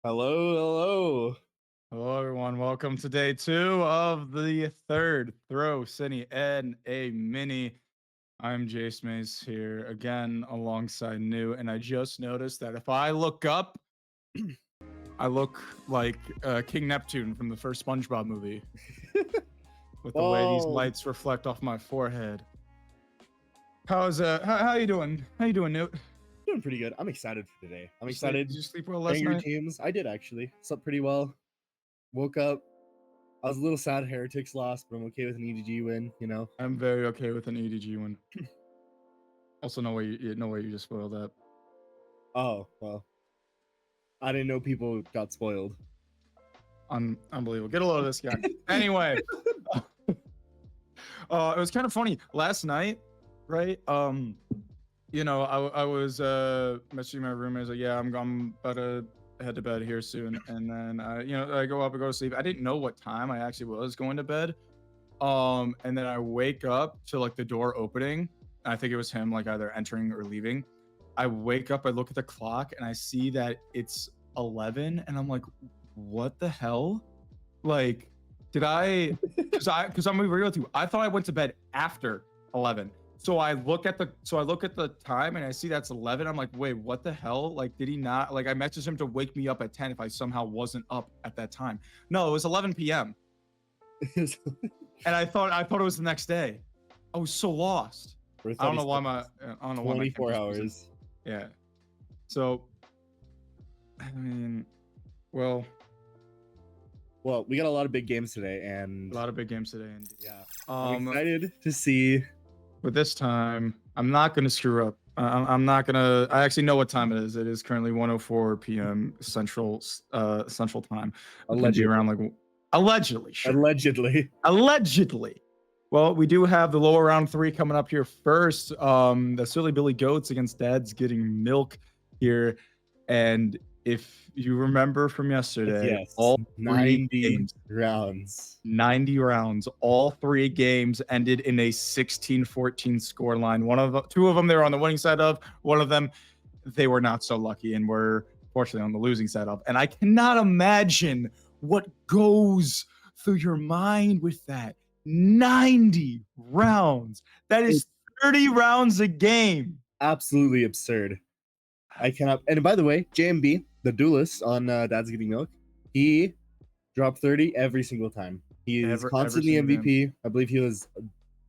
Hello, hello. Hello, everyone. Welcome to day two of the third Throw Cine and a Mini. I'm Jace Mace here again alongside New, and I just noticed that if I look up, I look like King Neptune from the first SpongeBob movie with the way these Well, lights reflect off my forehead. How you doing? How you doing, Newt? doing pretty good. I'm excited for today. I'm Did excited. you sleep well last Banger night? teams. I did actually. Slept pretty well. Woke up. I was a little sad Heretics lost, but I'm okay with an EDG win, you know. I'm very okay with an EDG win. Also, no way you just spoiled that. Oh, well. I didn't know people got spoiled. Unbelievable. Get a load of this guy. Anyway, it was kind of funny last night, right? I was messaging my roommate. I was like, yeah, I'm about to head to bed here soon, and then I go up and go to sleep. I didn't know what time I actually was going to bed. And then I wake up to like the door opening. I think it was him, like either entering or leaving. I wake up, I look at the clock, and I see that it's 11, and I'm like, what the hell? Like, did I? Because I'm gonna be real with you. I thought I went to bed after 11. So I look at the time and I see that's 11. I'm like, wait, what the hell? Like, did he not? Like, I messaged him to wake me up at 10 if I somehow wasn't up at that time. No, it was 11 p.m. And I thought it was the next day. I was so lost. For I don't 30 know why seconds. I don't know why my 24 camera's freezing. hours. Yeah. So, I mean, well, Well, we got a lot of big games today, and a lot of big games today, and yeah. I'm um, excited to see. but this time I'm not gonna screw up. I'm not gonna. I actually know what time it is. It is currently 1:04 p.m. Central Time. It's gonna be Allegedly. around like allegedly, sure, Allegedly. allegedly. Well, we do have the lower round three coming up here first. The Silly Billy Goats against Dad's Getting Milk here. And if you remember from yesterday, Yes. all three 90 games, rounds. 90 rounds, all three games ended in a 16-14 scoreline. Two of them they were on the winning side of, one of them they were not so lucky and were fortunately on the losing side of. And I cannot imagine what goes through your mind with that. 90 rounds. That is 30 rounds a game. Absolutely absurd. I cannot. And by the way, JMB, the duelist on Dad's Getting Milk, he dropped 30 every single time. He is Every constantly single game. MVP. I believe he was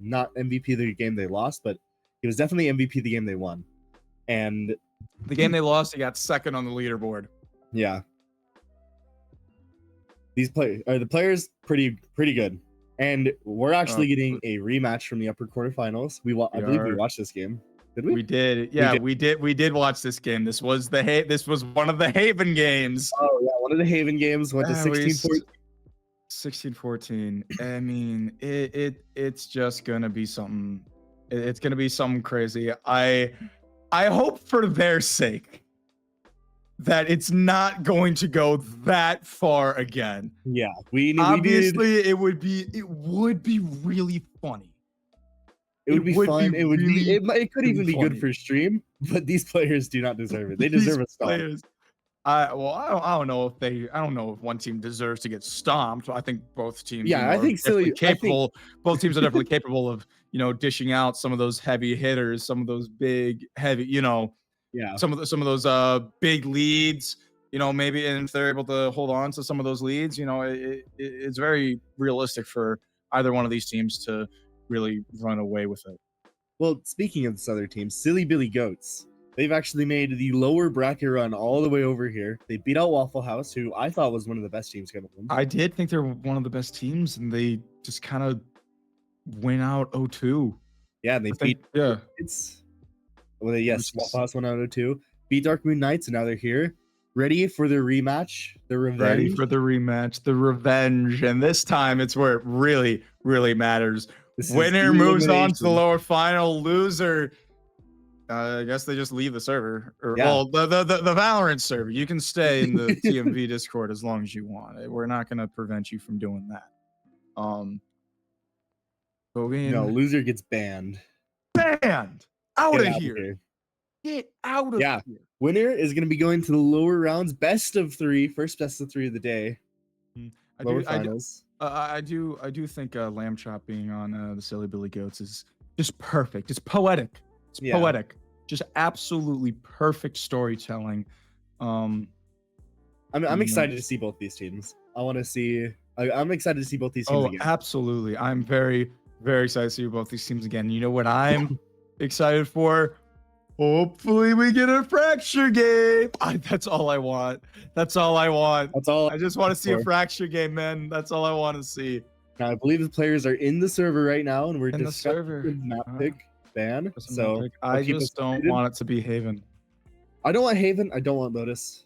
not MVP the game they lost, but he was definitely MVP the game they won. And the game they lost, he got second on the leaderboard. Yeah, the players pretty good. And we're actually getting a rematch from the upper quarterfinals. I believe we watched this game. Did we? We did. Yeah, we did watch this game. This was one of the Haven games. Oh yeah, one of the Haven games went to 16-14. 16-14. I mean, it's just gonna be something. It's gonna be something crazy. I hope for their sake that it's not going to go that far again. Yeah, obviously it would be really funny. It would be fun. It could even be good for stream, but these players do not deserve it. They deserve a stomp. I don't know if one team deserves to get stomped. I think both teams, Yeah, I think silly. capable. Both teams are definitely capable of, dishing out some of those heavy hitters, some of those big, heavy, yeah, some of those big leads. Maybe, and if they're able to hold on to some of those leads, it's very realistic for either one of these teams to really run away with it. Well, speaking of this other team, Silly Billy Goats, they've actually made the lower bracket run all the way over here. They beat out Waffle House, who I thought was one of the best teams coming in. I did think they're one of the best teams, and they just kind of went out 0-2. Yeah, they beat. It's yes, Waffle House went out 0-2. Beat Dark Moon Knights, and now they're here, ready for the rematch, the revenge. Ready for the rematch, the revenge, and this time it's where it really, really matters. Winner moves on to the lower final. Loser, I guess they just leave the server, or well, the Valorant server. You can stay in the TMV Discord as long as you want. We're not going to prevent you from doing that. No, loser gets banned. Banned out of here. Get out of here. Winner is going to be going to the lower rounds, best of three, first best of three of the day. Lower finals. I do think Lamb Chop being on the Silly Billy Goats is just perfect. It's poetic. It's poetic. Just absolutely perfect storytelling. I'm excited to see both these teams. I want to see. I'm excited to see both these teams again. Absolutely. I'm very, very excited to see both these teams again. You know what I'm excited for? Hopefully we get a fracture game. That's all I want. That's all I want. That's all. I just want to see a fracture game, man. That's all I want to see. Now, I believe the players are in the server right now, and we're in the discussing server. the map pick ban. So I just don't want it to be Haven. I don't want Haven. I don't want Lotus.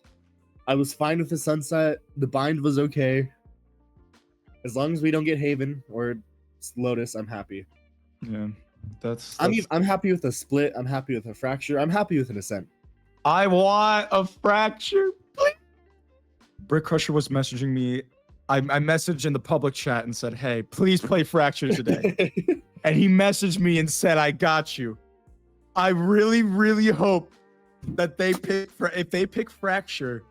I was fine with the Sunset. The bind was okay. As long as we don't get Haven or Lotus, I'm happy. Yeah, that's I'm happy with a split. I'm happy with a fracture. I'm happy with an ascent. I want a fracture. Please. Brick Crusher was messaging me. I messaged in the public chat and said, "Hey, please play Fracture today." And he messaged me and said, "I got you." I really, really hope that if they pick Fracture.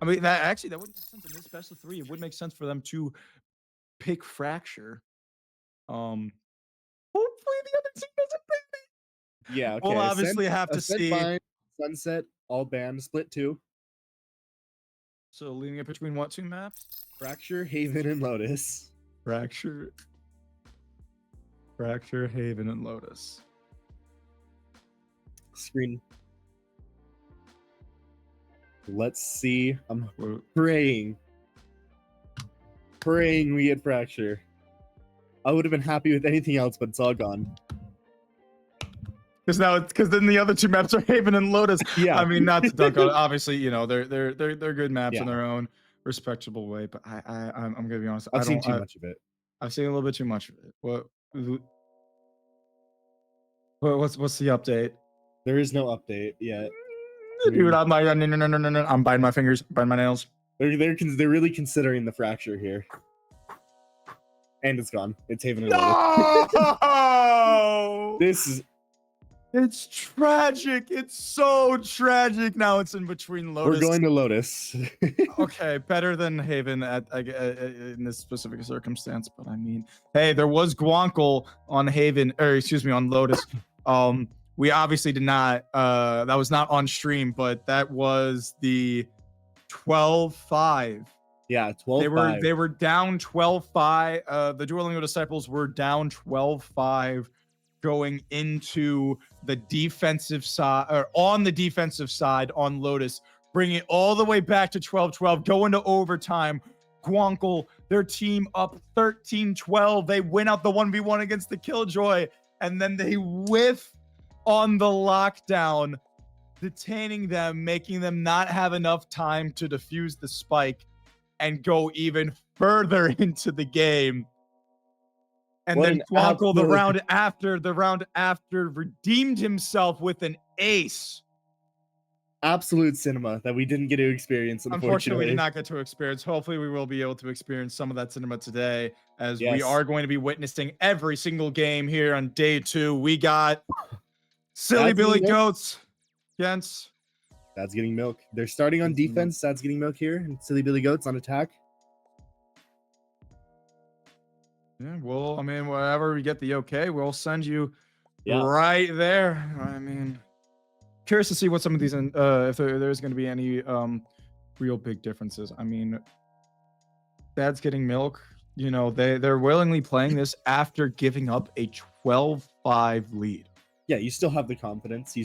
I mean, that wouldn't make sense in this best of three. It would make sense for them to pick Fracture. Hopefully the other team doesn't pick me. Yeah, okay. We'll obviously have to see. Bind, Sunset, all banned, split 2. So leaving it between what 2 maps? Fracture, Haven, and Lotus. Fracture, Haven, and Lotus. Screen. Let's see. I'm praying we get Fracture. I would have been happy with anything else, but it's all gone. Because then the other 2 maps are Haven and Lotus. Yeah. I mean, not to dunk on it. Obviously, you know, they're good maps in their own respectable way. But I'm gonna be honest. I've seen too much of it. I've seen a little bit too much of it. What's the update? There is no update yet. Dude, I'm biting my fingers, biting my nails. They're really considering the Fracture here. And it's gone. It's Haven and Lotus. No! It's tragic. It's so tragic. Now it's in between Lotus. We're going to Lotus. Okay, better than Haven in this specific circumstance. But I mean, hey, there was Guankle on Haven, or excuse me, on Lotus. We obviously did not. That was not on stream, but that was the 12-5. Yeah, 12-5. They were down 12-5. The Dueling Disciples were down 12-5. Going into the defensive side, or on the defensive side on Lotus, bringing it all the way back to 12-12, going to overtime. Guankle, their team up 13-12. They win out the 1v1 against the Killjoy, and then they whiff on the lockdown, detaining them, making them not have enough time to defuse the spike and go even further into the game. And then Guankle, the round after, redeemed himself with an ace. Absolute cinema that we didn't get to experience. Unfortunately, we did not get to experience. Hopefully, we will be able to experience some of that cinema today, as we are going to be witnessing every single game here on day 2. We got Silly Billy Goats against. That's getting milk. They're starting on defense. That's getting milk here. And Silly Billy Goats on attack. Yeah, well, I mean, whenever we get the okay, we'll send you right there. I mean, curious to see what some of these, if there's going to be any real big differences. I mean, Dad's getting milk. You know, they're willingly playing this after giving up a 12-5 lead. Yeah, you still have the confidence. You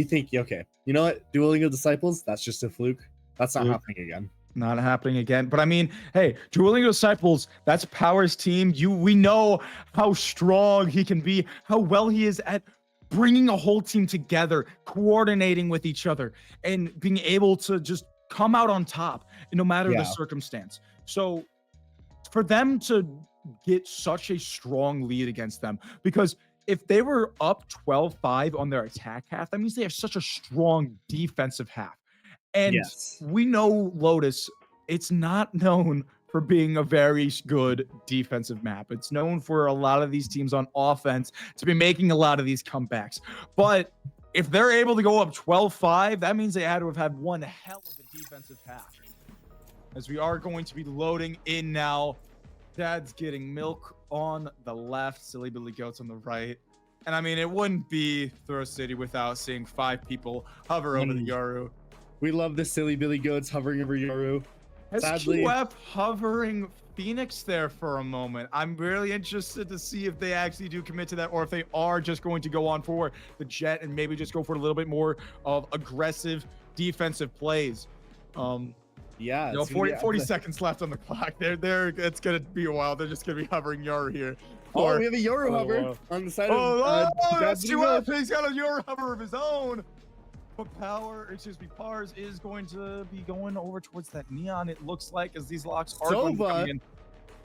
think, okay, you know what? Dueling of Disciples, that's just a fluke. That's not happening again. Not happening again. But I mean, hey, Dueling Disciples, that's Power's team. We know how strong he can be, how well he is at bringing a whole team together, coordinating with each other, and being able to just come out on top, no matter the circumstance. So for them to get such a strong lead against them, because if they were up 12-5 on their attack half, that means they have such a strong defensive half. And we know Lotus, it's not known for being a very good defensive map. It's known for a lot of these teams on offense to be making a lot of these comebacks. But If they're able to go up 12-5, that means they had to have had one hell of a defensive half. As we are going to be loading in now. Dad's getting milk on the left, Silly Billy Goats on the right. And I mean, it wouldn't be Throw City without seeing 5 people hover over the Yoru. We love the Silly Billy Goats hovering over Yoru. Sadly, SQF hovering Phoenix there for a moment. I'm really interested to see if they actually do commit to that, or if they are just going to go on for the Jet and maybe just go for a little bit more of aggressive defensive plays. Yeah, you know, 40 seconds left on the clock. It's gonna be a while. They're just gonna be hovering Yoru here. Oh, we have a Yoru hover on the side of that's too up. He's got a Yoru hover of his own. But Pars is going to be going over towards that neon. It looks like, as these locks are going to come in.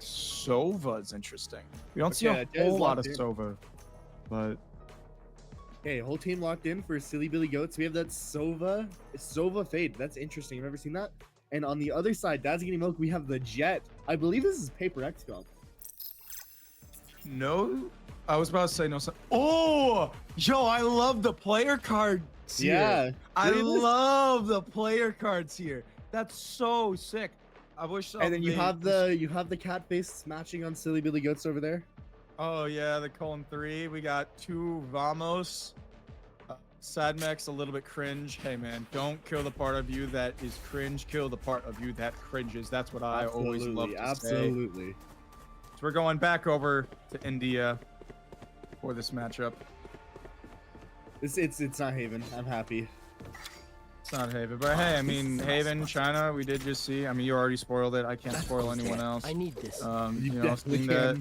Sova is interesting. We don't see a whole lot of Sova, but okay, whole team locked in for Silly Billy Goats. We have that Sova fade. That's interesting. I've never seen that. And on the other side, Dad's getting milk. We have the Jet. I believe this is Paper X comp. No, I was about to say no. Oh, yo, I love the player cards here. Yeah, I love the player cards here. That's so sick. I wish. And then you have the cat face matching on Silly Billy Goats over there. Oh yeah, the colon 3. We got 2 Vamos. Sadmex a little bit cringe. Hey man, don't kill the part of you that is cringe. Kill the part of you that cringes. That's what I always love to say. Absolutely. So we're going back over to India for this matchup. It's not Haven. I'm happy. It's not Haven, but hey, I mean Haven, China. We did just see. I mean, you already spoiled it. I can't spoil anyone else. I need this. You know, seeing that.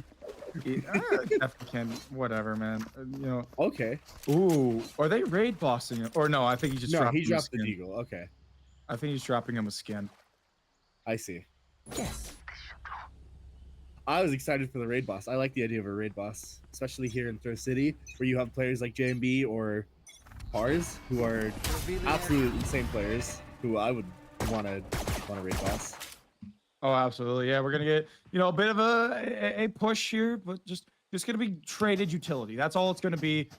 Definitely can. Whatever, man. You know. Okay. Ooh, are they raid bossing him? Or no? I think he just dropped. He dropped the deagle. Okay. I think he's dropping him a skin. I see. Yes. I was excited for the raid boss. I like the idea of a raid boss, especially here in Throw City, where you have players like JMB or Pars, who are absolute insane players, who I would want to raid boss. Oh, absolutely. Yeah, we're gonna get, you know, a bit of a push here, but just gonna be traded utility. That's all it's gonna be.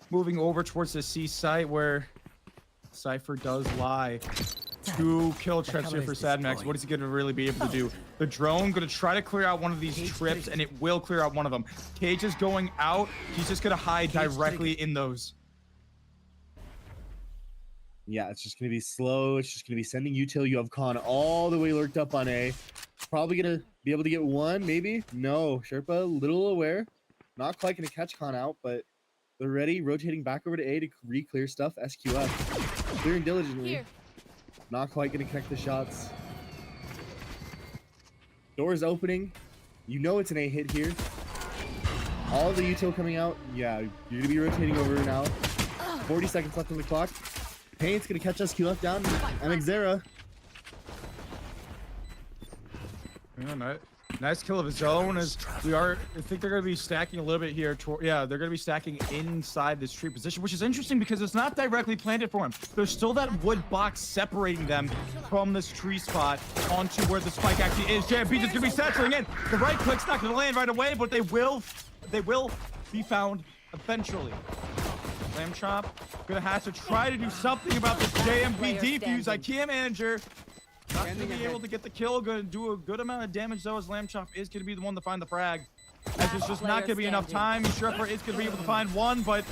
Moving over towards the C site where Cypher does lie. 2 kill trips here for Sadmax. What is he gonna really be able to do? The drone gonna try to clear out one of these trips, and it will clear out one of them. Cage is going out. He's just gonna hide directly in those. Yeah, it's just gonna be slow. It's just gonna be sending util. You have Khan all the way lurked up on A. Probably gonna be able to get one, maybe. No, Sherpa, little aware. Not quite gonna catch Khan out, but they're ready. Rotating back over to A to re-clear stuff. SQF clearing diligently. Here. Not quite gonna connect the shots. Doors opening. You know it's an A hit here. All the util coming out. Yeah, you're gonna be rotating over now. 40 seconds left on the clock. Paint's gonna catch us. QF down. MXera. Yeah, nice kill of his own. As we are, I think they're gonna be stacking a little bit here. Yeah, they're gonna be stacking inside this tree position, which is interesting because it's not directly planted for him. There's still that wood box separating them from this tree spot onto where the spike actually is. JMP is gonna be satchelating in. The right click's not gonna land right away, but they will be found eventually. Lamb Chop gonna have to try to do something about this JMP defuse. I can't manager. Not gonna be able to get the kill. Gonna do a good amount of damage though, as Lamb Chop is gonna be the one to find the frag. As there's just not gonna be enough time. Sherpa is gonna be able to find one, but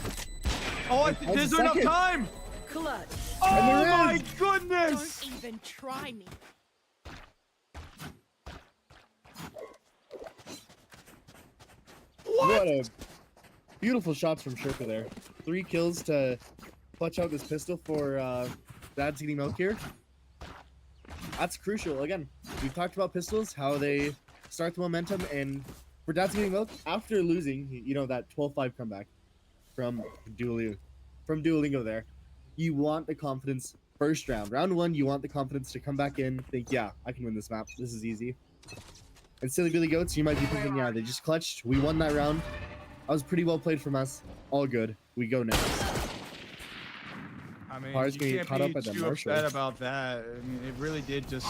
there's enough time. Clutch. Oh my goodness! Don't even try me. What a beautiful shots from Sherpa there. 3 kills to clutch out this pistol for Dad's getting milk here. That's crucial. Again, we've talked about pistols, how they start the momentum, and for Dad's getting milk, after losing, you know, that 12-5 comeback from Duolingo there, you want the confidence first round. Round 1, you want the confidence to come back in, think, yeah, I can win this map. This is easy. And Silly Billy Goats, you might be thinking, yeah, they just clutched. We won that round. That was pretty well played from us. All good. We go next. I mean, Pars you getting can't caught be up at the too Marshall. upset about that. I mean, it really did just...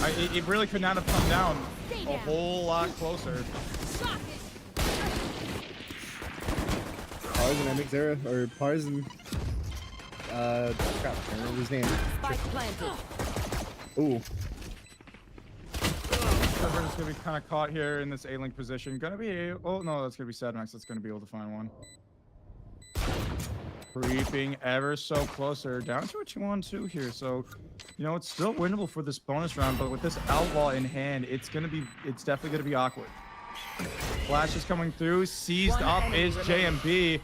it really could not have come down a whole lot closer. Pars and MXera, or Pars and Crap, I don't remember his name. Spike planted. Ooh. Everyone's gonna be kind of caught here in this A-link position. Gonna be, oh no, that's gonna be Sadmax. That's gonna be able to find one. Creeping ever so closer down to a 2-on-2 here. So, you know, it's still winnable for this bonus round, but with this outlaw in hand, it's definitely gonna be awkward. Flash is coming through. Seized up is JMB.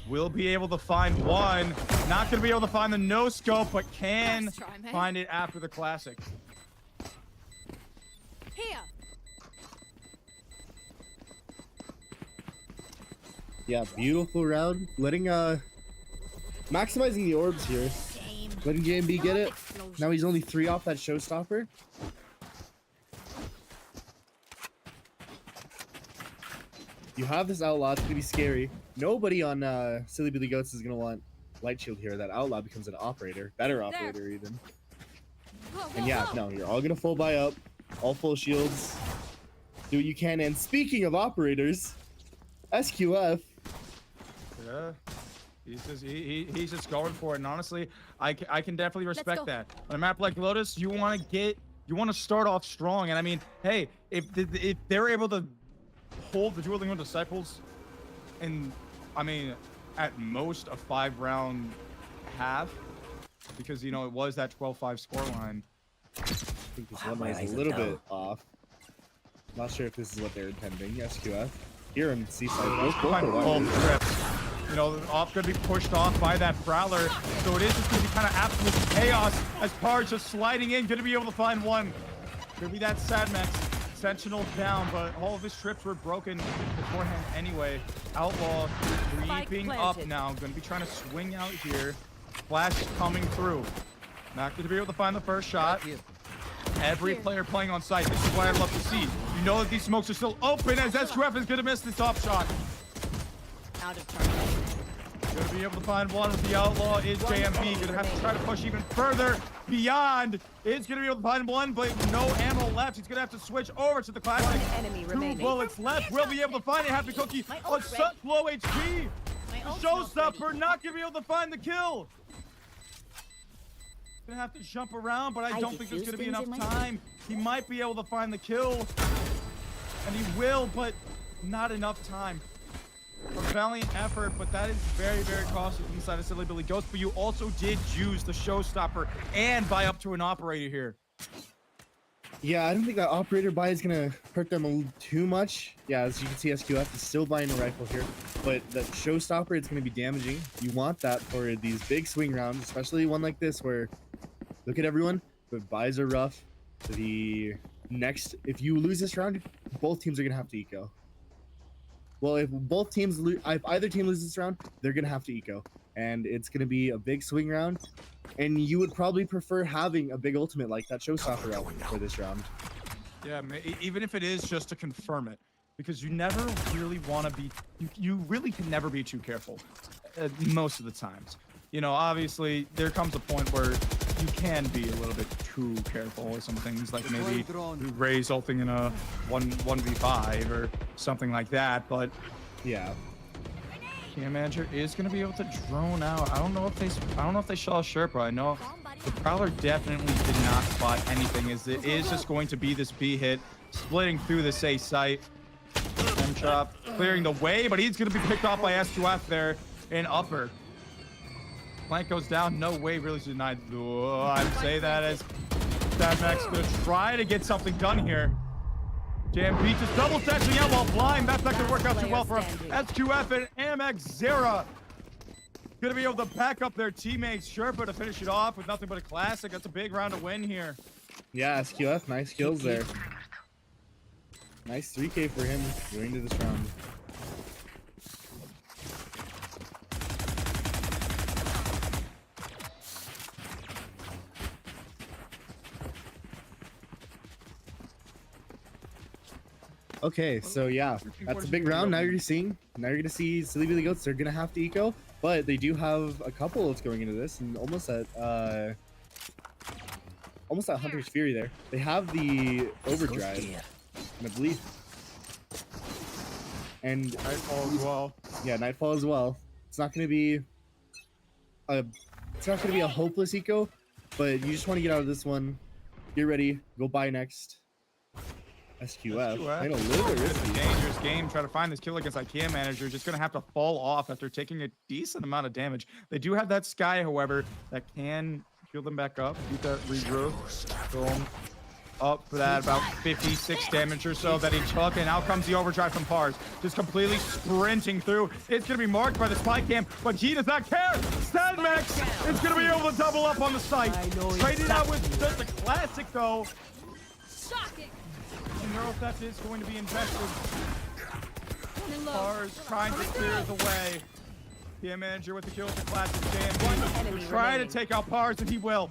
Will be able to find one. Not gonna be able to find the no scope, but can find it after the classic. Here. Yeah, beautiful round. Letting maximizing the orbs here. Letting JMB get it. Now he's only 3 off that showstopper. You have this outlaw, it's gonna be scary. Nobody on Silly Billy Goats is gonna want light shield here. That outlaw becomes an operator, better operator even. And yeah, no, you're all gonna full buy up, all full shields. Do what you can. And speaking of operators, SQF. Yeah, he's just going for it. And honestly, I can definitely respect that. On a map like Lotus, you want to start off strong. And I mean, hey, if they're able to hold the Dueling Wind Disciples in, I mean, at most a 5-round half, because you know it was that 12-5 scoreline. I think this one is a little bit off. Not sure if this is what they're intending. SQF. Here in Seaside, both trips. You know, off gonna be pushed off by that Prowler, so it is just gonna be kind of absolute chaos as Parge just sliding in, gonna be able to find one. Gonna be that Sadmax. Sentinel down, but all of his trips were broken beforehand anyway. Outlaw creeping up now. Gonna be trying to swing out here. Flash coming through. Not gonna be able to find the first shot. Every player playing on site. This is what I'd love to see. You know that these smokes are still open as SQF is gonna miss the top shot. Out of target. Gonna be able to find one with the outlaw is JMB. Gonna have to try to push even further beyond. Is gonna be able to find one, but no ammo left. He's gonna have to switch over to the classic. Two bullets left. Will be able to find it. Happy Cookie on such low HP. Showstopper not gonna be able to find the kill. Gonna have to jump around, but I don't think there's gonna be enough time. He might be able to find the kill, and he will, but not enough time. A valiant effort, but that is very, very costly inside of Silly Billy Ghost. But you also did use the showstopper and buy up to an operator here. Yeah, I don't think that operator buy is gonna hurt them too much. Yeah, as you can see, SQF is still buying a rifle here, but that showstopper, it's gonna be damaging. You want that for these big swing rounds, especially one like this where, look at everyone, but buys are rough. The next, if you lose this round, both teams are gonna have to eco. Well, if both teams if either team loses this round, they're gonna have to eco, and it's gonna be a big swing round. And you would probably prefer having a big ultimate like that showstopper out for this round. Yeah, even if it is just to confirm it, because you never really want to be, you really can never be too careful most of the times. You know, obviously there comes a point where you can be a little bit too careful with some things, like maybe Ray's ulting in a 1v5 or something like that, but yeah. Cam manager is going to be able to drone out. I don't know if they saw Sherpa. I know the Prowler definitely did not spot anything, as it is just going to be this B hit splitting through this A site. M-Chop clearing the way, but he's going to be picked off by SQF there in upper. Flank goes down. No way really denied. Oh, I'd say that as Sadmax going to try to get something done here. JMB just double stashing out while blind. That's not going to work out too well for him. SQF and Amex Zera going to be able to back up their teammates. Sherpa to finish it off with nothing but a classic. That's a big round to win here. Yeah, SQF, nice kills there. Nice 3K for him going into this round. Okay, so yeah, that's a big round. Now you're gonna see Silly Billy Goats. They're gonna have to eco, but they do have a couple that's going into this, and almost at Hunter's Fury there. They have the overdrive, and I believe, and Nightfall as well. Yeah, Nightfall as well. It's not gonna be it's not gonna be a hopeless eco, but you just want to get out of this one. Get ready. Go buy next. SQF. I know, a little bit It's a risky. dangerous game. Try to find this kill against IKEA manager. Just gonna have to fall off after taking a decent amount of damage. They do have that Sky, however, that can heal them back up. Beat that regrowth. Boom. Up for that about 56 damage or so that he took, and out comes the overdrive from Pars. Just completely sprinting through. It's gonna be marked by the spy cam, but he does not care. Sadmax is gonna be able to double up on the site. Traded out with just a classic though. Shocking. The neural theft is going to be invested. Pars trying to clear the way. PM manager with the kill with the classic JMB. Will try to take out Pars, and he will.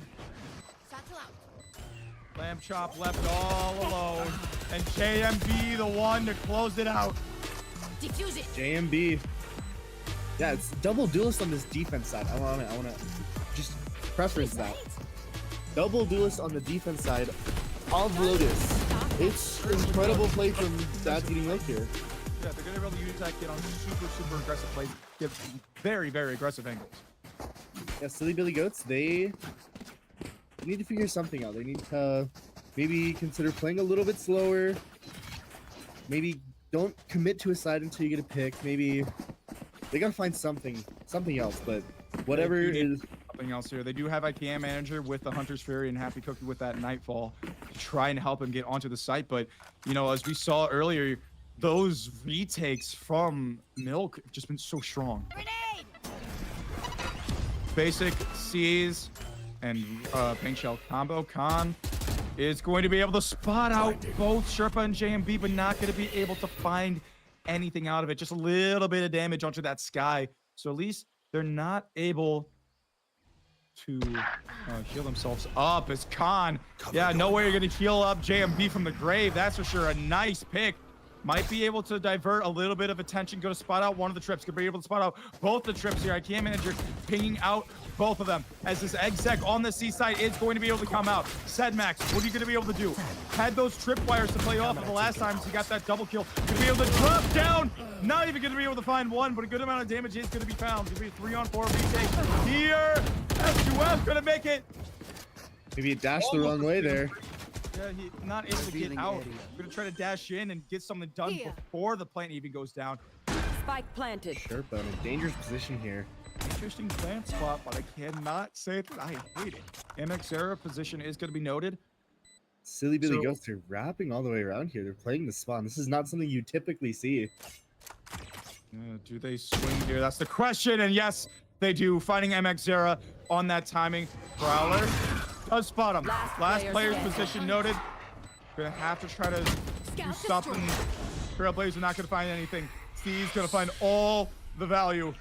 Lamb Chop left all alone, and JMB the one to close it out. Defuse it. JMB. Yeah, it's double duelist on this defense side. I wanna just preference that. Double duelist on the defense side of Lotus. It's incredible play from Dad's Eating Milk here. Yeah, they're gonna be able to use that kid on super aggressive plays. Get very aggressive angles. Yeah, Silly Billy Goats, they need to figure something out. They need to maybe consider playing a little bit slower. Maybe don't commit to a side until you get a pick. Maybe they gotta find something else, but whatever is Something else here. They do have IKEA manager with the Hunter's Fury and Happy Cookie with that Nightfall to try and help him get onto the site. But, you know, as we saw earlier, those retakes from Milk have just been so strong. Grenade. Basic C's and Pink Shell combo. Khan is going to be able to spot out both Sherpa and JMB, but not going to be able to find anything out of it. Just a little bit of damage onto that Sky. So at least they're not able to heal themselves up as Khan. Yeah, no way you're going to heal up JMB from the grave. That's for sure. A nice pick. Might be able to divert a little bit of attention. Go to spot out one of the trips. Could be able to spot out both the trips here. IKEA manager pinging out both of them as this exec on the seaside is going to be able to come out. Sedmax, what are you going to be able to do? Had those tripwires to play off of the last time, so he got that double kill. Going to be able to drop down. Not even going to be able to find one, but a good amount of damage is going to be found. Going to be a 3-on-4 retake here. SQF going to make it. maybe it dashed the wrong way there. Yeah, he's not able to get out. We're going to try to dash in and get something done before the plant even goes down. Spike planted. Sherpa in a dangerous position here. Interesting plant spot, but I cannot say that I hate it. MX Zera position is going to be noted. Silly Billy Goats are wrapping all the way around here. They're playing the spawn. This is not something you typically see. Do they swing here? That's the question. And yes, they do. Finding MX Zera on that timing. Prowler does spot him. Last player's position noted. Gonna have to try to do something. Trailblazers not gonna find anything. Steve's gonna find all the value.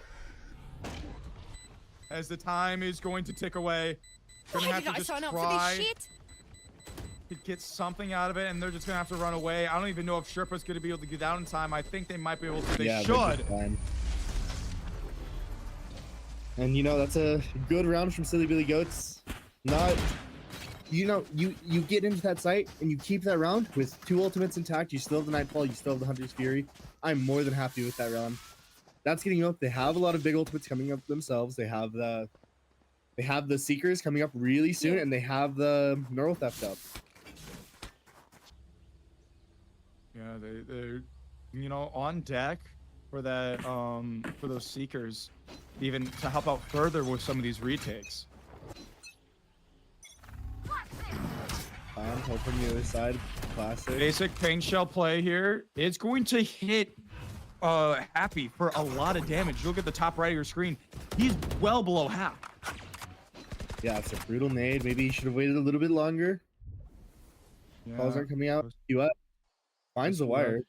As the time is going to tick away. Gonna have to just try to get something out of it, and they're just gonna have to run away. I don't even know if Sherpa's gonna be able to get out in time. I think they might be able to. They should. And you know, that's a good round from Silly Billy Goats. Not, you know, you get into that site and you keep that round with 2 ultimates intact. You still have the Nightfall, you still have the Hunter's Fury. I'm more than happy with that round. That's getting up. They have a lot of big ultimates coming up themselves. They have the Seekers coming up really soon, and they have the Neural Theft up. Yeah, they're you know, on deck for that for those Seekers, even to help out further with some of these retakes. Help from the other side. Classic. Basic pain shell play here. It's going to hit Happy for a lot of damage. Look at the top right of your screen. He's well below half. Yeah, it's a brutal nade. Maybe he should have waited a little bit longer. Yeah. Calls aren't coming out. You up? Finds the wire.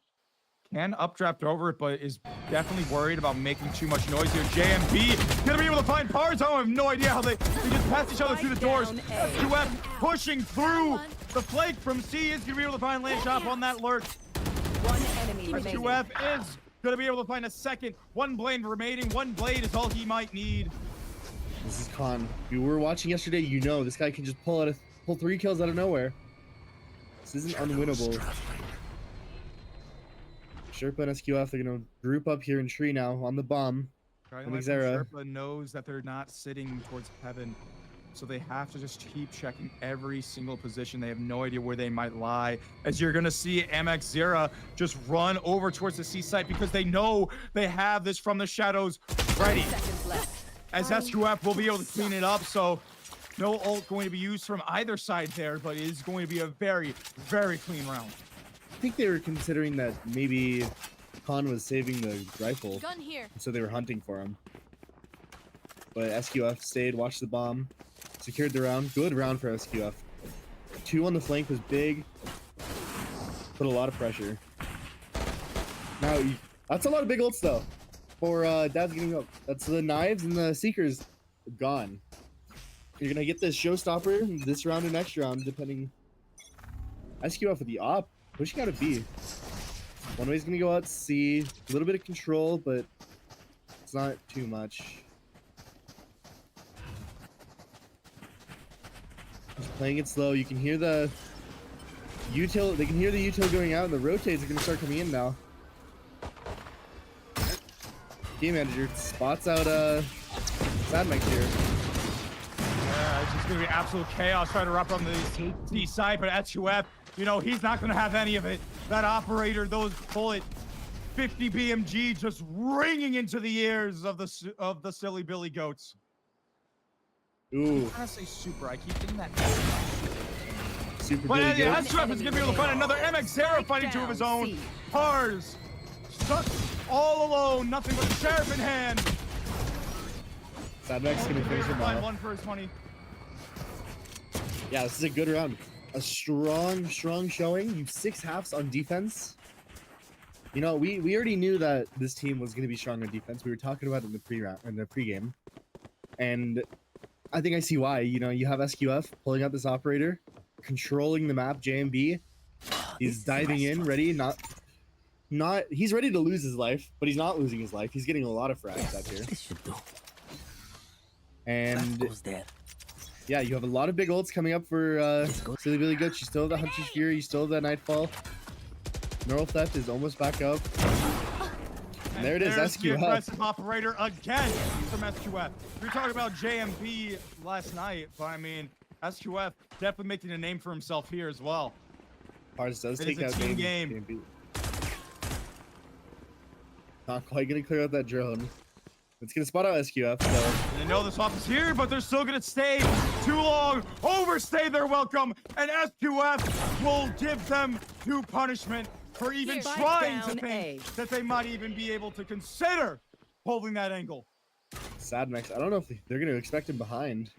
Can updraft over it, but is definitely worried about making too much noise here. JMB gonna be able to find Pars. I have no idea how they just pass each other through the doors. SQF pushing through the flake from C is gonna be able to find Land Chop on that lurk. One enemy remaining. SQF is gonna be able to find a second. One blade remaining. One blade is all he might need. This is Khan. If you were watching yesterday, you know this guy can just pull 3 kills out of nowhere. This isn't unwinnable. Sherpa and SQF, they're gonna group up here in tree now on the bomb. Guiding Light from Sherpa knows that they're not sitting towards heaven, so they have to just keep checking every single position. They have no idea where they might lie. As you're gonna see MX Zera just run over towards the C site because they know they have this from the shadows ready. As SQF will be able to clean it up, so no ult going to be used from either side there, but it is going to be a very, very clean round. I think they were considering that maybe Khan was saving the rifle, Gun here. so they were hunting for him. But SQF stayed, watched the bomb, secured the round. Good round for SQF. 2 on the flank was big. Put a lot of pressure. Now, that's a lot of big ults though. For Dad's getting up. That's the knives and the seekers gone. You're gonna get this showstopper this round and next round, depending. SQF with the op, pushing out a B. One way's gonna go out C. A little bit of control, but it's not too much. Just playing it slow. You can hear the util. They can hear the util going out, and the rotates are gonna start coming in now. Game manager spots out Sadmex here. Yeah, it's just gonna be absolute chaos trying to wrap up the D side, but SQF, you know, he's not gonna have any of it. That operator, those bullet 50 BMG just ringing into the ears of the silly Billy Goats. Ooh. I'm trying to say super. I keep thinking that. Super But big. yeah, SQF is gonna be able to find another MX Zera fighting two of his own. Pars stuck all alone, nothing but a sheriff in hand. Sadmex gonna finish him off. 1 for his 20. Yeah, this is a good round. A strong showing. You 6 halves on defense. You know, we already knew that this team was gonna be strong on defense. We were talking about it in the pregame, and I think I see why. You know, you have SQF pulling out this operator, controlling the map. JMB, he's diving in, ready. Not. He's ready to lose his life, but he's not losing his life. He's getting a lot of frags out here. This should do. And yeah, you have a lot of big ults coming up for Silly Billy Goat. You still have the Hunter's Fury, you still have that Nightfall. Neural Theft is almost back up. And there it is, There's the SQF. aggressive operator again from SQF. We were talking about JMP last night, but I mean, SQF definitely making a name for himself here as well. Pars does It take is a out team game. Not quite gonna clear out that drone. It's gonna spot out SQF, so. And they know the swap is here, but they're still gonna stay too long, overstay their welcome, and SQF will give them due punishment for even Spike trying to down think A. that they might even be able to consider holding that angle. Sadmex, I don't know if they're gonna expect him behind.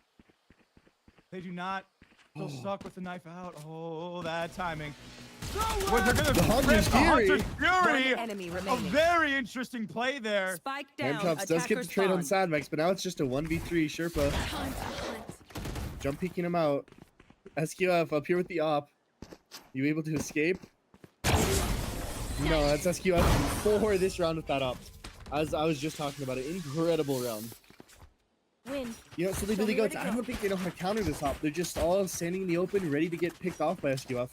They do not. Still stuck with the knife out. Oh, that timing. What they're gonna The Hunter's rip the Hunter's Fury. Fury. One enemy A remaining. very interesting play there. Spike down. Handcuffs does get the Attacker trade on spawn. Sadmex, but now it's just a 1v3 Sherpa. Jump peeking him out. SQF up here with the op. You able to escape? No, that's SQF for this round with that op. As I was just talking about it, incredible round. Win. You know, so they Show really me where go. to I go. don't think they know how to counter this op. They're just all standing in the open, ready to get picked off by SQF.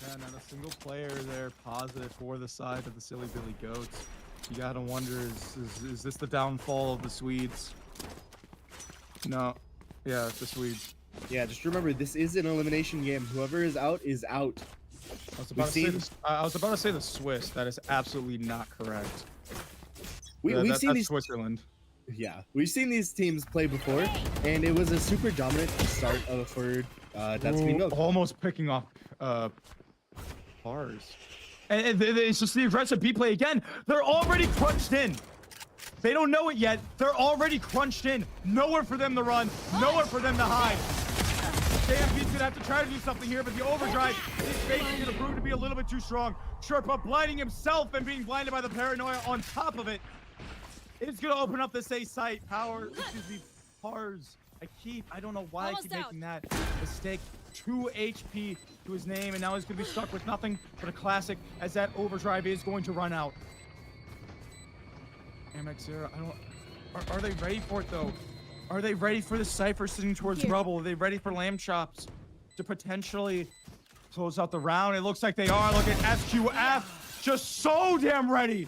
Yeah, not a single player there positive for the side of the Silly Billy Goats. You gotta wonder, is this the downfall of the Swedes? No. Yeah, it's the Swedes. Yeah, just remember, this is an elimination game. Whoever is out is out. I was about to say the Swiss. That is absolutely not correct. We've seen that's these. Switzerland. Yeah, we've seen these teams play before, and it was a super dominant start for Dad's Getting Milk. Almost picking off Pars. And it's just the aggressive B play again. They're already crunched in. They don't know it yet. They're already crunched in. Nowhere for them to run. Nowhere for them to hide. JMP's gonna have to try to do something here, but the overdrive is basically gonna prove to be a little bit too strong. Sherpa blinding himself and being blinded by the paranoia on top of it. It's gonna open up this A site. Pars. I don't know why I keep making that mistake. 2 HP to his name, and now he's gonna be stuck with nothing but a classic, as that overdrive is going to run out. MX Zera, are they ready for it though? Are they ready for the Cypher sitting towards rubble? Are they ready for Lamb Chops to potentially close out the round? It looks like they are. Look at SQF, just so damn ready.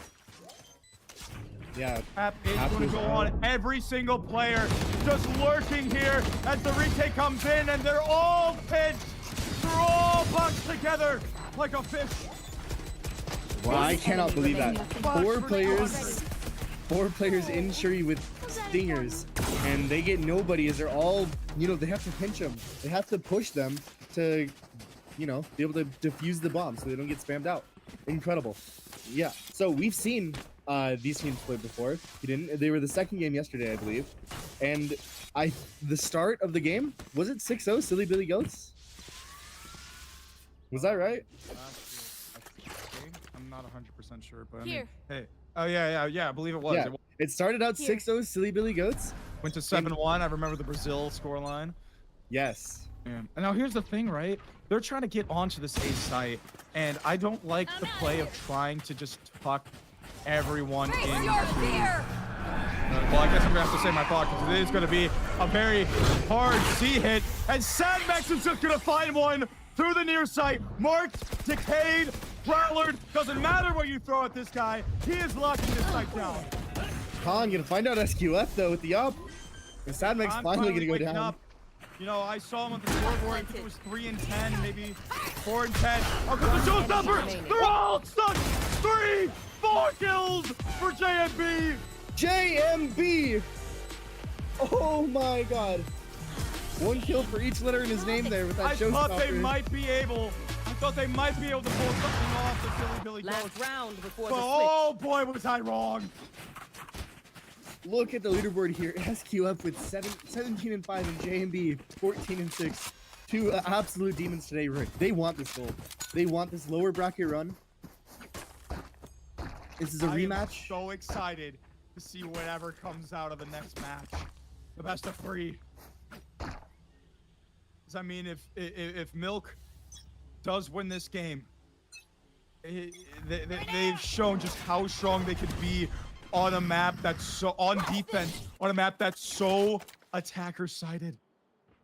Yeah. Tap is going to After go that. on. Every single player just lurking here as the retake comes in, and they're all pinched. They're all bunched together like a fish. Well, I cannot believe that. Four Bunched. players in Shuri with stingers, and they get nobody as they're all, they have to pinch them. They have to push them to, be able to defuse the bomb so they don't get spammed out. Incredible. Yeah. So we've seen these teams play before. They were the second game yesterday, I believe. And the start of the game, was it 6-0 Silly Billy Goats? Was that right? I'm not 100% sure, but Here. hey. Oh, yeah, I believe it was. Yeah. It started out Here. 6-0 Silly Billy Goats. Went to 7-1. I remember the Brazil scoreline. Yes. Yeah. And now here's the thing, right? They're trying to get onto this A site, and I don't like the play of trying to just tuck everyone Face in. your fear. Well, I guess I'm gonna have to say my thought because it is gonna be a very hard C hit, and Sadmax is just gonna find one through the near site. Marked, decayed, Prowler. Doesn't matter what you throw at this guy. He is locking this site down. Khan gonna find out SQF though with the up. And Sadmax I'm finally gonna go waking down. up. I saw him on the scoreboard. I think it was 3 and 10, maybe 4 and 10. Oh, because the showstopper! They're all stuck! 3, 4 kills for JMB! JMB! Oh my god. 1 kill for each letter in his name there with that I thought they showstopper. might be able to pull something off the Silly Billy Last Goats. round before But the switch. oh boy, was I wrong. Look at the leaderboard here. SQF with 17 and 5 and JMB 14 and 6. Two absolute demons today. They want this goal. They want this lower bracket run. This is a I am rematch. so excited to see whatever comes out of the next match. The best of 3. 'Cause I mean, if Milk does win this game, they've shown just how strong they could be on a map that's so on defense, on a map that's so attacker-sided.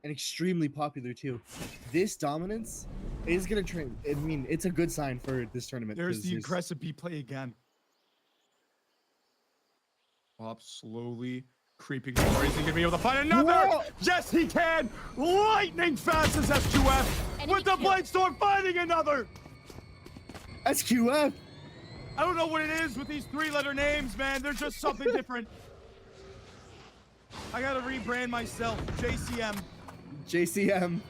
And extremely popular too. This dominance is gonna train. I mean, it's a good sign for this tournament. There's 'cause the aggressive B play again. Up slowly, creeping forward. Is he gonna be able to find another? Whoa! Yes, he can! Lightning fast as SQF with the Bladestorm finding another! SQF. I don't know what it is with these 3-letter names, man. There's just something different. I gotta rebrand myself. JCM. JCM.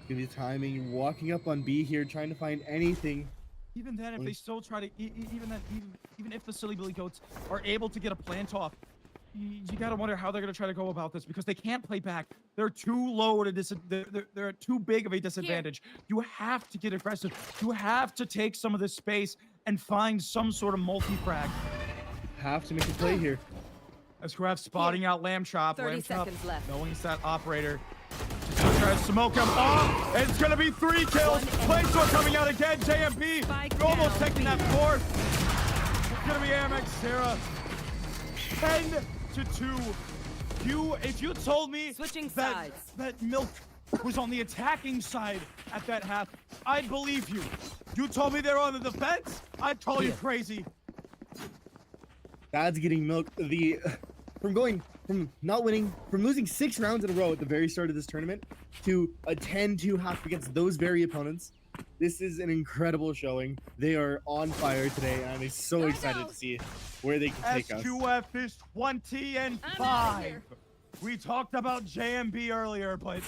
Give you timing. Walking up on B here, trying to find anything. Even then, if they still try to, even if the Silly Billy Goats are able to get a plant off, you gotta wonder how they're gonna try to go about this because they can't play back. They're too low to they're too big of a disadvantage. You have to get aggressive. You have to take some of this space and find some sort of multi-frag. Have to make a play here. SQF spotting out Lamb Chop. 30 Lamb Chop seconds left. knowing it's that operator. Just gonna try to smoke him off. And it's gonna be 3 kills. Bladestorm coming out again. JMP almost taking that 4th. It's gonna be Amex Sarah. 10-2. If you told me Switching that sides. that Milk was on the attacking side at that half, I'd believe you. You told me they're on the defense, I'd call you crazy. Dad's getting milked. From not winning, from losing 6 rounds in a row at the very start of this tournament to a 10-2 half against those very opponents. This is an incredible showing. They are on fire today, and I'm so excited to see where they can take us. SQF is 20 and I'm outta 5. here. We talked about JMB earlier, but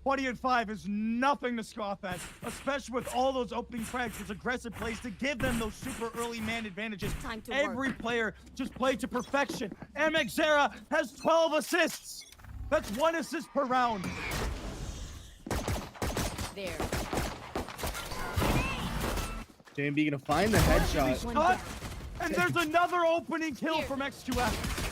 20 and 5 is nothing to scoff at, especially with all those opening frags, those aggressive plays to give them those super early man advantages. Time to Every work. player just played to perfection. Amex Zera has 12 assists. That's 1 assist per round. There. JMB gonna find the headshot. Cut, and there's another opening kill Here. from XQF.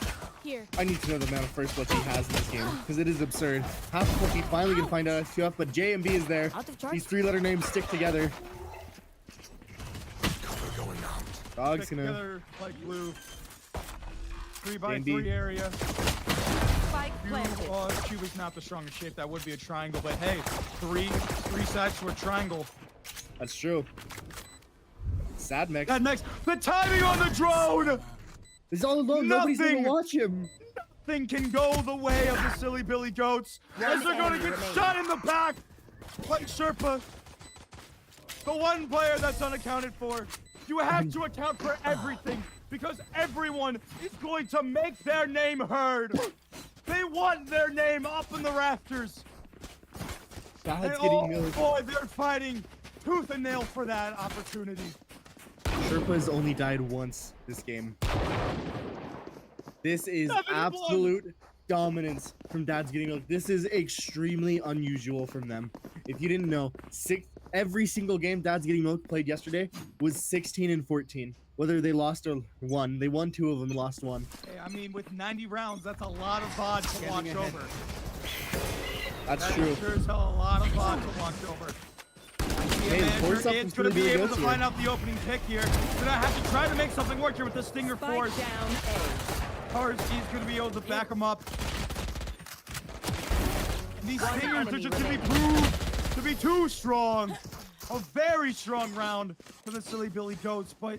Here. I need to know the amount of first bloods he has in this game because it is absurd. Half of he finally gonna find out SQF, but JMB is there. Out of charge. These 3-letter names stick together. Dog's Stick gonna. together like glue. 3x3 JMB. area. Spike planted. Cube is not the strongest shape. That would be a triangle, but hey, three sides to a triangle. That's true. Sad mix. That next, the timing on the drone. He's all alone. Nobody's Nothing. gonna watch him. Nothing can go the way of the Silly Billy Goats. As they're going to get shot in the back by Sherpa. The one player that's unaccounted for. You have to account for everything because everyone is going to make their name heard. They want their name up in the rafters. Dad's And getting milked. boy, they're fighting tooth and nail for that opportunity. Sherpa's only died once this game. This is 7-1. absolute dominance from Dad's Getting Milked. This is extremely unusual from them. If you didn't know, every single game Dad's Getting Milked played yesterday was 16 and 14. Whether they lost or won, they won 2 of them and lost 1. Hey, I mean, with 90 rounds, that's a lot of VOD to watch over. That's That true. is sure as hell a lot of VOD to watch over. Hey, force up It's from going to be Silly Billy able to Goats here. find out the opening pick here. Gonna have to try to make something work here with the Stinger Spike Force. down A. RSG's going to be able to back him up. These One Stingers are enemy just going to be remaining. proved to be too strong. A very strong round for the Silly Billy Goats, but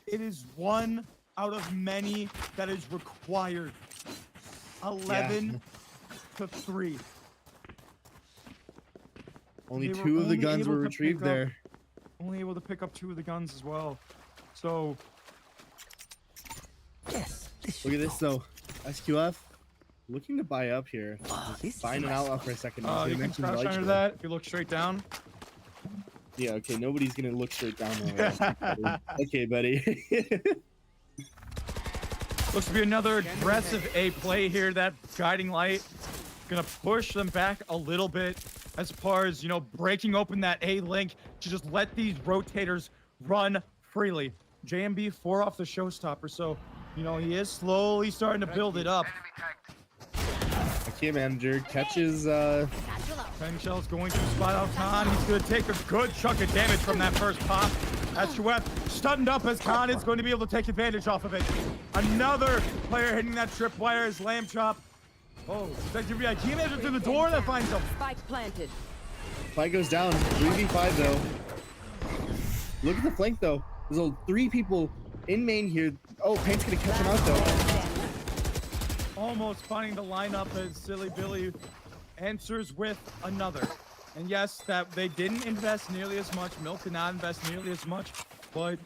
it is one out of many that is required. 11 to 3. Only They were 2 of the only guns able were to retrieved pick up- there. Only able to pick up 2 of the guns as well. So Look at this though. SQF looking to buy up here. Just buying an outlaw for a second. So you can mentioned crouch light under shield. that if you look straight down. Yeah, okay, nobody's gonna look straight down there. Okay, buddy. Looks to be another aggressive A play here. That guiding light gonna push them back a little bit as far as, you know, breaking open that A link to just let these rotators run freely. JMB 4 off the showstopper, so, you know, he is slowly starting to build it up. Okay, manager catches Fang Shell's going to spot out Khan. He's going to take a good chunk of damage from that first pop. SQF stunned up as Khan is going to be able to take advantage off of it. Another player hitting that tripwire is Lamb Chop. Oh, that's going to be a key measure through the door that finds him. Spike planted. Fight goes down. 3v5 though. Look at the flank though. There's 3 people in main here. Oh, Paint's gonna catch him out though. Almost finding the lineup as Silly Billy answers with another. And yes, that they didn't invest nearly as much. Milk did not invest nearly as much, but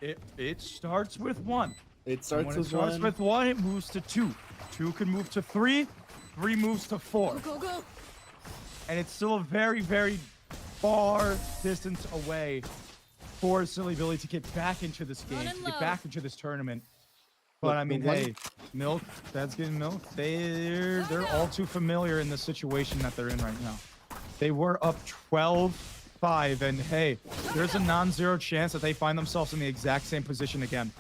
it starts with 1. It And starts when with it starts 1. with 1, it moves to 2. 2 can move to 3. 3 moves to 4. Go, go. And it's still a very, very far distance away for Silly Billy to get back into this game, Running to get low. back into this tournament. But Look, I mean, the one- hey, Milk, Dad's Getting Milk. They're all too familiar in the situation that they're in right now. They were up 12-5, and hey, there's a non-zero chance that they find themselves in the exact same position again.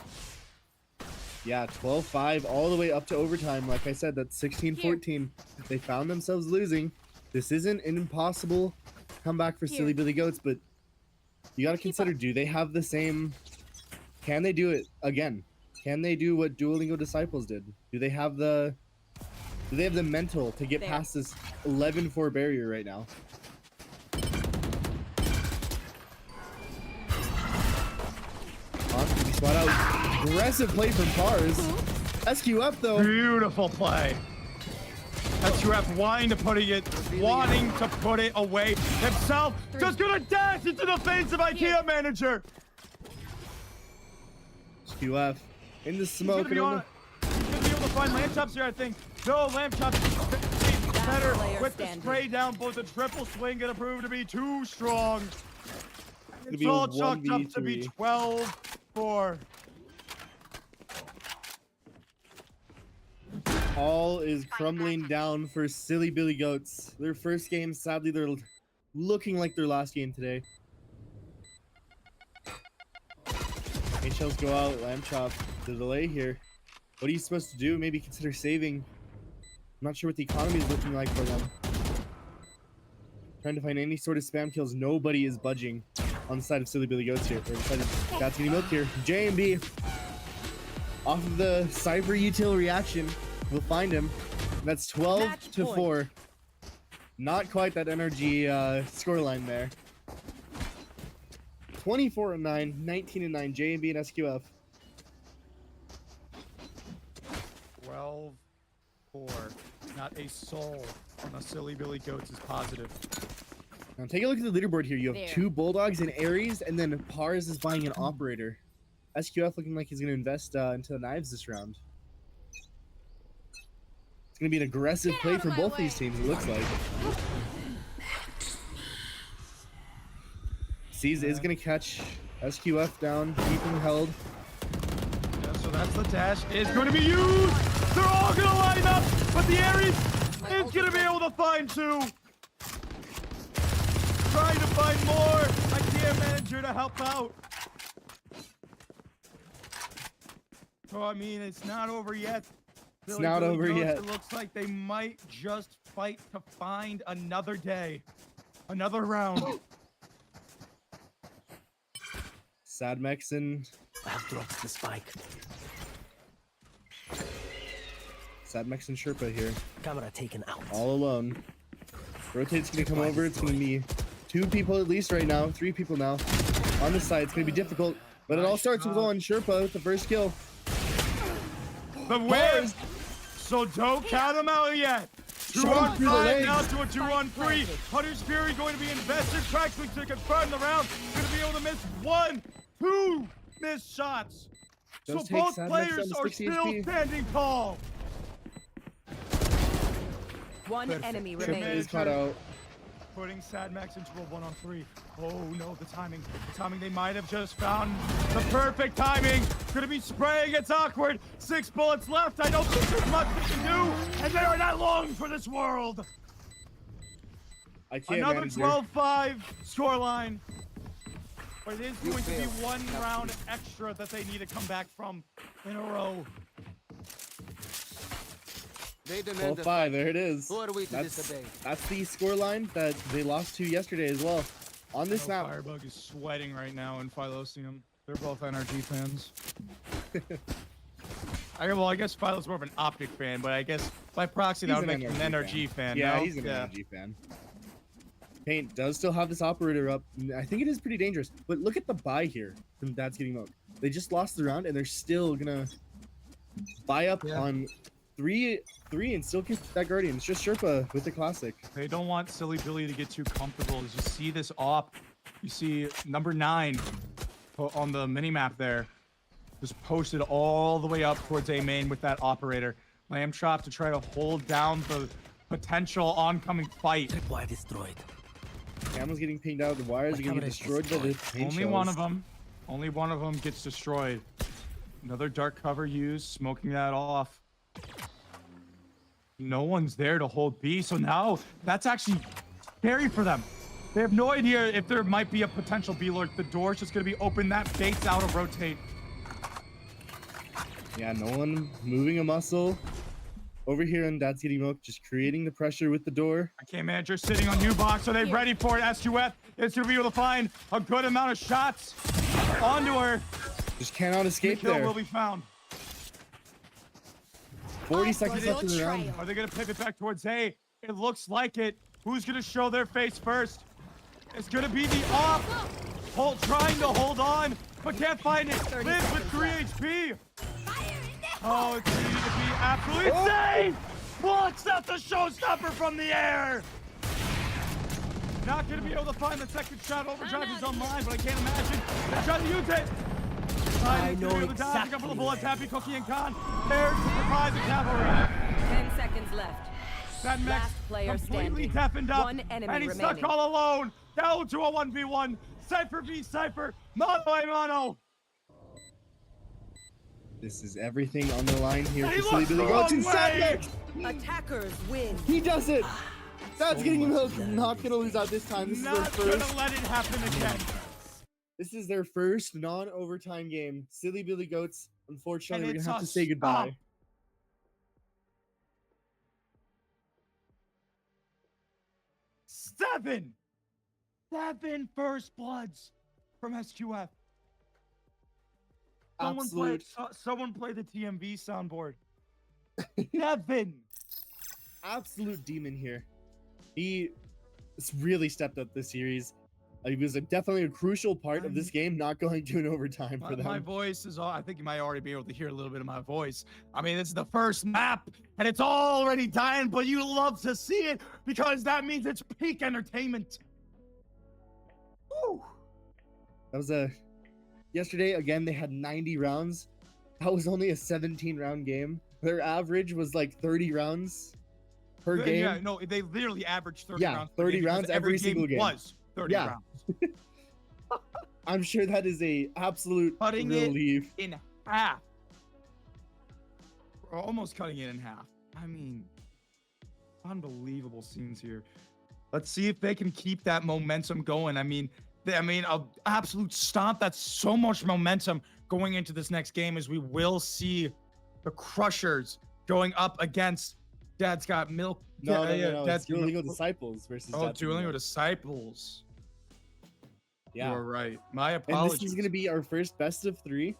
Yeah, 12-5 all the way up to overtime. Like I said, that's 16-14. They found themselves losing. This isn't an impossible comeback for Here. Silly Billy Goats, but you gotta Keep consider, up. do they have the same... Can they do it again? Can they do what Duolingo Disciples did? Do they have the mental to get There. past this 11-4 barrier right now? Awesome, we spot out. Aggressive play from Pars. SQF though. Beautiful play. SQF wanting to put it away himself. Just gonna dash into the face of IKEA manager. SQF in the He's smoke. gonna be able to find Lamb Chops here, I think. No, Lamb Chops better player with the standing. spray down, but the triple swing gonna prove to be too strong. It's be a all chalked up to be 1v3. 12-4. All is crumbling down for Silly Billy Goats. Their first game, sadly, they're looking like their last game today. HLs go out, Lamb Chop, the delay here. What are you supposed to do? Maybe consider saving. I'm not sure what the economy is looking like for them. Trying to find any sort of spam kills. Nobody is budging on the side of Silly Billy Goats here. Or the side of Dad's Getting Milked here. JMB, off of the Cypher util reaction, we'll find him. That's 12 Match to point. 4. Not quite that energy scoreline there. 24-9, 19-9, J&B and SQF. 12-4. Not a soul on the Silly Billy Goats is positive. Now take a look at the leaderboard here. You have There. 2 Bulldogs and Aries, and then Pars is buying an Operator. SQF looking like he's going to invest into the knives this round. It's going to be an aggressive play for both these teams, it looks like. C's is going to catch SQF down, keep him held. Yeah, so that's the dash. It's going to be used. They're all going to line up, but the Aries is going to be able to find 2. Trying to find more. I can't manage her to help out. So, I mean, it's not over yet. It's not over yet. It looks like they might just fight to find another day. Another round. Sad Mexan. I've dropped the spike. Sad Mexan Sherpa here. Camera taken out. All alone. Rotate's going to come over. It's going to be 2 people at least right now. 3 people now. On the side. It's going to be difficult. But it all starts with one Sherpa with the first kill. The win! So don't count them out yet. 2-on-5 now to a 2-on-3. Hunter's Fury going to be invested. Crackswing to confirm the round. Going to be able to miss 1, 2 missed shots. So both players are still standing tall. One enemy Sherpa remaining. is caught out. Putting Sad Max into a 1-on-3. Oh no, the timing. The timing, they might have just found the perfect timing. Gonna be spraying, it's awkward. 6 bullets left. I don't think there's much we can do. And they are not long for this world. I can't Another manage there. 12-5 scoreline. But it is going to be 1 round extra that they need to come back from in a row. They demand 12-5, there it is. Who are we to That's disobey? the scoreline that they lost to yesterday as well. On this map, Firebug is sweating right now in Philosium. They're both NRG fans. I guess Philo's more of an Optic fan, but I guess by proxy that would make him an NRG fan. Yeah, no? he's an NRG fan. Paint does still have this Operator up. I think it is pretty dangerous. But look at the buy here from Dad's Getting Milk. They just lost the round, and they're still gonna buy up on 3 and still get that Guardian. It's just Sherpa with the classic. They don't want Silly Billy to get too comfortable. As you see this op, you see number 9 on the mini-map there, just posted all the way up towards A main with that Operator. Lamb Chop to try to hold down the potential oncoming fight. Tripwire destroyed. Camel's getting pinged out. The wires are gonna get destroyed by the paint Only shells. one of them. Only one of them gets destroyed. Another dark cover used, smoking that off. No one's there to hold B, so now that's actually scary for them. They have no idea if there might be a potential B lurk. The door's just gonna be open. That gate's out of rotate. Yeah, no one moving a muscle. Over here on Dad's Getting Milk, just creating the pressure with the door. I can't manager sitting on new box. Are they ready for it? SUF is gonna be able to find a good amount of shots onto her. Just cannot The escape kill there. will be found. 40 seconds left in the round. Are they gonna pivot back towards A? It looks like it. Who's gonna show their face first? It's gonna be the op. Trying to hold on, but can't find it. Lives with 3 HP. Oh, it's going to be absolutely insane. Blocks out the showstopper from the air. Not gonna be able to find the second shot. Overdrive is online, but I can't imagine they're trying to use it. I know exactly. A couple of bullets. Happy Cookie and Khan. There's the surprise of cavalry. 10 seconds left. That Max Last player completely standing. deafened up, One enemy and he's remaining. stuck all alone. Down to a 1v1. Cypher v Cypher. Mono a mono. This is everything on the line here He for Silly looks Billy the Goats. wrong And way. Sadnex, Attackers win. he does it. That's So Getting much Milk. Not gonna lose out this time. This is their Not gonna first. let it happen again. This is their first non-overtime game. Silly Billy Goats. Unfortunately, And we're it's gonna have a to say goodbye. Stop. 7 first bloods from SQF. Someone play the TMV soundboard. 7. Absolute demon here. He really stepped up this series. It was definitely a crucial part of this game not going to an overtime for them. My voice is all, I think you might already be able to hear a little bit of my voice. I mean, it's the first map and it's already dying, but you love to see it because that means it's peak entertainment. Woo. That was yesterday again. They had 90 rounds. That was only a 17 round game. Their average was like 30 rounds per game. Yeah, no, they literally averaged 30 Yeah, rounds. per 30 game because rounds every single game. Was 30 Yeah. rounds. I'm sure that is a absolute Cutting relief. it in half. We're almost cutting it in half. I mean, unbelievable scenes here. Let's see if they can keep that momentum going. I mean, an absolute stomp. That's so much momentum going into this next game, as we will see the Crushers going up against Dad's Got Milk. No, Dad's it's Duolingo Disciples versus Dad's Got Duolingo Milk. Disciples. Yeah. You're right. My And apologies. this is going to be our first best of 3.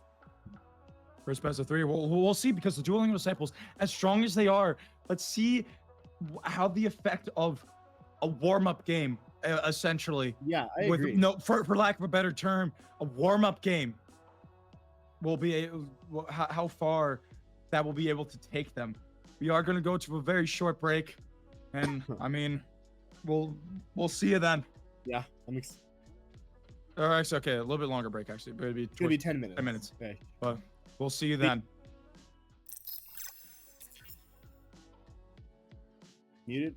First best of 3. We'll see, because the Duolingo Disciples, as strong as they are, let's see how the effect of a warm-up game, essentially. Yeah, I with agree. no, for lack of a better term, a warm-up game will be how far that will be able to take them. We are going to go to a very short break, and I mean, we'll see you then. Yeah, All right, so okay, a little bit longer break actually, but it's going to be 10 minutes. 10 minutes. Okay. But we'll see you then. Muted.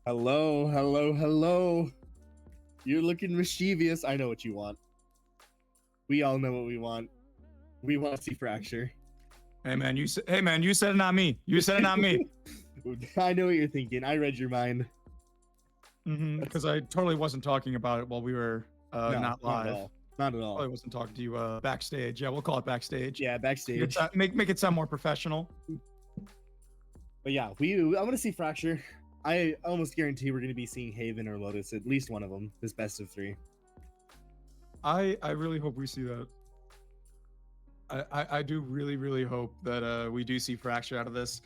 Hello, hello, hello. You're looking mischievous. I know what you want. We all know what we want. We want to see fracture. Hey man, you said it, not me. You said it, not me. I know what you're thinking. I read your mind. Because I totally wasn't talking about it while we were No, not live. Not at all. Not at all. I wasn't talking to you backstage. Yeah, we'll call it backstage. Yeah, backstage. Make it sound more professional. But yeah, I want to see fracture. I almost guarantee we're going to be seeing Haven or Lotus, at least one of them, this best of 3. I really hope we see that. I do really hope that we do see fracture out of this.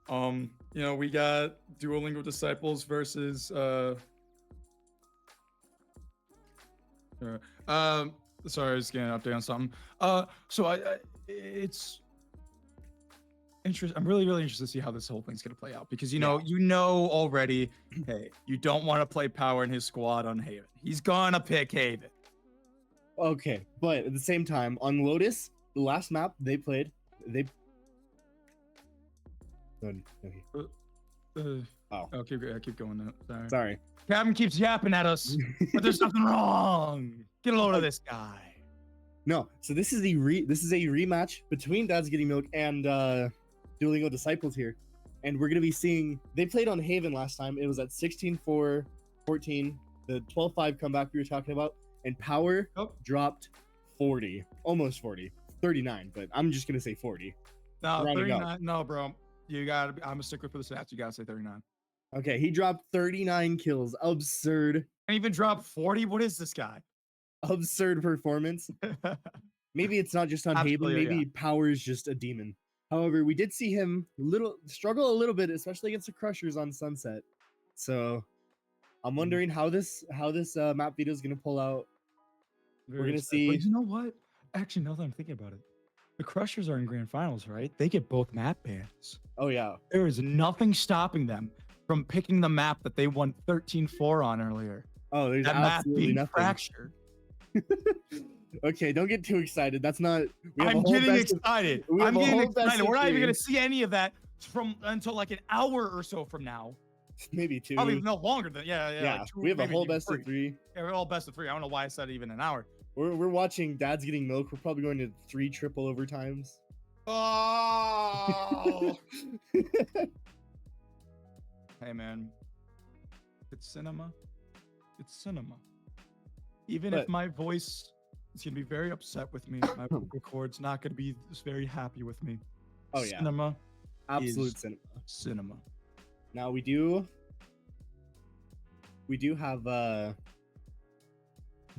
You know, we got Duolingo Disciples versus sorry, I was getting an update on something. So it's interesting. I'm really interested to see how this whole thing's gonna play out, because you know already, hey, you don't want to play Power in his squad on Haven. He's gonna pick Haven. Okay, but at the same time, on Lotus, the last map they played, Oh, keep going now. Sorry. Captain keeps yapping at us, but there's nothing wrong. Get a load of this guy. No, so this is a rematch between Dad's Getting Milk and Duolingo Disciples here, and we're gonna be seeing. They played on Haven last time. It was at 16-4, 14, the 12-5 comeback we were talking about, and Power dropped 40, almost 40, 39, but I'm just gonna say 40. No, 39. No, bro. You gotta. I'm a stickler for the stats. You gotta say 39. Okay, he dropped 39 kills. Absurd. And even dropped 40. What is this guy? Absurd performance. Maybe it's not just on Haven. Maybe Power is just a demon. However, we did see him struggle a little bit, especially against the Crushers on Sunset. So I'm wondering how this map video is gonna pull out. We're gonna see. But you know what? Actually, now that I'm thinking about it, the Crushers are in grand finals, right? They get both map bans. Oh yeah. There is nothing stopping them from picking the map that they won 13-4 on earlier. Oh, there's that map absolutely being nothing. fractured. Okay, don't get too excited. That's not. I'm getting excited. I'm getting excited. We're not even gonna see any of that until like an hour or so from now. Maybe 2. Probably no longer than yeah. Like 2, we have a whole best of 3. Yeah, we're all best of 3. I don't know why I said even an hour. We're watching Dad's Getting Milk. We're probably going to 3 triple overtimes. Oh. Hey man, it's cinema. It's cinema. Even if my voice is gonna be very upset with me, my vocal cords not gonna be very happy with me. Oh yeah. Cinema. Absolute cinema. Now we do have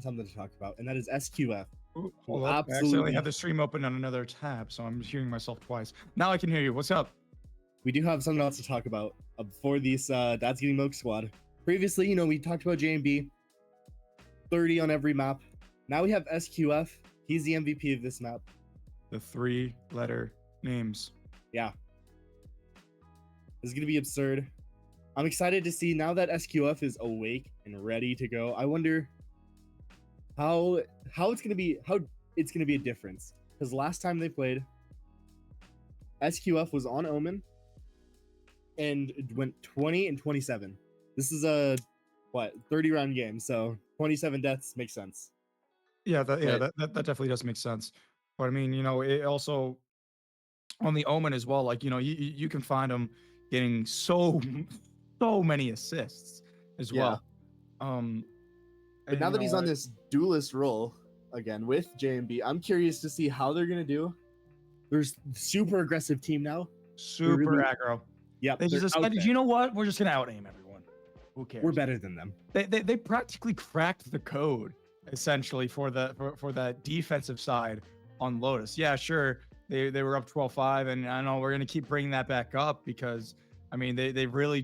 something to talk about, and that is SQF. Well, I accidentally had the stream open on another tab, so I'm hearing myself twice. Now I can hear you. What's up? We do have something else to talk about for this Dad's Getting Milk squad. Previously, we talked about J&B, 30 on every map. Now we have SQF. He's the MVP of this map. The 3-letter names. Yeah. This is going to be absurd. I'm excited to see now that SQF is awake and ready to go. I wonder how it's going to be a difference, because last time they played, SQF was on Omen and it went 20 and 27. This is a 30 round game, so 27 deaths makes sense. Yeah, that definitely does make sense. But I mean, it also on the Omen as well. Like, you can find him getting so many assists as well. But now that he's on this duelist role again with JMB, I'm curious to see how they're gonna do. There's super aggressive team now. Super aggro. Yep. They just decided, you know what? We're just gonna out aim everyone. Who cares? We're better than them. They practically cracked the code essentially for that defensive side on Lotus. Yeah, sure. They were up 12-5, and I know we're gonna keep bringing that back up because I mean they really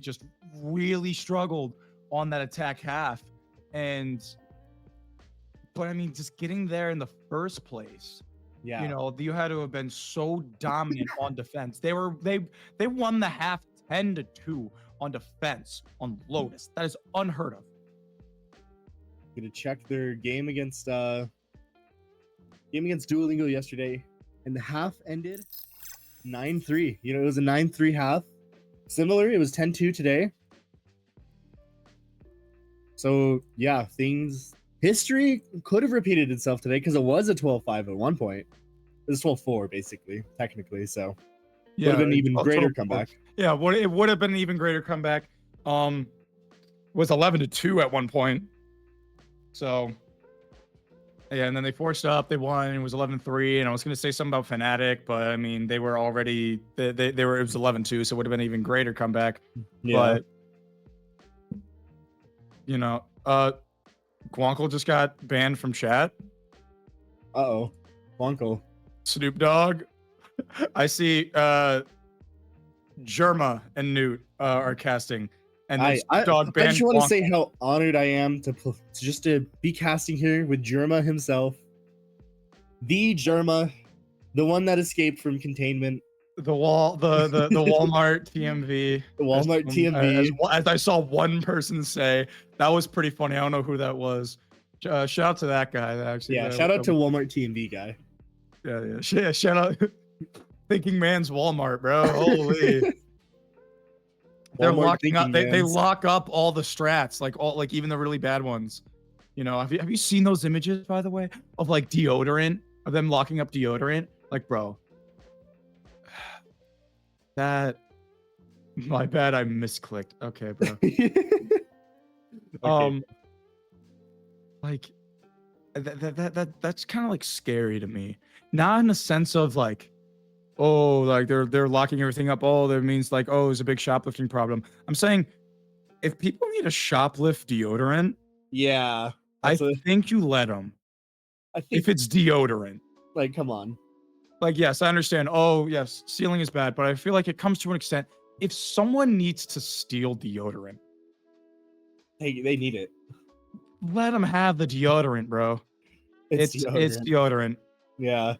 struggled on that attack half, but I mean just getting there in the first place. Yeah. You had to have been so dominant on defense. They won the half 10-2 on defense on Lotus. That is unheard of. Gonna check their game against Duolingo yesterday, and the half ended 9-3. It was a 9-3 half. Similar, it was 10-2 today. So yeah, history could have repeated itself today because it was a 12-5 at one point. It was 12-4 basically, technically. So would have been an even greater comeback. Yeah, it would have been an even greater comeback. Was 11-2 at one point. So yeah, and then they forced up, they won, it was 11-3, and I was gonna say something about Fnatic, but I mean they were already they were, it was 11-2, so it would have been an even greater comeback. Yeah. But you know, Guankle just got banned from chat. Uh-oh. Wonko. Snoop Dogg. I see Germa and Newt are casting, and then Snoop Dogg I banned just want to Guankle. say how honored I am to be casting here with Germa himself. The Germa, the one that escaped from containment. The Walmart TMV. The Walmart TMV. As I saw one person say, that was pretty funny. I don't know who that was. Shout out to that guy. Actually, Yeah, shout out to Walmart TMV guy. Yeah. Shout out, thinking man's Walmart, bro. Holy. They're locking up. They lock up all the strats, like even the really bad ones. You know, have you seen those images, by the way, of like deodorant, of them locking up deodorant? Like, bro. That, my bad, I misclicked. Okay, bro. Okay. Like that's kind of like scary to me. Not in the sense of like, oh, like they're locking everything up. Oh, that means like, oh, there's a big shoplifting problem. I'm saying, if people need to shoplift deodorant, Yeah, I think you let them. I think If it's deodorant, like, come on. like, yes, I understand. Oh, yes, stealing is bad, but I feel like it comes to an extent. If someone needs to steal deodorant, Hey, they need it. let them have the deodorant, bro. It's deodorant. Yeah.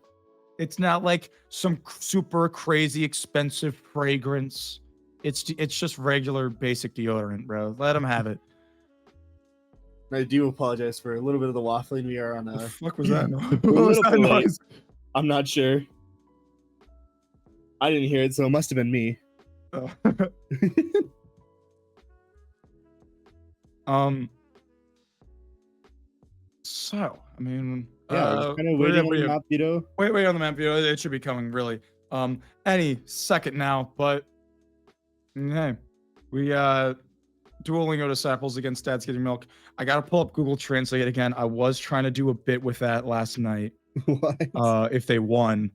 It's not like some super crazy expensive fragrance. It's just regular basic deodorant, bro. Let them have it. I do apologize for a little bit of the waffling. We are on What a the fuck was that? a What was little that bit late. noise? I'm not sure. I didn't hear it, so it must have been me. Oh. So, I mean, Yeah, kind of waiting on the map, Vito. Wait on the map, Vito. It should be coming really. Any second now, but hey, we Duolingo disciples against Dad's Getting Milk. I gotta pull up Google Translate again. I was trying to do a bit with that last night. What? If they won.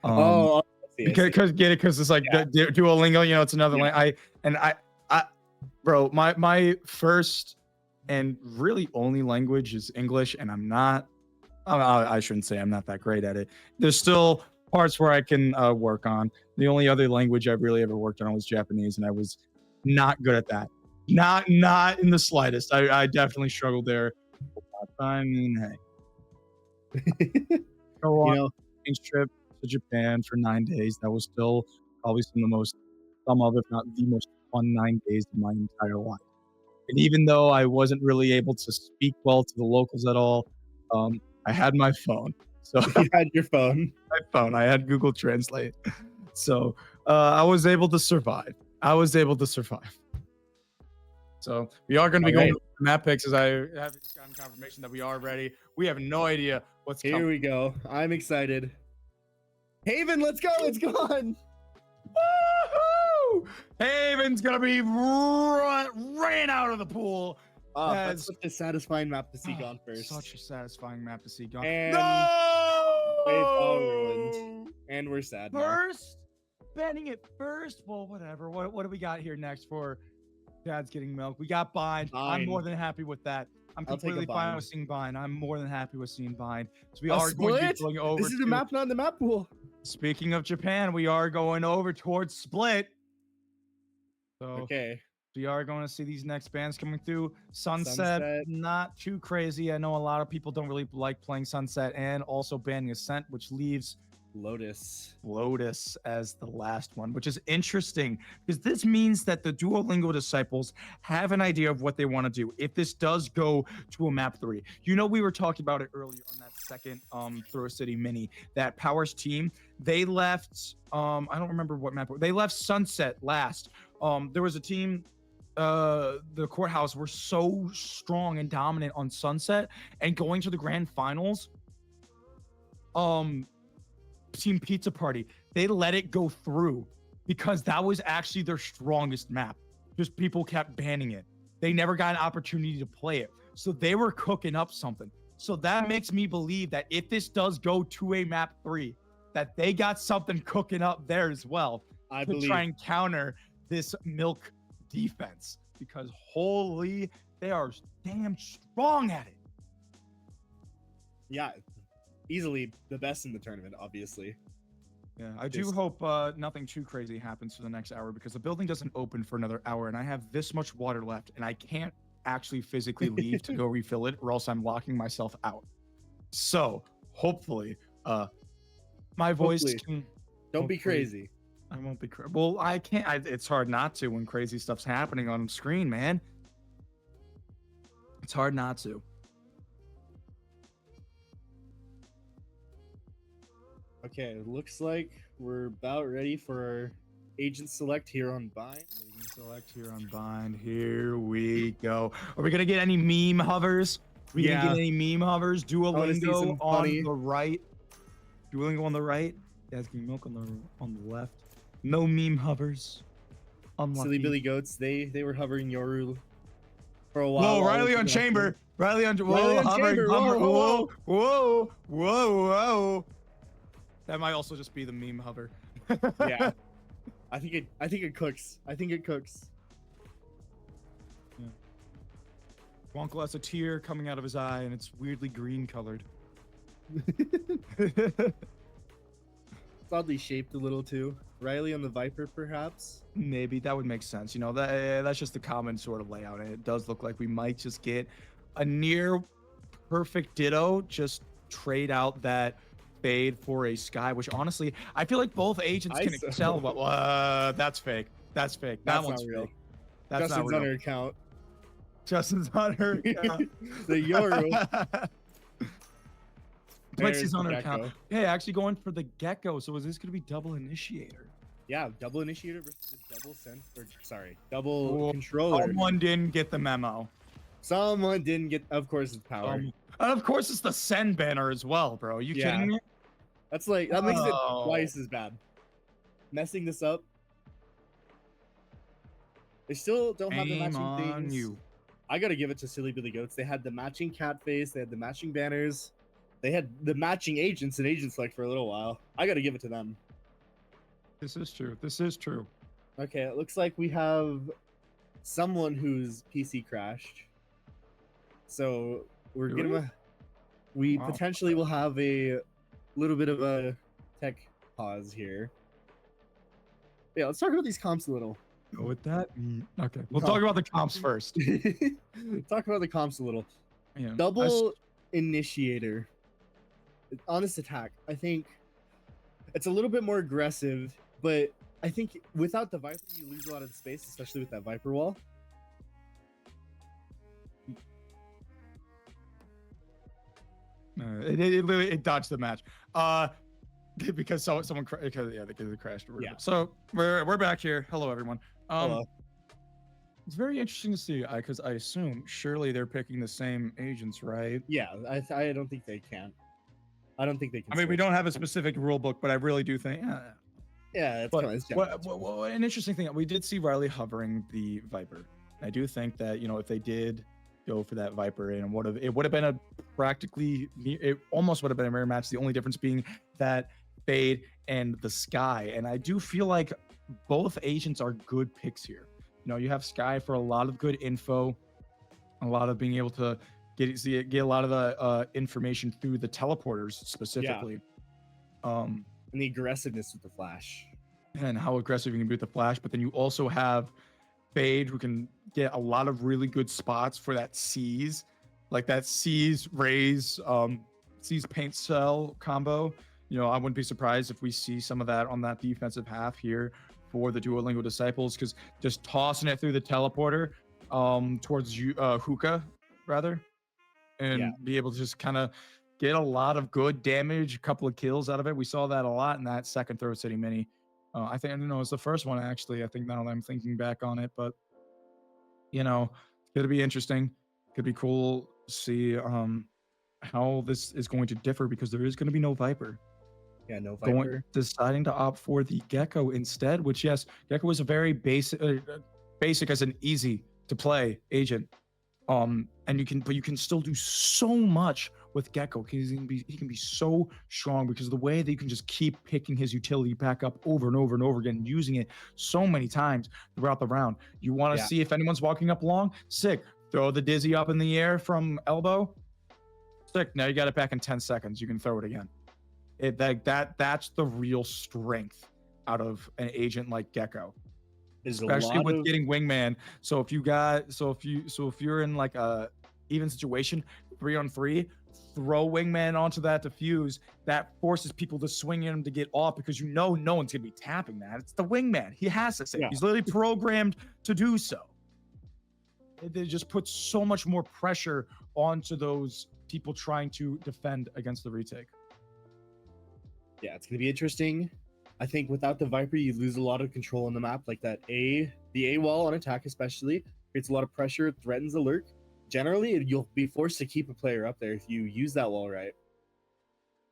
Oh, because it's like Duolingo, you know, it's another language. Bro, my first and really only language is English, and I shouldn't say I'm not that great at it. There's still parts where I can work on. The only other language I really ever worked on was Japanese, and I was not good at that. Not in the slightest. I definitely struggled there. I mean, hey. Go on a trip to Japan for 9 days. That was still probably some of, if not the most fun 9 days of my entire life. And even though I wasn't really able to speak well to the locals at all, I had my phone. So you had your phone. My phone. I had Google Translate. So I was able to survive. So we are going to be going to map picks, as I have gotten confirmation that we are ready. We have no idea what's coming. Here we go. I'm excited. Haven, let's go. It's gone. Woohoo! Haven's gonna be ran out of the pool. That's such a satisfying map to see gone first. Such a satisfying map to see gone. And no! It's all ruined. And we're sad First? Banning it first? Well, whatever. What do we got here next for Dad's Getting Milk? We got Bind. I'm more than happy with that. I'm completely fine with seeing Bind. I'm more than happy with seeing Bind. So we are going to be going over. This is the map, not the map pool. Speaking of Japan, we are going over towards Split. So okay. We are going to see these next bands coming through. Sunset, not too crazy. I know a lot of people don't really like playing Sunset, and also banning Ascent, which leaves Lotus as the last one, which is interesting because this means that the Duolingo disciples have an idea of what they want to do if this does go to a map 3. You know, we were talking about it earlier on that second Throw City mini, that Powers team, they left I don't remember what map, they left Sunset last. There was a team the courthouse were so strong and dominant on Sunset, and going to the grand finals, Team Pizza Party, they let it go through because that was actually their strongest map. Just people kept banning it. They never got an opportunity to play it. So they were cooking up something. So that makes me believe that if this does go to a map 3, that they got something cooking up there as well I to believe. try and counter this milk defense, because holy, they are damn strong at it. Yeah, easily the best in the tournament, obviously. Yeah, I do hope nothing too crazy happens for the next hour, because the building doesn't open for another hour and I have this much water left and I can't actually physically leave to go refill it, or else I'm locking myself out. So hopefully my voice can... Don't be crazy. I won't be crazy. Well, I can't. It's hard not to when crazy stuff's happening on screen, man. It's hard not to. Okay, it looks like we're about ready for our agent select here on Bind. Agent select here on Bind. Here we go. Are we gonna get any meme hovers? We gonna get any meme hovers? Duolingo on the right. Duolingo on the right. Asking milk on the left. No meme hovers. Unlucky. Silly Billy Goats. They were hovering Yoru for a while. Whoa, Riley on chamber. Riley on Hovering, chamber. Whoa. Whoa. That might also just be the meme hover. Yeah. I think it cooks. I think it cooks. Yeah. Wonkle has a tear coming out of his eye and it's weirdly green colored. It's oddly shaped a little too. Riley on the Viper, perhaps? Maybe that would make sense. You know, that's just the common sort of layout, and it does look like we might just get a near perfect ditto. Just trade out that fade for a sky, which honestly, I feel like both agents can excel. But that's fake. That's fake. That one's not real. fake. That's Justin's not on real. her account. Justin's on her account. The Yoru. Plexi's on her account. Yeah, actually going for the gecko. So is this going to be double initiator? Yeah, double initiator versus a double double controller. Someone didn't get the memo. Someone didn't get. Of course, it's power. And of course, it's the send banner as well, bro. Are you kidding me? That's like that makes it twice as bad. Messing this up. They still don't have the matching things. I gotta give it to Silly Billy Goats. They had the matching cat face. They had the matching banners. They had the matching agents and agent select for a little while. I gotta give it to them. This is true. This is true. Okay, it looks like we have someone whose PC crashed. So we're gonna potentially will have a little bit of a tech pause here. Yeah, let's talk about these comps a little. Go with that. Okay, we'll talk about the comps first. Talk about the comps a little. Yeah, Double initiator. Honest attack. I think it's a little bit more aggressive, but I think without the Viper, you lose a lot of space, especially with that Viper wall. It dodged the match. Because someone because it crashed. Yeah. So we're back here. Hello everyone. Hello. It's very interesting to see because I assume surely they're picking the same agents, right? Yeah, I don't think they can. I don't think they can. I mean, we don't have a specific rule book, but I really do think. Yeah, it's an interesting thing. We did see Riley hovering the Viper. I do think that, you know, if they did go for that Viper, and it would have been it almost would have been a mirror match. The only difference being that fade and the sky. And I do feel like both agents are good picks here. You know, you have Sky for a lot of good info, a lot of being able to get a lot of the information through the teleporters specifically. And the aggressiveness with the flash. And how aggressive you can be with the flash. But then you also have Fade, who can get a lot of really good spots for that Seize, like that Seize Raise, Seize Paint Cell combo. You know, I wouldn't be surprised if we see some of that on that defensive half here for the Duolingo Disciples, because just tossing it through the teleporter towards Hookah, rather, and be able to just kind of get a lot of good damage, a couple of kills out of it. We saw that a lot in that second Throw City mini. I think, I don't know, it's the first one, actually. I think now that I'm thinking back on it, but you know, it's gonna be interesting. Could be cool to see how this is going to differ because there is going to be no Viper. Yeah, no Going Viper. deciding to opt for the Gecko instead, which yes, Gecko is a very basic as an easy to play agent. And you can still do so much with Gecko. He can be so strong because of the way that you can just keep picking his utility back up over and over and over again, using it so many times throughout the round. You want to Yeah. see if anyone's walking up long? Sick. Throw the dizzy up in the air from elbow. Sick. Now you got it back in 10 seconds. You can throw it again. That's the real strength out of an agent like Gecko. There's Especially with getting wingman. So if you're in like a even situation, 3-on-3, throw wingman onto that defuse. That forces people to swing him to get off because no one's gonna be tapping that. It's the wingman. He has to say. Yeah. He's literally programmed to do so. It just puts so much more pressure onto those people trying to defend against the retake. Yeah, it's gonna be interesting. I think without the Viper, you lose a lot of control on the map. Like the A wall on attack especially creates a lot of pressure, threatens the lurk. Generally, you'll be forced to keep a player up there if you use that wall right.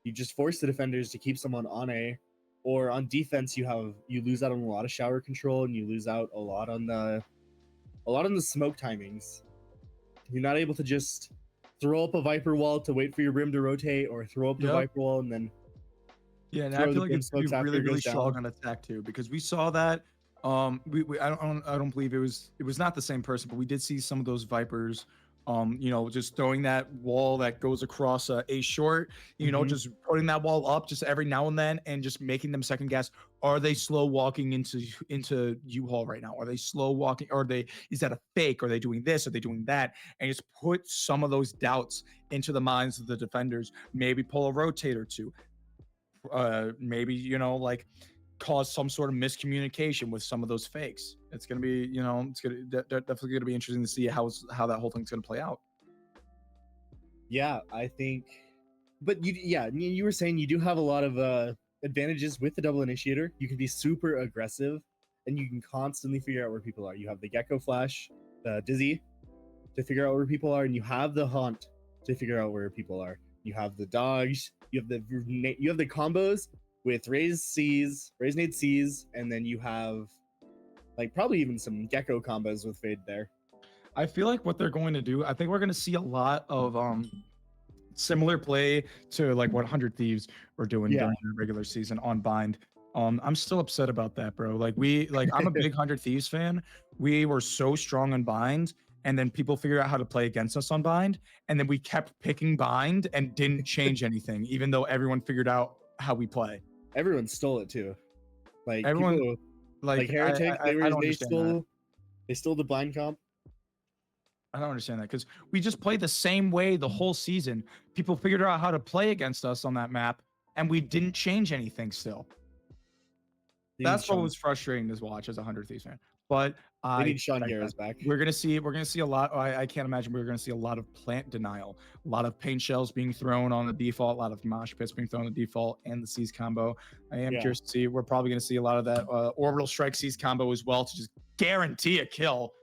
You just force the defenders to keep someone on A, or on defense you lose out on a lot of shower control and you lose out a lot on the smoke timings. You're not able to just throw up a Viper wall to wait for your rim to rotate, or throw up the Viper wall and then yeah. And I throw feel the like it's smokes after really it goes strong down. on attack too, because we saw that. I don't believe it was not the same person, but we did see some of those Vipers. Just throwing that wall that goes across a short, just putting that wall up just every now and then and just making them second guess. Are they slow walking into U-Haul right now? Are they slow walking? Is that a fake? Are they doing this? Are they doing that? And just put some of those doubts into the minds of the defenders. Maybe pull a rotator too. Maybe, cause some sort of miscommunication with some of those fakes. It's going to be, it's going to definitely going to be interesting to see how that whole thing's going to play out. Yeah, I think, but you were saying you do have a lot of advantages with the double initiator. You can be super aggressive and you can constantly figure out where people are. You have the Gecko flash, the dizzy to figure out where people are, and you have the haunt to figure out where people are. You have the dogs, you have the combos with raise nade C's, and then you have like probably even some Gecko combos with Fade there. I feel like what they're going to do, I think we're going to see a lot of similar play to like what 100 Thieves were doing during the regular season on Bind. I'm still upset about that, bro. I'm a big 100 Thieves fan. We were so strong on Bind, and then people figured out how to play against us on Bind, and then we kept picking Bind and didn't change anything, even though everyone figured out how we play. Everyone stole it too. Like everyone, people, like Heretic, they stole the blind comp. I don't understand that because we just played the same way the whole season. People figured out how to play against us on that map, and we didn't change anything still. That's what was frustrating to watch as a 100 Thieves fan. But they need Sean Garrett's back. We're gonna see a lot. I can't imagine we're gonna see a lot of plant denial, a lot of paint shells being thrown on the default, a lot of mosh pits being thrown on the default, and the C's combo. I am curious to see. We're probably gonna see a lot of that orbital strike C's combo as well to just guarantee a kill.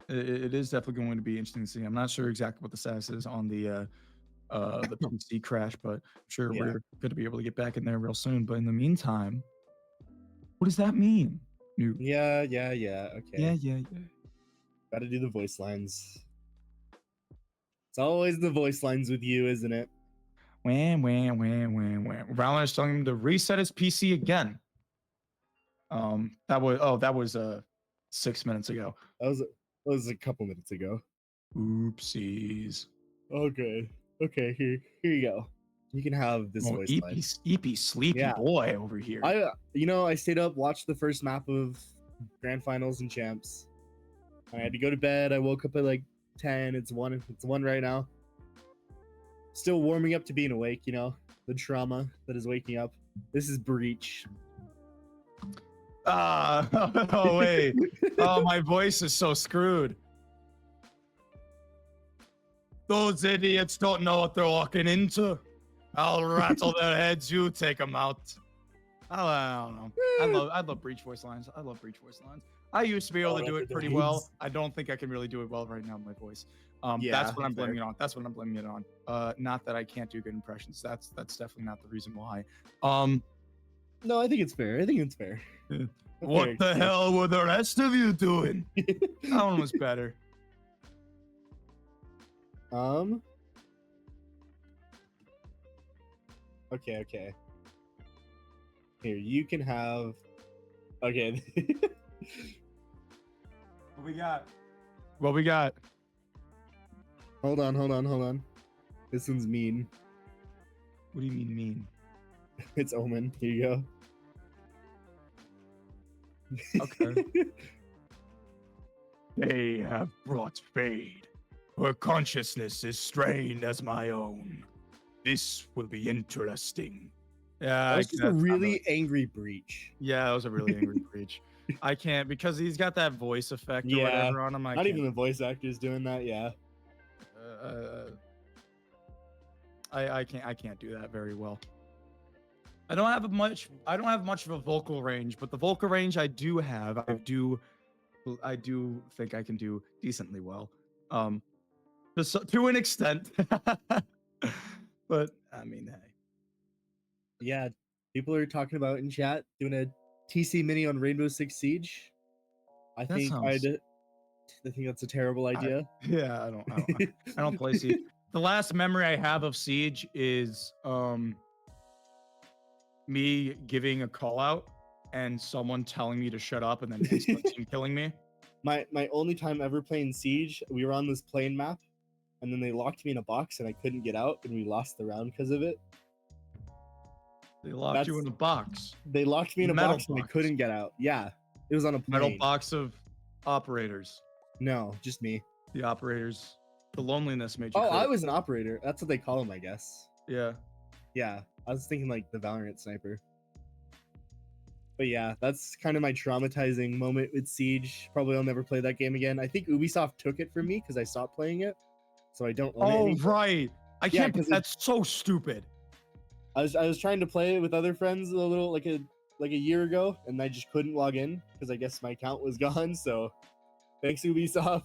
It is definitely going to be interesting to see. I'm not sure exactly what the status is on the PC crash, but I'm sure we're going to be able to get back in there real soon. But in the meantime, what does that mean? Yeah. Okay. Yeah. Got to do the voice lines. It's always the voice lines with you, isn't it? Wham. Valorant is telling him to reset his PC again. That was 6 minutes ago. That was a couple minutes ago. Oopsies. Okay, here you go. You can have this voice line. EP sleepy boy over here. I stayed up, watched the first map of Grand Finals and Champs. I had to go to bed. I woke up at like 10. It's 1 right now. Still warming up to being awake, the trauma that is waking up. This is Breach. Oh wait. Oh, my voice is so screwed. Those idiots don't know what they're walking into. I'll rattle their heads. You take them out. I don't know. I love Breach voice lines. I used to be able to Going do up it the pretty well. nades. I don't think I can really do it well right now with my voice. Yeah, That's what I'm that's fair. blaming it on. That's what I'm blaming it on. Not that I can't do good impressions. That's definitely not the reason why. No, I think it's fair. I think it's fair. Yeah. A What fair the excuse. hell were the rest of you doing? That one was better. Okay, okay. Here, you can have. Okay. What we got? What we got? Hold on. This one's mean. What do you mean? It's Omen. Here you go. Okay. They have brought fade. Her consciousness is strained as my own. This will be interesting. Yeah, That was just a that's not really angry breach. Yeah, that was a really angry breach. I can't because he's got that voice effect or Yeah, whatever on him. Not even the voice actors doing that. Yeah. I can't do that very well. I don't have much of a vocal range, but the vocal range I do have, I do think I can do decently well. Just to an extent. But I mean, hey. Yeah. People are talking about in chat doing a TC mini on Rainbow Six Siege. I That think sounds- I think that's a terrible idea. Yeah, I don't play Siege. The last memory I have of Siege is me giving a call out and someone telling me to shut up and then team killing me. My only time ever playing Siege, we were on this plane map, and then they locked me in a box and I couldn't get out, and we lost the round because of it. They locked you That's- in a box. They locked me in a Metal box and I box. couldn't get out. Yeah, it was on a plane. Metal box of operators. No, just me. The operators. The loneliness made you. Oh, quit. I was an operator. That's what they call him, I guess. Yeah. Yeah, I was thinking like the Valorant sniper. But yeah, that's kind of my traumatizing moment with Siege. Probably I'll never play that game again. I think Ubisoft took it from me because I stopped playing it, so I don't own it Oh anymore. right. I Yeah, can't. 'cause That's so stupid. I was trying to play it with other friends a little like a year ago, and I just couldn't log in because I guess my account was gone. So thanks Ubisoft.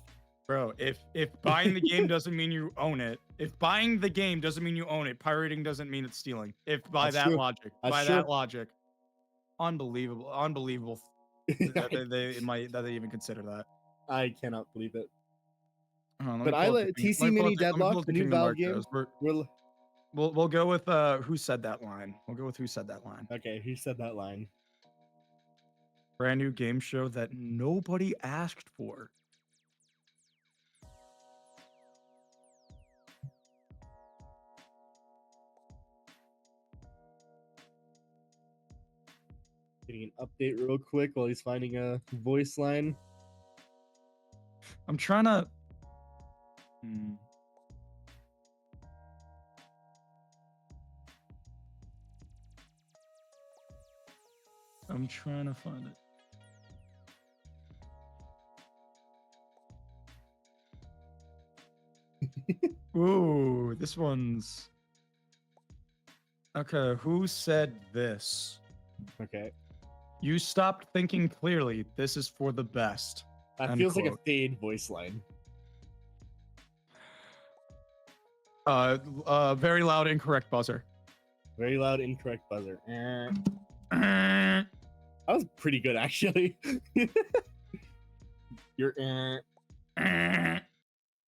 Bro, if buying the game doesn't mean you own it, if buying the game doesn't mean you own it, pirating doesn't mean it's stealing. If by That's that true. logic, That's by true. that logic, unbelievable that they even consider that. I cannot believe it. Hold on, let But me I pull up let the King- TC let me pull Mini up the- let me pull Deadlock, up the new Kingdom Valve Hearts game. goes. We'll go with who said that line. We'll go with who said that line. Okay, who said that line? Brand new game show that nobody asked for. Getting an update real quick while he's finding a voice line. I'm trying to. I'm trying to find it. Ooh, this one's. Okay, who said this? Okay, You stopped thinking clearly. This is for the best. that End feels like a quote. fade voice line. Very loud, incorrect buzzer. Very loud, incorrect buzzer. That was pretty good, actually. You're.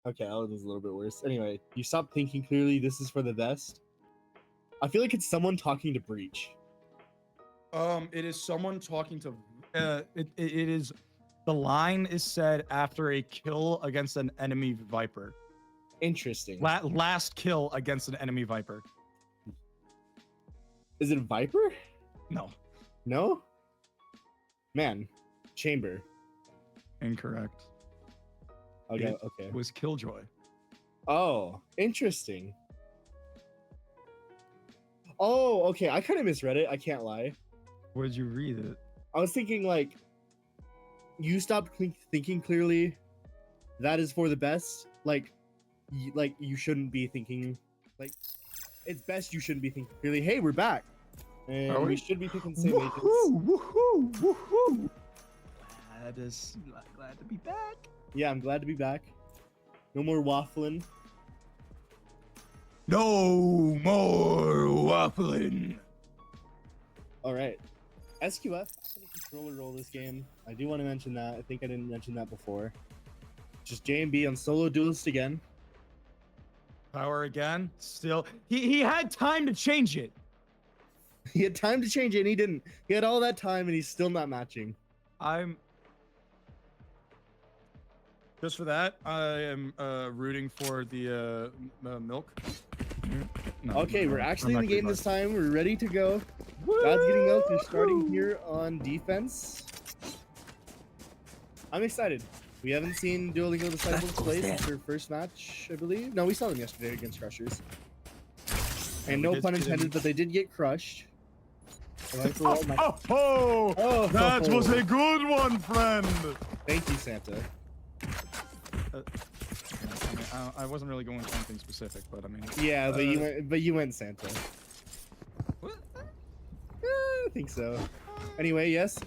Okay, that was a little bit worse. Anyway, you stopped thinking clearly. This is for the best. I feel like it's someone talking to Breach. It is someone talking to. It is. The line is said after a kill against an enemy Viper. Interesting. Last kill against an enemy Viper. Is it Viper? No, No? Man, Chamber. incorrect. Okay, It okay. was Killjoy. Oh, interesting. Oh, okay. I kind of misread it. I can't lie. Where did you read it? I was thinking like, you stopped thinking clearly. That is for the best. Like you shouldn't be thinking. Like, it's best you shouldn't be thinking clearly. Hey, we're back, and Are we? we should be picking the same agents. Woohoo! Woohoo! Woohoo! glad to be back. Yeah, I'm glad to be back. No more waffling. No more waffling. All right. SQF, back in the controller role this game. I do want to mention that. I think I didn't mention that before. Just J&B on solo duelist again. Power again. Still, he had time to change it. He had time to change it and he didn't. He had all that time and he's still not matching. I'm just for that. I am rooting for the milk. No, Okay, we're I'm actually in not the game gonna this time. We're ready to go. Dad's getting milk. We're starting here on defense. I'm excited. We haven't seen Duolingo Disciples play since their first match, I believe. No, we saw them yesterday against Crushers. And no pun intended, but they did get crushed. Oh, that was a good one, friend. Thank you, Santa. I mean, I wasn't really going for anything specific, but I mean. Yeah, but you went Santa. What? I think so. Anyway, yes.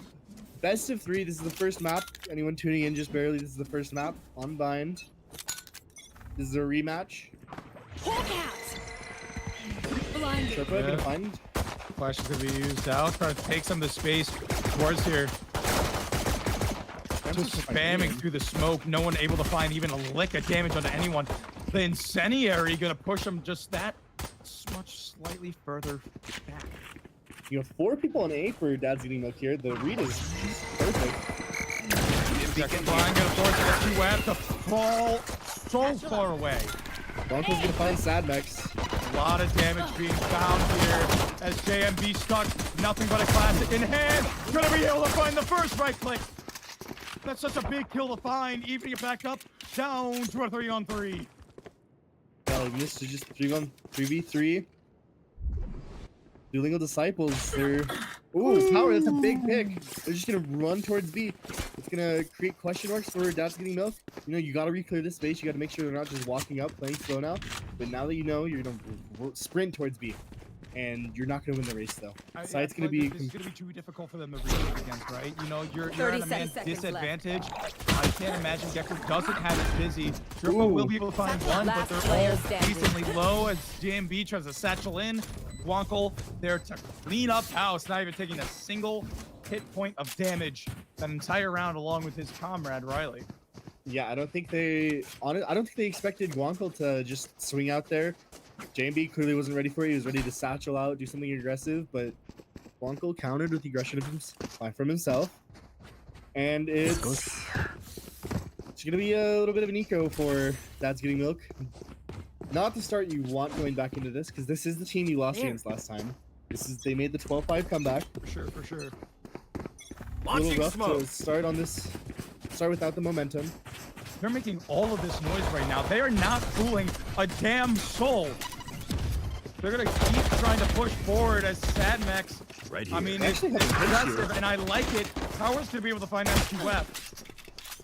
Best of 3. This is the first map. Anyone tuning in just barely, this is the first map on Bind. This is a rematch. Sherpa, gonna find. Flash is gonna be used out. Trying to take some of the space towards here. Just spamming through the smoke. No one able to find even a lick of damage onto anyone. The incendiary gonna push him just that much slightly further back. You have 4 people on A for Dad's getting milk here. The read is perfect. Second line gonna force the SQF to fall so far away. Broncos gonna find Sadmex. A lot of damage being found here as JMB stuck. Nothing but a classic in hand. Gonna be able to find the first right click. That's such a big kill to find. Evening it back up. Down to a 3-on-3. Well, missed to just 3v3. Duolingo Disciples, they're... Ooh, Power, that's a big pick. They're just gonna run towards B. It's gonna create question marks for Dad's getting milk. You know, you gotta re-clear this space. You gotta make sure they're not just walking up, playing slow now. But now that you know, you're gonna sprint towards B. And you're not gonna win the race, though. So it's gonna be... This is gonna be too difficult for them to reach against, right? You know, you're at a man disadvantage. I can't imagine Gecko doesn't have it busy. Triple will be able to find one, but they're all decently low as JMB tries to satchel in. Guankle there to clean up house, not even taking a single hit point of damage that entire round along with his comrade Riley. Yeah, I don't think they expected Guankle to just swing out there. JMB clearly wasn't ready for it. He was ready to satchel out, do something aggressive, but Guankle countered with aggression from himself. And it's gonna be a little bit of an eco for Dad's getting milk. Not the start you want going back into this, because this is the team you lost against last time. They made the 12-5 comeback. For sure. A little rough to start without the momentum. They're making all of this noise right now. They are not fooling a damn soul. They're gonna keep trying to push forward as Sadmex. Right here. I mean, it's aggressive, and I like it. Power's gonna be able to find SQF.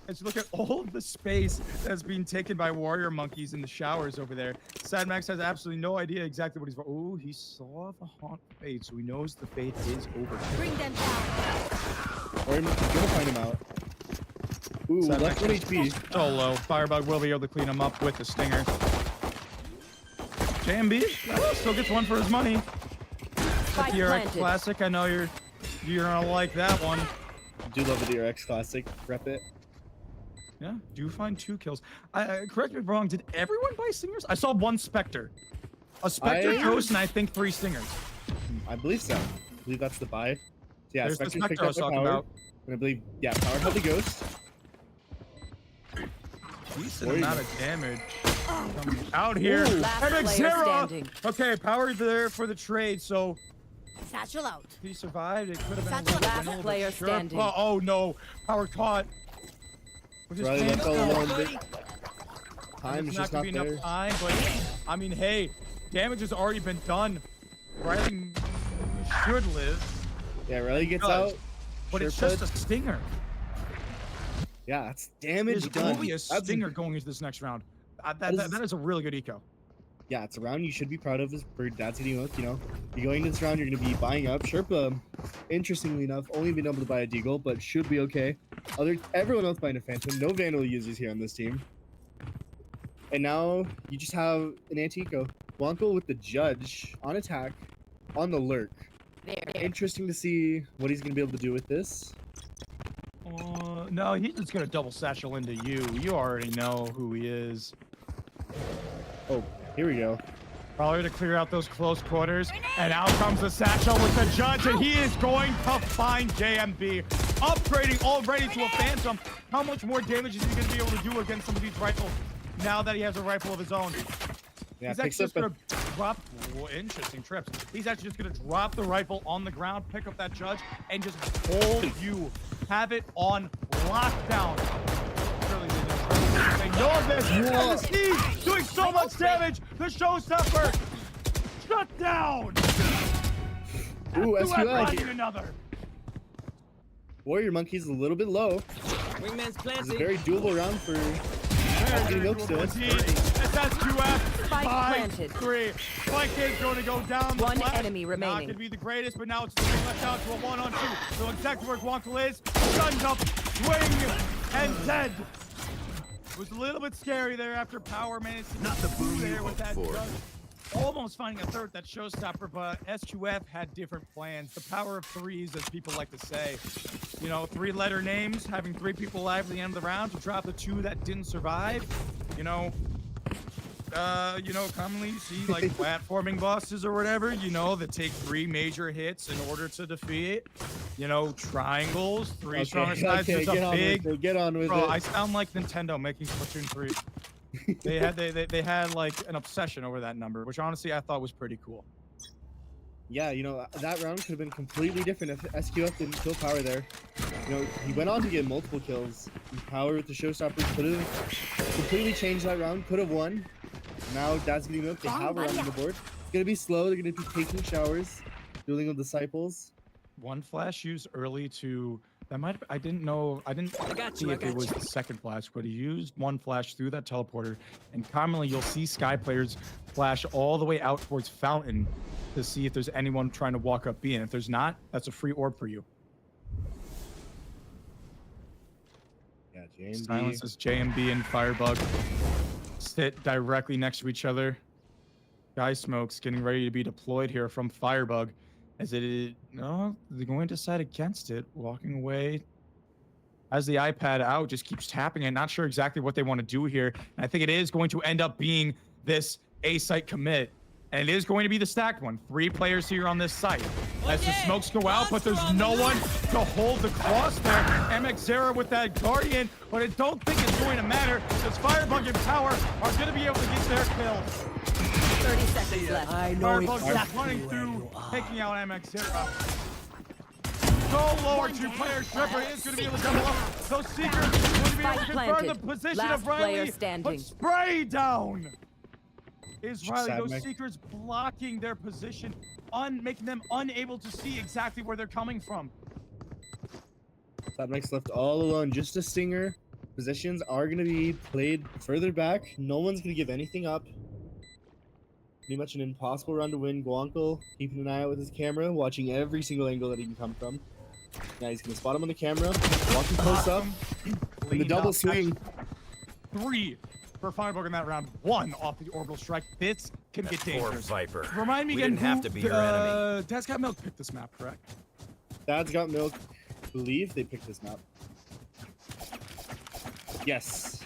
As you look at all of the space that's being taken by warrior monkeys in the showers over there, Sadmax has absolutely no idea exactly what he's... Oh, he saw the haunt fade, so he knows the fade is over. Bring them down. Warrior monkey's gonna find him out. Ooh, left 1 HP. So low. Firebug will be able to clean him up with the stinger. JMB still gets one for his money. Spike DRX planted. Classic, I know you're gonna like that one. I do love the DRX Classic. Rep it. Yeah, do find 2 kills. Correct me if I'm wrong, did everyone buy stingers? I saw 1 Spectre. A Spectre Ghost and I think 3 stingers. I believe so. I believe that's the buy. Yeah, There's the Spectre's Spectre picked I up was the talking Power. about. And I believe, yeah, Power held the Ghost. Decent amount of damage coming out here. Last And player Xera! standing. Okay, Power there for the trade, so Satchel out. he survived. It could have been a Satchel little last win, but player sure. standing. Oh no, Power caught. With his Riley left pants all down. alone. Time is It's just not not gonna be there. enough time, but I mean, hey, damage has already been done. Riley should live, Yeah, Riley gets does, out. but it's Sure just a stinger. Yeah, it's damage There's done. only a stinger going into this next round. That is a really good eco. yeah, it's a round you should be proud of for Dad's Getting Milk. You know, you're going into this round, you're going to be buying up. Sherpa, interestingly enough, only been able to buy a Deagle, but should be okay. Everyone else buying a Phantom. No Vandal users here on this team. And now you just have an Antico. Blanco with the Judge on attack, on the lurk. Interesting to see what he's going to be able to do with this. No, he's just gonna double satchel into you. You already know who he is. Oh, here we go. Probably to clear out those close quarters. And out comes the satchel with the Judge, and he is going to find JMB. Upgrading already to a Phantom. How much more damage is he gonna be able to do against some of these rifles now that he has a rifle of his own? Yeah, He's picks actually up just gonna drop, interesting trips. He's actually just gonna drop the rifle on the ground, pick up that Judge, and just hold you. Have it on lockdown. Surely they know of this. And the Steve doing so much damage. The showstopper shut down. Ooh, finding SQL. another. Warrior Monkey's a little bit low. Wingman's It's a planting. very doable round for Getting Milk still. It's SQF. Spike 5-3. planted. Spike is going to go down. The One flash. enemy Not remaining. going to be the greatest, but now it's left out to a 1-on-2. So exactly where Guanco is. Guns up, swing, and dead. It was a little bit scary there after Power managed to Not the get boom through you there with hoped that for. judge. Almost finding a third, that showstopper, but SQF had different plans. The power of threes, as people like to say. You know, 3-letter names, having 3 people alive at the end of the round to drop the 2 that didn't survive. You know, commonly you see like platforming bosses or whatever, you know, that take 3 major hits in order to defeat. You know, triangles, 3 stronger sides. There's a Get on with Bro, it. I sound like Nintendo making Splatoon 3. they had like an obsession over that number, which honestly I thought was pretty cool. Yeah, you know, that round could have been completely different if SQF didn't kill Power there. You know, he went on to get multiple kills. And Power with the showstopper could have completely changed that round, could have won. Now Dad's Getting Milk, they have a round on the board. It's going to be slow, they're going to be taking showers, dueling with disciples. One flash used early to that might I didn't know I didn't see if it was the second flash, but he used one flash through that teleporter, and commonly you'll see Sky players flash all the way out towards Fountain to see if there's anyone trying to walk up B, and if there's not, that's a free orb for you. Yeah, JMB. Silences JMB and Firebug sit directly next to each other. Guy Smokes getting ready to be deployed here from Firebug. As no, they're going to decide against it, walking away. As the iPad out, just keeps tapping it. Not sure exactly what they want to do here. And I think it is going to end up being this A-site commit. And it is going to be the stacked one. 3 players here on this site. As the smokes go out, but there's no one to hold the cross there. MX0 with that Guardian, but I don't think it's going to matter because Firebug and Power are going to be able to get their kills. 30 seconds left. I know Firebug exactly just running where through, you are. taking out MX0. So lower 2-player stripper is going to be able to double up. Those Seekers going to be able to Spike confirm planted. the position Last of Riley. player standing. But spray down is Riley. Sad Those mech. Seekers blocking their position, making them unable to see exactly where they're coming from. That makes left all alone. Just a Stinger. Positions are going to be played further back. No one's going to give anything up. Pretty much an impossible round to win. Guanco keeping an eye out with his camera, watching every single angle that he can come from. Now he's going to spot him on the camera, walking close up, and the Cleaned double up. swing. 3 for Firebug in that round. 1 off the orbital strike. This can get Poor dangerous. Viper. Remind me We again didn't have who to be her enemy. Dad's Got Milk picked this map, correct? Dad's Got Milk. Believe they picked this map. Yes.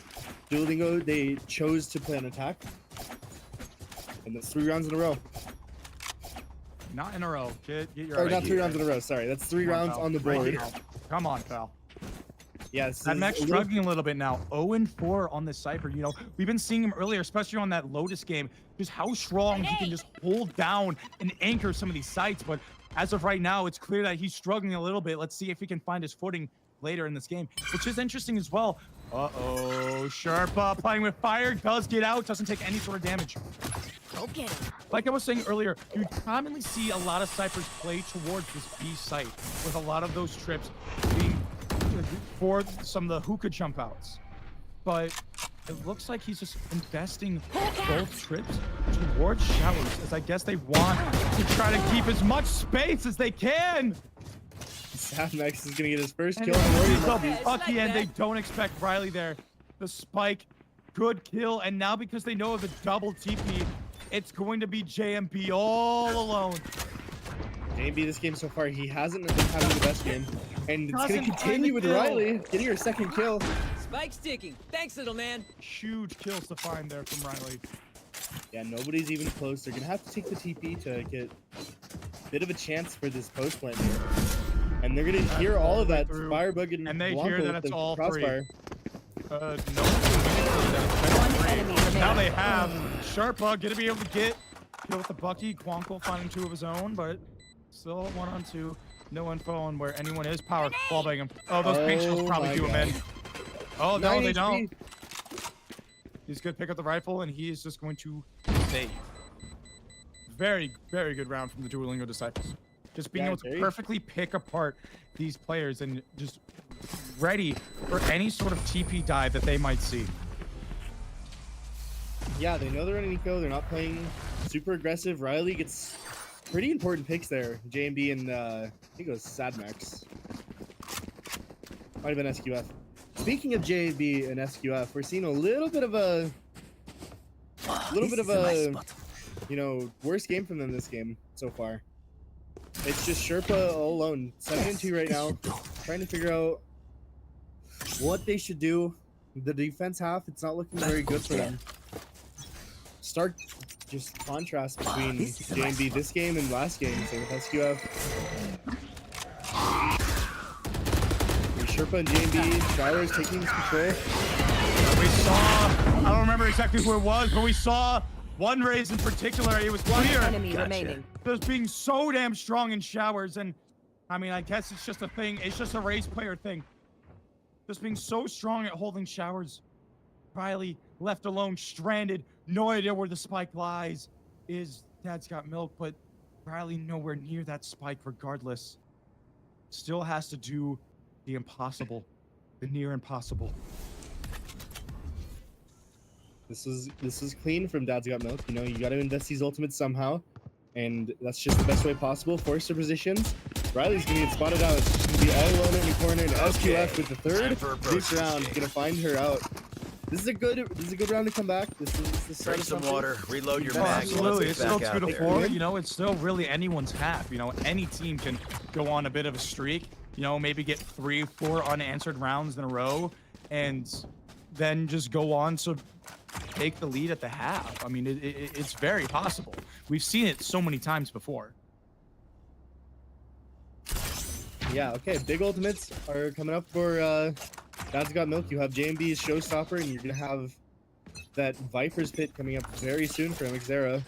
Duolingo, they chose to play an attack. And that's 3 rounds in a row. Not in a row. Get your Or eyes not 3 here. rounds in a row, sorry. That's 3 Come rounds pal. on the Right board. here. Come on, pal. Yes. That mech's struggling a little bit now. 0-4 on this Cypher. You know, we've been seeing him earlier, especially on that Lotus game, just how strong he can just hold down and anchor some of these sites. But as of right now, it's clear that he's struggling a little bit. Let's see if he can find his footing later in this game, which is interesting as well. Uh-oh, Sherpa playing with fire, does get out, doesn't take any sort of damage. Okay. Like I was saying earlier, you commonly see a lot of Cyphers play towards this B site, with a lot of those trips being for some of the hookah jump outs. but it looks like he's just investing both trips towards showers, as I guess they want to try to keep as much space as they can. Sadmax is gonna get his first And kill. it's On the a Bucky, and they don't expect Riley there. The spike, good kill, and now because they know of the double TP, it's going to be JMB all alone. JB this game so far, he hasn't been having the best game, and it's gonna Doesn't continue with find the kill. Riley getting her second kill. Spike sticking. Thanks, little man. Huge kills to find there from Riley. Yeah, nobody's even close. They're gonna have to take the TP to get a bit of a chance for this post plant here. And they're gonna hear all of that through. Firebug and And they Blanco hear that with it's the all crossfire. No. One enemy remaining. Now they have Sharpa gonna be able to get kill with the Bucky. Quanko finding 2 of his own, but still 1-on-2. No info on where anyone is. Power wallbang him. Oh, those paint shields probably my do him in. God. Oh no, 9 they HP. don't. He's gonna pick up the rifle, and he is just going to save. Very, very good round from the Duolingo Disciples. Just being Yeah, able to very. perfectly pick apart these players and just ready for any sort of TP dive that they might see. Yeah, they know they're in eco. They're not playing super aggressive. Riley gets pretty important picks there. JMB and I think it was Sadmax. Might have been SQF. Speaking of JMB and SQF, we're seeing a little bit of a This is a nice spot. you know, worst game from them this game so far. It's just Sherpa all alone, 7-2 right now, trying to figure out what they should do. The defense half, it's not looking very good for them. Stark just contrast between This is a nice JMB this game and last game, so with SQF. Sherpa and JMB, Showers taking control. We saw, I don't remember exactly who it was, but we saw one raise in particular. It was One clear enemy remaining. just being so damn strong in showers. And I mean, I guess it's just a thing. It's just a race player thing. Just being so strong at holding showers. Riley left alone, stranded, no idea where the spike lies. Dad's got milk, but Riley nowhere near that spike regardless. Still has to do the impossible, the near impossible. This is clean from Dad's Got Milk. You know, you got to invest these ultimates somehow, and that's just the best way possible. Force their positions. Riley's gonna get spotted out. She's gonna be all alone in the corner, and SQF with the third boost round gonna find her out. This is a good round to come back. This is the start Drink of some something. water, reload your Oh, mag, absolutely. let's It's get still back 2 out to there. 4. You know, it's still really anyone's half. You know, any team can go on a bit of a streak. You know, maybe get 3, 4 unanswered rounds in a row, and then just go on to take the lead at the half. I mean, it's very possible. We've seen it so many times before. Yeah, okay. Big ultimates are coming up for Dad's Got Milk. You have JMB's Showstopper, and you're gonna have that Viper's Pit coming up very soon for MXera.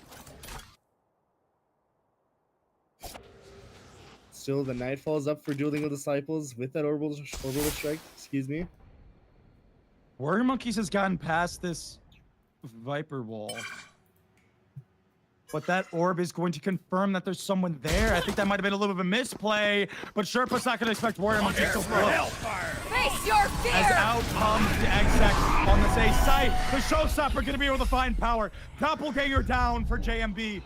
Still, the Nightfall is up for Dueling with Disciples with that orbital strike. Excuse me. Warrior Monkeys has gotten past this Viper wall. But that orb is going to confirm that there's someone there. I think that might have been a little bit of a misplay, but Sherpa's not going to expect Warrior Monkeys to blow. Face your fear. As out comes the exec on the say site. The Showstopper going to be able to find power. Doppelganger down for JMB.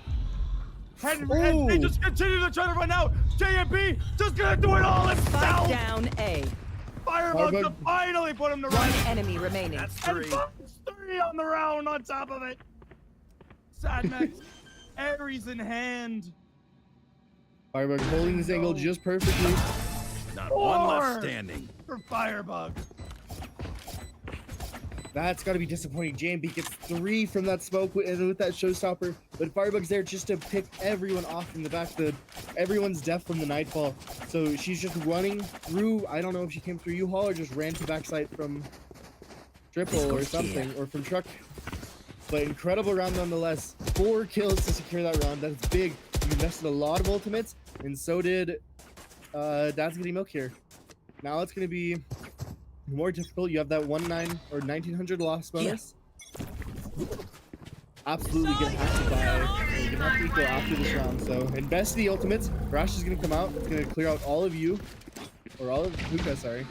And they just continue to try to run out. JMB just going to do it all Spike himself. down A. Firebug to Firebug. finally put him to One run. enemy remaining. That's And 3. Bucks 3 on the round on top of it. Sadmax, Ares in hand. Firebug holding this angle just perfectly. Not 4 one left standing. for Firebug. That's got to be disappointing. JMB gets 3 from that smoke with that Showstopper, but Firebug's there just to pick everyone off from the back. Everyone's deaf from the Nightfall, so she's just running through. I don't know if she came through U-Haul or just ran to backside from Triple or something, or from Truck. But incredible round nonetheless. 4 kills to secure that round. That's big. You invested a lot of ultimates, and so did Dad's Getting Milk here. Now it's going to be more difficult. You have that 1900 loss bonus. Absolutely gonna have to buy. You're gonna have to go after this round. So invest the ultimates. Rash is gonna come out. It's gonna clear out all of you, or all of Puka. Sorry.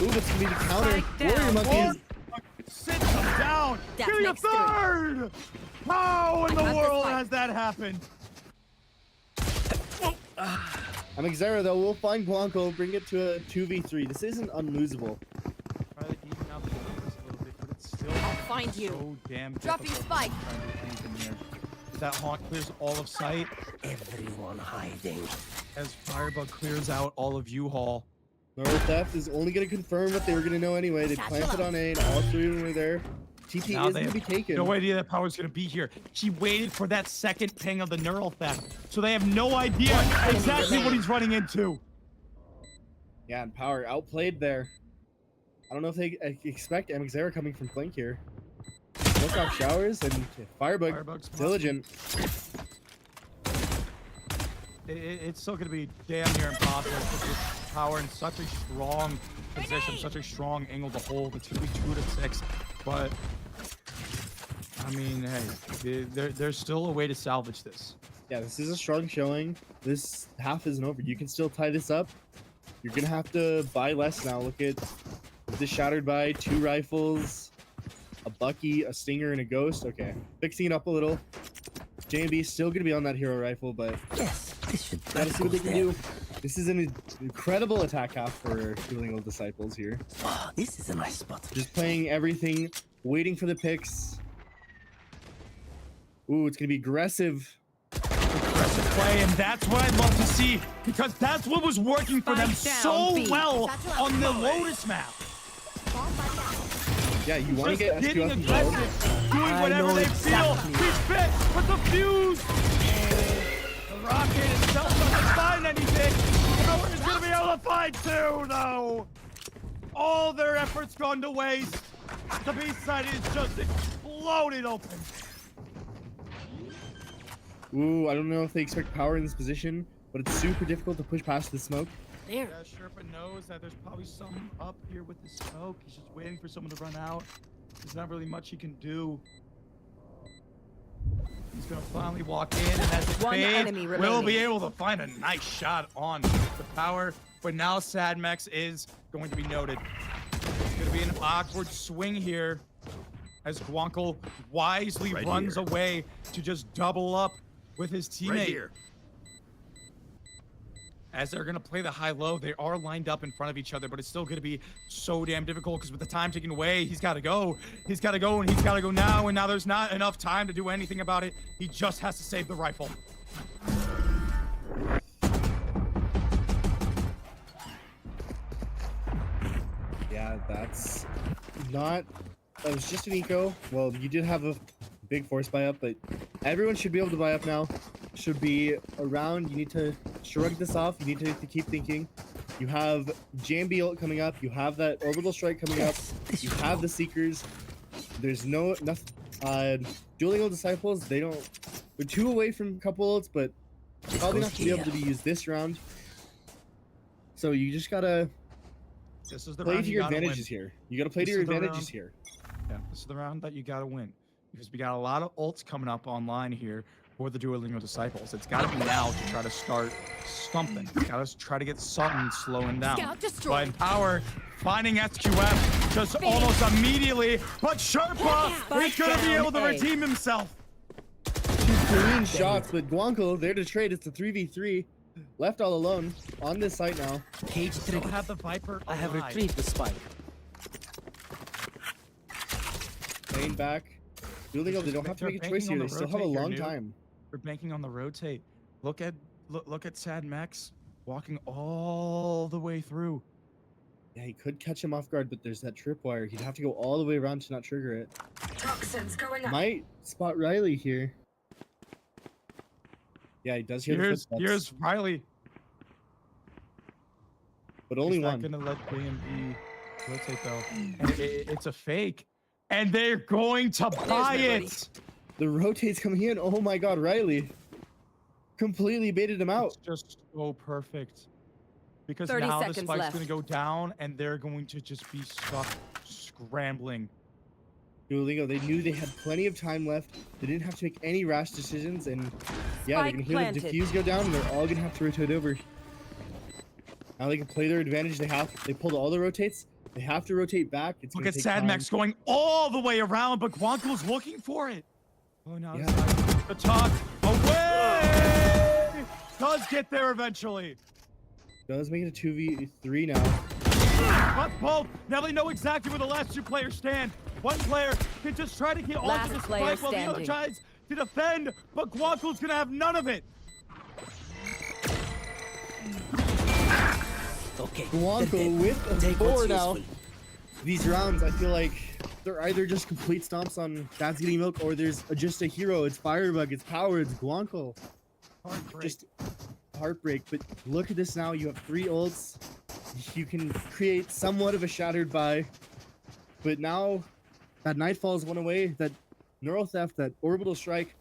Ooh, that's gonna be the counter. Spike down. Warrior monkeys. Sit them down. That Give me a makes three. third. How in I the got this world fight. has that happened? I'm Xera though. We'll find Guanco, bring it to a 2v3. This isn't unlosable. Probably even out the numbers a little bit, but it's still I'll find you. so damn Dropping difficult spike. trying to do anything here. That haunt clears all of sight Everyone hiding. as Firebug clears out all of U-Haul. Neural Theft is only gonna confirm what they were gonna know anyway. They planted on A and all three of them were there. TP Now is they gonna be have taken. no idea that Power's gonna be here. She waited for that second ping of the neural theft, so they have no idea exactly what he's running into. Yeah, and Power outplayed there. I don't know if they expect Xera coming from flank here. Smoke off showers and Firebug Firebug's diligent. It's still gonna be damn near impossible with Power in such a strong position, such a strong angle to hold. It's gonna be 2 to 6, but I mean, hey, there's still a way to salvage this. Yeah, this is a strong showing. This half isn't over. You can still tie this up. You're gonna have to buy less now. Look at this shattered by 2 rifles, a Bucky, a Stinger, and a Ghost. Okay, fixing it up a little. J&B still gonna be on that hero rifle, but Yes, this should gotta see what they can there. do. This is an incredible attack half for Dueling Old Disciples here. Oh, this is a nice spot. Just playing everything, waiting for the picks. Ooh, it's gonna be aggressive. Aggressive play, and that's what I'd love to see, because that's what was working for them Spike down, so B. well That's what on the I'm Lotus map. Yeah, you want to Just get getting SQF involved? aggressive, doing I whatever know they exactly. feel. He's fit, but the fuse, the rocket itself doesn't find anything. Power is gonna be able to find too, though. All their efforts gone to waste. The B side is just exploded open. Ooh, I don't know if they expect Power in this position, but it's super difficult to push past the smoke. There. Yeah, Sherpa knows that there's probably some up here with the smoke. He's just waiting for someone to run out. There's not really much he can do. He's gonna finally walk in, and as it One fades, enemy we'll remaining. be able to find a nice shot on the Power. But now Sadmex is going to be noted. It's gonna be an awkward swing here as Guanco wisely Right runs here. away to just double up with his teammate. Right here. As they're gonna play the high-low, they are lined up in front of each other, but it's still gonna be so damn difficult because with the time taken away, he's gotta go. He's gotta go, and he's gotta go now, and now there's not enough time to do anything about it. He just has to save the rifle. Yeah, that's not. That was just an eco. Well, you did have a big force buy up, but everyone should be able to buy up now. Should be around. You need to shrug this off. You need to keep thinking. You have JMB ult coming up. You have that orbital strike coming up. You have the seekers. There's nothing. Dueling Old Disciples. They don't. They're 2 away from a couple ults, but probably not to be able to be used this round. So you just gotta This is the play round to you your gotta advantages win. here. You gotta play to This your is the advantages round. here. Yeah, this is the round that you gotta win. Because we got a lot of ults coming up online here for the Dueling Disciples. It's gotta be now to try to start something. It's gotta try to get something slowing down. Scout destroyed. But Power finding SQF just almost immediately, but Sherpa is Spike gonna be down able to A. redeem himself. 2 clean shots, but Guanco there to trade. It's a 3v3. Left all alone on this site now. Cage Still trigger. have the Viper I have alive. retrieved the spike. Playing back. Dueling Old, they don't have to They're make a choice banking here. on They the still have a rotate here, long Noob. time. We're banking on the rotate. Look at Sad Max walking all the way through. Yeah, he could catch him off guard, but there's that tripwire. He'd have to go all the way around to not trigger it. Toxins going up. Might spot Riley here. Yeah, he does hear the Here's footsteps, Riley. but only He's not one. gonna let JMB rotate though. And it's a fake. And they're going to buy my buddy. it. The rotate's coming in. Oh my god, Riley completely baited him out. It's just so perfect. Because 30 now the seconds spike's left. gonna go down and they're going to just be stuck scrambling. Duolingo, they knew they had plenty of time left. They didn't have to make any rash decisions, and yeah, they're Spike gonna hear planted. the defuse go down, and they're all gonna have to rotate over. Now they can play their advantage. They pulled all the rotates. They have to rotate back. It's Look gonna at take Sad time. Max going all the way around, but Guanco's looking for it. Oh no, Yeah. the top away! Does get there eventually. Does make it a 2v3 now. But both, now they know exactly where the last two players stand. One player can just try to get onto Last the player spike while the other standing. tries to defend, but Guanco's gonna have none of it. Okay. Guanco they're dead. with a Take 4 what's now. useful. These rounds, I feel like they're either just complete stomps on Dad's Getting Milk, or there's just a hero. It's Firebug, it's Power, it's Guanco. Heartbreak. Just heartbreak. But look at this now. You have 3 ults. You can create somewhat of a shattered buy. But now that Nightfall is one away, that Neural Theft, that Orbital Strike,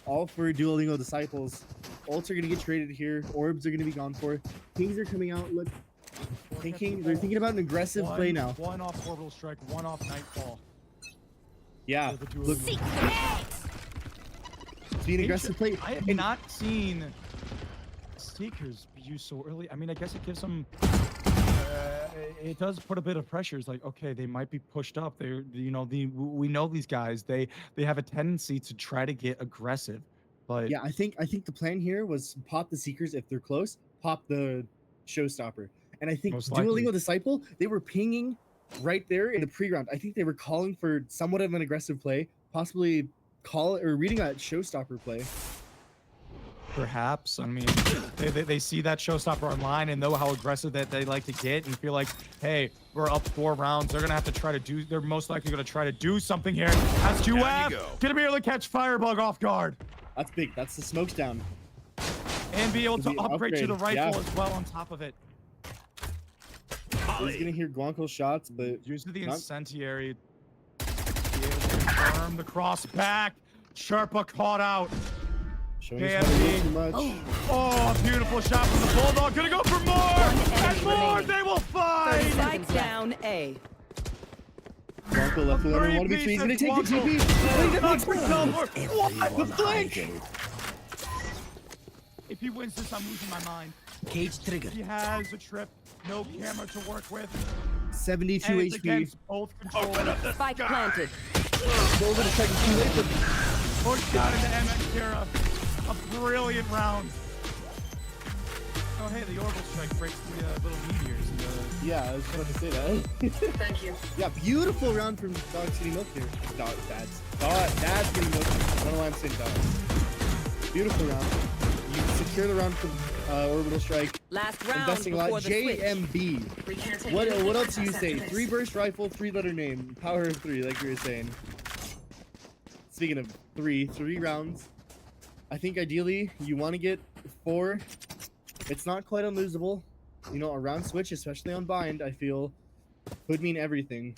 all for Duolingo Disciples. Ults are going to get traded here. Orbs are going to be gone for. Kings are coming out. Look, they're thinking about an aggressive play now. One off Orbital Strike, one off Nightfall. Yeah, For the look, Duolingo. it's being aggressive play. I have And not seen Seekers be used so early. I mean, I guess it gives them. It does put a bit of pressure. It's like, okay, they might be pushed up. They're, we know these guys. They have a tendency to try to get aggressive, but yeah, I think the plan here was pop the Seekers if they're close, pop the Showstopper. And I think Most likely. Duolingo Disciple, they were pinging right there in the pre-round. I think they were calling for somewhat of an aggressive play, possibly reading that Showstopper play. perhaps. I mean, they see that Showstopper online and know how aggressive that they like to get and feel like, hey, we're up 4 rounds. They're gonna have to try to do. They're most likely gonna try to do something here. As Down you Juaf go. gonna be able to catch Firebug off guard That's big. That's the smokes down. and be able Could to be an upgrade to the upgrade, rifle yeah. as well on top of it. He's gonna hear Guanco shots, but Use the not- incendiary. Be able to confirm the cross back. Sherpa caught out. showing us how to do too much. Oh, a beautiful shot from the Bulldog. Gonna go for more and enemy more. remaining. They will 30 find. seconds down A. Guanco left alone. 1v3. He's gonna take the TP. What the flank? hiding. If he wins this, I'm losing my mind. Cage trigger. He has a trip, no camera to work with, 72 and it's HP. against both controllers. Spike planted. Golden is checking too late, but Pushed out into MX Kira. A brilliant round. Oh, hey, the orbital strike breaks the little meteors. And the... yeah, I was about to say that. Thank you. Yeah, beautiful round from Dog's Getting Milk here. Dad's Getting Milk. I don't know why I'm saying Dogs. Beautiful round. You secure the round from Orbital Strike. Last round Investing a lot. before the switch. JMB. We can't take What anything else for do you 10 say? seconds. 3 burst rifle, 3-letter name, power of 3, like you were saying. Speaking of 3 rounds. I think ideally you want to get 4. It's not quite unlosable. You know, a round switch, especially on bind, I feel could mean everything.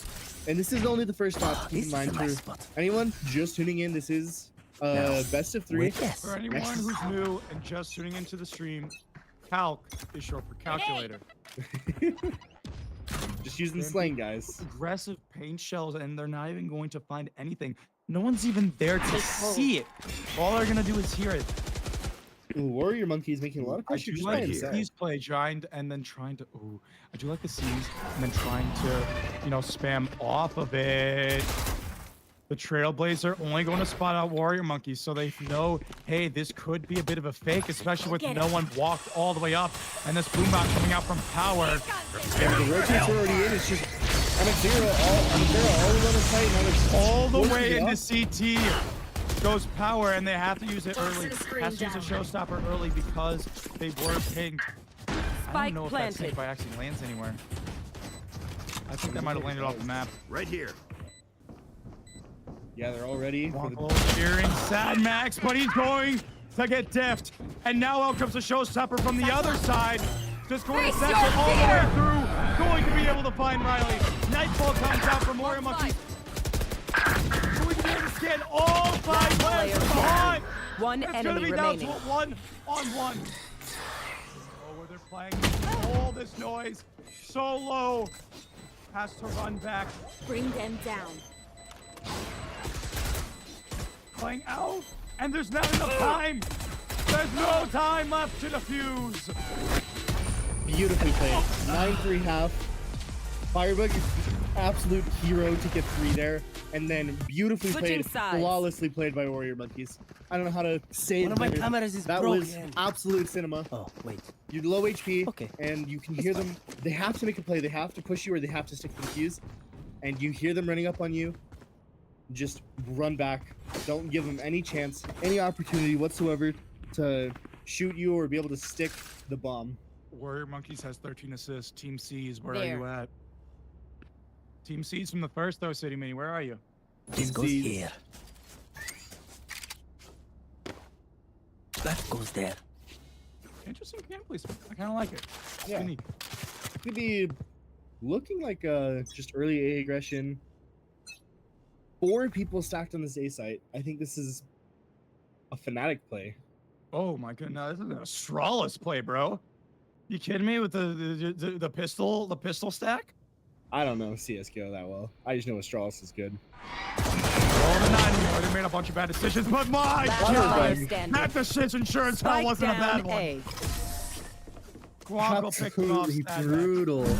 And this is only the first stop. Keep This in is mind my for spot. anyone just tuning in. This is Now, best of 3. Wait, yes. For anyone who's new and just tuning into the stream, calc is short for calculator. Just using slang, guys. Aggressive paint shells, and they're not even going to find anything. No one's even there to see it. All they're gonna do is hear it. Ooh, Warrior Monkey is making a lot of I pressure do just like by the himself. C's play, giant, and then trying to. Ooh, I do like the C's, and then trying to, spam off of it. The Trailblazer only going to spot out Warrior Monkey, so they know, hey, this could be a bit of a fake, especially with no one walked all the way up, and this boombox coming out from Power. Yeah, the rotates are already in. It's just MX0 all on the site. Now they're All the forcing way it into up. CT goes Power, and they have to use it Box early. and screen Has to use a down. showstopper early because they were pinged. I Spike don't know if that planted. snake by actually lands anywhere. I think that might have landed off the map. Right here. Yeah, they're all ready. For the... Wonko cheering Sad Max, but he's going to get diffed. And now out comes the showstopper from the other side. Just going to Face set your it all the way fear. through. Going to be able to find Riley. Nightfall comes out from Warrior Monkey. Going to be able to scan all 5 players player from behind. One It's going to enemy be down remaining. to a 1-on-1. Oh, where they're playing all this noise. So low. Has to run back. Bring them down. Playing out, and there's not enough time. There's no time left to defuse. Beautifully played. 9-3 half. Firebug, absolute hero to get 3 there, and then beautifully Switching played, sides. flawlessly played by Warrior Monkeys. I don't know how to say One it of my better. cameras is That broken. was absolute cinema. Oh, wait. You're low HP, Okay. and you can hear them. They have to make a play. They have to push you, or they have to stick to the fuse. And you hear them running up on you. Just run back. Don't give them any chance, any opportunity whatsoever to shoot you or be able to stick the bomb. Warrior Monkeys has 13 assists. Team C's, where are There. you at? Team C's from the first though, City Mini, where are you? This goes Sees. here. That goes there. Interesting gameplay. I kind of like it. Yeah. Unique. Could be looking like just early A aggression. 4 people stacked on this A site. I think this is a Fnatic play. Oh my goodness, this is an Astralis play, bro. You kidding me with the pistol stack? I don't know CSGO that well. I just know Astralis is good. Well, they're not anymore. They made a bunch of bad decisions, but my Last God, player God, standing. that decision sure as hell Spike wasn't a bad down one. A. Guaco picked him off. Absolutely stat back. brutal.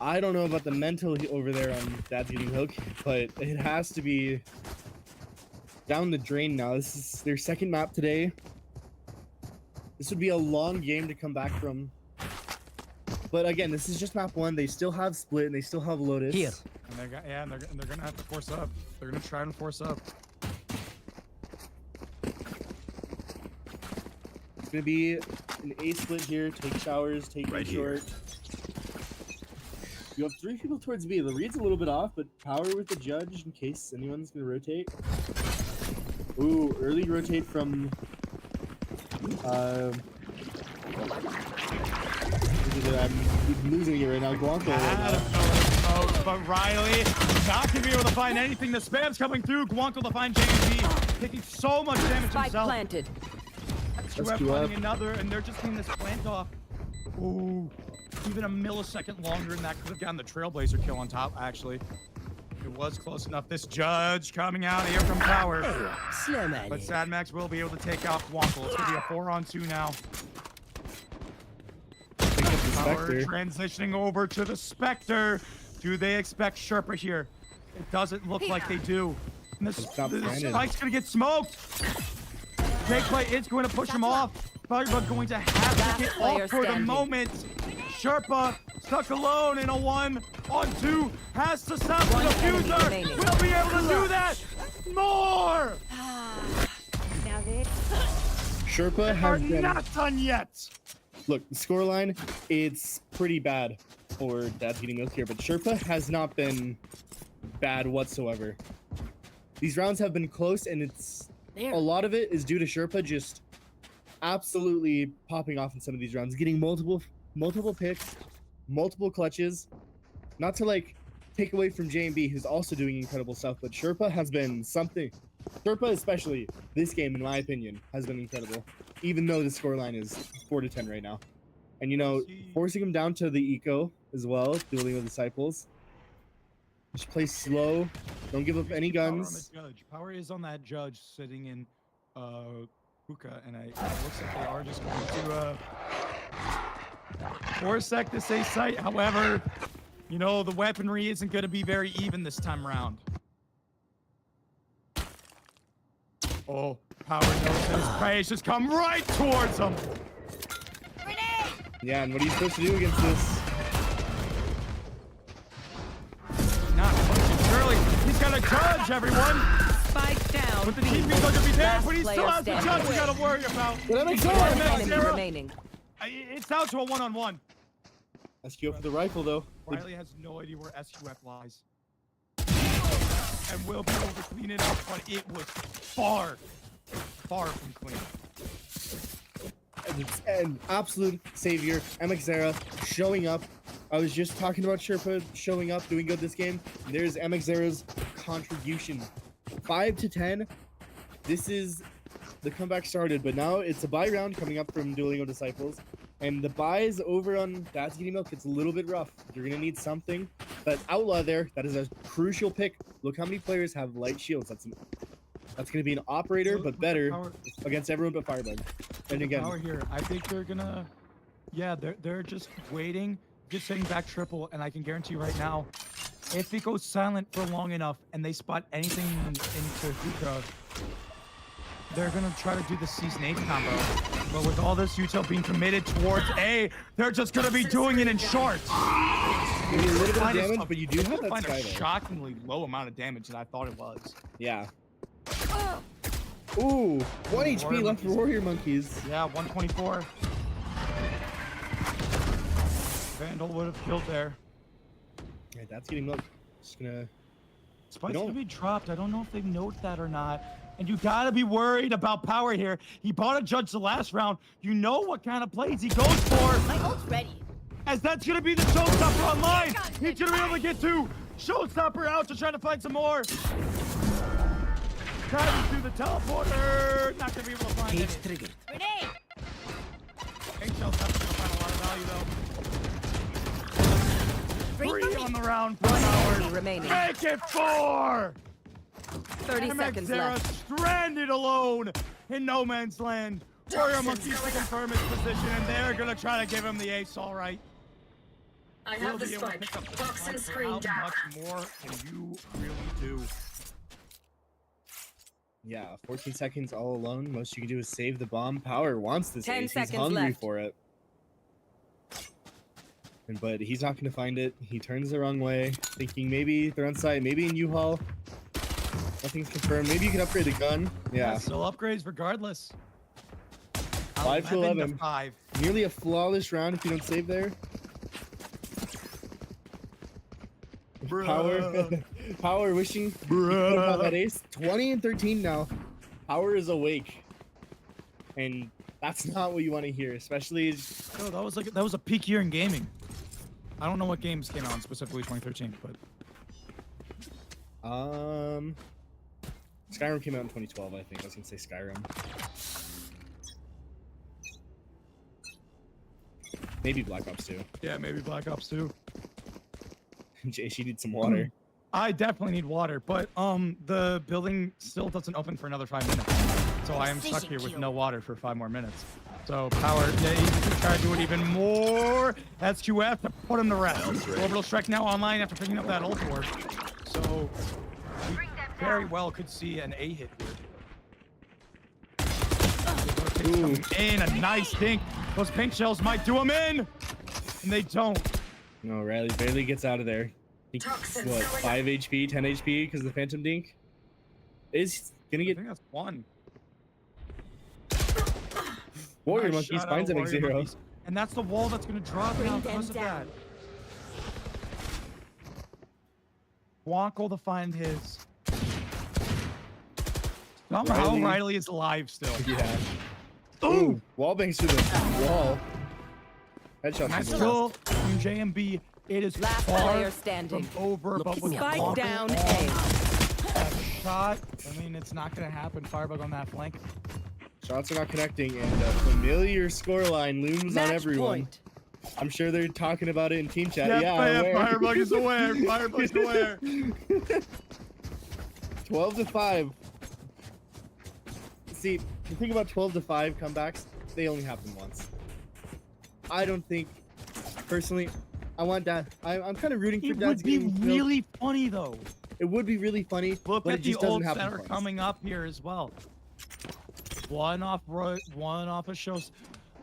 I don't know about the mental over there on Dad's Getting Hook, but it has to be down the drain now. This is their second map today. This would be a long game to come back from. But again, this is just map 1. They still have Split and they still have Lotus. Here. And they're gonna have to force up. They're gonna try and force up. It's gonna be an A split here. Take showers, take Right them here. short. You have 3 people towards B. The read's a little bit off, but power with the judge in case anyone's gonna rotate. Ooh, early rotate from I'm losing it right now. Guanco. But Riley not gonna be able to find anything. The spam's coming through. Guanco to find JMB, taking so much damage Spike himself. planted. We're finding another, and they're just getting this plant off. Ooh, even a millisecond longer, and that could have gotten the Trailblazer kill on top, actually. It was close enough. This judge coming out here from Tower. Slow man. But Sad Max will be able to take out Guanco. It's going to be a 4-on-2 now. Pick up the Power Spectre. transitioning over to the Spectre. Do they expect Sherpa here? It doesn't look like they do. And the Stop Spike's planning. going to get smoked. Gameplay is going to push him off. Firebug going to have to Last get player off for the standing. moment. Sherpa stuck alone in a 1-on-2. Has to stop the One enemy diffuser. remaining. Will be able to do that. More. Now this. Sherpa Are has been. not done yet. Look, the scoreline, it's pretty bad for Dad's Getting Milk here, but Sherpa has not been bad whatsoever. These rounds have been close, and it's There. a lot of it is due to Sherpa just absolutely popping off in some of these rounds, getting multiple picks, multiple clutches. Not to like take away from JMB, who's also doing incredible stuff, but Sherpa has been something. Sherpa, especially this game, in my opinion, has been incredible. Even though the scoreline is 4-10 right now, and you know, forcing him down to the eco as well, dueling with disciples. Just play slow. Don't give up any Power on guns. the judge. Power is on that judge sitting in hookah, and it looks like they are just going to force-sec this A site. However, you know, the weaponry isn't going to be very even this time around. Oh, Power knows that his prey has just come right towards him. Yeah, and what are you supposed to do against this? Not pushing Shirley. He's got a judge, everyone. Spike down. But the team is going to be there, Last but he still player has the judge standing. we got to worry about. Well, that makes He's sense. got One Max enemy Zero. remaining. It's down to a 1-on-1. SQ for the rifle, though. Riley has no idea where SQF lies. And will be able to clean it up, but it was far from clean. And it's an absolute savior. MXera showing up. I was just talking about Sherpa showing up, doing good this game. There's MXera's contribution. 5-10. This is the comeback started, but now it's a bye round coming up from Dueling of Disciples. And the buys over on Dad's Getting Milk, it's a little bit rough. You're going to need something. But Outlaw there, that is a crucial pick. Look how many players have light shields. That's going to be an operator, With but the better power- against everyone but Firebug. And again, Power here. I think they're gonna, yeah, they're just waiting just sitting back triple, and I can guarantee you right now, if it goes silent for long enough and they spot anything into hookah, they're gonna try to do the season 8 combo. But with all this util being committed towards A, they're just gonna be doing it in shorts. Maybe a little bit of damage, but you do have that find sky a there. shockingly low amount of damage than I thought it was. Yeah. Ooh, 1 HP left for Warrior Monkeys. Yeah, 124. Vandal would have killed there. Yeah, that's getting milk. Just gonna. Spike's gonna be dropped. I don't know if they note that or not. And you gotta be worried about power here. He bought a judge the last round. You know what kind of plays he goes for. My ult's ready. As that's gonna be the showstopper online. He's gonna be able to get to showstopper out to try to find some more. Trying to do the teleporter. Not gonna be able to find Cage it. triggered. Grenade. Showstopper's gonna find a lot of value though. Three 3 on the round. 1 Power. enemy remaining. Make it 4. 30 seconds left. Stranded alone in no man's land. Warrior Monkeys to confirm his position, and they're gonna try to give him the ace. All right. I have the spike. Toxin screen down. How much more can you really do? Yeah, 14 seconds all alone. Most you can do is save the bomb. Power wants this 10 ace. He's seconds hungry left. for it. But he's not going to find it. He turns the wrong way, thinking maybe they're on site, maybe in U-Haul. Nothing's confirmed. Maybe you can upgrade the gun. Yeah. Still upgrades regardless. 5 to 11. 5. Nearly a flawless round if you don't save there. Power, Power wishing he could have had that ace. 20 and 13 now. Power is awake, and that's not what you want to hear, especially. No, that was a peak year in gaming. I don't know what games came out specifically 2013, but Skyrim came out in 2012, I think. I was gonna say Skyrim. Maybe Black Ops 2. yeah, maybe Black Ops 2. Jay, she needs some water. I definitely need water, but the building still doesn't open for another 5 minutes, so I am stuck here with no water for 5 more minutes. So power, yeah, he can try to do it even more. That's QF to put him to rest. Orbital Strike now online after picking up that ult orb. So we very well could see an A hit here. Ooh. In a nice dink. Those pink shells might do him in, and they don't. No, Riley barely gets out of there. He, what, 5 HP, 10 HP because of the Phantom Dink? Is gonna I get think that's 1. Warrior Nice Monkeys shout finds out, him Warrior 0. Monkeys. And that's the wall that's gonna drop Bring now them because of that. down. Wonko to find his. Somehow Riley is alive still. Yeah. Ooh, wall bangs through the wall. Headshot. Nice through the wall. kill from JMB. It is Last far player standing. from over, but with Spike Wonko down on A. that shot, I mean, it's not gonna happen. Firebug on that flank. Shots are not connecting, and a familiar scoreline looms on Match everyone. point. I'm sure they're talking about it in team chat. Yeah, aware. Firebug is aware. Firebug's aware. 12 to 5. See, the thing about 12 to 5 comebacks, they only happen once. I don't think, personally, I want that. I'm kind of rooting for It Dad's would be game. really funny though. It would be really funny, Look but at it the just doesn't ults happen that are twice. coming up here as well. One off a show.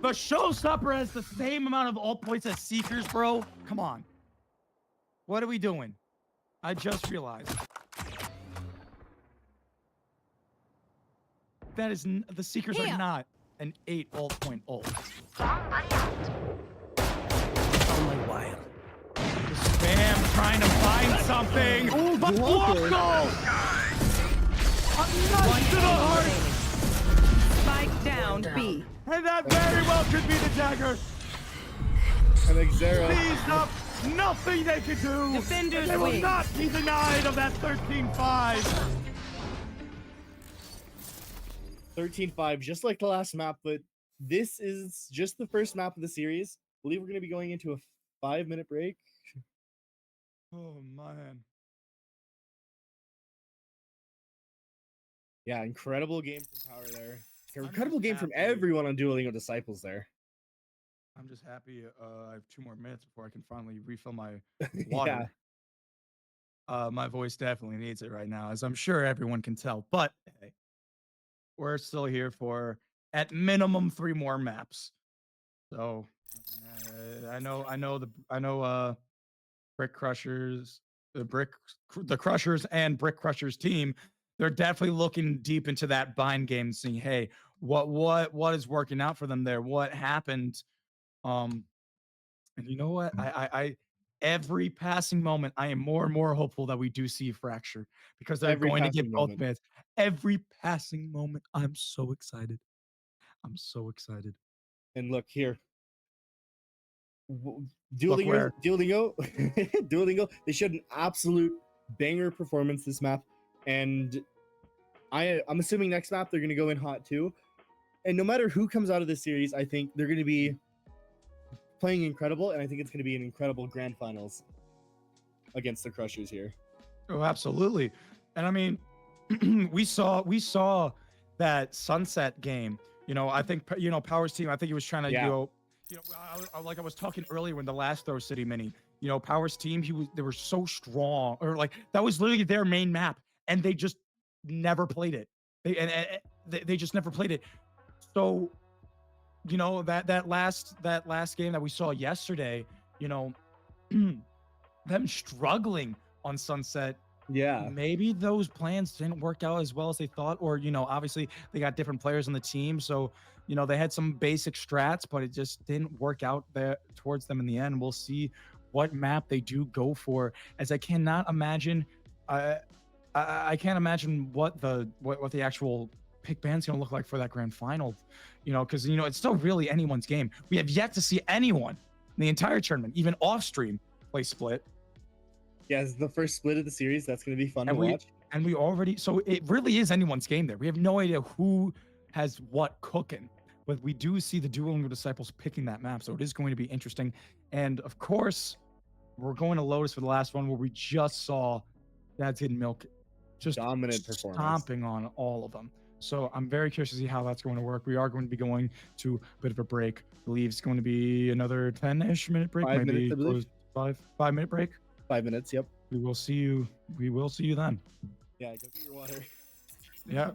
The showstopper has the same amount of ult points as Seekers, bro. Come on. What are we doing? I just realized. That is the Seekers are not an 8 ult point ult. On my wire. The spam trying to find something. Oh, But Blanco. Blanco! A knife to the heart! Spike down B. And that very well could be the dagger. And like Zero. These up, nothing they can do. Defenders They will win. not be denied of that 13-5. 13-5, just like the last map, but this is just the first map of the series. I believe we're going to be going into a 5-minute break. Oh, man. Yeah, incredible game from Power there. I'm Incredible just game from happy. everyone on Duolingo Disciples there. I'm just happy I have 2 more minutes before I can finally refill my water. My voice definitely needs it right now, as I'm sure everyone can tell. But hey, we're still here for at minimum 3 more maps. So I know Brick Crushers, the Crushers and Brick Crushers team, they're definitely looking deep into that bind game, seeing, hey, what is working out for them there? What happened? Um, and you know what? I every passing moment, I am more and more hopeful that we do see Fracture because they're Every going to get passing both moment. mids. Every passing moment, I'm so excited. I'm so excited. And look here. Look Duolingo, where Duolingo, Duolingo. They showed an absolute banger performance this map, and I'm assuming next map they're gonna go in hot too. And no matter who comes out of this series, I think they're gonna be playing incredible, and I think it's gonna be an incredible grand finals against the Crushers here. Oh, absolutely. And I mean, we saw that Sunset game. You know, I think Power's team. I think he was trying to Yeah. like I was talking earlier in the last Throw City mini. You know, Power's team. They were so strong, or like that was literally their main map, and they just never played it. They just never played it. So, you know, that last game that we saw yesterday. You know, them struggling on Sunset. Yeah. Maybe those plans didn't work out as well as they thought, or obviously they got different players on the team, so they had some basic strats, but it just didn't work out there towards them in the end. We'll see what map they do go for, as I cannot imagine. I can't imagine what the actual pick band's gonna look like for that grand final, because it's still really anyone's game. We have yet to see anyone in the entire tournament, even off stream, play split. Yeah, it's the first split of the series. That's going to be fun to watch. And we already, so it really is anyone's game there. We have no idea who has what cooking, but we do see the Duolingo Disciples picking that map. So it is going to be interesting. And of course, we're going to Lotus for the last one, where we just saw Dad's Hidden Milk just Dominant performance. stomping on all of them. So I'm very curious to see how that's going to work. We are going to be going to a bit of a break. I believe it's going to be another 10-ish minute break, 5 maybe minutes, I believe. 5-minute break. 5 minutes. Yep. We will see you then. Yeah. Go get your water. Yeah.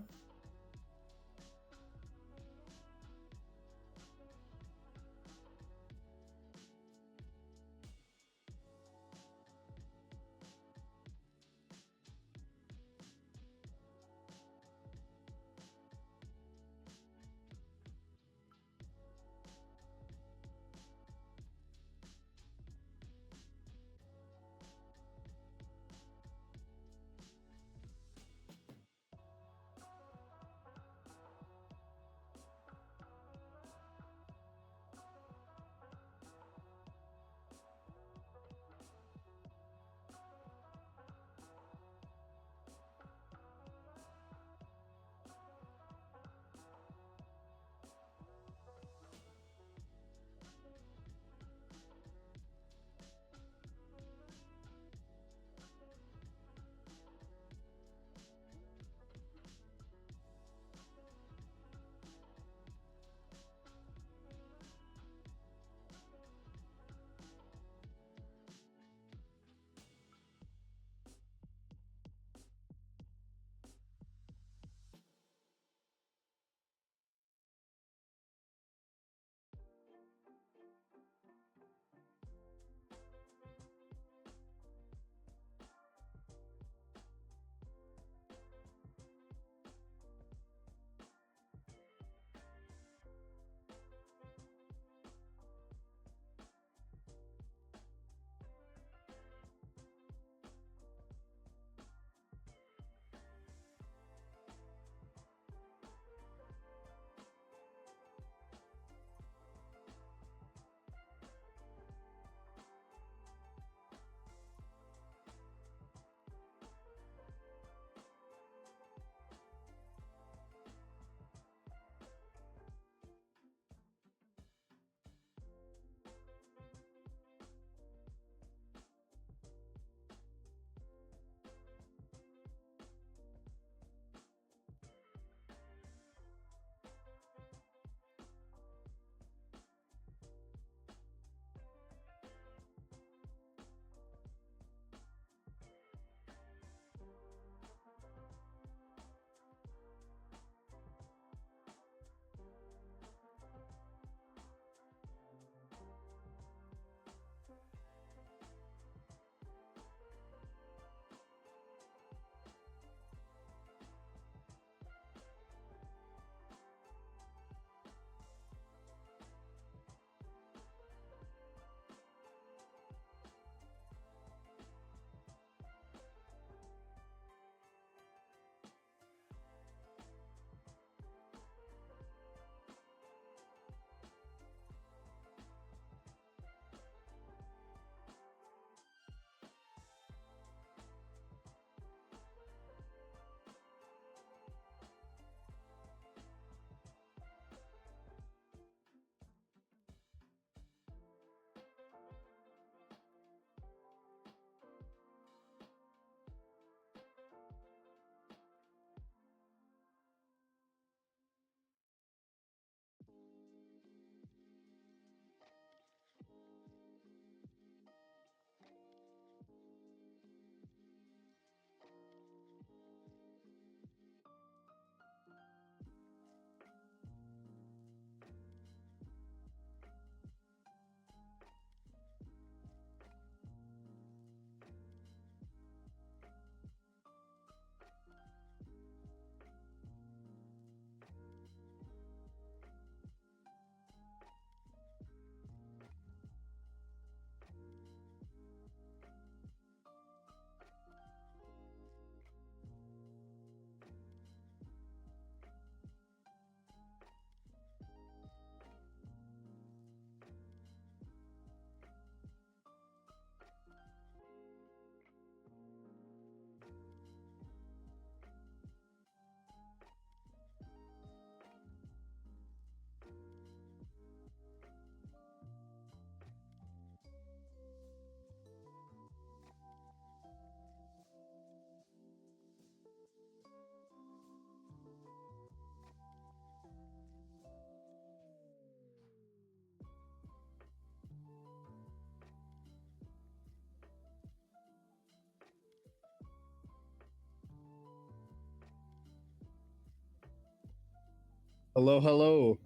Hello, hello.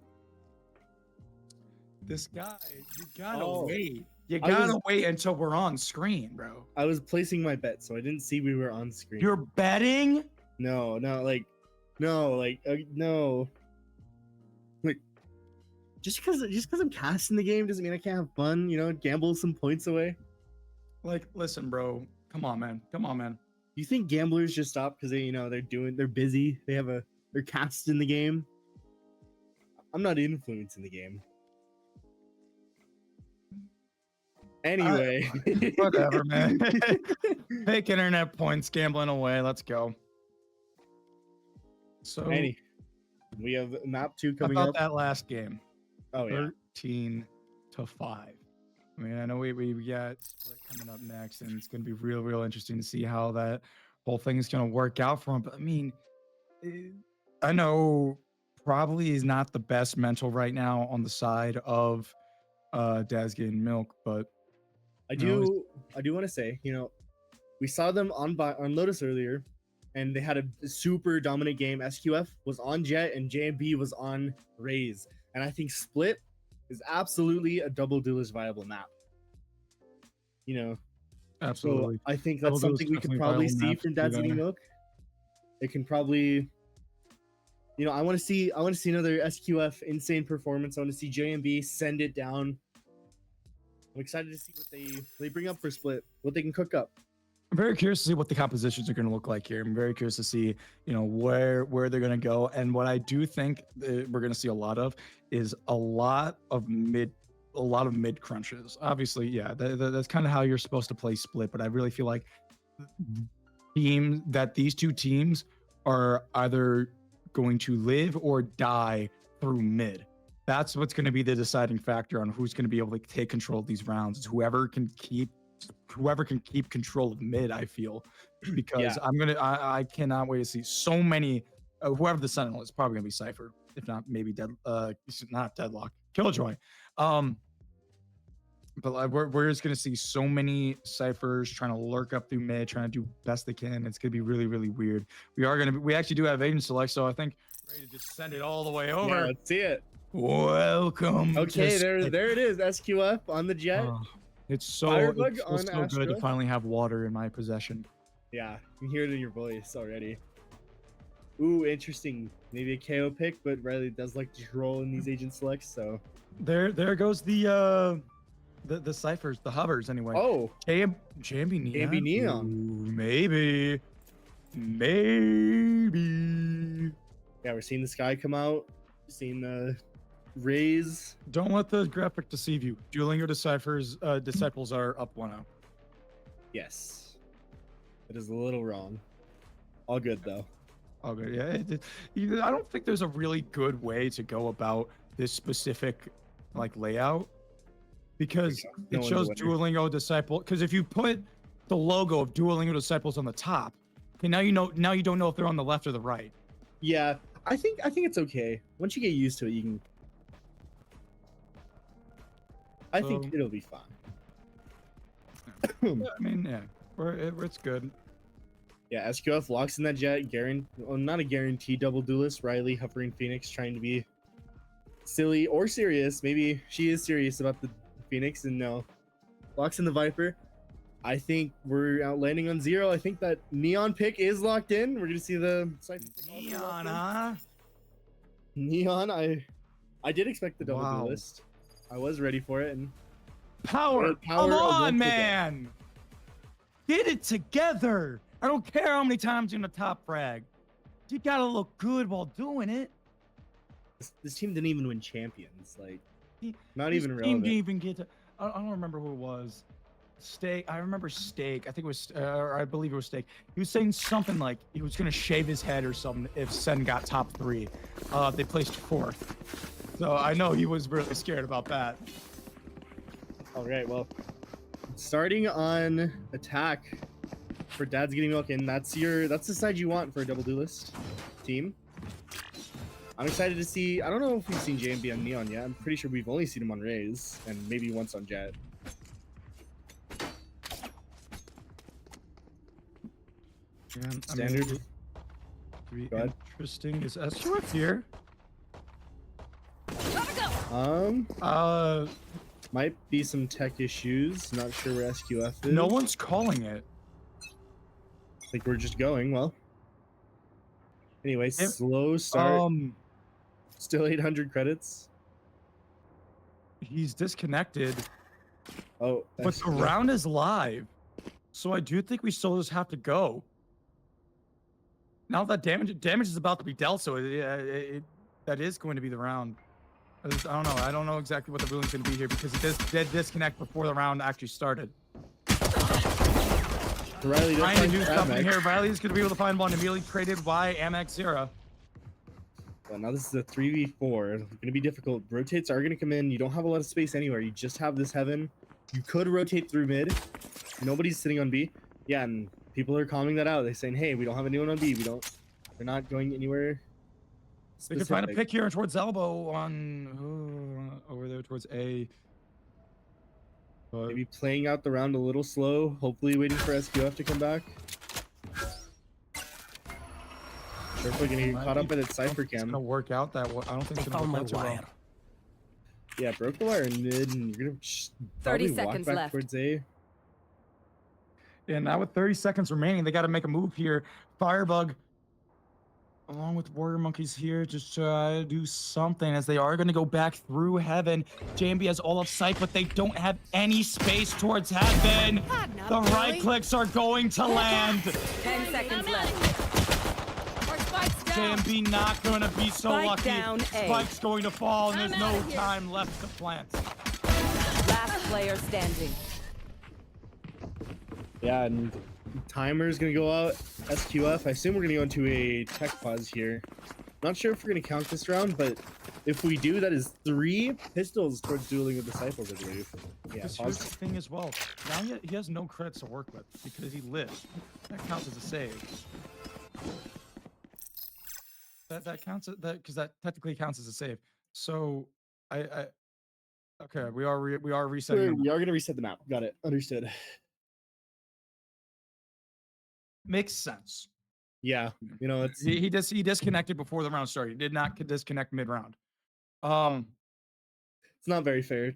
This guy, you gotta Oh. wait. You I gotta was- wait until we're on screen, bro. I was placing my bet, so I didn't see we were on screen. You're betting? No, no, no. Like, just because I'm casting the game doesn't mean I can't have fun. You know, gamble some points away. Like, listen, bro. Come on, man. Come on, man. You think gamblers just stop because they're busy? They're cast in the game. I'm not influencing the game. Anyway, Whatever, man. Fake internet points, gambling away. Let's go. So, we have map 2 how coming about up. that last game? Oh yeah. 13-5. I mean, I know we got split coming up next, and it's going to be real interesting to see how that whole thing is going to work out for him. But I mean, I know probably is not the best mental right now on the side of Dad's getting milk, but I do want to say, we saw them on Lotus earlier, and they had a super dominant game. SQF was on Jet, and JMB was on Raze, and I think Split is absolutely a double duelist viable map. absolutely. So I think that's Double something we duelist could definitely probably viable see map from to do Dad's Eating there. Milk. It can probably, I want to see another SQF insane performance. I want to see JMB send it down. I'm excited to see what they bring up for Split, what they can cook up. I'm very curious to see what the compositions are going to look like here. I'm very curious to see, where they're going to go. And what I do think that we're going to see a lot of is a lot of mid crunches. Obviously, yeah, that's kind of how you're supposed to play Split. But I really feel like these two teams are either going to live or die through mid. That's what's going to be the deciding factor on who's going to be able to take control of these rounds. It's whoever can keep control of mid. I feel, because I cannot wait to see so many. Whoever the Sentinel is, probably gonna be Cypher, if not maybe not Deadlock, Killjoy. But we're just gonna see so many Cyphers trying to lurk up through mid, trying to do best they can. It's gonna be really weird. We actually do have agent select, so I think ready to just send it all the way over. Yeah, let's see it. Welcome. Okay, there it is. SQF on the Jet. It's so Firebug good on to finally have water in my possession. Yeah, you can hear it in your voice already. Ooh, interesting. Maybe a KO pick, but Riley does like to roll in these agent selects, so. There goes the ciphers, the hovers anyway. Oh, JMB Neon. JMB Neon. Ooh, maybe. Yeah, we're seeing the sky come out. Seeing the Raze. Don't let the graphic deceive you. Dueling Disciples are up 1-0. Yes. It is a little wrong. All good though. Oh, good. Yeah, I don't think there's a really good way to go about this specific layout, because No it one's shows a winner. Duolingo Disciple. Because if you put the logo of Duolingo Disciples on the top, okay, now you don't know if they're on the left or the right. Yeah, I think it's okay. Once you get used to it, you can. I think it'll be fine. Yeah, I mean, yeah, it's good. Yeah, SQF locks in that Jet. Not a guaranteed double duelist. Riley hovering Phoenix, trying to be silly or serious. Maybe she is serious about the Phoenix, and no, locks in the Viper. I think we're out landing on 0. I think that Neon pick is locked in. We're gonna see the Neon, huh? Neon. I did expect the double Wow. duelist. I was ready for it, and Power, Power come of on, once again. man. Get it together. I don't care how many times you're in the top frag. You gotta look good while doing it. this team didn't even win champions. Like, not This even team relevant. didn't even get to. I don't remember who it was. Steak. I remember Steak. I think it was, or I believe it was Steak. He was saying something like he was gonna shave his head or something if Sen got top 3. They placed 4th. So I know he was really scared about that. All right, well, starting on attack for Dad's Getting Milk, and that's the side you want for a double duelist team. I'm excited to see. I don't know if we've seen JMB on Neon yet. I'm pretty sure we've only seen him on Raze and maybe once on Jet. Yeah, Standard. Be Go ahead. interesting. Is SQF here? Might be some tech issues. Not sure where SQF is. No one's calling it. I think we're just going. Well. Anyway, slow start. Still 800 credits. He's disconnected. Oh, But the round is live. So I do think we still just have to go. Now that damage is about to be dealt, so that is going to be the round. I don't know. I don't know exactly what the ruling's going to be here because it did disconnect before the round actually started. Riley, trying to do something here. Riley's going to be able to find one immediately traded by Amex Zero. Well, now this is a 3v4. It's going to be difficult. Rotates are going to come in. You don't have a lot of space anywhere. You just have this heaven. You could rotate through mid. Nobody's sitting on B. Yeah, and people are calming that out. They're saying, hey, we don't have anyone on B. They're not going anywhere specific. They could find a pick here towards elbow on over there towards A. But maybe playing out the round a little slow. Hopefully waiting for SQF to come back. Sure, gonna get caught up by that Cypher cam. It's gonna work out that way. I don't think it's gonna work out too well. Yeah, broke the wire in mid, and you're gonna just 30 walk seconds back left. towards A. Yeah, now with 30 seconds remaining, they got to make a move here. Firebug, along with Warrior Monkeys here, just try to do something as they are going to go back through heaven. JMB has all of sight, but they don't have any space towards heaven. The right clicks are going to land. 10 seconds left. JMB not going to be so Spike lucky. down A. Spike's going to fall, and there's no time left to plant. Last player standing. Yeah, and timer's gonna go out. SQF. I assume we're gonna go into a tech pause here. Not sure if we're gonna count this round, but if we do, that is 3 pistols towards dueling with Disciples, I believe. Yeah, Because here's the thing as well. Now he has no credits to work with because he lived. That counts as a save. That counts because that technically counts as a save. So okay, we are resetting. We are gonna reset the map. Got it. Understood. Makes sense. Yeah, you know it's He disconnected before the round started. He did not disconnect mid round. it's not very fair.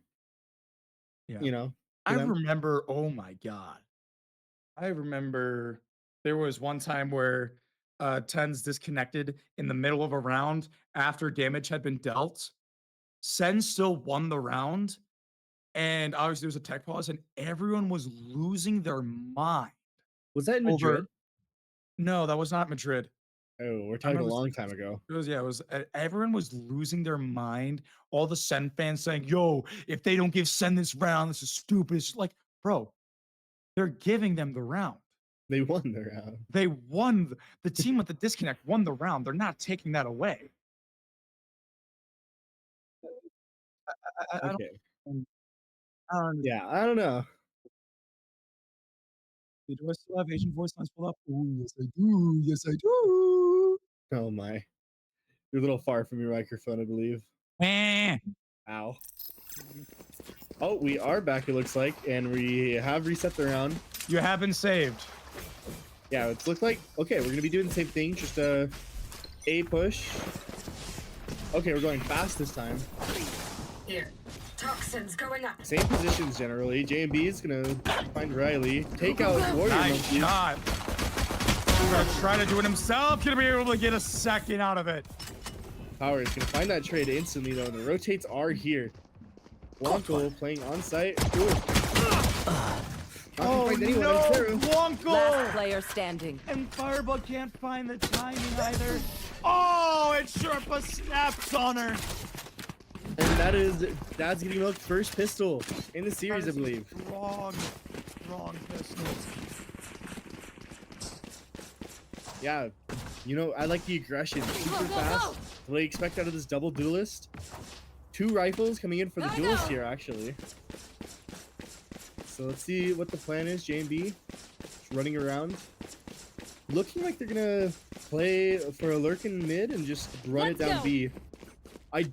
Yeah. You know. I remember. Oh my god. I remember there was one time where Tens disconnected in the middle of a round after damage had been dealt. Sen still won the round, and obviously there was a tech pause, and everyone was losing their mind. Was that in Madrid? No, that was not Madrid. Oh, we're talking a long time ago. It was everyone was losing their mind. All the Sen fans saying, "Yo, if they don't give Sen this round, this is stupid." It's like, bro, they're giving them the round. They won the round. They won. The team with the disconnect won the round. They're not taking that away. Okay. I don't Yeah, I don't know. Do I still have Asian voice lines pulled up? Oh, yes, I do. Yes, I do. Oh my. You're a little far from your microphone, I believe. Ow. Oh, we are back, it looks like, and we have reset the round. You have been saved. Yeah, it's looked like, okay, we're going to be doing the same thing, just a push. Okay, we're going fast this time. Here. Toxins going up. Same positions generally. J&B is going to find Riley. Take out Warrior Nice Monkey. shot. He's going to try to do it himself. Going to be able to get a second out of it. Power is going to find that trade instantly, though, and the rotates are here. Blanco playing on site. Oh, no, Blanco! Last player standing. And Firebug can't find the timing either. Oh, and Sherpa snaps on her. And that is Dad's Getting Milked first pistol in the series, I believe. Wrong pistol. Yeah, you know, I like the aggression. Super fast. What do you expect out of this double duelist? 2 rifles coming in for the duelist here, actually. So let's see what the plan is. J&B just running around. Looking like they're going to play for a lurk in mid and just run it down B. I'm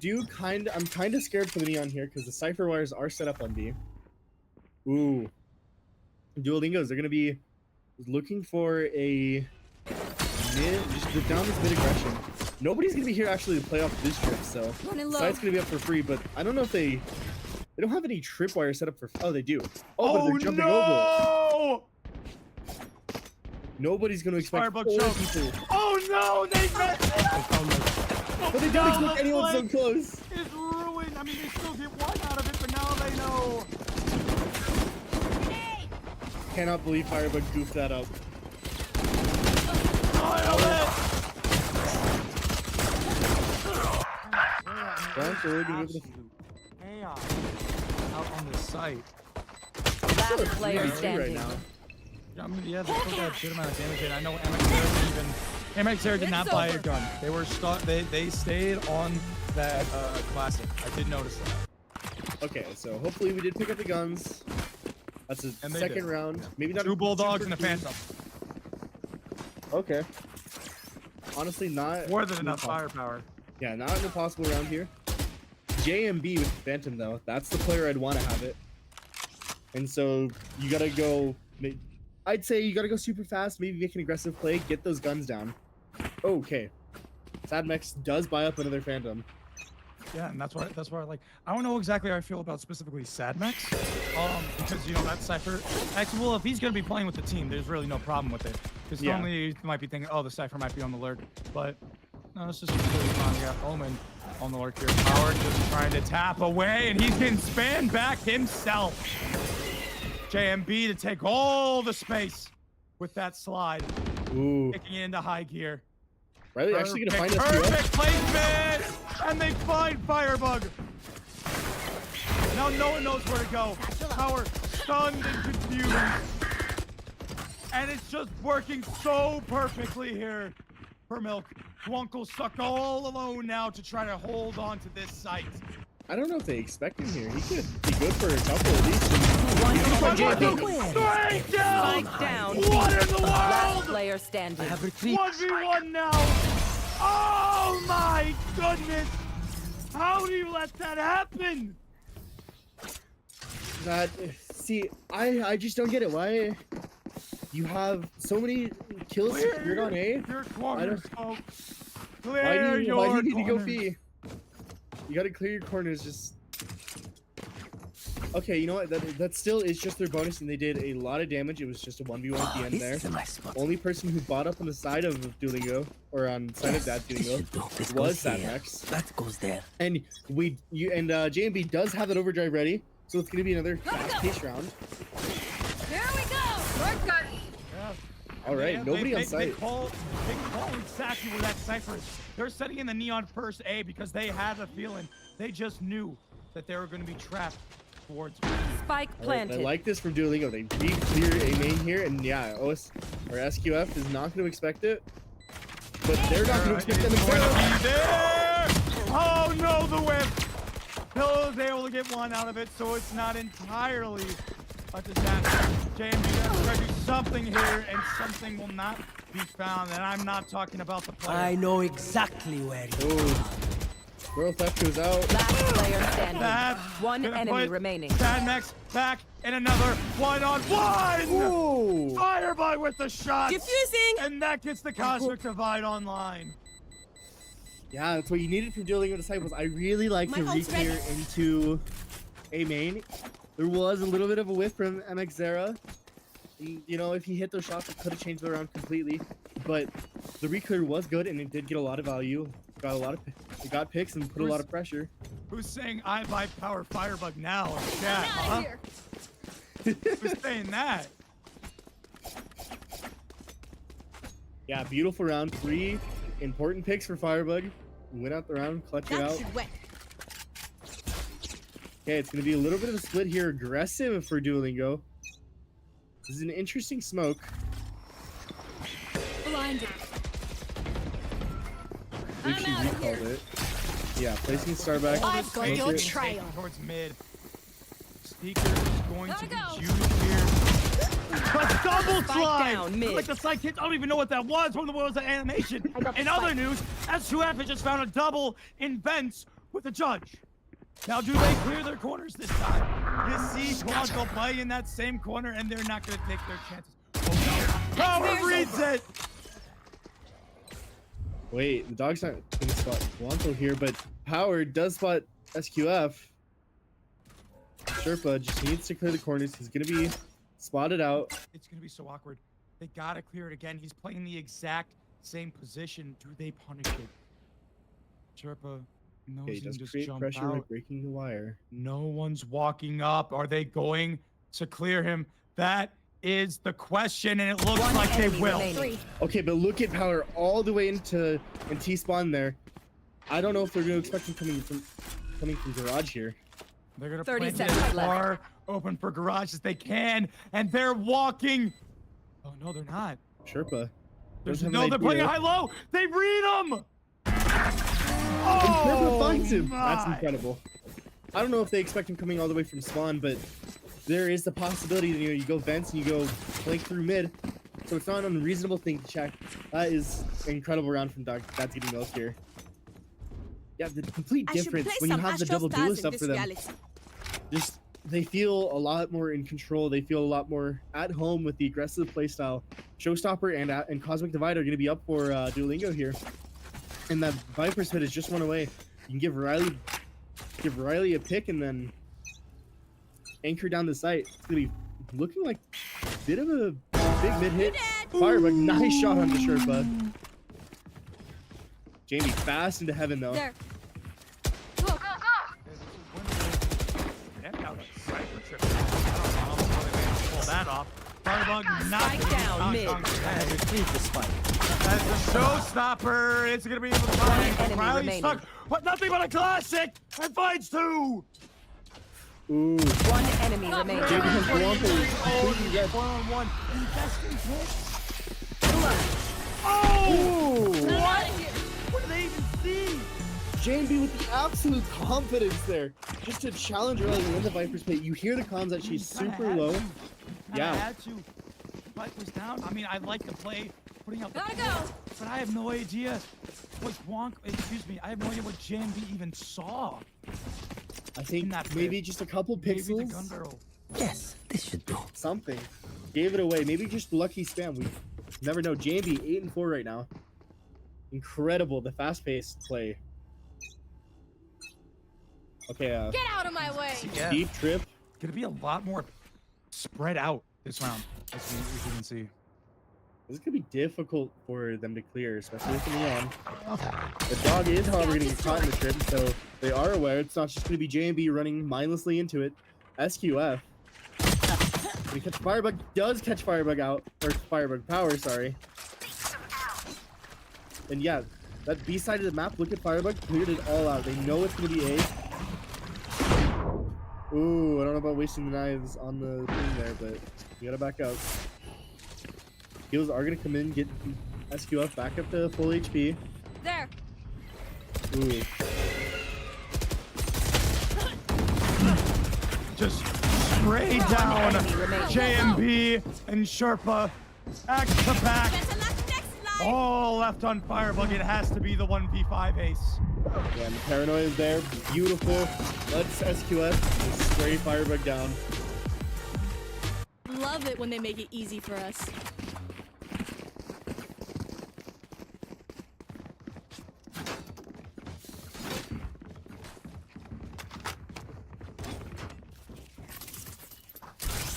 kind of scared for the Neon here because the Cypher wires are set up on B. Ooh. Duolingos, they're going to be looking for a Just down this mid aggression. Nobody's gonna be here actually to play off this trip, so Running low. site's gonna be up for free. But I don't know if they don't have any tripwire set up for. Oh, they do. Oh, but they're jumping over. no! Nobody's gonna expect Firebug 4 choke. people. Oh no! They messed it up! But they don't expect anyone so close. It's ruined. I mean, they still get one out of it, but now they know. Cannot believe Firebug goofed that up. Brown's really gonna be able to. Chaos out on the site. Last player Right standing. now. I mean, yeah, they still got a good amount of damage. And I know MXR did not buy a gun. They were stuck. They stayed on that classic. I did notice that. Okay, so hopefully we did pick up the guns. That's a And they second did. round. Maybe not. 2 a bulldogs super and a clean- phantom. Okay. Honestly, not More than enough impossible. firepower. Yeah, not an impossible round here. JMB with Phantom though. That's the player I'd want to have it. And so you gotta go. I'd say you gotta go super fast. Maybe make an aggressive play. Get those guns down. Okay. Sadmex does buy up another Phantom. Yeah, and that's why I like. I don't know exactly how I feel about specifically Sadmex, because you know that Cypher. Actually, well, if he's gonna be playing with the team, there's really no problem with it. Because Yeah. normally you might be thinking, oh, the Cypher might be on the lurk, but no, it's just completely fine. We got Omen on the lurk here. Power just trying to tap away, and he's getting spanned back himself. JMB to take all the space with that slide, Ooh. kicking it into high gear. Riley actually gonna find us Perfect placement, and they find Firebug. Now no one knows where to go. Power stunned and confused, and it's just working so perfectly here for Milk. Twunkle stuck all alone now to try to hold on to this site. I don't know if they expect him here. He could be good for a couple at least. Straight down! Spike down. What in the Last world? player standing. 1v1 now! Oh my goodness! How do you let that happen? That see, I just don't get it. Why you have so many kills secured on A? Your corner, smoke. Why Clear do you your need to go corners. B? You gotta clear your corners. Just okay. You know what? That still is just their bonus, and they did a lot of damage. It was just a 1v1 at the end there. Only person who bought up on the side of Duolingo or on side of that Duolingo was Sadmex. That goes there. And JMB does have that overdrive ready, so it's gonna be another fast-paced round. Here we go. Shortcut. All right, Yeah, nobody on they site. call exactly where that Cypher is. They're setting in the neon first A because they had a feeling. They just knew that they were going to be trapped towards B. Spike All right, I planted. like this from Duolingo. They re-clear a main here, and yeah, OS or SQF is not going to expect it, but they're not going to expect them It's going to to. be there. Oh no, the whip. Pillow's able to get one out of it, so it's not entirely a disaster. JMB has to try to do something here, and something will not be found. And I'm not talking about the player. I know exactly where you Oh, World Theft goes out. Last player standing. That's One gonna enemy put remaining. Sadmex back in another one-on-one. Ooh. Firebug with the shot. Diffusing. And that gets the Cosmic Divide online. Yeah, that's what you needed from Duolingo Disciples. I really like to My ult's ready. re-clear into a main. There was a little bit of a whiff from MX Zera. You know, if he hit those shots, it could have changed the round completely. But the re-clear was good, and it did get a lot of value. It got picks and put a lot of pressure. Who's saying I buy Power Firebug now in chat, huh? Who's saying that? Yeah, beautiful round. 3 important picks for Firebug. Win out the round, clutch it out. wet. Okay, it's going to be a little bit of a split here. Aggressive for Duolingo. This is an interesting smoke. Blinded. I believe she recalled it. Yeah, placing Starback. I've got your Smoke it. trail. Towards mid. Sneaker is going to be Gotta go. used here. But double Spike slide! down, mid. Like the slide kick, I don't even know what that was. What was that animation? In other news, S2F has just found a double in vents with the judge. Now, do they clear their corners this time? You see Toronto play in that same corner, and they're not going to take their chances. Oh no. Power reads it! Wait, the dog's not gonna spot Blanco here, but Power does spot SQF. Sherpa just needs to clear the corners. He's gonna be spotted out. It's gonna be so awkward. They gotta clear it again. He's playing the exact same position. Do they punish it? Sherpa knows Okay, he he can does just create jump pressure out. by breaking the wire. No one's walking up. Are they going to clear him? That is the question, and it looks One like they enemy will. remaining. Okay, but look at Power all the way into T-spawn there. I don't know if they're gonna expect him coming from garage here. They're gonna 30 plant it seconds as left. far open for garage as they can, and they're walking. Oh no, they're not. Sherpa. There's doesn't have no, an they're playing idea. high-low. They read him. And Sherpa finds him. That's my. incredible. I don't know if they expect him coming all the way from spawn, but there is the possibility that you go vents and you go flank through mid. So it's not an unreasonable thing to check. That is an incredible round from Dog. That's getting milk here. Yeah, the complete difference when you have the double duelist up for them. Just they feel a lot more in control. They feel a lot more at home with the aggressive playstyle. Showstopper and Cosmic Divide are going to be up for Duolingo here, and that Viper's hit is just one away. You can give Riley a pick and then anchor down the site. It's going to be looking like a bit of a big mid hit. Firebug, nice shot on the Sherpa. Jamie fast into heaven though. There. Go, go, go! Pull that off. Firebug not Spike down mid. Retrieve the spike. As the showstopper, it's gonna be able to find enemy Riley remaining. stuck, but nothing but a classic and finds two. Ooh. One enemy remaining. Jamie has Blanco Oh, completely red. 1-on-1. Investing hits. Ooh. Oh! What? What do they even see? JB with the absolute confidence there, just to challenge Riley in the Viper's pit. You hear the comms that she's super low. Kinda Yeah. had to. Viper's down. I mean, I like the play, putting out the Gotta play, go. but I have no idea what I have no idea what JMB even saw. I think Not maybe fair. just a couple Maybe the gun pixels, barrel. Yes, this should do. something. Gave it away. Maybe just lucky spam. We never know. JB 8-4 right now. Incredible, the fast-paced play. Okay, Get out of my way! Yeah. deep trip. Gonna be a lot more spread out this round, as you can see. This is gonna be difficult for them to clear, especially with the Neon. The dog is, however, gonna get caught in the trip, so they are aware it's not just gonna be JB running mindlessly into it. SQF. Gonna catch Firebug, does catch Firebug out, or Firebug Power, sorry. And yeah, that B side of the map, look at Firebug, cleared it all out. They know it's gonna be A. Ooh, I don't know about wasting the knives on the thing there, but you gotta back out. Heals are gonna come in, get SQF back up to full HP. There! Ooh. Just spray down enemy remaining. JMB and Sherpa back to back. Get to next line! All left on Firebug. It has to be the 1v5 ace. Yeah, and the paranoia is there. Beautiful. Let's SQF just spray Firebug down. Love it when they make it easy for us.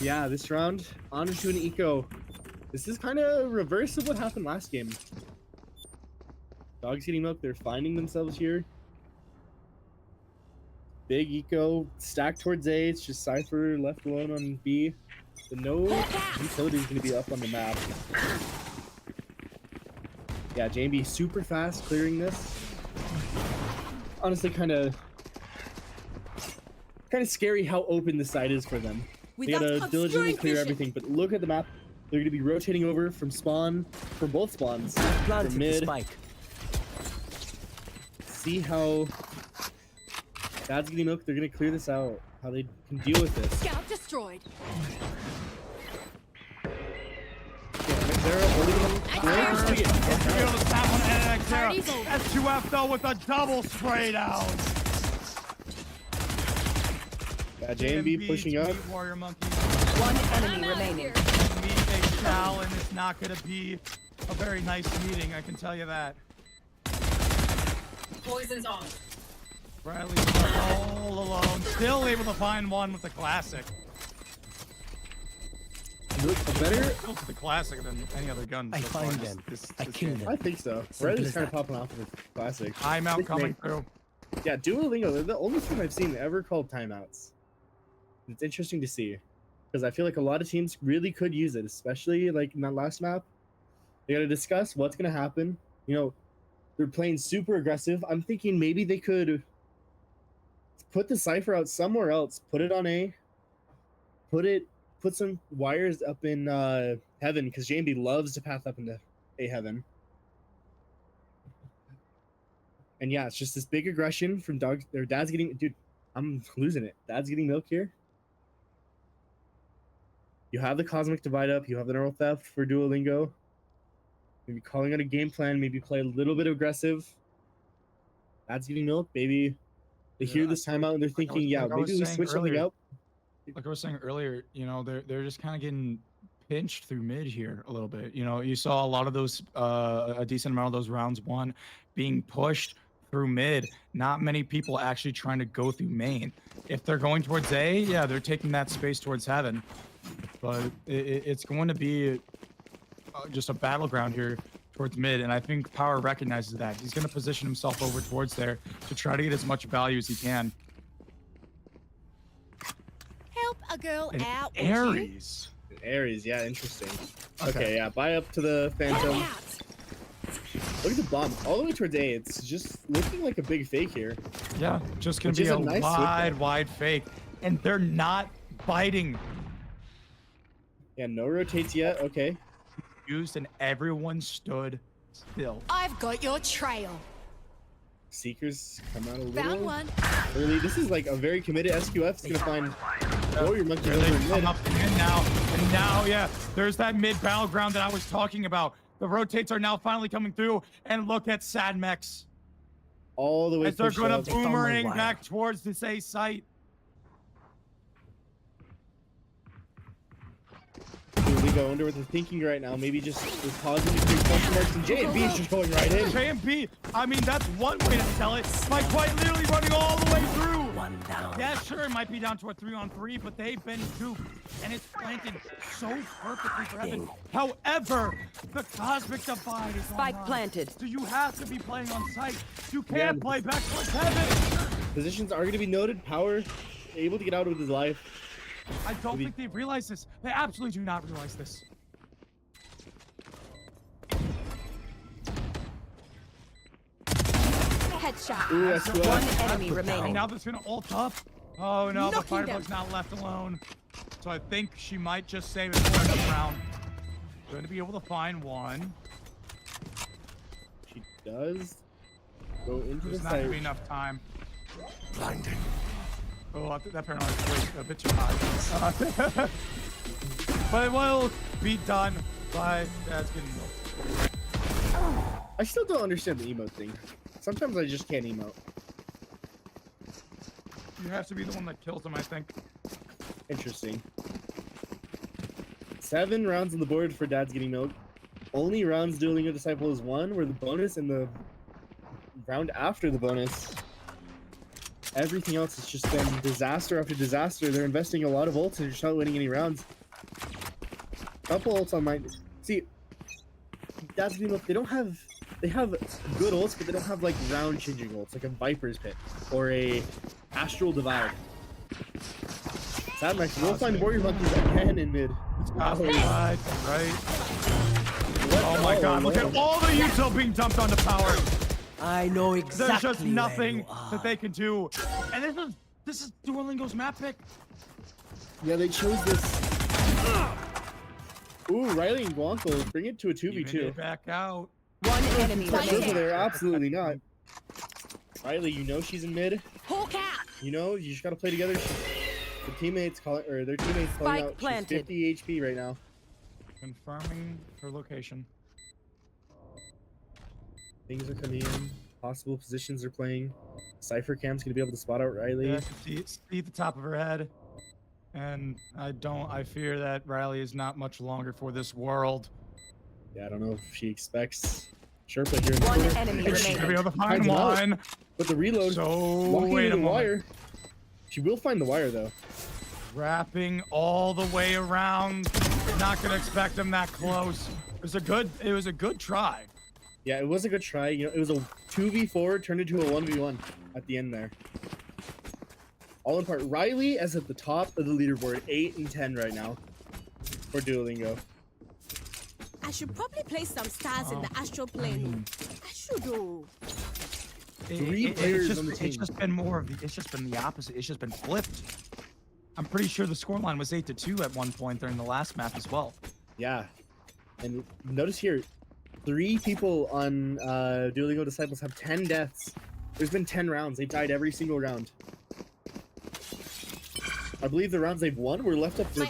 Yeah, this round, on to an eco. This is kind of reverse of what happened last game. Dogs getting milk, they're finding themselves here. Big eco, stacked towards A, it's just Cypher left alone on B. So no utility is going to be up on the map. Yeah, JB super fast clearing this. Honestly, kind of scary how open the site is for them. They gotta diligently clear everything, but look at the map. They're gonna be rotating over from spawn, from both spawns, Planted from the mid. spike. See how Dad's getting milk. They're gonna clear this out. How they can deal with this. Scout destroyed. They're holding them. Nice. It's gonna be able to tap on NXera. Party's over. S2F though with a double spray down. Yeah, JMB pushing to up. meet Warrior Monkey. One enemy I'm outta remaining. here. Meet a Shao, and it's not gonna be a very nice meeting, I can tell you that. Poison's off. Riley's all alone, still able to find one with the classic. Look, better. Still to the classic than any other gun. I so far find this- them. this- I this kill game. them. I think so. Simple Riley's as kind of that. popping off with classic. Timeout Big coming name. through. Yeah, Duolingo, they're the only team I've seen ever called timeouts. It's interesting to see because I feel like a lot of teams really could use it, especially like in that last map. They got to discuss what's going to happen. You know, they're playing super aggressive. I'm thinking maybe they could put the Cypher out somewhere else, put it on A, put some wires up in heaven because JMB loves to path up into A heaven. And yeah, it's just this big aggression from dogs. Their dad's getting, dude, I'm losing it. Dad's getting milk here. You have the cosmic divide up. You have the neural theft for Duolingo. Maybe calling out a game plan. Maybe play a little bit aggressive. Dad's getting milk. Maybe they hear this timeout and they're thinking, yeah, like I was maybe we saying switch something earlier. up. Like I was saying earlier, you know, they're just kind of getting pinched through mid here a little bit. You know, you saw a lot of those, a decent amount of those rounds one being pushed through mid. Not many people actually trying to go through main. If they're going towards A, yeah, they're taking that space towards heaven. But it's going to be just a battleground here towards mid, and I think Power recognizes that. He's going to position himself over towards there to try to get as much value as he can. Help a girl And out. would you? Ares. Ares, yeah, interesting. Okay. Okay, yeah, buy up to the Phantom. Help out. Look at the bomb all the way towards A. It's just looking like a big fake here. Yeah, just going Which to be is a a nice switch wide, there. wide fake. And they're not biting. Yeah, no rotates yet. Okay. Used and everyone stood still. I've got your trail. Seekers come out a Found little one. early. This is like a very committed SQF. It's gonna find Warrior Monkey There over they in come mid. up and in now. And now, yeah, there's that mid battleground that I was talking about. The rotates are now finally coming through. And look at Sadmex. All the way As they're pushed going up. to found my boomerang wire. back towards this A site. Here we go. I wonder what they're thinking right now. Maybe just is pausing to create question marks, and J&B is just going right in. JMP, I mean, that's one way to sell it. By quite literally running all the way through. One down. Yeah, sure, it might be down to a 3-on-3, but they've been duped, and it's planted so perfectly for Heaven. However, the Cosmic Divide is Spike online, planted. so you have to be playing on site. You Yeah. can't play back towards Heaven. Positions are going to be noted. Power able to get out with his life. I don't Maybe- think they realize this. They absolutely do not realize this. Headshot. Ooh, that's good. One enemy And remaining. now that's gonna ult up. Oh no, but Knocking Firebug's them. not left alone. So I think she might just save it for another round. Going to be able to find one. She does go into the There's not gonna be site. enough time. Blinding. Oh, I think that paranoid is a bit too high. But it will be done by Dad's getting milk. I still don't understand the emote thing. Sometimes I just can't emote. You have to be the one that kills him, I think. Interesting. 7 rounds on the board for Dad's getting milk. Only rounds Dueling Disciple is 1, where the bonus and the round after the bonus. Everything else has just been disaster after disaster. They're investing a lot of ults and they're just not winning any rounds. Couple ults on my see. Dad's getting milk. They have good ults, but they don't have like round changing ults, like a Viper's Pit or a Astral Divide. Sad Max will find Warrior Monkeys again in mid. Cosmic Divide, right? What? Oh my god, look at all the util being dumped onto Power. I know exactly. There's just where nothing you are. that they can do. And this is Duolingo's map pick. Yeah, they chose this. Ooh, Riley and Guanco bring it to a Even 2v2. it back out. One enemy Not remaining. Triple there, absolutely not. Riley, you know she's in mid. Hawk out. You know you just gotta play together. The teammates call it, or their teammates calling Spike out. She's planted. 50 HP right now. Confirming her location. Things are coming in. Possible positions are playing. Cypher Cam's gonna be able to spot out Riley. Yeah, I can see the top of her head. And I fear that Riley is not much longer for this world. Yeah, I don't know if she expects Sherpa here in the One corner. enemy And She's she- gonna be remaining. able to find Finds him out. one. But the reload, So walking wait into a the moment. wire. She will find the wire though. Wrapping all the way around. Not gonna expect him that close. It was a good try. Yeah, it was a good try. You know, it was a 2v4 turned into a 1v1 at the end there. All in part. Riley is at the top of the leaderboard, 8 and 10 right now for Duolingo. I should probably place some stars in the astral plane. I should do. Three players it's on the just, it's team. just been more of the, it's just been the opposite. It's just been flipped. I'm pretty sure the scoreline was 8-2 at one point during the last map as well. Yeah. And notice here, 3 people on Duolingo Disciples have 10 deaths. There's been 10 rounds. They died every single round. I believe the rounds they've won were left up for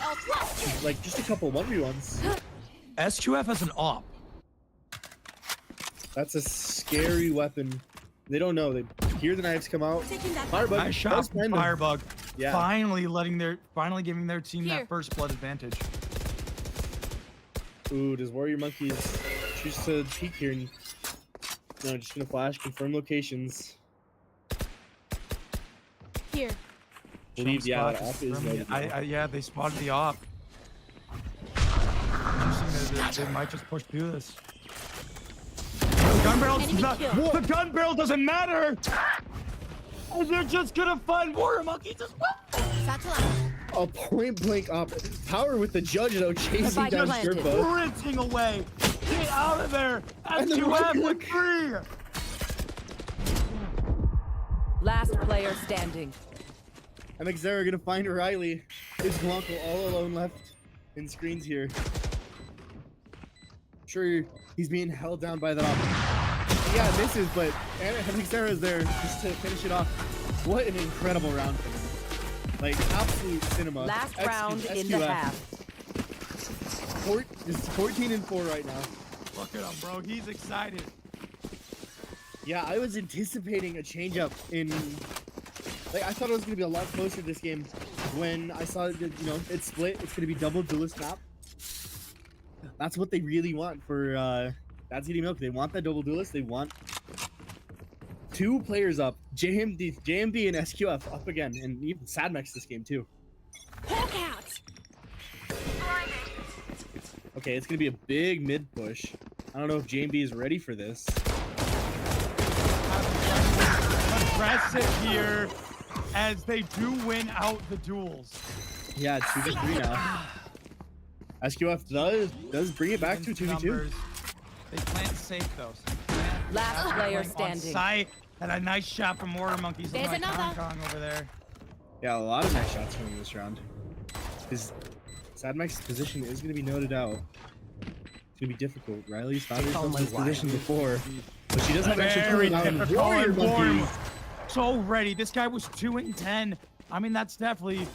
like just a couple 1v1s. SQF has an op. That's a scary weapon. They don't know. They hear the knives come out. Taking that. Firebug. Nice shot does from find them. Firebug. Yeah. Finally giving their team Here. that first blood advantage. Ooh, does Warrior Monkeys choose to peek here? And, no, just gonna flash, confirm locations. Here. Believe, yeah, Jump the spot op is confirmed. ready. Yeah, they spotted the op. Interesting that they might just push through this. The gun barrel, Enemy kill. the gun barrel doesn't matter. And they're just gonna find Warrior Monkeys as well. Satchel out. A point blank op. Power with the judge though, chasing Spike down planted. Sherpa. Sprinting away. Get out of there. And the SQF right with click. 3. Last player standing. I think Zara gonna find Riley. His Blanco all alone left in screens here. Sure, he's being held down by that op. Yeah, misses, but I think Sarah's there just to finish it off. What an incredible round for him. Like, absolute cinema. Last round in SQF. the half. It's 14 and 4 right now. Look at him, bro. He's excited. Yeah, I was anticipating a change up in. Like, I thought it was gonna be a lot closer this game when I saw that, you know, it's split. It's gonna be double duelist map. That's what they really want for Dad's Eating Milk. They want that double duelist. They want 2 players up. JMD and SQF up again, and even Sadmex this game too. Hawk out. Okay, it's gonna be a big mid push. I don't know if JMD is ready for this. Aggressive here as they do win out the duels. Yeah, it's 2v3 now. SQF does bring it back to 2v2. Numbers. They plant safe though. So plant Last player on standing. Sight, and a nice shot from Warrior Monkeys. There's Look at another. Kong over there. Yeah, a lot of nice shots from this round. His Sadmex's position is going to be noted out. It's going to be difficult. Riley's found herself in this position before, but she does have extra Very cooldown. difficult Warrior and warm. Monkeys. So ready. This guy was 2 and 10. I mean, that's definitely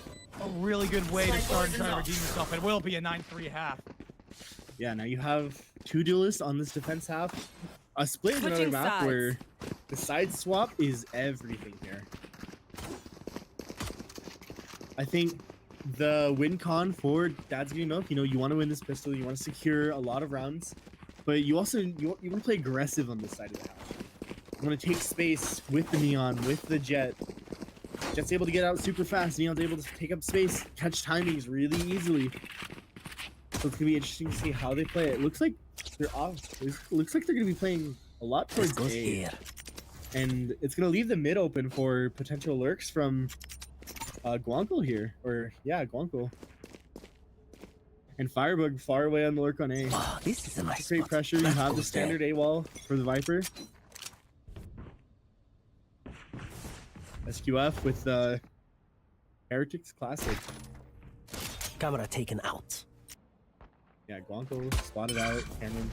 a really good way to start and try to redeem yourself. It will be a 9-3 half. Yeah, now you have 2 duelists on this defense half. A split is another Switching map sides. where the side swap is everything here. I think the win con for Dad's Getting Milk, you know, you want to win this pistol, you want to secure a lot of rounds, but you also you want to play aggressive on this side of the house. You want to take space with the Neon, with the Jet. Jet's able to get out super fast. Neon's able to take up space, catch timings really easily. So it's gonna be interesting to see how they play it. It looks like they're off. It looks like they're gonna be playing a lot towards Goes A, here. and it's gonna leave the mid open for potential lurks from Guanco here, or yeah, Guanco. And Firebug far away on the lurk on A. Oh, this is a nice Great spot. pressure. You That have the goes there. standard A wall for the Viper. SQF with the Heretics Classic. Camera taken out. Yeah, Guanco spotted out. Cameron.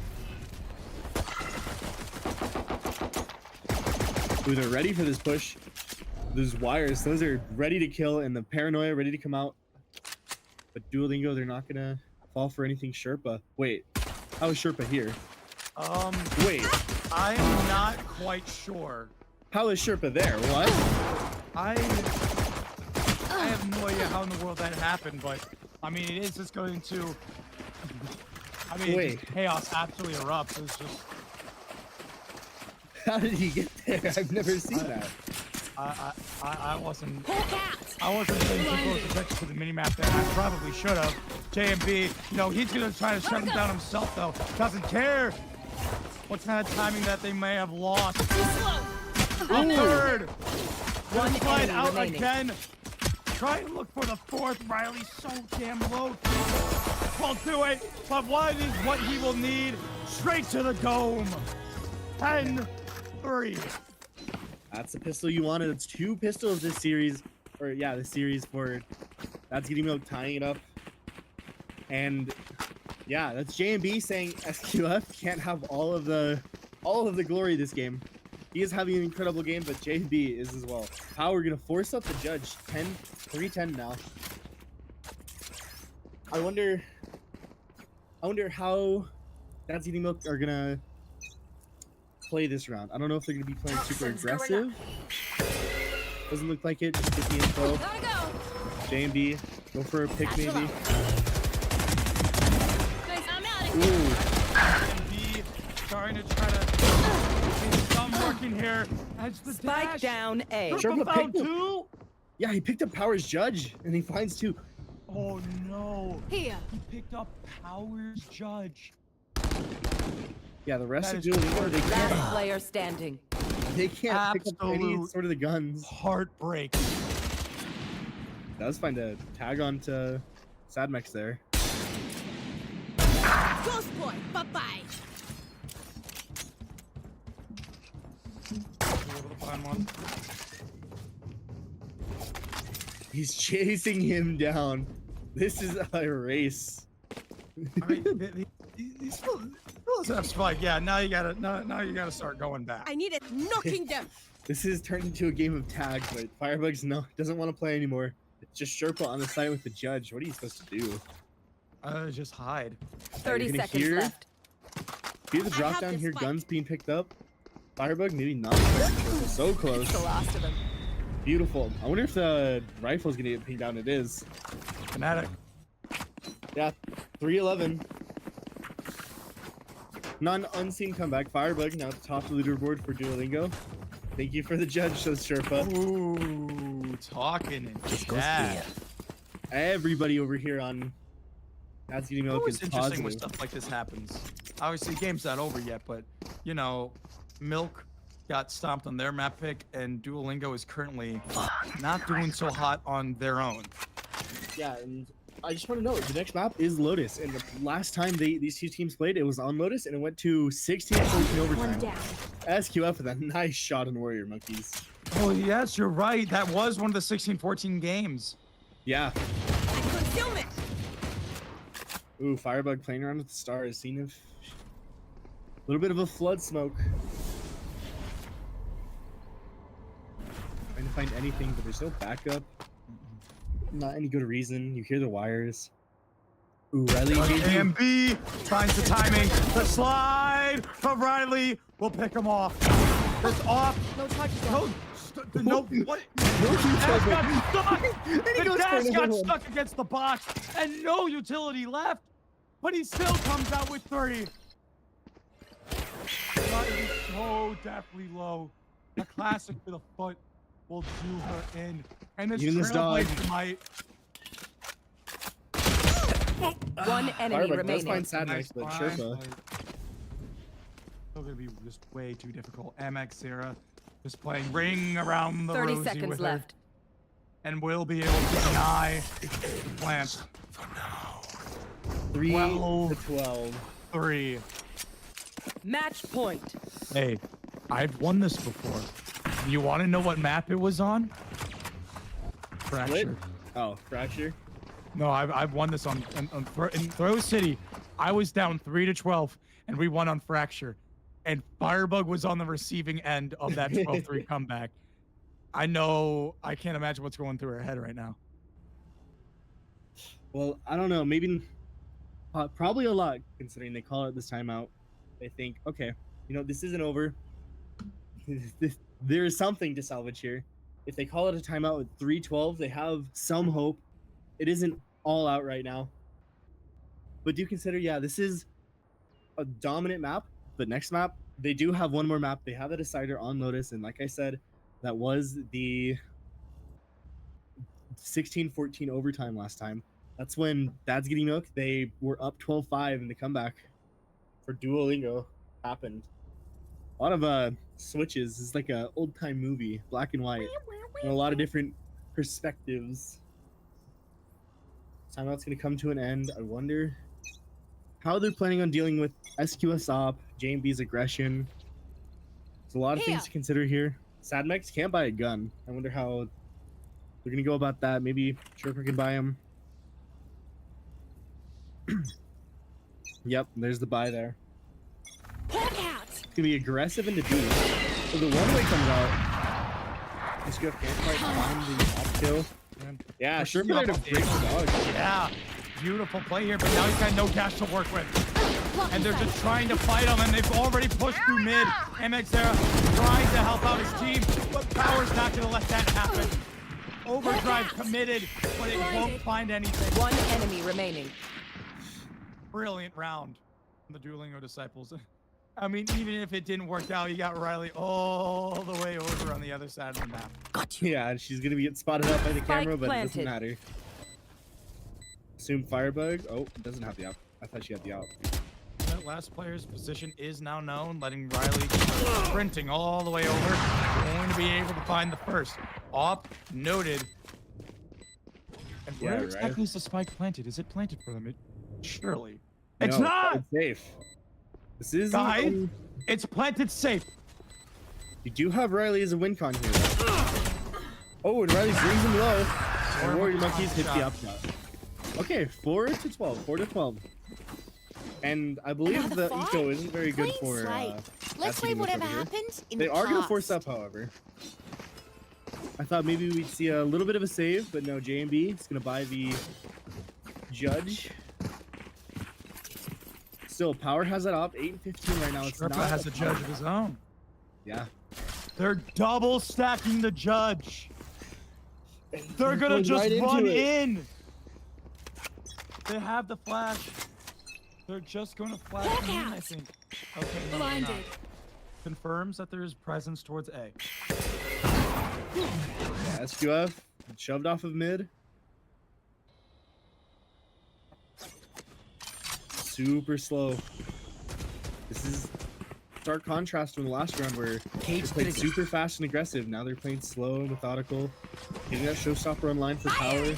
Ooh, they're ready for this push. Those wires, those are ready to kill, and the Paranoia ready to come out. But Duolingo, they're not gonna fall for anything Sherpa. Wait, how is Sherpa here? Wait, I'm not quite sure. how is Sherpa there? What? I have no idea how in the world that happened, but I mean, it is just going to. I mean, Wait. just chaos absolutely erupts. It's just. How did he get there? I've never seen that. I wasn't. Hawk out. I wasn't paying too close attention to the minimap there. I probably should have. JMB, you know, he's gonna try to shut him down himself though. Doesn't care what kind of timing that they may have lost. Too slow. A third. One Slide enemy out remaining. again. Try and look for the fourth. Riley's so damn low. Well, do it. But what is what he will need? Straight to the dome. 10-3. That's the pistol you wanted. It's 2 pistols this series, or yeah, this series for That's Getting Milk tying it up. And yeah, that's JMB saying SQF can't have all of the glory this game. He is having an incredible game, but JB is as well. How we're gonna force up the judge. 3-10 now. I wonder how That's Eating Milk are gonna play this round. I don't know if they're gonna be playing super aggressive. Doesn't look like it. Just get the info. Gotta go. JMB, go for a pick maybe. Guys, I'm out of here. Ooh, JMB starting to try to get some working here. As the Spike dash. down A. Sure. Sherpa Sherpa found picked him. 2. yeah, he picked up Power's Judge and he finds 2. Oh no. Here. He picked up Power's Judge. Yeah, the rest That of is Duolingo, Last player standing. they can't pick up any Absolute sort of the guns. Heartbreak. Does find a tag on to Sadmex there. Ghost boy. Bye-bye. Able to find one. He's chasing him down. This is a race. I mean, these fellas have spike. Yeah, now you gotta start going back. I need it knocking them. This is turned into a game of tag, but Firebugs doesn't want to play anymore. It's just Sherpa on the side with the judge. What are you supposed to do? Just hide. 30 gonna seconds hear- left. Hear the I drop have down this here, spike. guns being picked up. Firebug maybe not. So close. The last of them. Beautiful. I wonder if the rifle's gonna get pinged down. It is. Fanatic. Yeah, 3-11. Unseen comeback. Firebug now at the top of the leaderboard for Duolingo. Thank you for the judge, says Sherpa. Ooh, talking and This goes chat. here. Everybody over here on That's Getting Milk Always is interesting when positive. stuff like this happens. Obviously, the game's not over yet, but you know, Milk got stomped on their map pick, and Duolingo is currently not doing so hot on their own. Yeah, and I just want to know, the next map is Lotus, and the last time these 2 teams played, it was on Lotus, and it went to 16-14 overtime. SQF with a nice shot on Warrior Monkeys. Oh yes, you're right. That was one of the 16-14 games. Yeah. I consume it. Ooh, Firebug playing around with the stars. Seen if a little bit of a flood smoke. Trying to find anything, but there's no backup. Not any good reason. You hear the wires. Ooh, Riley. JMB finds the timing. The slide from Riley will pick him off. It's off. No touches. No, what? Dash got stuck. The goes for dash another got one. stuck against the box, and no utility left. But he still comes out with 3. Riley's so definitely low. A classic for the foot will do her in. And this Even this dog. Trailblazer might. One enemy Firebug does remaining. find Sadmex, Nice but find, Sherpa. but still gonna be just way too difficult. MX Sarah just playing ring around the 30 rosy seconds with her, left. and will be able to deny the plant. 3 12. to 12. 3. Match point. Hey, I've won this before. You want to know what map it was on? Fracture. Oh, Fracture. No, I've won this on in Throw City. I was down 3 to 12, and we won on Fracture. And Firebug was on the receiving end of that 12-3 comeback. I know. I can't imagine what's going through her head right now. Well, I don't know. Maybe, probably a lot, considering they call it this timeout. They think, okay, you know, this isn't over. There is something to salvage here. If they call it a timeout with 3-12, they have some hope. It isn't all out right now. But do consider, yeah, this is a dominant map. The next map, they do have one more map. They have a decider on Lotus, and like I said, that was the 16-14 overtime last time. That's when Dad's Getting Milk, they were up 12-5 and the comeback for Duolingo happened. A lot of switches. It's like a old time movie, black and white, and a lot of different perspectives. Timeout's gonna come to an end. I wonder how they're planning on dealing with SQS op, JMB's aggression. There's a lot of things to consider here. Sadmex can't buy a gun. I wonder how they're gonna go about that. Maybe Sherper can buy him. Yep, there's the buy there. It's gonna be aggressive into B. So the one-way comes out. SQF can't quite find the op kill. Yeah, Sherper there to break the dog. Yeah, beautiful play here, but now he's got no cash to work with. And they're just trying to fight him, and they've already pushed through mid. MXera trying to help out his team, but Power's not going to let that happen. Overdrive committed, but it won't find anything. One enemy remaining. Brilliant round from the Duolingo disciples. I mean, even if it didn't work out, you got Riley all the way over on the other side of the map. Got you. Yeah, she's gonna be getting spotted up by the Spike camera, but it doesn't planted. matter. Assume Firebug. Oh, it doesn't have the op. I thought she had the op. That last player's position is now known, letting Riley sprinting all the way over. Going to be able to find the first. Op noted. And Yeah, where right. exactly is the spike planted? Is it planted for them? Surely. It's No, not! It's safe. This is. Guys, it's planted safe. You do have Riley as a win con here. Though. Oh, and Riley brings him low. And Warrior Monkeys hits the up shot. Okay, 4-12. 4-12. And I believe Another the fight? eco isn't very good Clean for. slate. Let's That's leave Getting Milk whatever over here. happened in They the are going to past. force up, however. I thought maybe we'd see a little bit of a save, but no, JMB is going to buy the Judge. Still, Power has that up. 8-15 right now. It's Sherpa not has a judge of his own. Yeah. They're double stacking the judge. They're gonna going just right into run it. in. They have the flash. They're just gonna flash Look him in, I out. think. Okay, no, they're Blinded. not. Confirms that there is presence towards A. Yeah, SQF shoved off of mid. Super slow. This is stark contrast from the last round where they Cage played trigger. super fast and aggressive. Now they're playing slow and methodical. Getting that showstopper online for Power.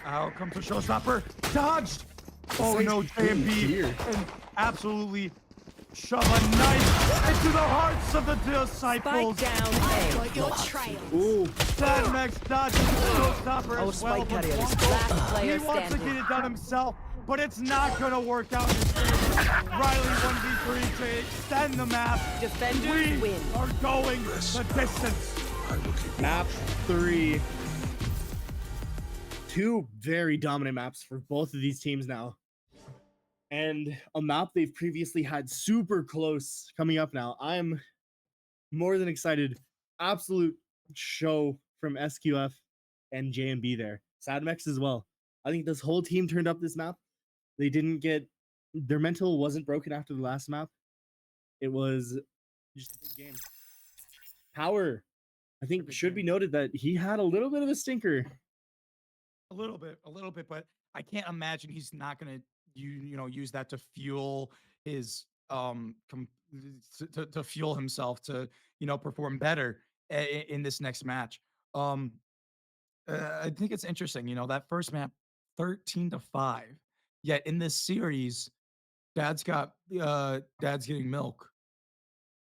Out comes the showstopper. Dodged. Oh no, JMB. Here. And absolutely shove a knife into the hearts of the disciples. Spike down A. Got your trail. Ooh, That next dodge is the showstopper Oh, as well. spike but carrier is Wonko, Last he player wants to standing. get it done himself, but it's not gonna work out in his favor. Riley 1v3 to extend the map. Defenders We win. are going the distance. map 3. Two very dominant maps for both of these teams now. And a map they've previously had super close coming up now. I'm more than excited. Absolute show from SQF and JMB there. Sadmex as well. I think this whole team turned up this map. They didn't get their mental wasn't broken after the last map. It was just a big game. Power, I think, should be noted that he had a little bit of a stinker. A little bit, but I can't imagine he's not gonna use that to fuel his to fuel himself to perform better in this next match. I think it's interesting, that first map 13-5. Yet in this series, Dad's Getting Milk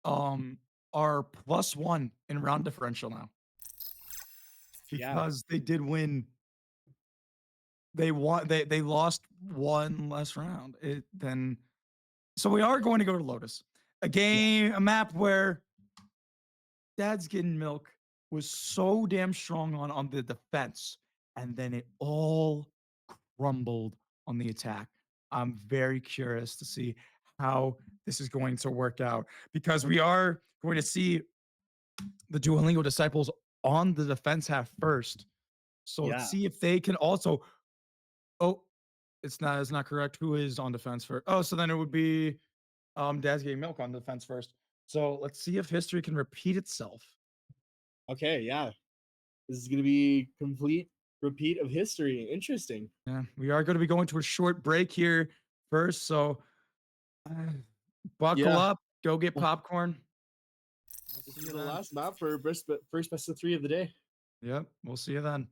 are +1 in round differential now. Yeah. Because they did win. They lost one less round. So we are going to go to Lotus. A map where Dad's Getting Milk was so damn strong on the defense, and then it all crumbled on the attack. I'm very curious to see how this is going to work out, because we are going to see the Duolingo disciples on the defense half first. So Yeah. let's see if they can also. Oh, it's not correct. Who is on defense first? Oh, so then it would be Dad's getting milk on the fence first. So let's see if history can repeat itself. Okay, yeah. This is gonna be complete repeat of history. Interesting. Yeah, we are going to be going to a short break here first. So uh, buckle Yeah. up, go get popcorn. We'll This see is you the then. last map for first best of 3 of the day. Yep, we'll see you then.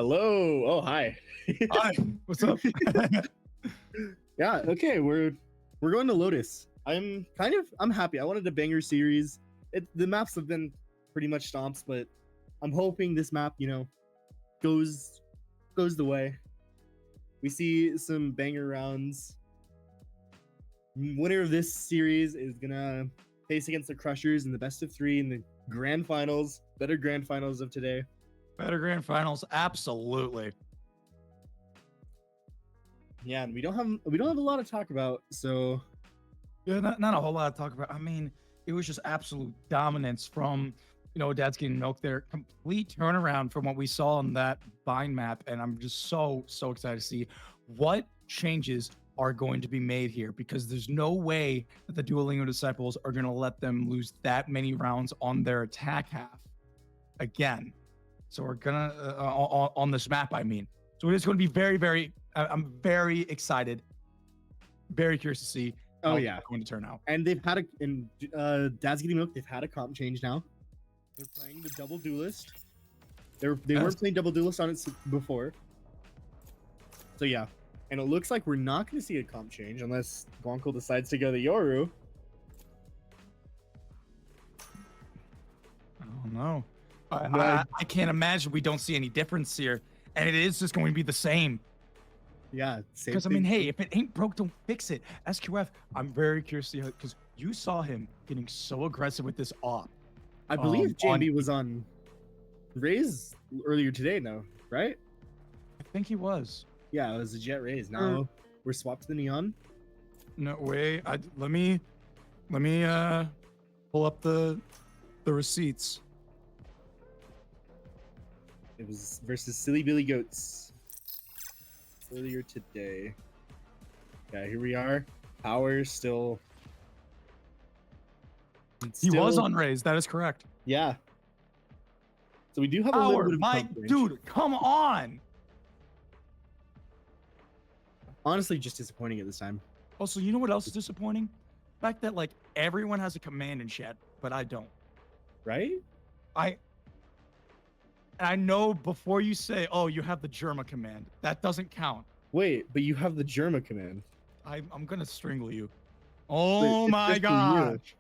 Hello. Oh, hi. Hi. What's up? Yeah. Okay. We're going to Lotus. I'm happy. I wanted a banger series. The maps have been pretty much stomps, but I'm hoping this map, goes the way. We see some banger rounds. Winner of this series is gonna face against the Crushers in the best of 3 in the grand finals. Better grand finals of today. Better grand finals, absolutely. Yeah, and we don't have a lot to talk about. So Yeah, not a whole lot to talk about. I mean, it was just absolute dominance from, Dad's Getting Milk there. Complete turnaround from what we saw on that bind map. And I'm just so excited to see what changes are going to be made here, because there's no way that the Duolingo Disciples are going to let them lose that many rounds on their attack half again. So we're going to, on this map, I mean. So it's going to be very, I'm very excited. Very curious to see how it's going to turn out. And they've had Dad's Getting Milk, they've had a comp change now. They're playing the double duelist. They weren't playing double duelist on it before. So yeah. And it looks like we're not going to see a comp change unless Gonkel decides to go to Yoru. I don't know. I can't imagine we don't see any difference here. And it is just going to be the same. Yeah. Because, I mean, hey, if it ain't broke, don't fix it. SQF, I'm very curious to see how, because you saw him getting so aggressive with this op. I believe JB was on Raze earlier today, no, right? I think he was. Yeah, it was a Jet Raze. Now we're swapped to the Neon. No way. Let me pull up the receipts. It was versus Silly Billy Goats earlier today. Yeah, here we are. Power still. He was on Raze. That is correct. Yeah. So we do have a little bit of dude, come on. Honestly, just disappointing at this time. Also, you know what else is disappointing? The fact that, like, everyone has a command in chat, but I don't. Right? I know before you say, oh, you have the Germa command. That doesn't count. Wait, but you have the Germa command. I'm gonna strangle you. Oh my gosh.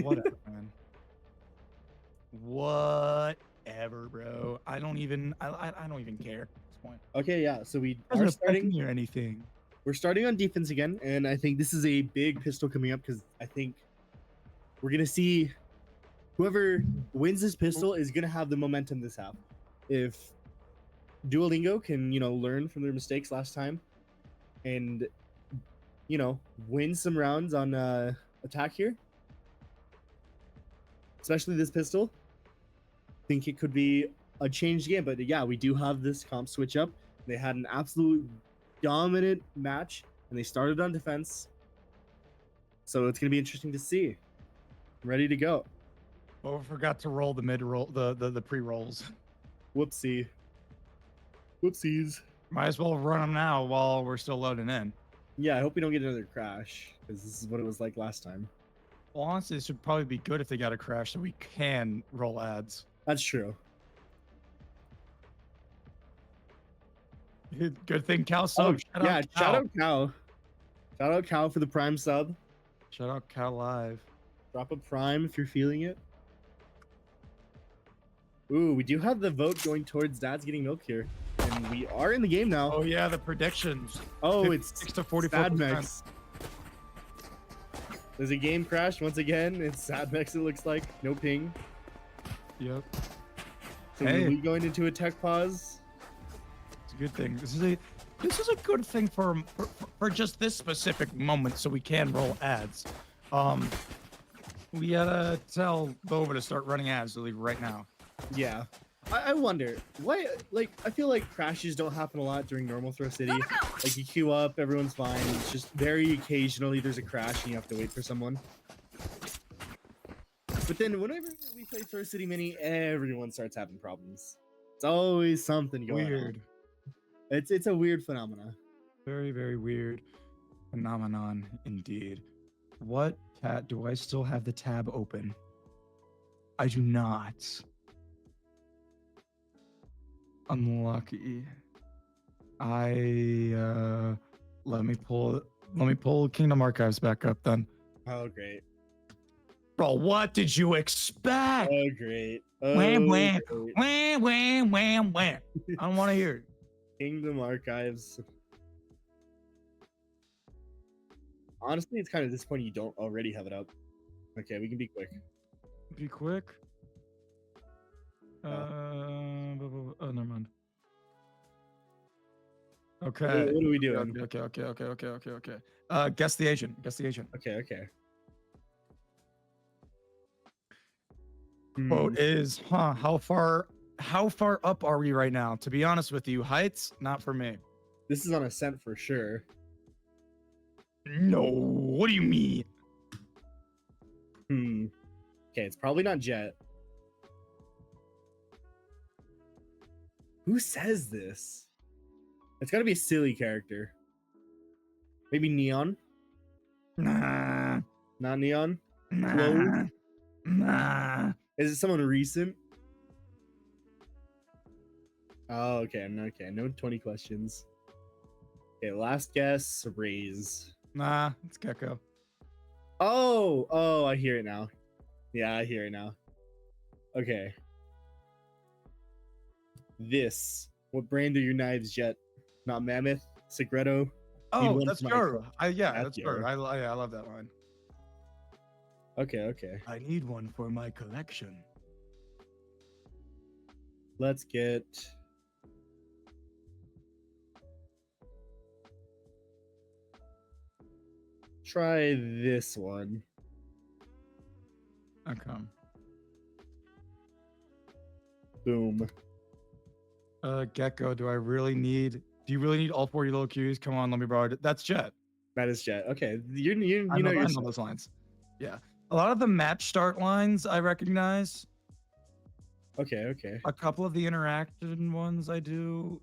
Whatever, man. Whatever, bro. I don't even care at this point. Okay, yeah. So we Doesn't are affect starting me or anything. We're starting on defense again, and I think this is a big pistol coming up because I think we're gonna see whoever wins this pistol is gonna have the momentum this half. If Duolingo can, learn from their mistakes last time, and win some rounds on attack here, especially this pistol, I think it could be a changed game. But yeah, we do have this comp switch up. They had an absolute dominant match, and they started on defense. So it's gonna be interesting to see. I'm ready to go. Oh, I forgot to roll the mid roll, the pre rolls. Whoopsie. Whoopsies. Might as well run them now while we're still loading in. Yeah, I hope we don't get another crash, because this is what it was like last time. Well, honestly, this would probably be good if they got a crash, so we can roll ads. That's true. Good thing Cal sub. Shout out Cal. Shout out Cal for the Prime sub. Shout out Cal Live. Drop a Prime if you're feeling it. Ooh, we do have the vote going towards Dad's Getting Milk here. And we are in the game now. Oh yeah, the predictions. Oh, it's 6 to 44%. Sadmex. There's a game crash once again. It's Sadmex, it looks like. No ping. Yep. So we going into a tech pause. It's a good thing. This is a good thing for just this specific moment, so we can roll ads. We gotta tell Bova to start running ads right now. Yeah. I wonder why. Like, I feel like crashes don't happen a lot during normal Throw City. Like, you queue up, everyone's fine. It's just very occasionally there's a crash and you have to wait for someone. But then whenever we play Throw City Mini, everyone starts having problems. It's always something going on. It's a weird phenomena. Very, very weird phenomenon indeed. What tab do I still have the tab open? I do not. Unlucky. Let me pull Kingdom Archives back up then. Oh, great. Bro, what did you expect? Oh, great. Oh, Wham, wham, great. wham, wham, wham, wham. I don't want to hear it. Kingdom Archives. Honestly, it's kind of disappointing you don't already have it up. Okay, we can be quick. Be quick. Oh, never mind. Okay. What are we doing? Okay. Guess the agent. Guess the agent. Okay. Quote is, how far up are we right now? To be honest with you, heights, not for me. This is on Ascent for sure. No, what do you mean? Okay, it's probably not Jet. Who says this? It's gotta be a silly character. Maybe Neon? Nah. Not Neon? Nah. Is it someone recent? Oh, okay. No 20 questions. Okay, last guess, Raze. Nah, it's Gecko. Oh, I hear it now. Yeah, I hear it now. Okay. What brand are your knives, Jet? Not Mammoth, Segredo. Oh, one that's for my true. club. That's Guru. true. I love that line. Okay. I need one for my collection. Let's get... Try this one. Okay. Boom. Gecko, do you really need all 40 little Qs? Come on, let me borrow it. That's Jet. That is Jet. Okay, you know your I know stuff. those lines. Yeah. A lot of the match start lines I recognize. Okay. A couple of the interaction ones I do.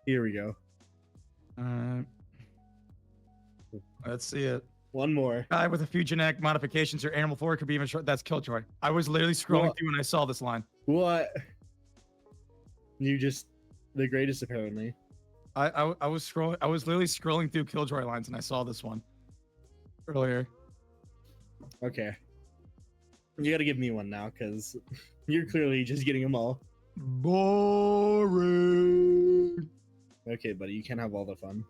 Here we go. Let's see it. One more. Guy with a few genetic modifications or animal forward could be even short. That's Killjoy. I was literally scrolling through and I saw this line. What? You just the greatest apparently. I was scrolling. I was literally scrolling through Killjoy lines and I saw this one earlier. Okay. You got to give me one now because you're clearly just getting them all. Boring. Okay, buddy, you can't have all the fun.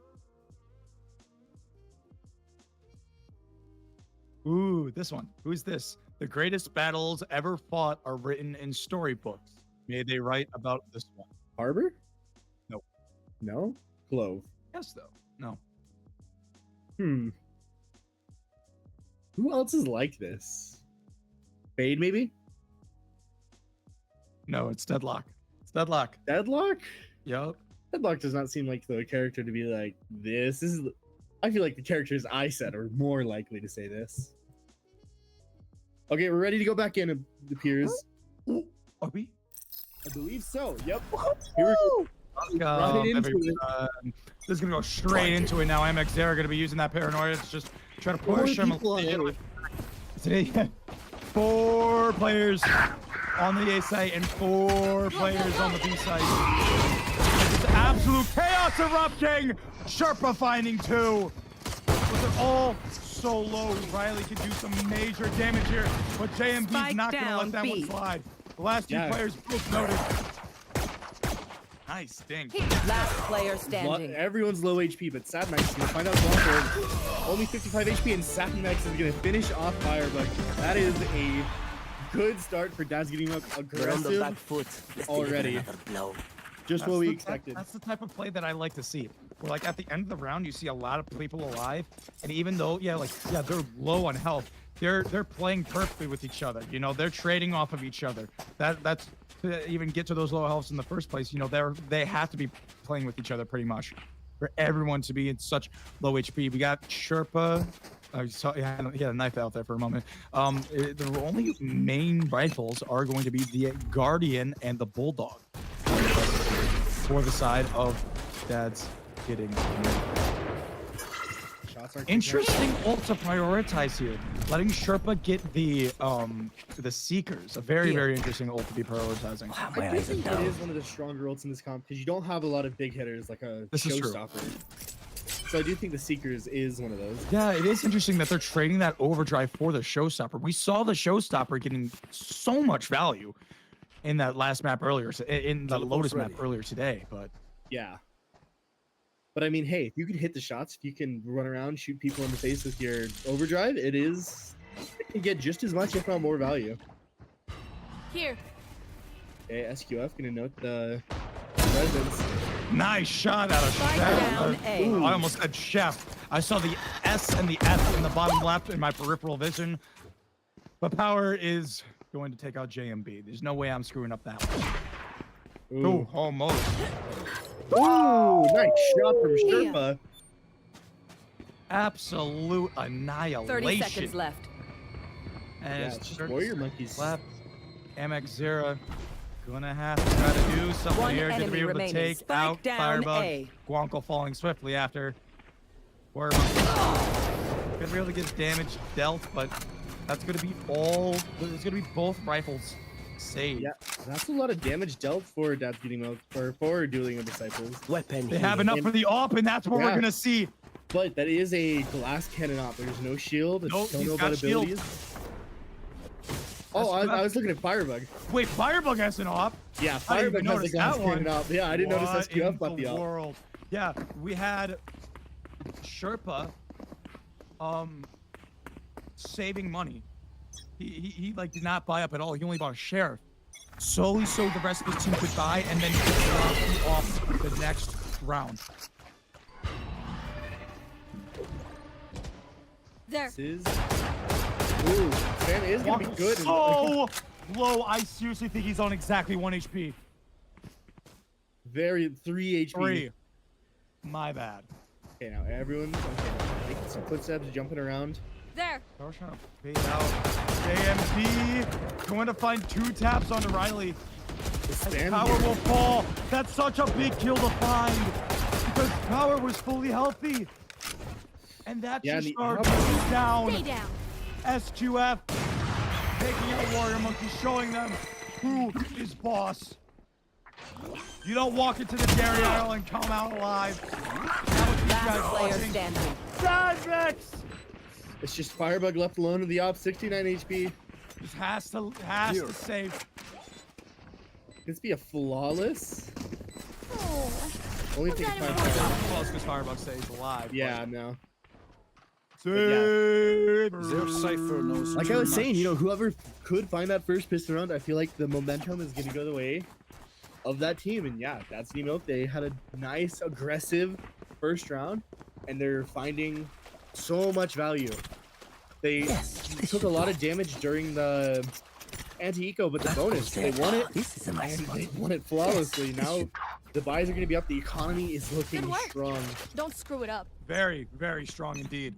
Ooh, this one. Who's this? The greatest battles ever fought are written in storybooks. May they write about this one? Harbor? No. No? Clove. Yes, though. No. Who else is like this? Fade, maybe? No, it's Deadlock. It's Deadlock. Deadlock? Yup. Deadlock does not seem like the character to be like this. I feel like the characters I said are more likely to say this. Okay, we're ready to go back in, it appears. Are we? I believe so. Yep. Here we go. Right into it. This is gonna go straight into it now. MX Zera gonna be using that paranoia to just try to push him. Today, 4 players on the A site and 4 players on the B site. It's absolute chaos erupting. Sherpa finding 2. But they're all so low. Riley can do some major damage here, but JMB's not gonna let that one slide. The last 2 players both noted. Nice ding. Last player standing. Everyone's low HP, but Sadmax is gonna find out Blanco only 55 HP, and Sadmax is gonna finish off Fire, but that is a good start for Dad's getting aggressive back foot. already. Just what we expected. That's the type of play that I like to see. Where like at the end of the round, you see a lot of people alive, and even though they're low on health, they're playing perfectly with each other. You know, they're trading off of each other. That's to even get to those low healths in the first place. You know, they have to be playing with each other pretty much for everyone to be in such low HP. We got Sherpa. He had a knife out there for a moment. The only main rifles are going to be the Guardian and the Bulldog for the side of Dad's getting. shots aren't taken. Interesting ult to prioritize here. Letting Sherpa get the Seekers. A very, very interesting ult to be prioritizing. Wow, I my do eyes are think it down. is one of the stronger ults in this comp because you don't have a lot of big hitters like a This is true. showstopper. So I do think the Seekers is one of those. Yeah, it is interesting that they're trading that overdrive for the showstopper. We saw the showstopper getting so much value in that last map earlier, in the Lotus map earlier today, but Yeah. But I mean, hey, if you can hit the shots, if you can run around, shoot people in the face with your overdrive, it can get just as much, if not more value. Here. Okay, SQF gonna note the residence. nice shot out of Spike Chef. down A. I almost said Chef. I saw the S and the F in the bottom left in my peripheral vision. But Power is going to take out JMB. There's no way I'm screwing up that one. Ooh. Ooh, almost. Ooh, nice shot from Sherpa. Absolute 30 annihilation. seconds left. And Yeah, it's it's just Sherpa warrior monkeys. left. Amex Zera gonna have to try to do something One here. Gonna enemy be able to remaining. take Spike out down Firebug. A. Guanko falling swiftly after. Warrior Monkey. Gonna be able to get damage dealt, but that's gonna be all. It's gonna be both rifles saved. Yeah, that's a lot of damage dealt for Dad's Getting Milk for Dueling of Disciples. Weapon They here. have enough for the op, and that's what Yeah. we're gonna see. But that is a glass cannon op. There's no shield. It's Nope, don't he's know got about shield. abilities. Oh, I was looking at Firebug. Wait, Firebug has an op. Yeah, I didn't Firebug even has a notice glass that one. cannon op. Yeah, I didn't notice What SQF in bought the op. world? Yeah, we had Sherpa saving money. He like did not buy up at all. He only bought a sheriff. Solely so the rest of his team could buy and then drop off the next round. There. This is. Ooh, Fan is gonna be good. So low. I seriously think he's on exactly 1 HP. Very 3 HP. 3. My bad. Okay, now everyone's making some footsteps, jumping around. There. I was trying to fade out. JMB going to find 2 taps onto Riley. Stan, Power will fall. That's such a big kill to find because Power was fully healthy. And that Yeah, just and starts Stay down. down. SQF taking out Warrior Monkey, showing them who is boss. You don't walk into the dairy aisle and come out alive. That was these guys Last player watching. standing. Dynamax! It's just Firebug left alone in the op, 69 HP. Just has to save. This be a flawless. Oh. Only Was take that 5 important? seconds. Close because Firebug stays alive. Yeah, no. Save. Their cipher knows Like too I was saying, you know, much. whoever could find that first piston round, I feel like the momentum is going to go the way of that team. And yeah, that's Milk. They had a nice, aggressive first round, and they're finding so much value. They took a lot of damage during the anti-eco, but the bonus, they won it. This is a nice And one. they won it flawlessly. Now the buys are going to be up. The economy is looking Good work. strong. Don't screw it up. Very, very strong indeed.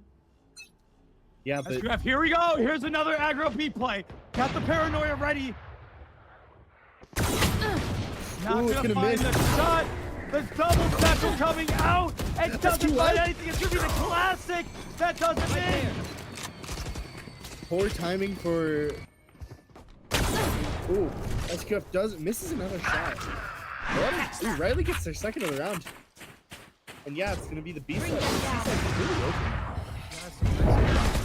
Yeah, but SQF, here we go. Here's another aggro P play. Got the paranoia ready. Not Ooh, it's gonna gonna find miss. the shot. The double special coming out and doesn't too find late. anything. It's gonna be the classic. That doesn't in. poor timing for. Ooh, SQF misses another shot. Ooh, Riley gets their second of the round. And yeah, it's gonna be the B side.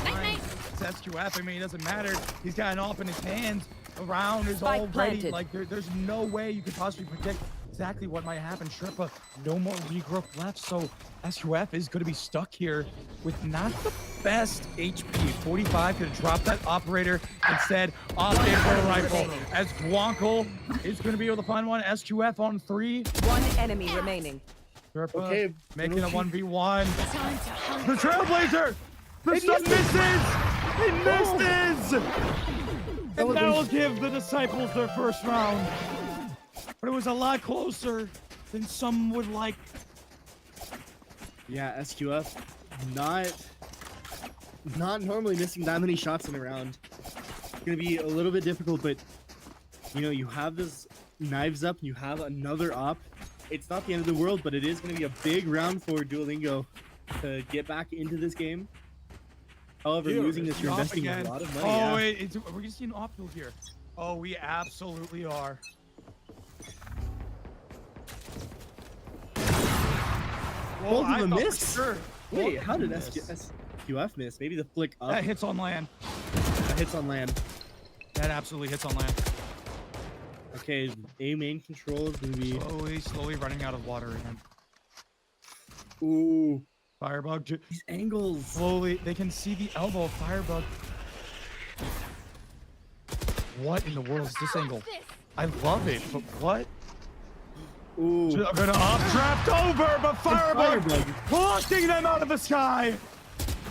Night. It's SQF. I mean, it doesn't matter. He's got an op in his hands. The round is Spike all ready. planted. Like there's no way you could possibly predict exactly what might happen. Sherpa, no more regrowth left, so SQF is going to be stuck here with not the best HP. 45 could drop that operator instead. Off in for a rifle as Guanko is going to be able to find one. SQF on 3. One enemy remaining. Sherpa Okay, making a 1v1. Time to hunt. The Trailblazer! The stun misses! It misses! And that will give the Disciples their first round. But it was a lot closer than some would like. Yeah, SQF not normally missing that many shots in a round. It's gonna be a little bit difficult, but you know, you have this knives up, you have another op. It's not the end of the world, but it is gonna be a big round for Duolingo. to get back into this game. However, Here, losing it's this, you're off investing again. a lot of money. Oh, yeah. wait, we're gonna see an off field here. Oh, we absolutely are. Well, Both of them I thought missed? for sure. Wait, Both how of did them missed. SQF miss? Maybe the flick up That hits on land. hits on land. That absolutely hits on land. Okay, A main control is gonna be. Slowly running out of water again. Ooh, Firebug. these angles. Slowly, they can see the elbow of Firebug. What in the world is this angle? I love it, but what? Ooh, I'm gonna up draft over, but Firebug Firebug. blocking them out of the sky.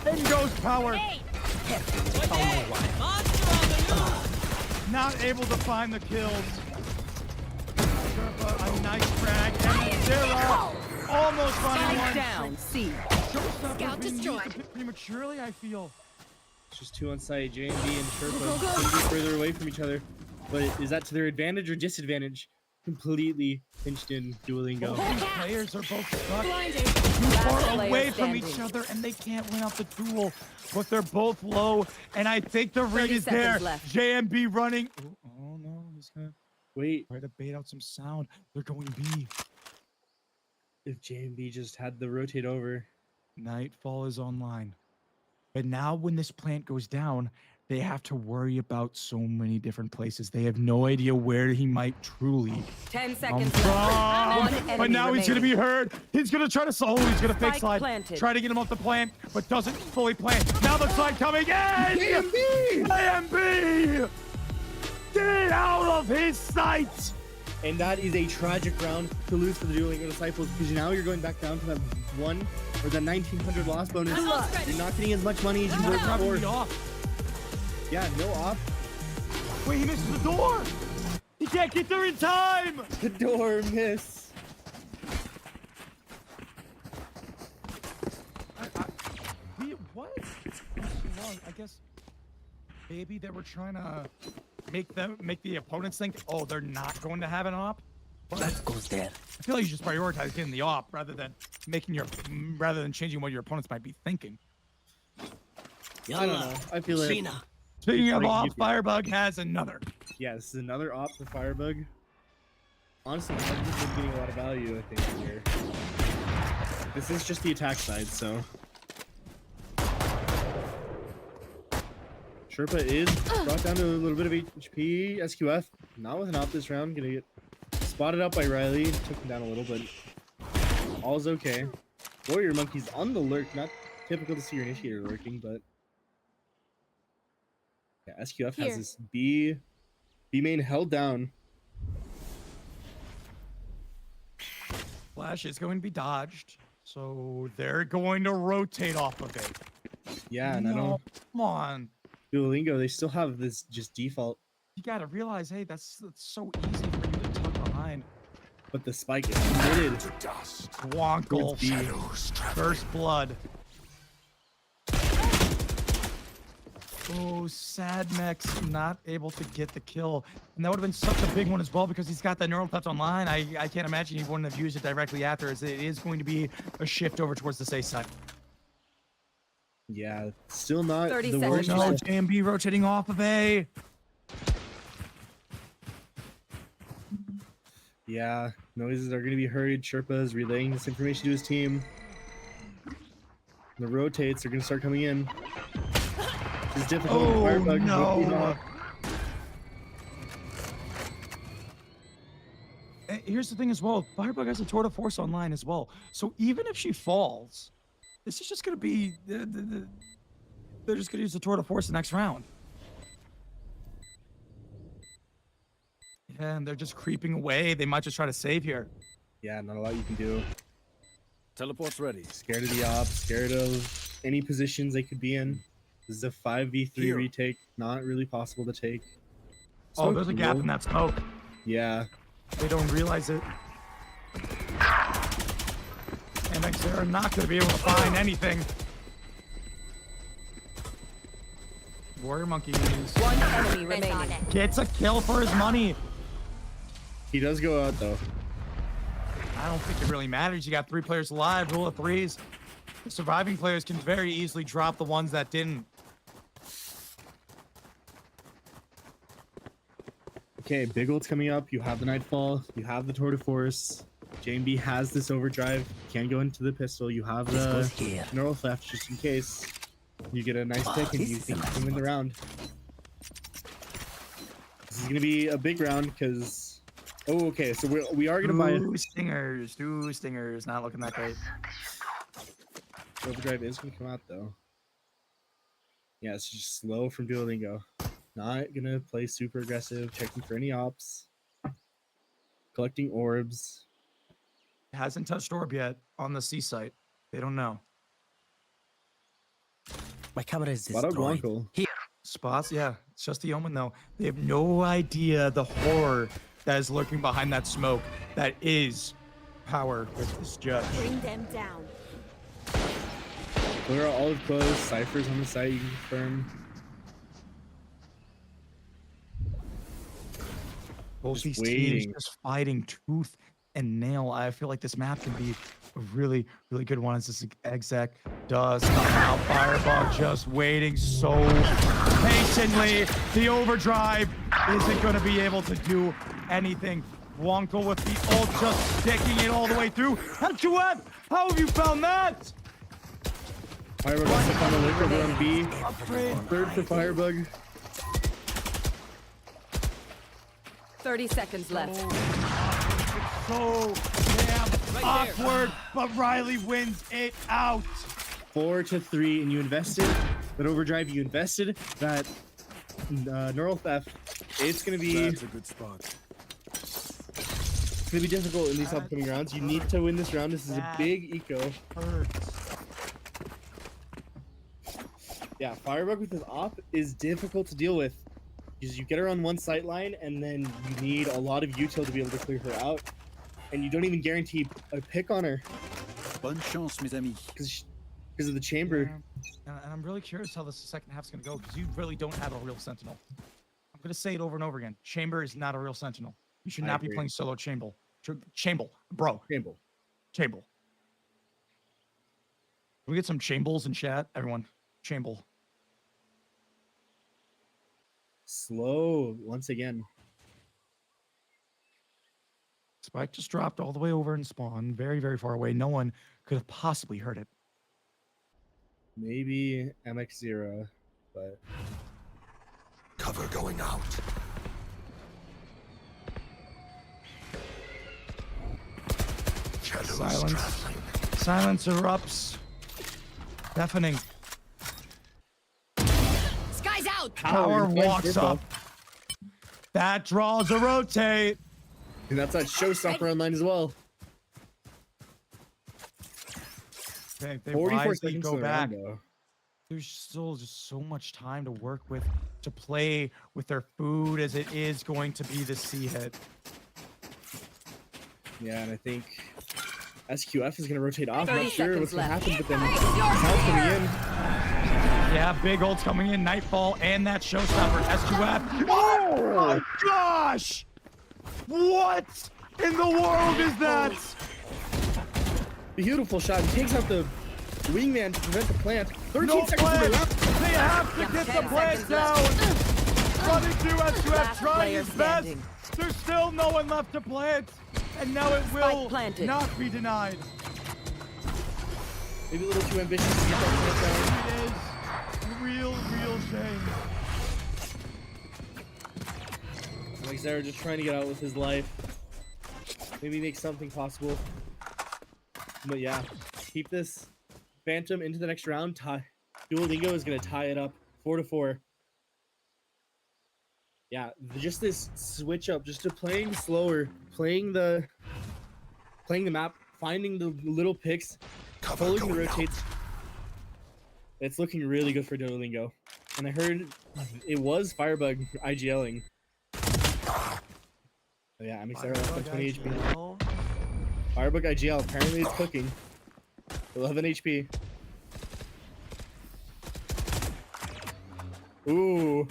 In goes power. Not able to find the kills. A nice frag and zero. Almost running Spike one. down. C. Scout destroyed. A bit prematurely, I feel. It's just two on site. J and B and Sherpa couldn't be further away from each other. But is that to their advantage or disadvantage? Completely pinched in Duolingo. Both these players are both stuck Blinded. too Last far player away from standing. each other, and they can't win out the duel. But they're both low, and I think the ring 30 is there. seconds left. JMB running. Oh no, he's gonna Wait, try to bait out some sound. They're going B. if J and B just had the rotate over. Nightfall is online. But now when this plant goes down, they have to worry about so many different places. They have no idea where he might truly 10 come seconds left. One from. enemy But now he's going to remaining. be heard. He's going to try to solo. He's going to fake Spike slide. planted. Try to get him off the plant, but doesn't fully plant. Now the slide coming in. AMB! Get out of his sight! And that is a tragic round to lose for the Duolingo Disciples because now you're going back down to that 1 or the 1900 loss bonus. You're not getting as much money as you were Probably before. off. Yeah, no off. Wait, he missed the door. He can't get there in time. The door miss. What? Wrong. I guess maybe they were trying to make the opponents think, oh, they're not going to have an op. But That goes there. I feel like you just prioritize getting the op rather than changing what your opponents might be thinking. I don't know. I feel like Trina. Speaking of Like, op, you- Firebug has another. yeah, this is another op for Firebug. Honestly, Firebug's been getting a lot of value, I think, here. This is just the attack side, so. Sherpa is brought down to a little bit of HP. SQF, not with an op this round, gonna get spotted out by Riley. Took him down a little, but all's okay. Warrior Monkey's on the lurk, not typical to see your initiator lurking, but yeah, SQF Here. has this B main held down. Flash is going to be dodged, so they're going to rotate off of it. Yeah, and I No, don't come on. Duolingo, they still have this just default, You got to realize, hey, that's so easy for you to tuck behind. but the spike is committed. Wonkle. Towards B. First blood. Oh, Sadmex not able to get the kill. And that would have been such a big one as well because he's got that neural touch online. I can't imagine he wouldn't have used it directly after, as it is going to be a shift over towards the safe side. Yeah, still not 30 the seconds worst. No, left. JMB rotating off of A. Yeah, noises are going to be heard. Sherpa is relaying this information to his team. The rotates are going to start coming in. It's difficult. Oh, Firebug no. rotating off. Here's the thing as well. Firebug has a tour de force online as well. So even if she falls, this is just going to be... they're just going to use the tour de force the next round. Yeah, and they're just creeping away. They might just try to save here. Yeah, not a lot you can do. Teleport's ready. Scared of the op, scared of any positions they could be in. This is a 5v3 Here. retake. Not really possible to take. Oh, Smoke there's a gap low. in that smoke. Yeah. They don't realize it. MX, they're not going to be able to find anything. Warrior Monkey One enemy remaining. gets a kill for his money. He does go out though. I don't think it really matters. You got 3 players alive. Rule of threes. Surviving players can very easily drop the ones that didn't. Okay, Big Old's coming up. You have the Nightfall. You have the Tour de Force. JMB has this overdrive. Can go into the pistol. You have This goes the here. neural theft just in case. You get a nice pick and this you is a think you nice can win the one. round. This is gonna be a big round because. Oh, okay. So we are gonna buy a Two stingers. Not looking that great. overdrive is gonna come out though. Yeah, it's just slow from Duolingo. Not gonna play super aggressive, checking for any ops. Collecting orbs. Hasn't touched orb yet on the C site. They don't know. My camera is What a destroyed. guanco. Here. Spots, yeah. It's just the omen though. They have no idea the horror that is lurking behind that smoke. That is power with this judge. Bring them down. Clear all of closed. Ciphers on the site, you can confirm. Both Just these waiting. teams just fighting tooth and nail. I feel like this map can be a really, really good one as this exec does come out. Firebug just waiting so patiently. The overdrive isn't going to be able to do anything. Wonko with the ult just sticking it all the way through. H2F, how have you found that? Firebug also found the liquor, we're on B. Upgrade. Third for Firebug. 30 seconds left. So damn awkward, but Riley wins it out. 4-3, and you invested that overdrive. You invested that neural theft. It's gonna be That's a good spot. difficult in these upcoming rounds. You need to win this round. This is a big eco. Hurts. Yeah, Firebug with his op is difficult to deal with because you get her on one sight line, and then you need a lot of util to be able to clear her out, and you don't even guarantee a pick on her Bonne chance, mes amis. because of the chamber. Yeah. And I'm really curious how the second half's gonna go because you really don't have a real sentinel. I'm gonna say it over and over again. Chamber is not a real sentinel. You should I not be agree. playing solo chamber. Chamber, bro. Chamber. Chamber. Can we get some chambles in chat, everyone? Chamber. Slow once again. Spike just dropped all the way over in spawn, very, very far away. No one could have possibly heard it. Maybe MX0, but Cover going out. Silence. Silence erupts. Deafening. Sky's out. Power walks up. That draws a rotate. and that's that showstopper online as well. They 44 wisely seconds go in the back. round, though. There's still just so much time to work with, to play with their food as it is going to be the C hit. Yeah, and I think SQF is going to rotate off. 30 Not sure what's seconds going to left. happen, but then Sal's coming in. Yeah, big ult's coming in, Nightfall, and that showstopper, S2F. Oh my gosh! What in the world is that? Beautiful shot. He takes out the wingman to prevent the plant. 13 No seconds to the plant! lap. They have to Yeah, get 10 the plant seconds down! left. Running through S2F, Last trying player his best! standing. There's still no one left to plant! And now it will planted. not be denied. Maybe a little too ambitious to get that plant down. It is a real shame. Like Zara just trying to get out with his life. Maybe make something possible. But yeah, keep this Phantom into the next round. Duolingo is going to tie it up 4-4. Yeah, just this switch up, just to playing slower, playing the map, finding the little picks, pulling the rotates. It's looking really good for Duolingo. And I heard it was Firebug IGLing. Oh yeah, I'm excited about 20 HP. Firebug IGL, apparently it's cooking. 11 HP. Ooh.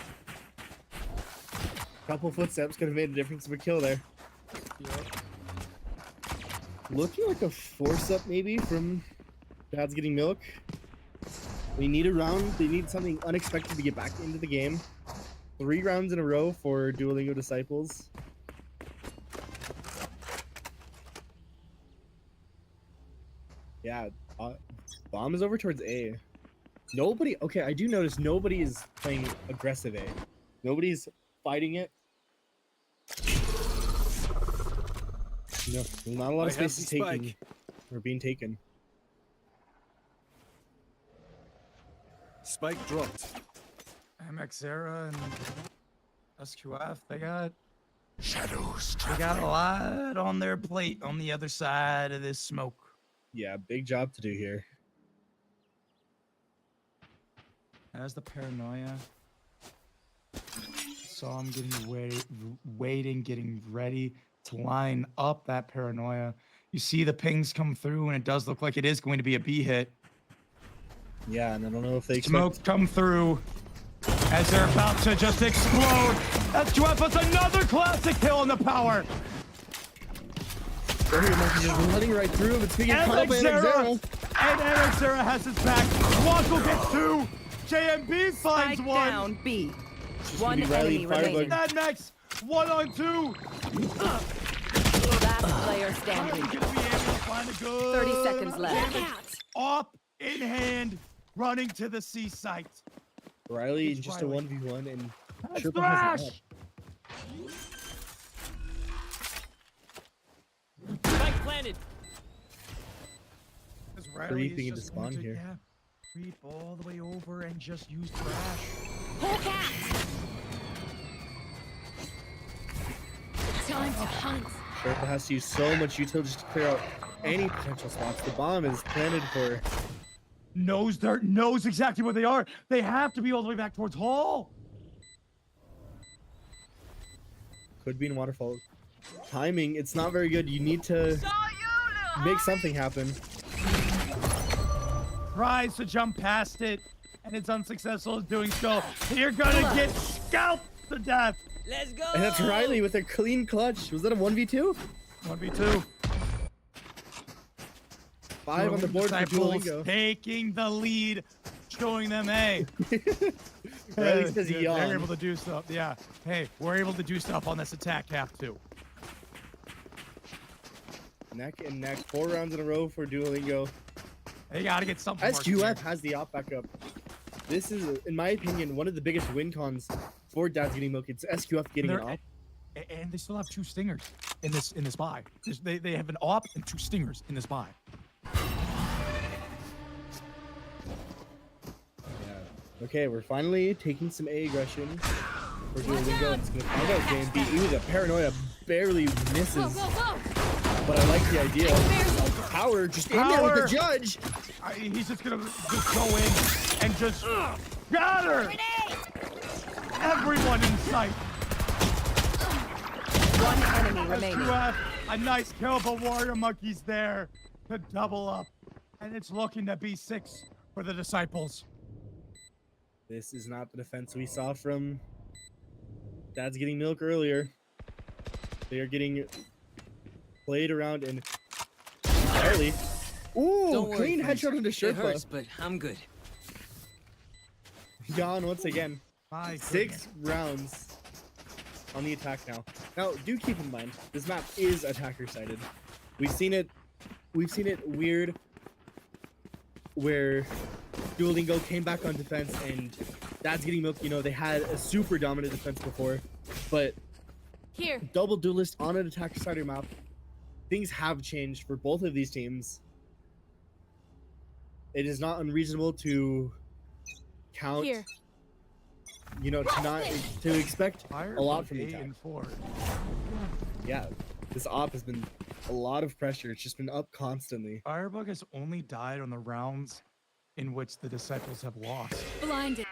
Couple footsteps could have made a difference of a kill there. Looking like a force up maybe from Dad's getting milk. We need a round. They need something unexpected to get back into the game. 3 rounds in a row for Duolingo Disciples. Yeah, bomb is over towards A. Nobody. Okay, I do notice nobody is playing aggressive A. Nobody's fighting it. No, not a lot of I have space is the spike. taking or being taken. Spike dropped. MXera and SQF, they got Shadows a lot on their plate on the other side of this smoke. Yeah, big job to do here. As the paranoia, saw him getting waiting, getting ready to line up that paranoia. You see the pings come through, and it does look like it is going to be a B hit. Yeah, and I don't know if they Smoke come through as they're about to just explode. SQF has another classic kill in the power. Just running right through him. It's being caught up by MXera, MXera. and MXera has his back. Wackle gets 2. JMB finds Spike 1. down B. Just One gonna be Riley enemy and Firebug. remaining. Mad Max 1-on-2. Last player Riley's standing. gonna be able to find a good 30 seconds left. Op in hand, running to the C site. Riley It's just Riley. a 1v1 and That's Triple has an Thrash. up. Spike planted. Because Riley Creeping is into just going spawn to, here. yeah, creep all the way over and just use Thrash. Whole cat. Time to hunt. Triple has to use so much utility just to clear out any potential spots. The bomb is planted for. Knows exactly where they are. They have to be all the way back towards Hall. Could be in waterfall. Timing, it's not very good. You need to make something happen. Tries to jump past it, and it's unsuccessful in doing so. You're gonna get scalped to death. Let's go. And that's Riley with a clean clutch. Was that a 1v2? 1v2. 5 on the board for Disciples Duolingo. taking the lead, showing them, hey, Riley says they're yawn. able to do stuff. Yeah, hey, we're able to do stuff on this attack half too. Neck and neck. 4 rounds in a row for Duolingo. They gotta get something. working SQF here. has the op back up. This is, in my opinion, one of the biggest win cons for Dad's getting milk. It's SQF getting an They're- op. And they still have 2 stingers in this buy. They have an op and 2 stingers in this buy. Yeah. Okay, we're finally taking some A aggression. We're doing Duolingo. It's gonna find out JMB. Ooh, the paranoia barely misses. Go, go, go. But I like the idea. Power just in there with the judge. He's just gonna just go in and just got her. Everyone in sight. One enemy remaining. SQF, a nice kill, but Warrior Monkey's there to double up, and it's looking to be 6 for the Disciples. This is not the defense we saw from Dad's getting milk earlier. They are getting played around and Riley. Ooh, Don't worry, clean friends. headshot into It hurts, Sherpa. but I'm good. Gone once again. My 6 rounds on the attack now. Now, do keep in mind, this map is attacker sided. We've seen it weird where Duolingo came back on defense and Dad's getting milk. You know, they had a super dominant defense before, but Here. double duelist on an attacker sided map, things have changed for both of these teams. It is not unreasonable to count, Here. you know, to expect a lot from the 8 attack. and 4. Yeah, this op has been a lot of pressure. It's just been up constantly. Firebug has only died on the rounds in which the Disciples have lost. Blinded.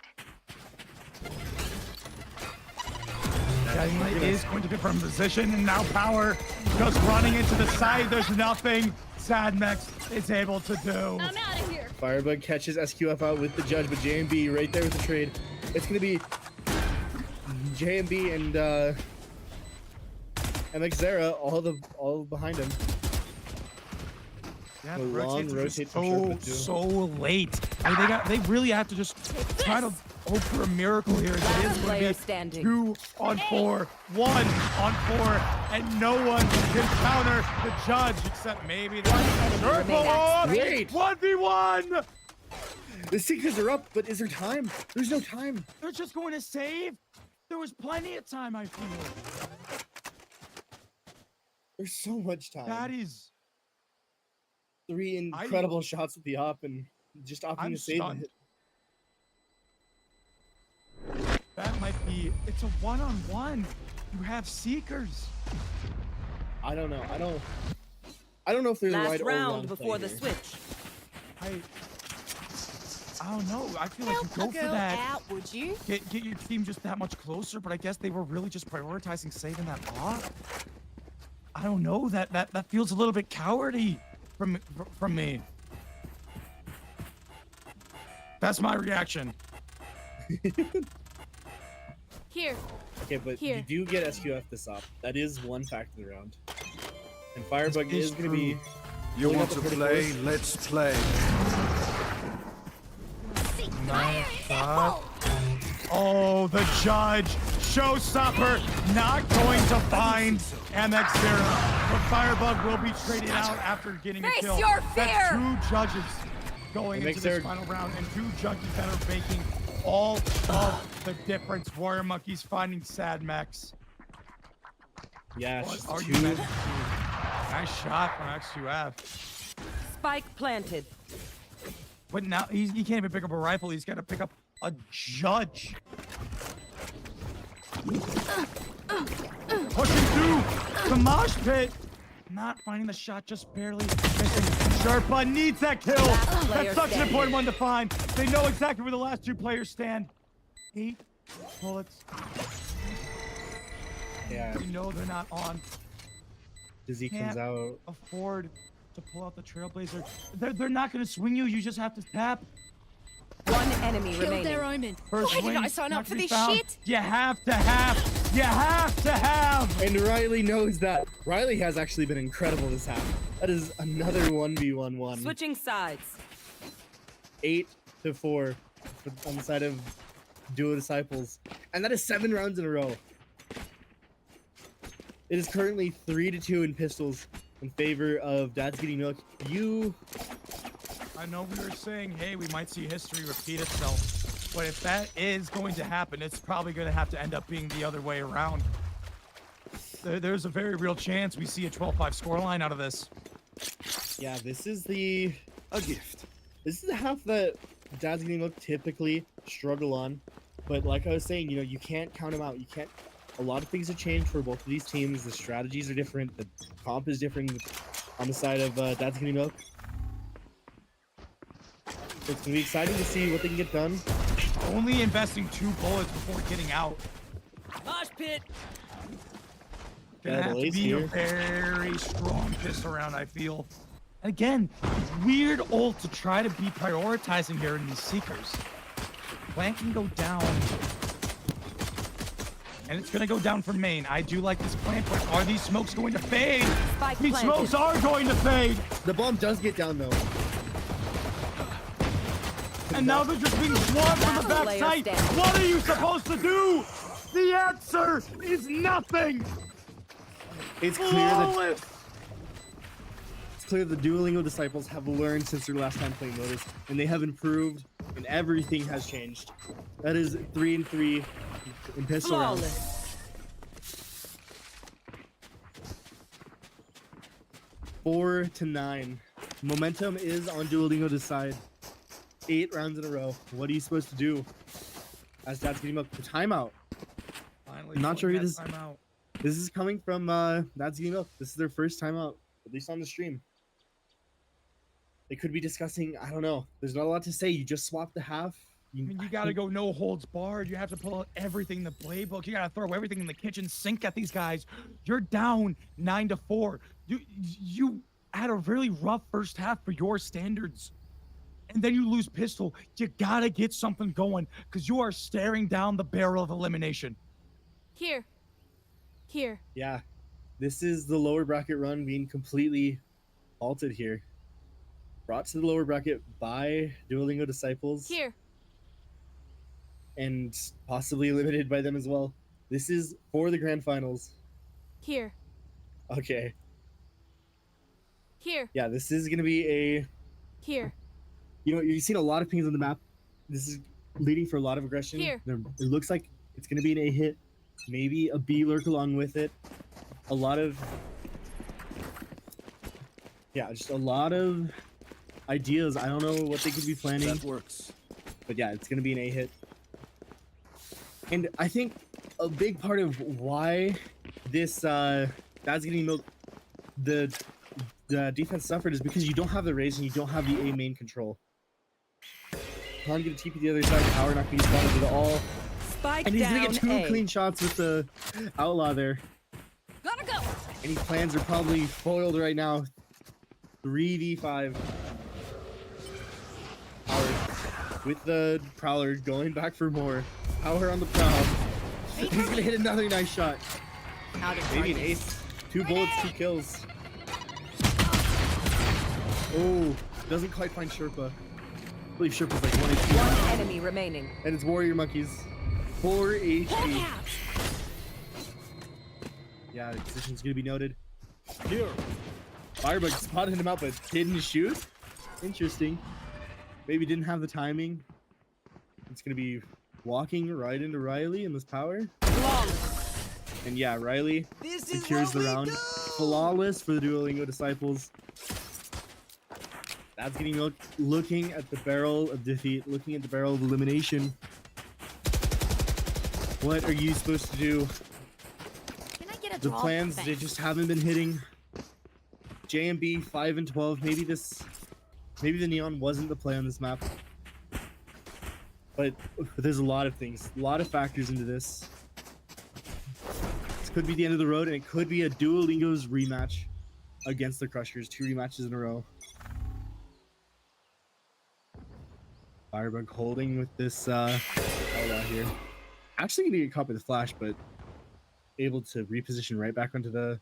Dynamite is going to confirm position, and now Power just running into the side. There's nothing Sadmex is able to do. I'm out of here. Firebug catches SQF out with the judge, but JMB right there with the trade. It's gonna be JMB and MXera all behind him. Yeah, The the long rotates are rotate just from Sherpa, too. so late. I mean, they really have to just try to hope for a miracle here. As it Last is going player to be standing. 2 on 4, 1 on 4, and no one can counter the judge except maybe the enemy remaining. Wait. 1v1. The Seekers are up, but is there time? There's no time. They're just going to save. There was plenty of time, I feel. There's so much time. That is. 3 incredible shots with the op and just opting I'm to save stunned. it. That might be. It's a one-on-one. You have seekers. I don't know. I don't know if there's a Last right or wrong round before play the here. switch. I don't know. I feel like you Help go a for girl that. out, would you? Get your team just that much closer, but I guess they were really just prioritizing saving that bot. I don't know. That feels a little bit cowardly from me. That's my reaction. Here. Okay, but Here. you do get SQF this op. That is one fact of the round. And Firebug This is is going to be... You pulling want up to the pretty play? close. Let's play. Nice shot. Oh, the judge, showstopper, not going to find MX0. But Firebug will be traded out after getting a Face kill. your That's fear! 2 judges going into this MX0 final round, and 2 judges that are making all of the difference. Warrior Monkeys finding Sad Max. Yeah, What it's are just you 2. meant to do? Nice shot from X2F. Spike planted. But now he can't even pick up a rifle. He's got to pick up a judge. Pushing through the mosh pit. Not finding the shot, just barely missing. Sherpa needs that kill. player That's such an standing. important one to find. They know exactly where the last 2 players stand. 8 bullets. Yeah, We know they're not on. Dizzy comes Can't out. afford to pull out the Trailblazer. They're not going to swing you. You just have to tap. One enemy Killed remaining. their omen. First Why did wing, I sign not up to for be this found. shit? You have to have. You have to have. And Riley knows that. Riley has actually been incredible this half. That is another 1v1-1. Switching sides. 8 to 4 on the side of Duo Disciples. And that is 7 rounds in a row. It is currently 3-2 in pistols in favor of Dad's Getting Milk. I know we were saying, hey, we might see history repeat itself. But if that is going to happen, it's probably going to have to end up being the other way around. There's a very real chance we see a 12-5 scoreline out of this. Yeah, this is A gift. the half that Dad's Getting Milk typically struggle on. But like I was saying, you can't count them out. You can't. A lot of things have changed for both of these teams. The strategies are different. The comp is different on the side of Dad's Getting Milk. So it's gonna be exciting to see what they can get done. Only investing 2 bullets before getting out. Mosh pit. Gonna Yeah, have to Blaze be a here. very strong pistol round, I feel. Again, weird ult to try to be prioritizing here in these seekers. Plant can go down. And it's gonna go down for main. I do like this plant, but are these smokes going to fade? Spike These planted. smokes are going to fade. The bomb does get down though. And now they're just being swarmed from the Last back player side. standing. What are you supposed to do? The answer is nothing. It's clear that Flawless. the Duolingo Disciples have learned since their last time playing Lotus, and they have improved, and everything has changed. That is 3-3 in pistol rounds. Flawless. 4-9. Momentum is on Duolingo's side. 8 rounds in a row. What are you supposed to do? As Dad's getting up the timeout. Finally, I'm not sure who pulling this- that time out. This is coming from Dad's getting up. This is their first timeout, at least on the stream. They could be discussing, I don't know. There's not a lot to say. You just swap the half. I mean, you gotta go no holds barred. You have to pull out everything in the playbook. You gotta throw everything in the kitchen sink at these guys. You're down 9-4. You had a really rough first half for your standards. And then you lose pistol. You gotta get something going because you are staring down the barrel of elimination. Here. Yeah, this is the lower bracket run being completely halted here. brought to the lower bracket by Duolingo disciples Here. and possibly limited by them as well. This is for the grand finals. Here. Okay. Here. Yeah, this is gonna be a. Here. You know, you've seen a lot of pings on the map. This is leading for a lot of aggression. Here. It looks like it's gonna be an A hit, maybe a B lurk along with it. A lot of. Yeah, just a lot of ideas. I don't know what they could be planning, That works. but yeah, it's gonna be an A hit. And I think a big part of why this that's getting milked, the defense suffered is because you don't have the raise and you don't have the A main control. Can't get a TP the other side. Power not gonna be spotted at all, Spike and he's gonna down get two A. clean shots with the outlaw there. Gotta go. And his plans are probably foiled right now. 3v5. Power with the Prowler going back for more. Power on the prowl. He's gonna hit another nice shot. Out of Maybe an target. ace. 2 bullets, 2 kills. Oh, doesn't quite find Sherpa. I believe Sherpa's like 1 HP. One enemy remaining. And it's Warrior Monkeys. 4 HP. Yeah, the position's gonna be noted. Here. Firebug spotted him out but didn't shoot. Interesting. Maybe didn't have the timing. It's gonna be walking right into Riley in this power. And yeah, Riley secures the round. Flawless for the Duolingo disciples. That's getting looking at the barrel of defeat, looking at the barrel of elimination. What are you supposed to do? Can I get a The draw? plans, they Thanks. just haven't been hitting. JMB 5 and 12. Maybe the neon wasn't the play on this map. But there's a lot of things, a lot of factors into this. This could be the end of the road, and it could be a Duolingo's rematch against the Crushers. 2 rematches in a row. Firebug holding with this outlaw here. Actually gonna get caught by the flash, but able to reposition right back to the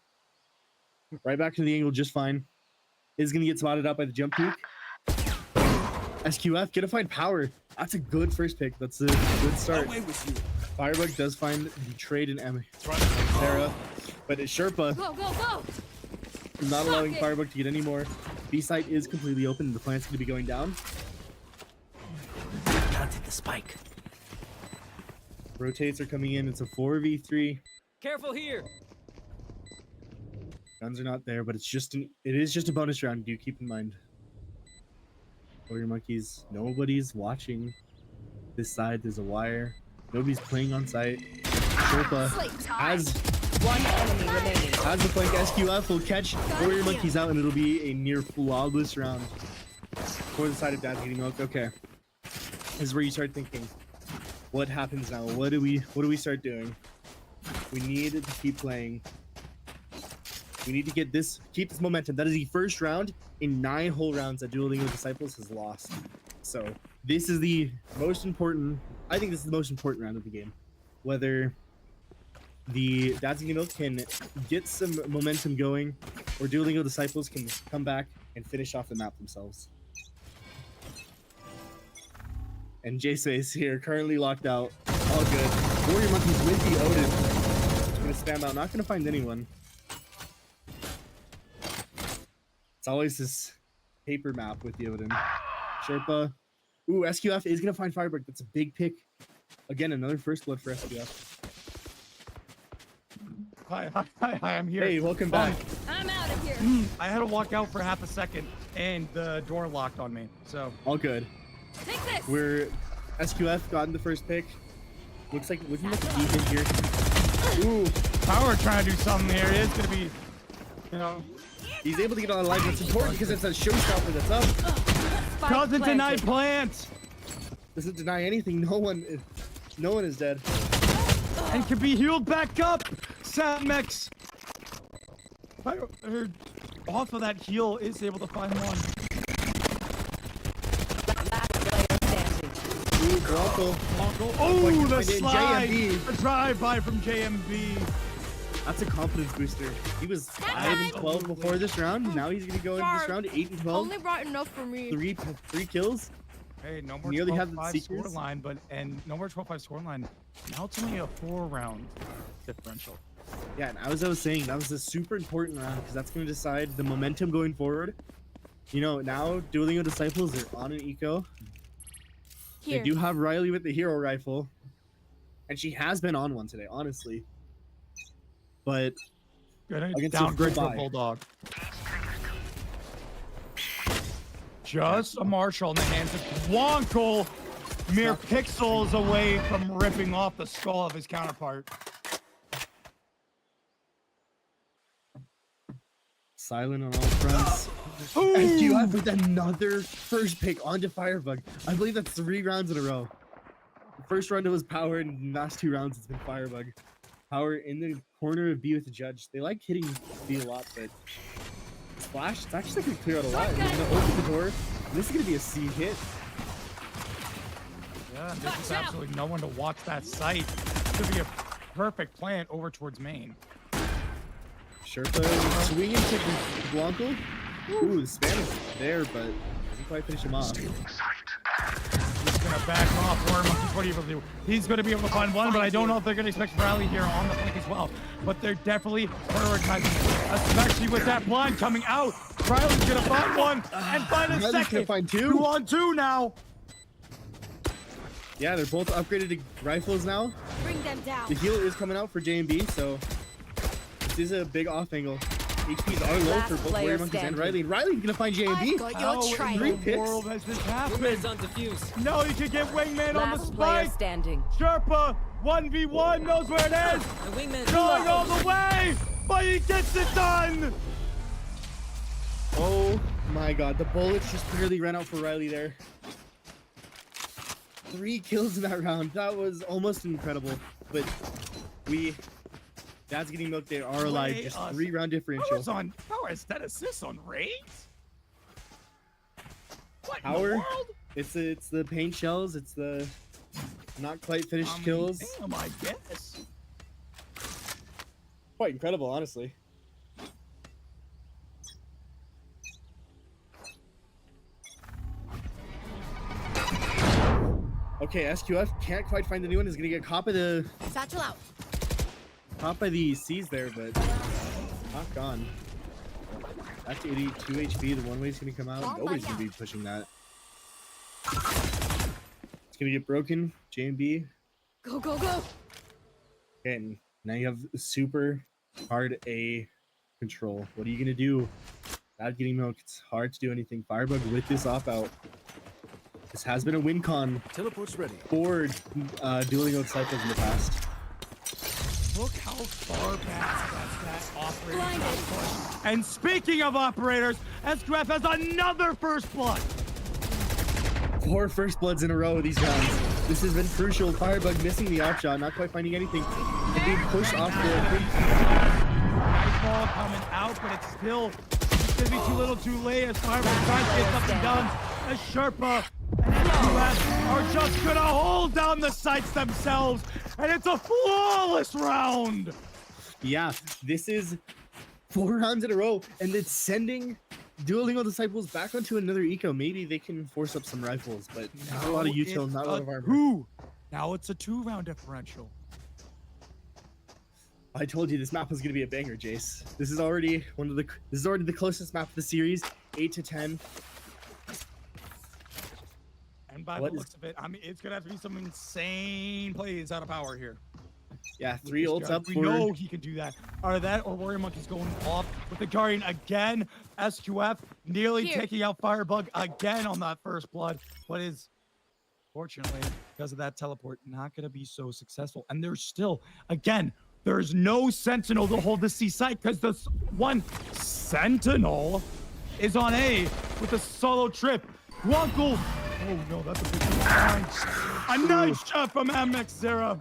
angle just fine. Is gonna get spotted out by the jump peak. SQF gonna find power. That's a good first pick. That's a good start. Away with you. Firebug does find the trade in Sarah, but it's Sherpa Go, go, go. not allowing Suck it. Firebug to get any more. B site is completely open. The plant's gonna be going down. Planted the spike. Rotates are coming in. It's a 4v3. Careful here. Guns are not there, but it is just a bonus round. Do keep in mind. Warrior Monkeys. Nobody's watching this side. There's a wire. Nobody's playing on site. Sherpa has One enemy remaining. the flank. SQF will catch Warrior Monkeys out, and it'll be a near flawless round for the side of Dad's getting milked. Okay, this is where you start thinking, what happens now? What do we start doing? We need to keep playing. We need to keep this momentum. That is the first round in 9 whole rounds that Duolingo Disciples has lost. So this is the most important. I think this is the most important round of the game. Whether the Dad's Getting Milk can get some momentum going, or Duolingo Disciples can come back and finish off the map themselves. And J-Space here, currently locked out. All good. Warrior Monkeys with the Odin. Gonna spam out, not gonna find anyone. It's always this paper map with the Odin. Sherpa. Ooh, SQF is gonna find Firebug. That's a big pick. Again, another first blood for SQF. Hi, I'm here. Hey, welcome back. I'm out of here. I had to walk out for half a second, and the door locked on me. So All good. Take this. We're SQF gotten the first pick. Looks like looking like a defense here. Ooh, Power trying to do something here. It is gonna be, you know, he's able to get on the line. That's important because it's a showstopper that's up. Spike doesn't deny planted. plants, Doesn't deny anything. No one is dead. and can be healed back up. Samex, off of that heal, is able to find one. Last player standing. Ooh, Bronco. Oh, Like, the I did slide, JMB. the drive-by from JMB. That's a confidence booster. He was 5 and 12 before this round. Now he's gonna go into this round 8 and 12. Only brought enough for me. Three kills. Hey, no more Nearly have the 12-5 Seekers. scoreline, and no more 12-5 scoreline. Now it's only a 4-round differential. Yeah, and as I was saying, that was a super important round because that's gonna decide the momentum going forward. You know, now Dueling Disciples are on an eco. Here. They do have Riley with the hero rifle, and she has been on one today, honestly. But Good Against a downgrade full for buy. Bulldog. Just a Marshall in the hands of Wonkle, mere pixels away from ripping off the skull of his counterpart. silent on all fronts. SQF with another first pick onto Firebug. I believe that's 3 rounds in a row. The first round it was Power, and the last 2 rounds it's been Firebug. Power in the corner of B with the judge. They like hitting B a lot, but Splash, it's actually going to clear out a lot. They're going to open the door. This is going to be a C hit. Yeah, there's absolutely no one to watch that site. It's going to be a perfect plant over towards main. Sherpa swinging to Blanco. Ooh, the spam is there, but doesn't quite finish him off. He's gonna back off. War Monkey's what are you able to do? He's gonna be able to find one, but I don't know if they're gonna expect rally here on the flank as well. But they're definitely prioritizing, especially with that blind coming out. Riley's gonna find one and find a Riley's second. gonna find 2. 2 on 2 now. Yeah, they're both upgraded to rifles now. Bring them down. The heal is coming out for J&B, so this is a big off angle. HPs are low Last for both player Warrior Monkeys and standing. Riley. And Riley's gonna find J&B. I've got How your in trail. Three the picks. world has this happened? Wingman's on defuse. No, you can get Wingman on the Last player spike. standing. Sherpa 1v1 knows where it is. The wingman Going all the way, but he gets it done. Oh my god, the bullets just barely ran out for Riley there. 3 kills in that round. That was almost incredible. But Dad's getting milked. They are alive. Way Just us. 3 round differential. Power has 10 assists on raids? What in the Power. world? It's the paint shells. It's the not quite finished I mean, kills. Damn, I guess. Quite incredible, honestly. Okay, SQF can't quite find the new one. Is gonna get caught by the Satchel out. C's there, but not gone. That's 82 HP. The one way's gonna come out. Nobody's gonna be pushing that. It's gonna get broken. J&B. Go, go, go. Okay, and now you have super hard A control. What are you gonna do? Not getting milked. It's hard to do anything. Firebug with this off out. This has been a win con Teleport's ready. for Dueling Disciples in the past. Look how far back that operator Blinded. got pushed. And speaking of operators, SQF has another first blood. 4 first bloods in a row of these rounds. This has been crucial. Firebug missing the off shot, not quite finding anything. And being pushed off the Nice ball coming out, but it's still gonna be too little too late as Firebug tries to get something done. As Sherpa and SQF are just gonna hold down the sights themselves, and it's a flawless round. Yeah, this is 4 rounds in a row, and it's sending Dueling Disciples back onto another eco. Maybe they can force up some rifles, but not a lot of util, not a lot of armor. Now it's a 2-round differential. I told you this map was gonna be a banger, Jace. This is already the closest map of the series, 8 to 10. And by What the is- looks of it, I mean, it's gonna have to be some insane plays out of Power here. Yeah, with 3 this ults judge. up We for. know he can do that. Either that or Warrior Monkey's going off with the Guardian again. SQF nearly Here. taking out Firebug again on that first blood. But is, fortunately, because of that teleport, not going to be so successful. And there's still, again, there's no Sentinel to hold the C site because the one Sentinel is on A with a solo trip. Wonkle. Oh no, that's a big find. A nice shot from MX0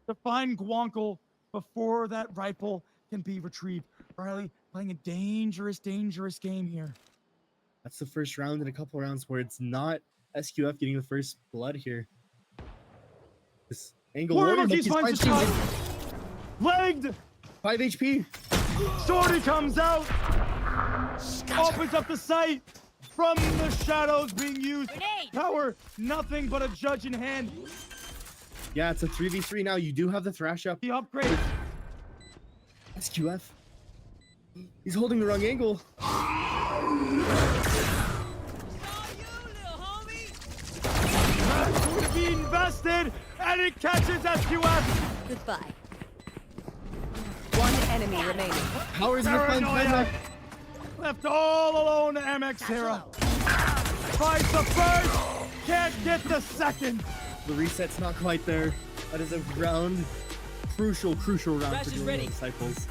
to find Gwonkle before that rifle can be retrieved. Riley playing a dangerous, dangerous game here. That's the first round in a couple rounds where it's not SQF getting the first blood here. This angle Warrior Warrior Monkeys Monkeys finds the finds shot. Legged. 5 HP. Shorty comes out, opens up the sight from the shadows being used. Power, nothing but a judge in hand. Yeah, it's a 3v3 now. You do have the thrash up. The upgrade. SQF. He's holding the wrong angle. That's going to be invested, and it catches SQF. Goodbye. One enemy remaining. Power's gonna find Paranoia. Left all alone, MX Hero. Finds the first, can't get the second. The reset's not quite there. That is a round, crucial round Rash for is doing ready. disciples.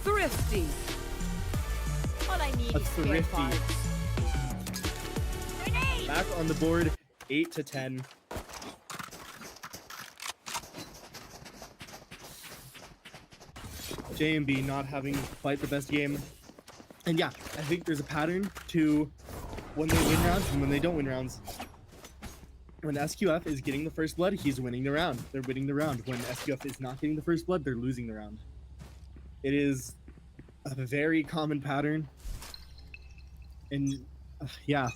Thrifty. All I need A is spare thrifty. parts. Grenade! Back on the board, 8 to 10. J&B not having quite the best game. And yeah, I think there's a pattern to when they win rounds and when they don't win rounds. When SQF is getting the first blood, he's winning the round. They're winning the round. When SQF is not getting the first blood, they're losing the round. It is a very common pattern. And yeah,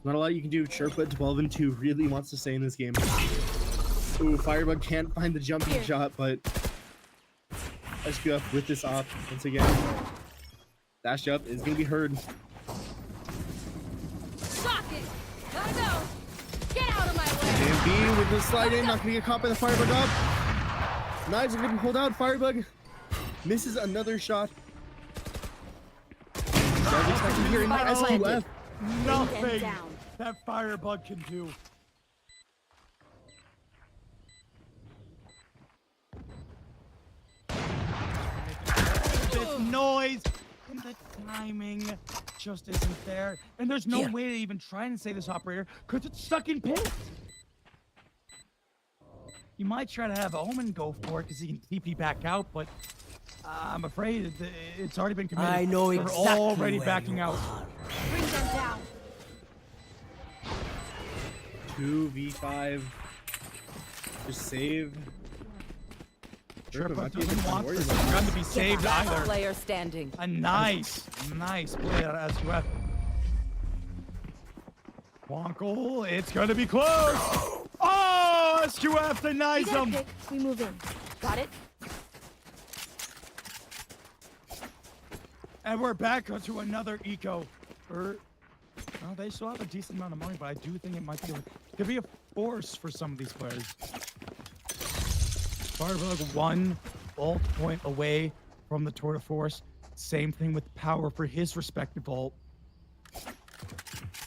not a lot you can do. Sherpa 12-2 really wants to stay in this game. Ooh, Firebug can't find the jumping shot, but SQF with this op once again. Dash up is gonna be heard. Shock it! Gotta go! Get out of my way! And B with the slide in, not gonna get caught by the Firebug up. Knives are gonna be pulled out. Firebug misses another shot. Does expect to hear in SQF. Nothing down. that Firebug can do. This noise and the timing just isn't there. And there's no way to even try and say this, operator, because it's stuck in pit. You might try to have Omen go for it because he can TP back out, but I'm afraid it's already been committed. I know They're exactly already where backing you out. Bring them down. 2v5. Just save. Sherpa might be doesn't a want warrior this mode. gun to be saved Last either. player standing. A nice play out of SQF. Wonkle, it's gonna be close. Oh, SQF denies him. We move in. Got it? And we're back to another eco. Well, they still have a decent amount of money, but I do think it might be could be a force for some of these players. Firebug 1 ult point away from the tour de force. Same thing with power for his respective ult.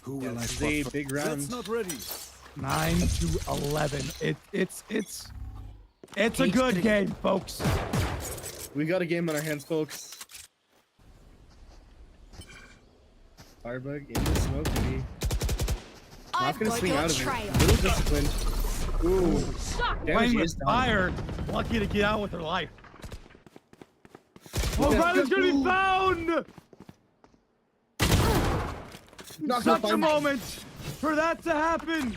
Who will I This is spot a for- big round. That's not ready. 9 to 11. It's a good game, folks. We got a game on our hands, folks. Firebug in the smoke to be not gonna swing out of it. A little disciplined. Ooh, damage Playing is with down. fire, lucky to get out with her life. Oh, Yeah, Riley's gonna be ooh. found! Not Such gonna a find- moment for that to happen.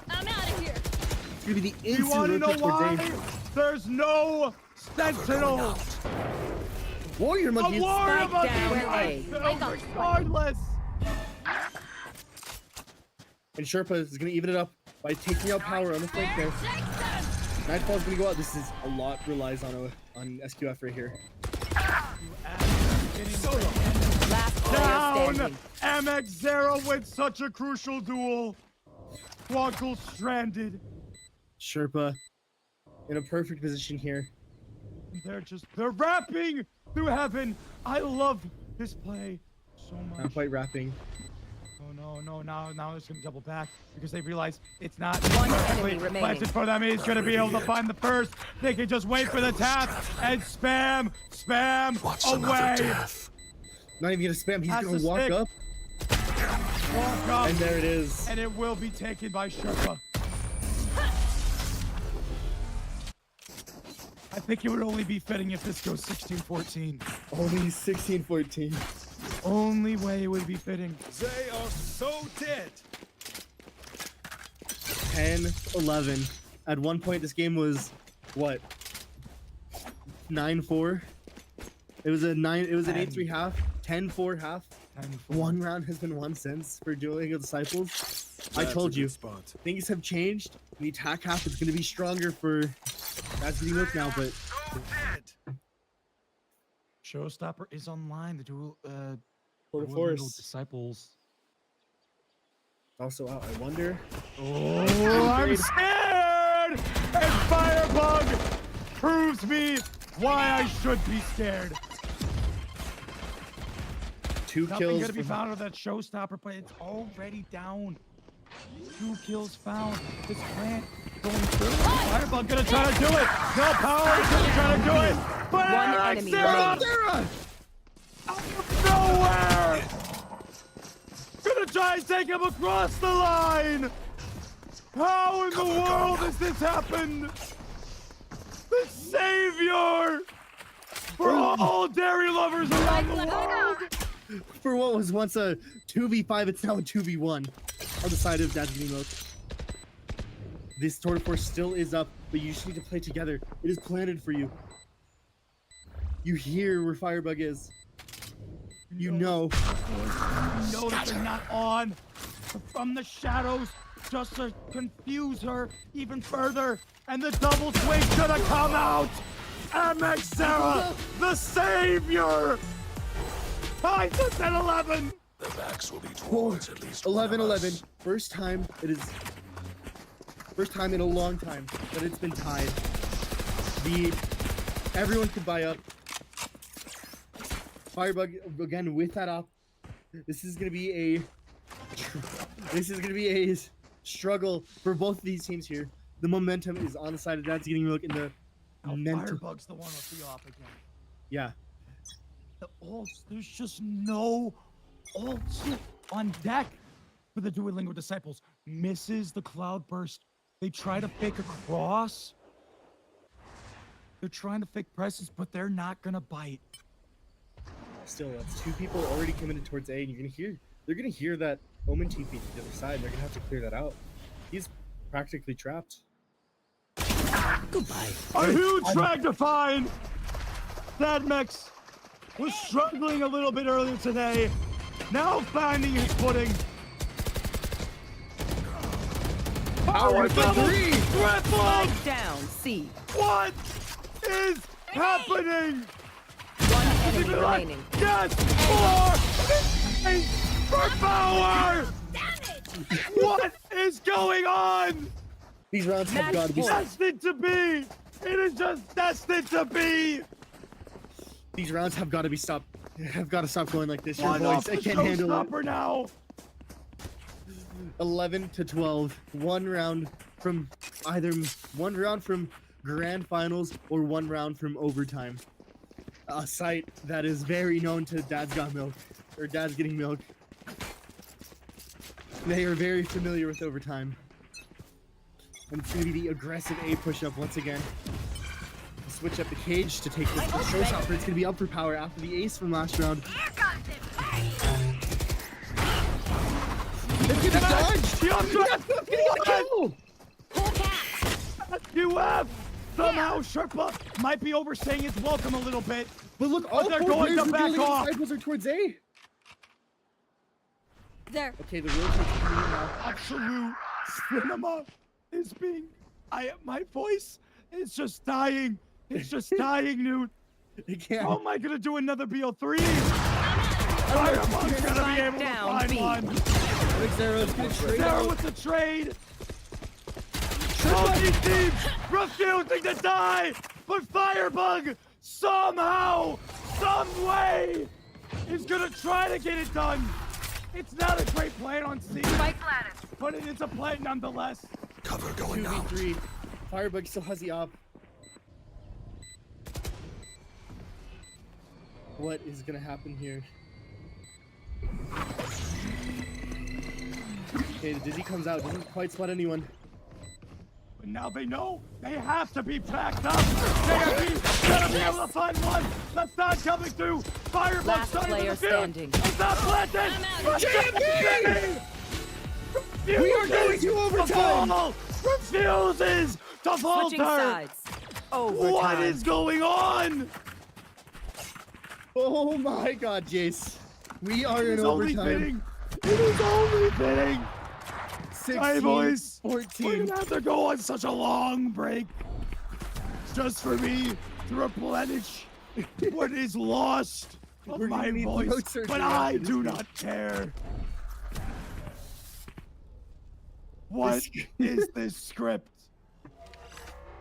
I'm out of here. It's gonna be the You instant want to know rotate for why? Dave. There's no sentinel. Warrior A monkey. warrior Spike monkey down A. will regardless. And Sherpa is gonna even it up by taking out power on the flank there. Nightfall's gonna go out. This is a lot relies on SQF right here. Last player Down. standing. MX0 with such a crucial duel. Wonkle stranded. Sherpa in a perfect position here. They're rapping through heaven. I love this play so Not much. quite wrapping. Oh no, now they're just gonna double back because they realize it's not One perfectly enemy remaining. planted for them. He's gonna be able to find the first. They can just wait for the tap and spam What's another away. death? Not even gonna spam. He's Has gonna to walk stick. up, Walk up, and there it is. and it will be taken by Sherpa. I think it would only be fitting if this goes 16-14. Only 16-14. Only way it would be fitting. They are so dead. 10-11. At one point, this game was what? 9-4. It was a 9. It was an 10. 8-3 half, 10-4 half. 10-4. One round has been won since for Dueling of Disciples. I That's told a you, good spot. things have changed. The attack half is going to be stronger for Dad's Getting Milk now, but Showstopper is online. The Total Dueling Force Disciples. also out. I wonder. Oh, I'm scared! And Firebug proves me why I should be scared. 2 Nothing kills. gonna be from- found with that Showstopper, but it's already down. 2 kills found. This plant going through. Firebug gonna try to do it. No power. He's gonna try to do it. But One Alex enemy Sarah remaining. out of nowhere. Gonna try and take him across the line. How in the world has this happened? The savior for all dairy lovers around the world. For what was once a 2v5, it's now a 2v1 on the side of Dad's Getting Milk. This Total Force still is up, but you just need to play together. It is planted for you. You hear where Firebug is. You know. You know that they're not on from the shadows just to confuse her even further. And the double swing's gonna come out. MX Sarah, the savior. I just at 11. The backs will be towards at least 11-11. First time in a long time that it's been tied. Everyone could buy up. Firebug again with that up. This is gonna be a struggle for both of these teams here. The momentum is on the side of Dad's Getting Milk, and the momentum. Firebug's the one with the off again. Yeah, The ults, there's just no ults on deck for the Duolingo Disciples. Misses the cloudburst. They try to fake a cross. They're trying to fake presses, but they're not gonna bite. still, that's 2 people already committed towards A, and they're gonna hear that Omen TP to the other side. And they're gonna have to clear that out. He's practically trapped. Goodbye. A huge drag to find. Sadmex was struggling a little bit earlier today. Now finding his footing. Power for 3! Triple! Spike down. C. What is happening? One enemy Is it like- remaining. Yes! For power! What is going on? These rounds have Match got to be. point. Destined to be! It is just destined to be! These rounds have got to be stopped. Have got to stop going like this. Your One off voice, I the can't handle it. showstopper now! 11-12. One round from grand finals or 1 round from overtime. A site that is very known to Dad's Got Milk or Dad's Getting Milk. They are very familiar with overtime. And it's gonna be the aggressive A push-up once again. Switch up the cage to take this showstopper. It's gonna be up for power after the ace from last round. It's gonna dodge! UF! Somehow Sherpa might be overstaying his welcome a little bit. But look, all they're 4 going players to who back Dueling off. Disciples are towards A. There. Okay, the rotate's coming in now. Absolute cinema is being. My voice is just dying. It's just dying, Newt. It can't. How am I gonna do another BO3? Firebug's gonna be able to down, find B. one. Alex Sarah's gonna trade There out. with the trade. Both these teams refusing to die, but Firebug somehow, some way, is gonna try to get it done. It's not a great plan on C, but it is a play nonetheless. Cover going out. 2v3. Firebug still has the op. What is gonna happen here? Okay, the Dizzy comes out. Doesn't quite spot anyone. But now they know they have to be packed up. JFE gonna be able to find one. That's not coming through. Firebug Last starting player with the field. standing. It's not planted. JFE! We are going to overtime! Refuses to Switching falter. sides. Overtime. What is going on? Oh my God, Jace. We are in It's only overtime. fitting. It is only fitting. 16, Hey, boys. We're 14. gonna have to go on such a long break just for me to replenish what is lost of We're my gonna need voice. throat surgery But after I this do game. not care. What This- is this script?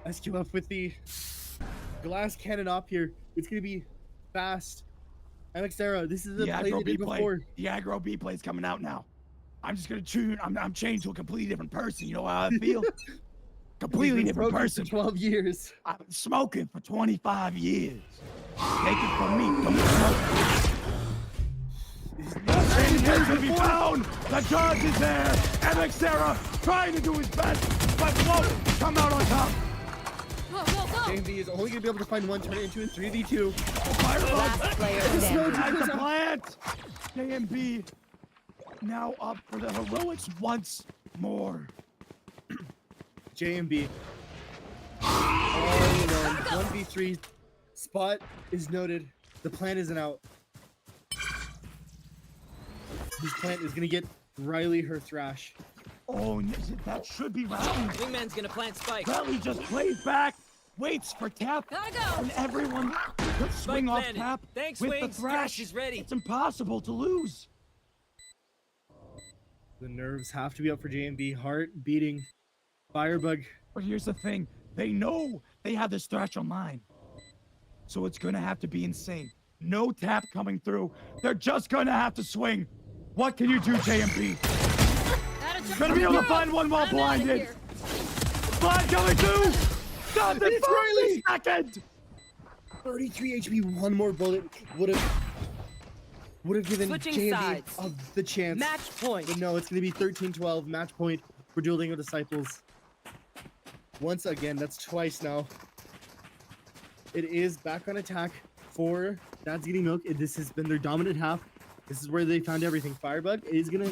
SQF with the glass cannon up here. It's gonna be fast. MXera, this is the play aggro the B day play. before. The aggro B play is coming out now. I'm just gonna tune. I'm changed to a completely different person. You know how I feel? Completely He's been different smoking person. for 12 years. I've been smoking for 25 years. Take it from me. Don't smoke. And here's to be found. The judge is there. MXera trying to do his best, but won't come out on top. Go, go, go. JMB is only gonna be able to find one, turn it into a 3v2. Fireball. Last player standing. At the plant. JMB now up for the heroics once more. JMB. Oh, no. 1v3 spot is noted. The plan isn't out. His plant is gonna get Riley her thrash. Oh, that should be Rally. Wingman's gonna plant spike. Rally just plays back, waits for tap, Gotta go. and everyone could swing off planted. tap Thanks, with Wings. the thrash. Thrash is ready. It's impossible to lose. The nerves have to be up for JMB. Heart beating. Firebug. But here's the thing. They know they have this thrash online. So it's gonna have to be insane. No tap coming through. They're just gonna have to swing. What can you do, JMB? Gonna be able to find one while blinded. Blind coming through! Stop the It's Riley! second! 33 HP. One more bullet would have given Switching JMB sides. the chance. Match point. But no, it's gonna be 13-12 match point for Dueling of Disciples. Once again, that's twice now. It is back on attack for Dad's Getting Milk. This has been their dominant half. This is where they found everything. Firebug is gonna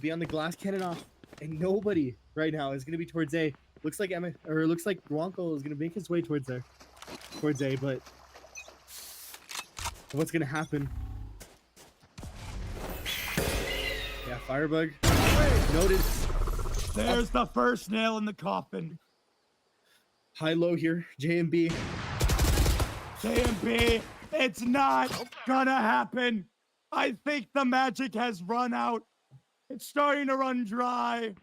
be on the glass cannon off, and nobody right now is gonna be towards A. Looks like looks like Guanco is gonna make his way towards A, but what's gonna happen? Yeah, Firebug noted. There's the first nail in the coffin. High-low here, JMB. JMB, it's not gonna happen. I think the magic has run out. It's starting to run dry.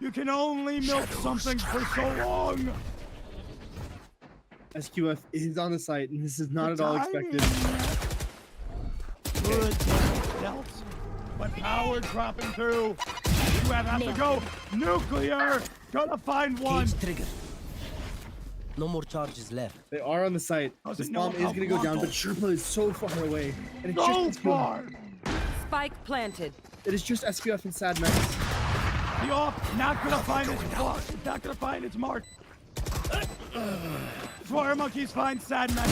You can only milk something for so long. SQF is on the site, and this is not at all expected. Good dealt, but power dropping through. You have to go nuclear. Gonna find one. Cage trigger. No more charges left. They are on the site. Doesn't This know bomb is how going to go down, Guanco- but Sherpa is so far away. And it's So just far. Spike planted. It is just SQF and Sad Max. The off, not gonna find its mark. It's not gonna find its mark. Fire monkeys find Sad Man.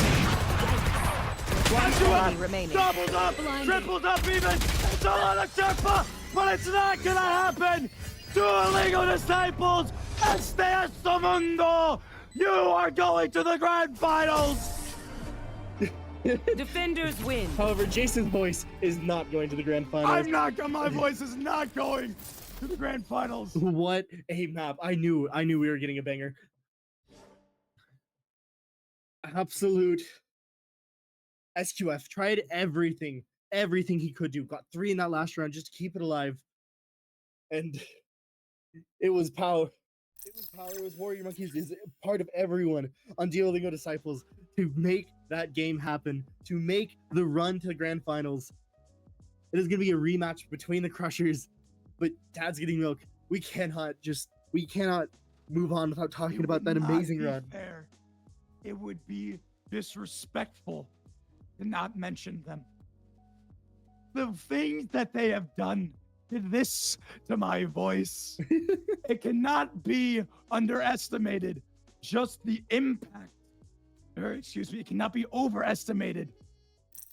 Enemy remaining. Doubles up, triples up even. It's all on a Sherpa, but it's not gonna happen. Dueling of Disciples, este es tu mundo. You are going to the grand finals. Defenders win. However, Jason's voice is not going to the grand finals. I'm not. My voice is not going to the grand finals. What a map. I knew we were getting a banger. Absolute SQF tried everything he could do. Got 3 in that last round just to keep it alive. And it was power. It was power. It was Warrior Monkeys. Is part of everyone on Duolingo Disciples to make that game happen, to make the run to the grand finals. It is going to be a rematch between the Crushers, but Dad's Getting Milk. We cannot move on without talking about that amazing run. Fair. It would be disrespectful to not mention them. The things that they have done to this, to my voice, it cannot be underestimated. Just the impact, or excuse me, it cannot be overestimated.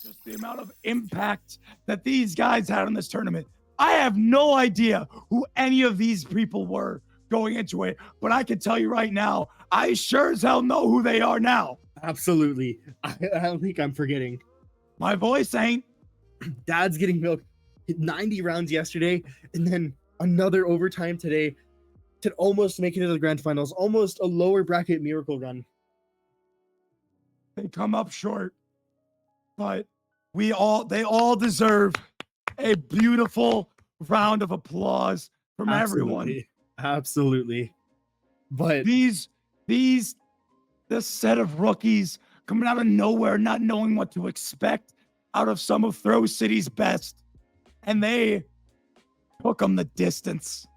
Just the amount of impact that these guys had on this tournament. I have no idea who any of these people were going into it, but I can tell you right now, I sure as hell know who they are now. Absolutely. I don't think I'm forgetting. My voice ain't. Dad's getting milk. Hit 90 rounds yesterday, and then another overtime today to almost make it to the grand finals. Almost a lower bracket miracle run. They come up short, but they all deserve a beautiful round of applause from everyone. Absolutely. Absolutely. But This set of rookies coming out of nowhere, not knowing what to expect out of some of Throw City's best, and they took them the distance.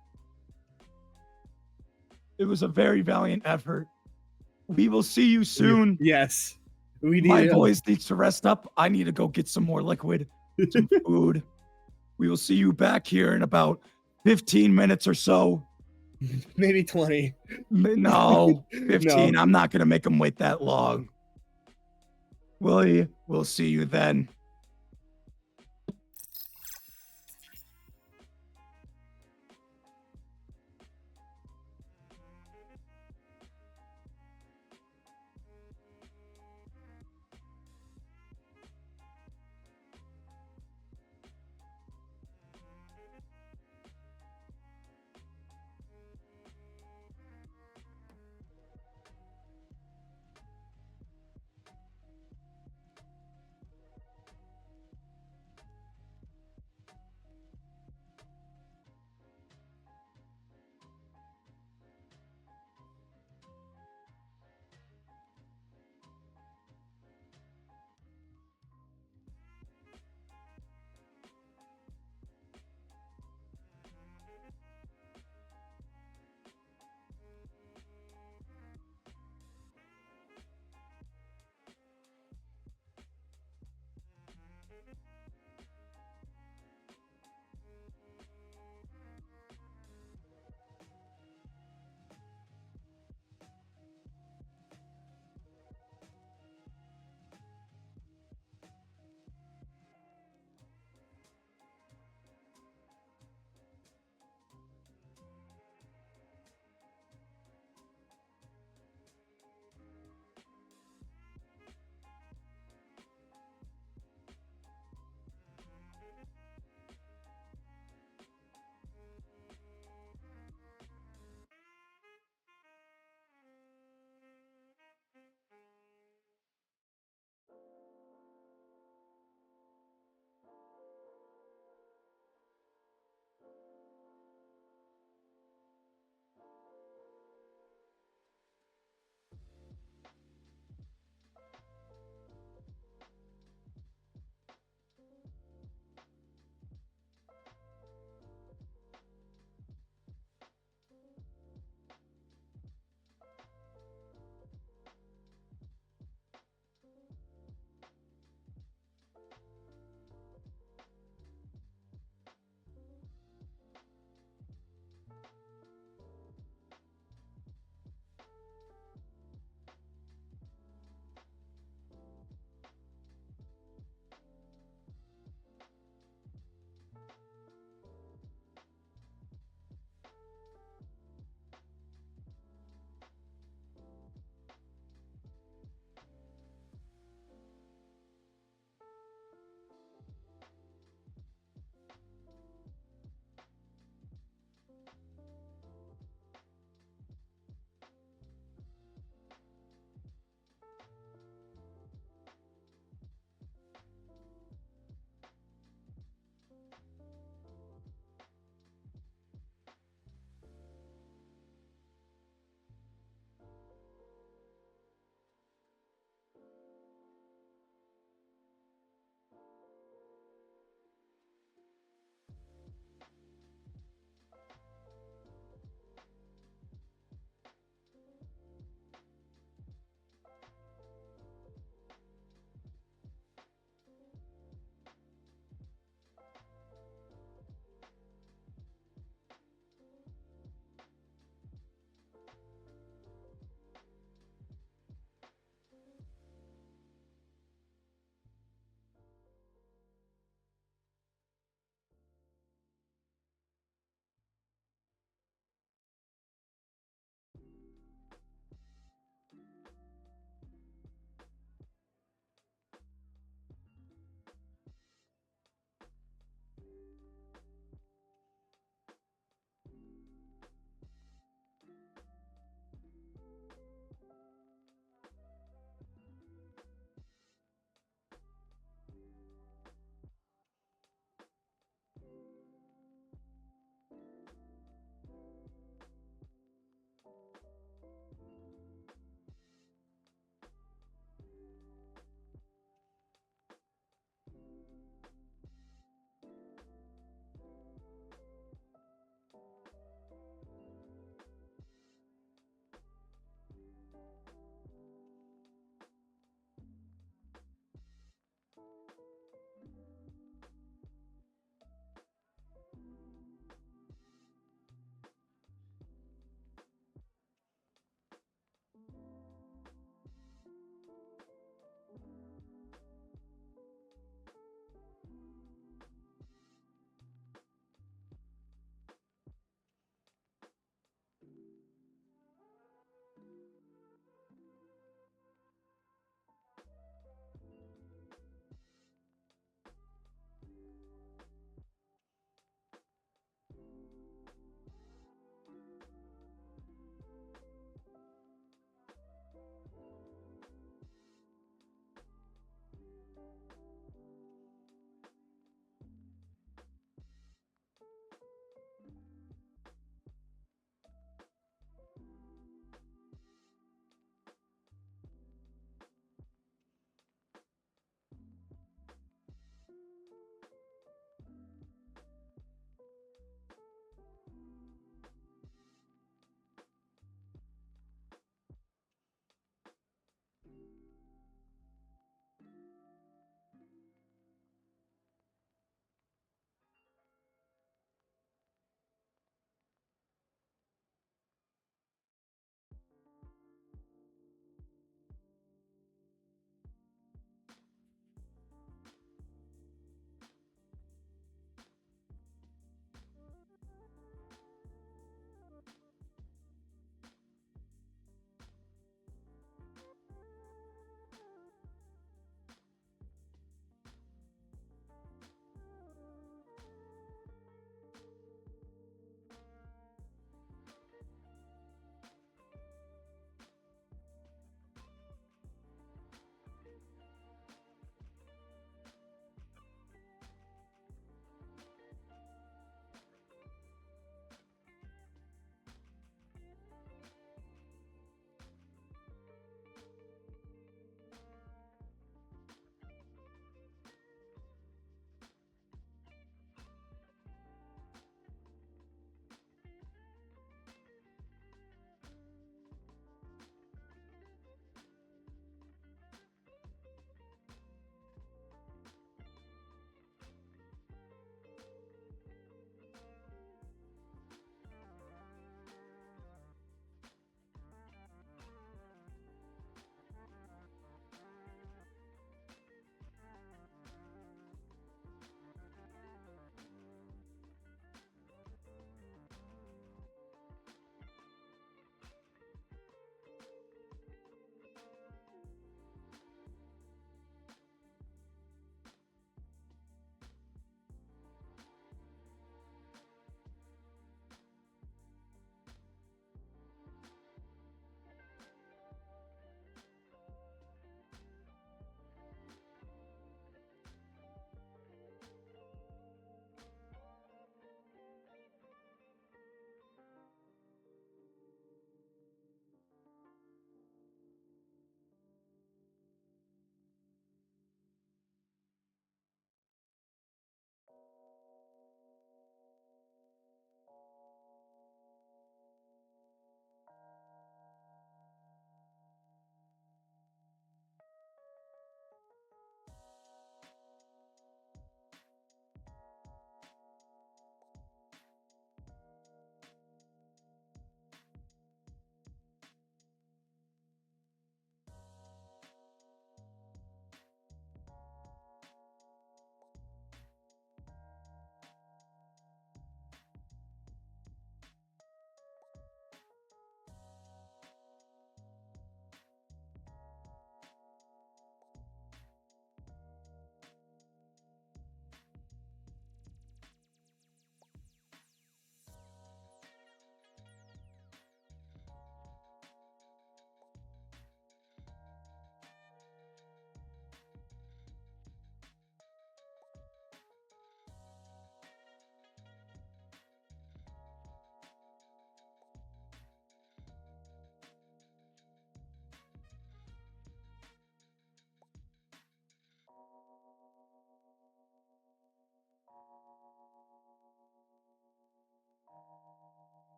It was a very valiant effort. We will see you soon. yes, we need My voice needs to rest up. I need to go get some more liquid, some food. We will see you back here in about 15 minutes or so. maybe 20. No, 15. No. I'm not going to make them wait that long. We'll see you then.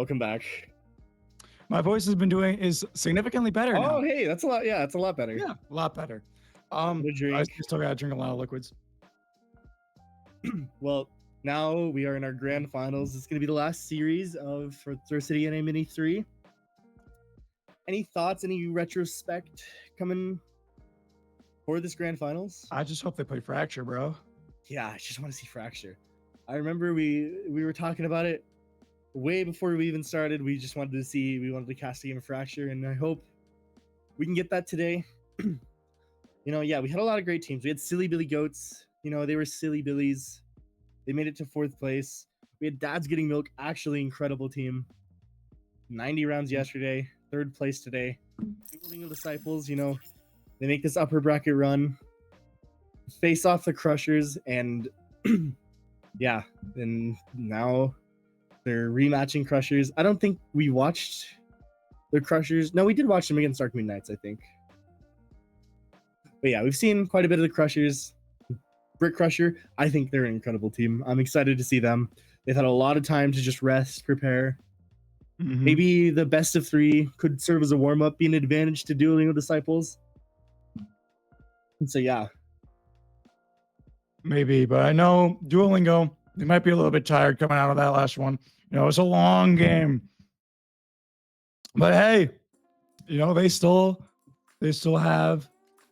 Welcome back. My voice has been doing is significantly better now. Oh, hey, that's a lot. Yeah, it's a lot better. Yeah, a lot better. What a drink. I still gotta drink a lot of liquids. Well, now we are in our grand finals. It's gonna be the last series for Throw City NA Mini 3. Any thoughts? Any retrospect coming for this grand finals? I just hope they play Fracture, bro. Yeah, I just want to see Fracture. I remember we were talking about it way before we even started. We wanted to cast a game of Fracture, and I hope we can get that today. Yeah, we had a lot of great teams. We had Silly Billy Goats. They were Silly Billies. They made it to 4th place. We had Dad's Getting Milk, actually incredible team. 90 rounds yesterday, 3rd place today. Dueling Disciples, they make this upper bracket run, face off the Crushers, and yeah, and now they're rematching Crushers. I don't think we watched the Crushers. No, we did watch them against Dark Moon Knights, I think. But yeah, we've seen quite a bit of the Crushers. Brick Crusher, I think they're an incredible team. I'm excited to see them. They've had a lot of time to just rest, prepare. Mhm. Maybe the best of 3 could serve as a warm-up, be an advantage to Dueling with Disciples. And so yeah. Maybe, but I know Duolingo, they might be a little bit tired coming out of that last one. It's a long game. But hey, they still have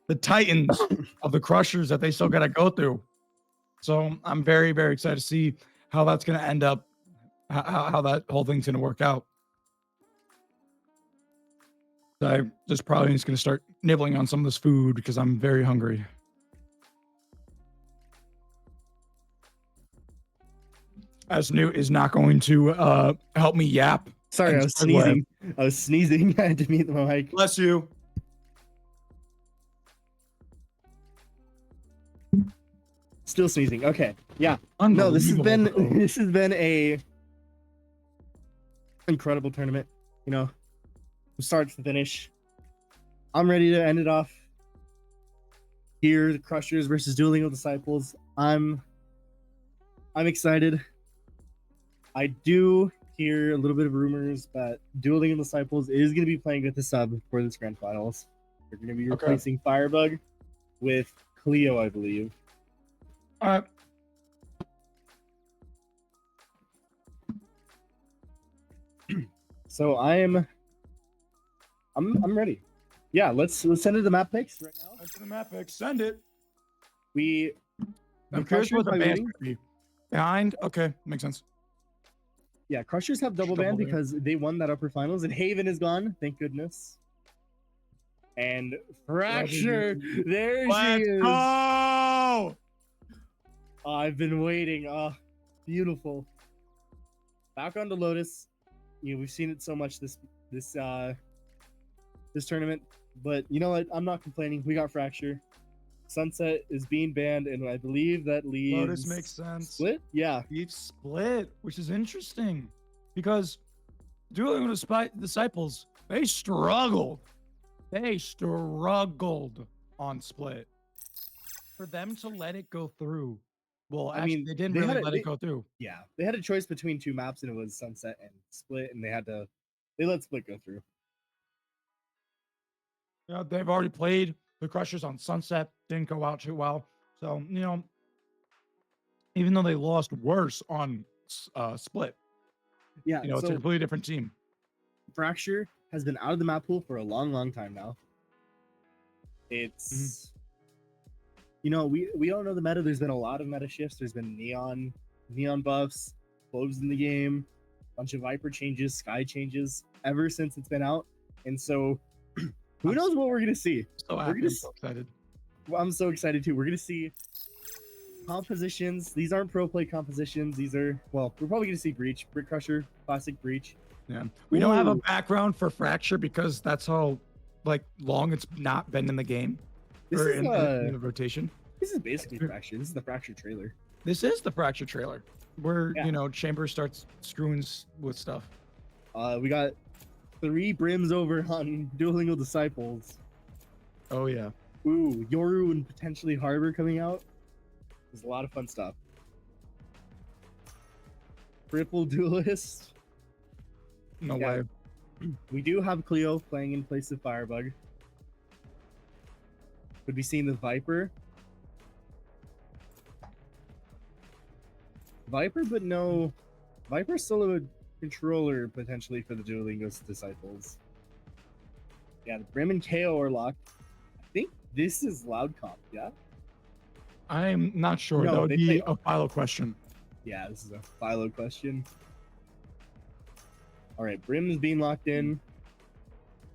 the Titans of the Crushers that they still got to go through. So I'm very, very excited to see how that's going to end up, how that whole thing's going to work out. I just probably just going to start nibbling on some of this food because I'm very hungry. As Newt is not going to help me yap. Sorry, I was sneezing. I had to mute my mic. Bless you. Still sneezing. Okay. Yeah. No, this has been a incredible tournament. From start to finish. I'm ready to end it off here. The Crushers versus Dueling with Disciples. I'm excited. I do hear a little bit of rumors that Dueling with Disciples is going to be playing with the sub for this grand finals. They're going to be replacing Firebug with Cleo, I believe. All right. So I'm ready. Yeah, let's send it to the map picks right now. Send the map picks. Send it. I'm curious what the band would be. Behind? Okay, makes sense. Yeah, Crushers have double ban because they won that upper finals, and Haven is gone. Thank goodness. And Fracture, there she is. Go! Oh, I've been waiting. Oh, beautiful. Back on to Lotus. We've seen it so much this tournament, but you know what? I'm not complaining. We got Fracture. Sunset is being banned, and I believe that leaves Lotus makes sense. Split? Yeah. Leaves Split, which is interesting because Dueling with Disciples, they struggled. They struggled on Split. For them to let it go through. Well, actually, they didn't really let it go through. Yeah. They had a choice between 2 maps, and it was Sunset and Split, and they let Split go through. Yeah, they've already played the Crushers on Sunset, didn't go out too well. So, even though they lost worse on Split, yeah, it's a completely different team. Fracture has been out of the map pool for a long, long time now. It's, we don't know the meta. There's been a lot of meta shifts. There's been neon buffs, cloves in the game, bunch of Viper changes, Sky changes ever since it's been out. And so, who knows what we're gonna see? I'm so excited. I'm so excited too. We're gonna see compositions. These aren't pro play compositions. We're probably gonna see Breach, Brick Crusher, classic Breach. Yeah, we don't have a background for Fracture because that's how long it's not been in the game. This is in the rotation. This is basically Fracture. This is the Fracture trailer. This is the Fracture trailer where Chamber starts screwing with stuff. We got 3 brims over on Dueling with Disciples. Oh yeah. Ooh, Yoru and potentially Harbor coming out. There's a lot of fun stuff. Triple Duelist. No Yeah. way. We do have Cleo playing in place of Firebug. Would be seeing the Viper. Viper, but no. Viper's still a controller potentially for the Duolingo's disciples. Yeah, the Brim and KO are locked. I think this is Loud Cop, yeah? I'm not sure. No, that would they be play- a Philo question. Yeah, this is a Philo question. All right, Brim is being locked in.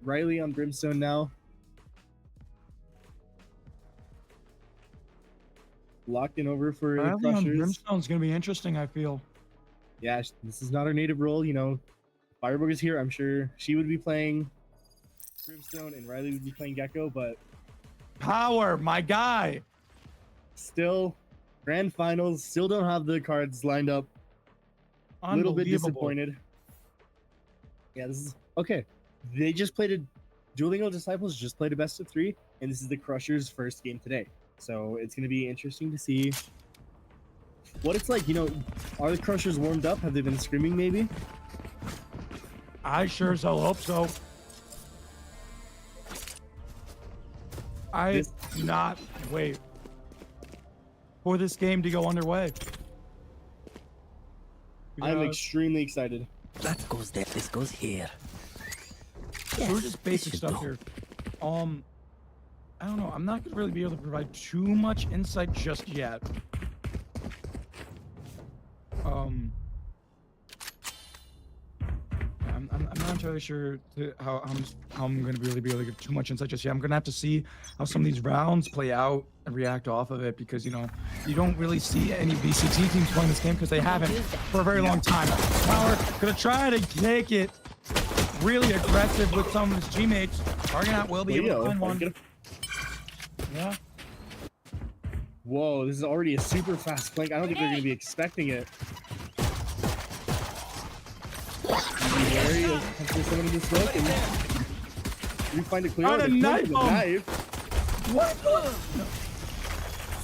Riley on Brimstone now. Locked in over for the Bradley on Crushers. Brimstone's gonna be interesting, I feel. Yeah, this is not her native role. You know, Firebug is here. I'm sure she would be playing Brimstone and Riley would be playing Gecko, but Power, my guy. still, grand finals, still don't have the cards lined up. A little bit Unbelievable. disappointed. Yeah, this is okay. They just played a Duolingo Disciples just played a best of 3, and this is the Crushers' first game today. So it's gonna be interesting to see what it's like. You know, are the Crushers warmed up? Have they been screaming maybe? I sure as hell hope so. I This- cannot wait for this game to go underway. I'm Because extremely excited. That goes there. This goes here. we're just basic stuff here. I don't know. I'm not gonna really be able to provide too much insight just yet. I'm not entirely sure how I'm gonna really be able to give too much insight just yet. I'm gonna have to see how some of these rounds play out and react off of it, because you know you don't really see any VCT teams playing this game because they haven't for a very long time. Power gonna try to take it really aggressive with some of his teammates. Argonaut will be able to find one. Yeah. Whoa, this is already a super fast flank. I don't think they're going to be expecting it. Be wary of punching someone in the smoke and we find it clear. On a knife bomb. What?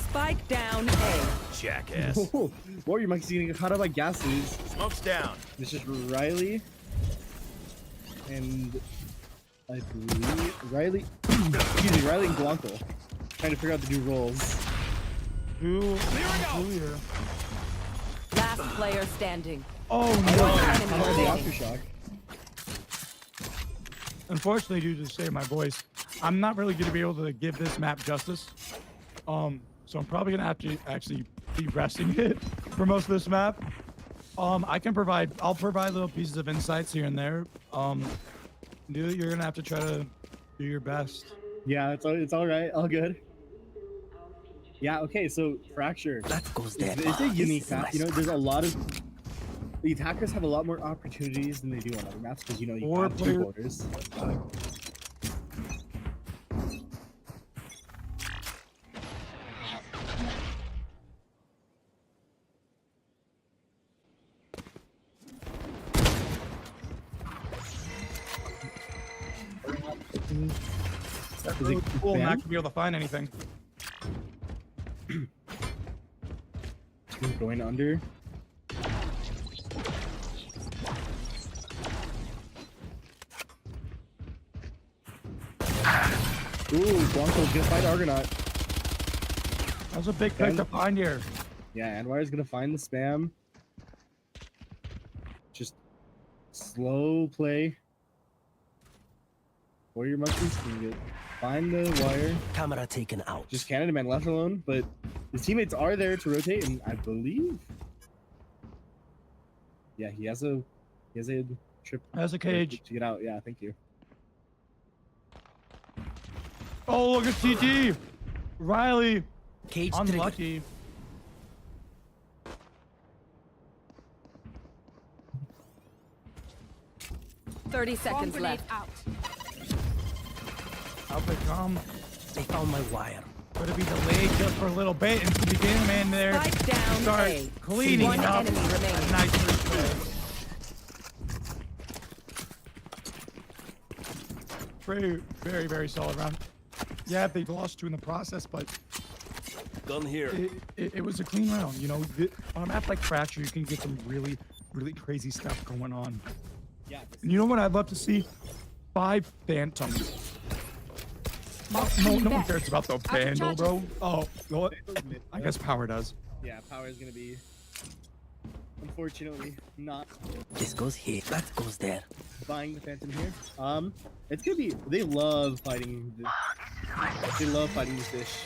Spike down A. Jackass. Whoa, Warrior Monkey's getting caught up by gases. Smoke's down. This is Riley. And I believe Riley. Excuse me, Riley and Blanco. Trying to figure out the new roles. Clear. Last player standing. Oh One no! enemy How about the remaining. aftershock? Unfortunately, due to the state of my voice, I'm not really going to be able to give this map justice. So I'm probably going to have to actually be resting it for most of this map. I'll provide little pieces of insights here and there. Dude, you're going to have to try to do your best. Yeah, it's all right, all good. Yeah, okay, so Fracture. That goes there. It's a This unique is a map. nice You know, there's a lot of the attackers have a lot more opportunities than they do on other maps because you know you Or have two player- borders. That's Is really it cool not banned? to be able to find anything. Going under. Ooh, Blanco's gonna fight Argonaut. That was a big pick to find here. Yeah, Anwar's gonna find the spam. Just slow play. Warrior Monkeys can find the wire. camera taken out. Just Canada Man left alone, but his teammates are there to rotate, and I believe. Yeah, he has a trip As a cage. to get out. Yeah, thank you. Oh, look at CT. Riley. Cage trigger. Unlucky. Thirty seconds left. Up they come. They found my wire. Could it be delayed just for a little bit and to begin man there? Spike down Start A. cleaning One up. enemy remaining. Nice first play. Very, very, very solid round. Yeah, they lost two in the process, but Gun here. it was a clean round. You know, on a map like Fracture, you can get some really, really crazy stuff going on. Yeah, And you know what I'd love to see? 5 phantoms. No one cares about the vandal, bro. Oh, you know what? I guess power does. Yeah, power is gonna be, unfortunately, not This goes here. That goes there. buying the Phantom here. It's gonna be. They love fighting. They love fighting this fish,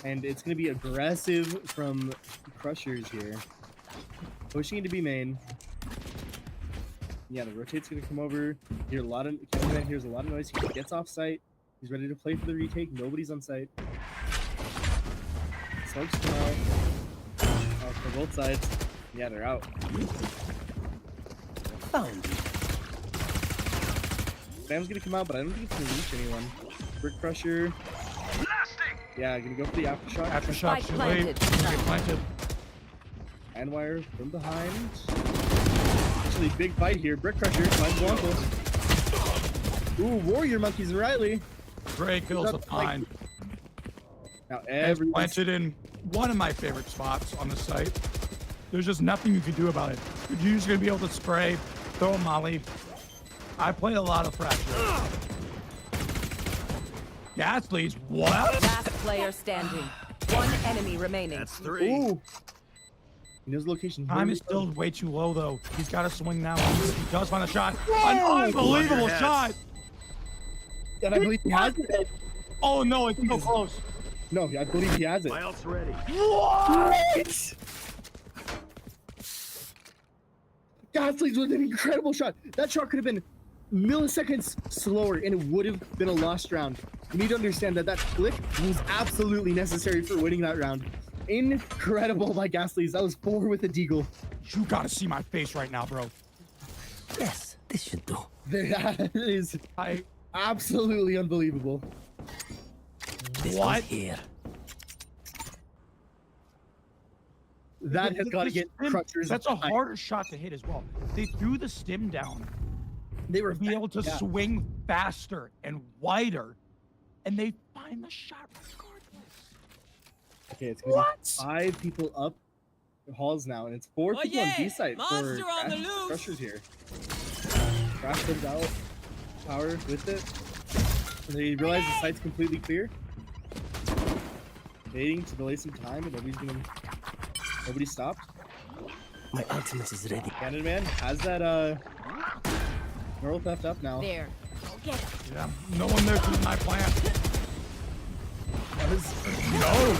and it's gonna be aggressive from Crushers here, pushing into B main. Yeah, the rotate's gonna come over. Hear a lot of Candyman hears a lot of noise. He gets off site. He's ready to play for the retake. Nobody's on site. Smokes come out. For both sides. Yeah, they're out. Found you. Sam's gonna come out, but I don't think it's gonna reach anyone. Brick Crusher. Yeah, gonna go for the aftershock. Aftershock, Spike too late. planted. Planted. And wire from behind. Actually, big fight here. Brick Crusher finds Blanco. Ooh, Warrior Monkeys and Riley. Great kills That's the pine. Now And everyone's planted in one of my favorite spots on the site. There's just nothing you can do about it. You're just gonna be able to spray, throw a molly. I play a lot of Fracture. Ghastly's what? Last player standing. One enemy remaining. That's 3. Ooh. He knows the location. Time is still way too low though. He's got to swing now. He does find a shot. An unbelievable Yes. shot. And I believe he has it. Oh no, it's so close. No, I believe he has it. My ult's ready. What? Ghastly's was an incredible shot. That shot could have been milliseconds slower and it would have been a lost round. You need to understand that that flick was absolutely necessary for winning that round. Incredible by Ghastly's. That was 4 with a deagle. You gotta see my face right now, bro. Yes, this should do. That is absolutely unbelievable. This What? goes here. That has got to get Crutchers. That's a harder shot to hit as well. They threw the stim down. They were To be able to yeah. swing faster and wider, and they find the shot regardless. Okay, it's gonna be 5 people up the halls now, and it's 4 people on B side for Crushers here. Crash comes out, power with it. And they realize the site's completely clear. Waiting to delay some time, and nobody stopped. My ultimate is ready. Cannon Man has that neural theft up now. There. Yeah, no one there to my plan. No.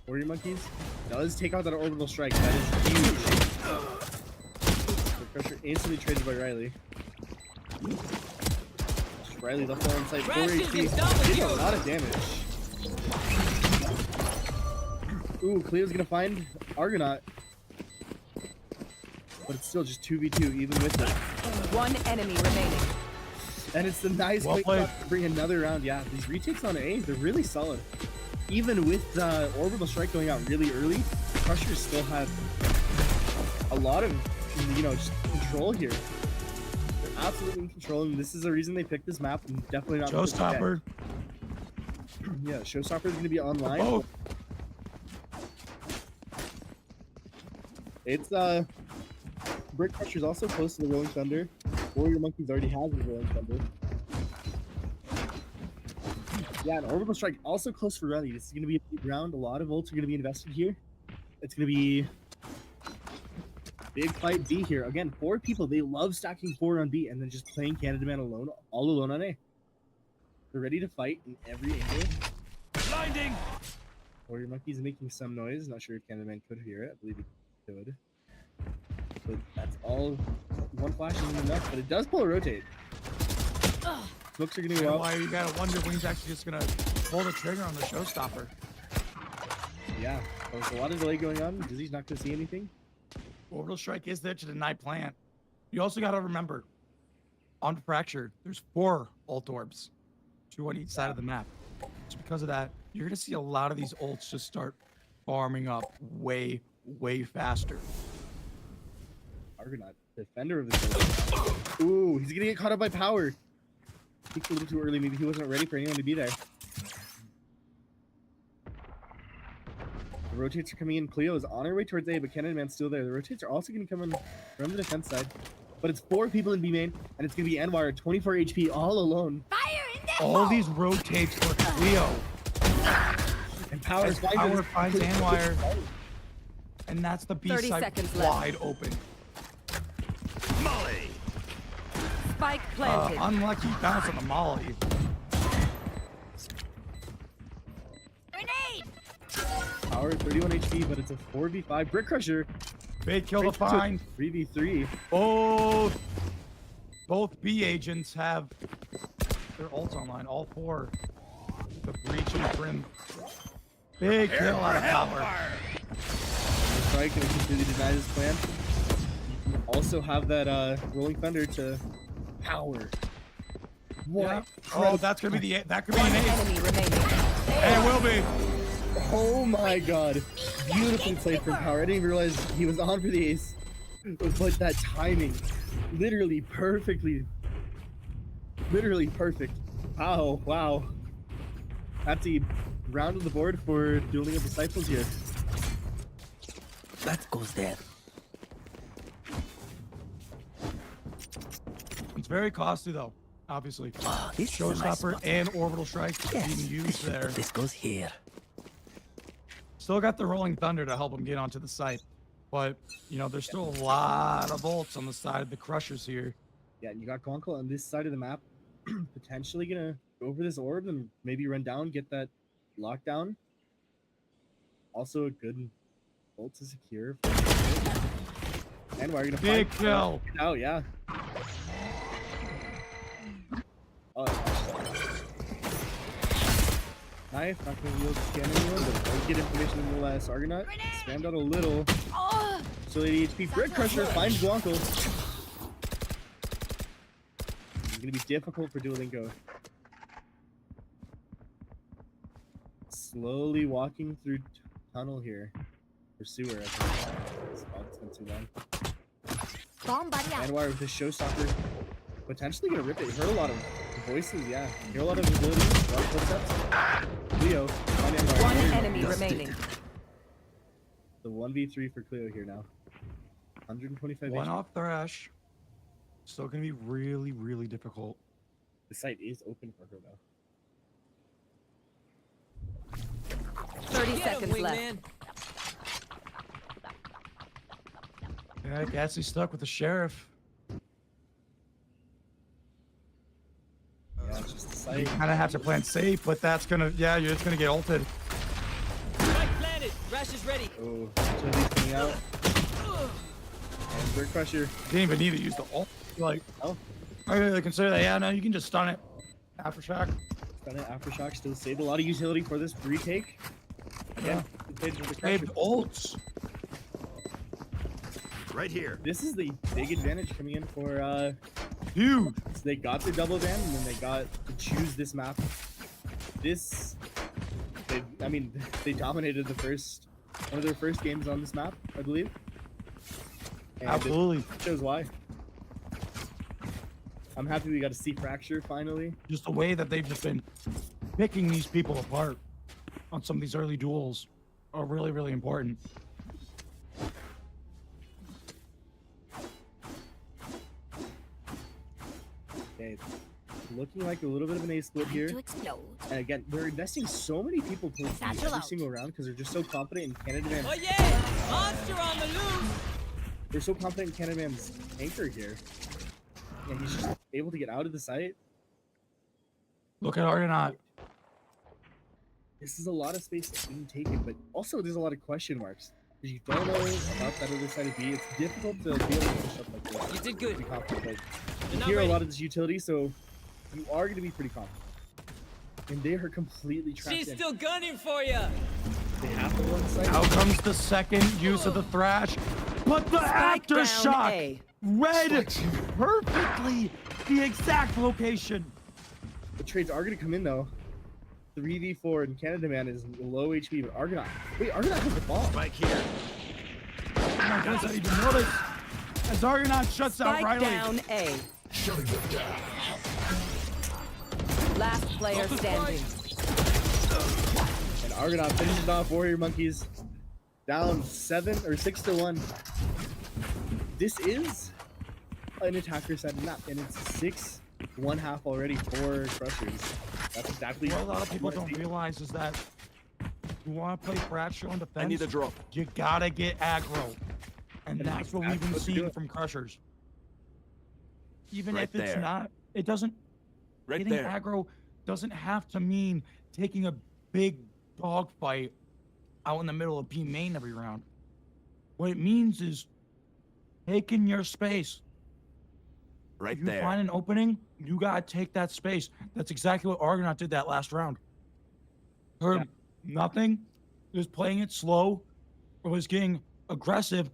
Warrior Monkeys does take out that orbital strike. That is huge. The pressure instantly traded by Riley. Riley left on site 4 HP. Did a lot of damage. Ooh, Cleo's gonna find Argonaut. But it's still just 2v2 even with it. One enemy remaining. And it's the nice quick shot to bring another round. Yeah, these retakes on A, they're really solid. Even with the orbital strike going out really early, Crushers still have a lot of, just control here. They're absolutely in control, and this is the reason they picked this map, and definitely not Showstopper. Yeah, Showstopper is going to be online. Oh, It's Brick Crusher's also close to the Rolling Thunder. Warrior Monkeys already has the Rolling Thunder. Yeah, and Orbital Strike also close for Riley. This is going to be a big round. A lot of ults are going to be invested here. It's going to be big fight B here. Again, 4 people. They love stacking 4 on B and then just playing Canada Man alone, all alone on A. They're ready to fight in every angle. Blinding. Warrior Monkeys making some noise. Not sure if Canada Man could hear it. I believe he could. But that's all. One flash isn't enough, but it does pull a rotate. Smokes are gonna go out. why you gotta wonder when he's actually just gonna pull the trigger on the Showstopper. Yeah, there's a lot of delay going on. Dizzy's not gonna see anything. Orbital Strike is there to deny plant. You also gotta remember, on Fracture, there's 4 ult orbs, 2 on each side of the map. So because of that, you're gonna see a lot of these ults just start farming up way, way faster. Argonaut, defender of the building. Ooh, he's gonna get caught up by power. Peeked a little too early. Maybe he wasn't ready for anyone to be there. The rotates are coming in. Cleo is on her way towards A, but Canada Man's still there. The rotates are also going to come in from the defense side. But it's 4 people in B main, and it's going to be Anwar at 24 HP all alone. All these rotates for Cleo. And Power As Power finds Anwire. And that's the B 30 side seconds left. wide open. Molly. Spike planted. Unlucky bounce on the molly. Power 31 HP, but it's a 4v5. Brick Crusher. Big kill to find. 3v3. Both B agents have their ults online. All 4. The breach and the brim. Big kill out of Power. Strike and completely deny this plan. You also have that Rolling Thunder to Power. What? Yeah. Oh, that's gonna be that could be One an ace. enemy remaining. And it will be. Oh my god. Beautifully played from Power. I didn't even realize he was on for the ace. But that timing. Literally perfectly. Literally perfect. Oh, wow. That's the round of the board for Dueling of Disciples here. That goes there. It's very costly though, obviously. Ah, this is a nice Showstopper spot. and orbital strike Yes, being used there. This goes here. Still got the rolling thunder to help him get onto the site, but you know there's still a lot of bolts on the side of the crushers here. Yeah, you got Gonkel on this side of the map. Potentially gonna go for this orb and maybe run down, get that lockdown. Also a good bolt to secure. And we're gonna Big find kill. out, yeah. Oh, knife, not gonna yield to scan anyone, but I'll get information in the last Argonaut. Spammed out a little. So 80 HP. Brick Crusher finds Guanco. It's gonna be difficult for Duolingo. Slowly walking through tunnel here. Or sewer, I think. It's been too long. Anwar with his showstopper. Potentially gonna rip it. Heard a lot of voices, yeah. Hear a lot of abilities, a lot of footsteps. Cleo, find Anwar. One Here, enemy remaining. The 1v3 for Cleo here now. 125 One HP. off thrash. Still gonna be really, really difficult. The site is open for her though. 30 seconds left. Yeah, I guess he's stuck with the sheriff. Yeah, it's just the You site. kind of have to plan safe, but that's gonna, yeah, you're just gonna get ulted. Oh, Chili's coming out. And Brick Crusher. Didn't even need to use the ult. Like, Oh, I really consider that. Yeah, no, you can just stun it. Aftershock. got an Aftershock. Still saved a lot of utility for this retake. Yeah. Again, played with the Saved Crusher. ults. Right here. This is the big advantage coming in for Huge. so they got their double van and then they got to choose this map. This I mean they dominated the first one of their first games on this map, I believe. And Absolutely. it shows why. I'm happy we got to see Fracture finally. Just the way that they've just been picking these people apart on some of these early duels are really, really important. Okay, looking like a little bit of an A split here. And again, they're investing so many people towards me every single round because they're just so confident in Canada Man. Oh yeah! Monster on the loose! They're so confident in Canada Man's anchor here. And he's just able to get out of the site. Look at Argonaut. This is a lot of space that's being taken, but also there's a lot of question marks. Because you don't know about that other side of B. It's difficult to be able to push up like this. You did good. Be confident. Like, you not hear a ready. lot of this utility, so you are going to be pretty confident. And they are completely trapped She's in. still gunning for you. They have to go inside. Out comes the second use of the thrash, but the Spike down aftershock A. read perfectly the exact location. The trades are going to come in, though. 3v4 and Canada Man is low HP, but Argonaut. Wait, Argonaut has the ball. Right here. Oh my goodness, I didn't notice. As Argonaut shuts out Spike Riley. down A. Shutting them down. Last player standing. And Argonaut finishes off Warrior Monkeys. Down 6-1. This is an attacker-sided map, and it's 6-1/2 already for Crushers. That's exactly What a lot of people what I don't think. realize is that you want to play fracture on defense. I need a drop. You gotta get aggro, and And that's what that's we've been what they're seeing doing. from Crushers. Even Right if it's there. not, it doesn't. Right Getting there. aggro doesn't have to mean taking a big dog fight out in the middle of B main every round. What it means is taking your space. Right If you there. find an opening, you gotta take that space. That's exactly what Argonaut did that last round. Her Yeah. nothing, just playing it slow, or was getting aggressive,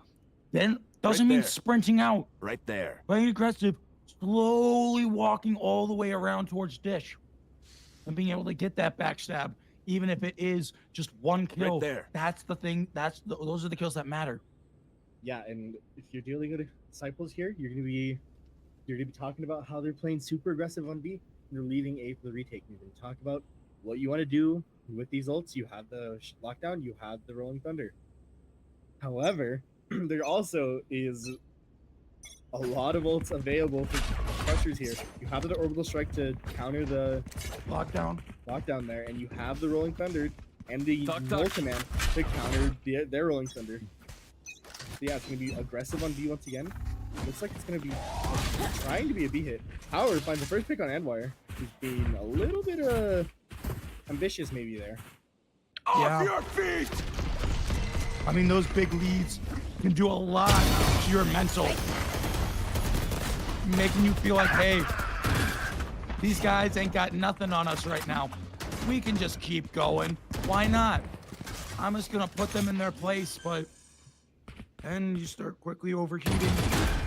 then doesn't mean there. sprinting out. Right there. Playing aggressive, slowly walking all the way around towards Dish, and being able to get that backstab, even if it is just one kill. there. That's the thing. Those are the kills that matter. Yeah, and if you're dealing with disciples here, you're gonna be talking about how they're playing super aggressive on B. They're leaving A for the retake. You're gonna talk about what you want to do with these ults. You have the lockdown. You have the rolling thunder. However, there also is a lot of ults available for Crushers here. You have the orbital strike to counter the Lockdown. lockdown there, and you have the rolling thunder and the Tuck, roll tuck. command to counter their rolling thunder. So yeah, it's gonna be aggressive on B once again. Looks like it's gonna be trying to be a B hit. Howard finds the first pick on Adwire. He's being a little bit ambitious maybe there. Yeah. Your feet. I mean, those big leads can do a lot to your mental, making you feel like, hey, these guys ain't got nothing on us right now. We can just keep going. Why not? I'm just gonna put them in their place, but then you start quickly overheating,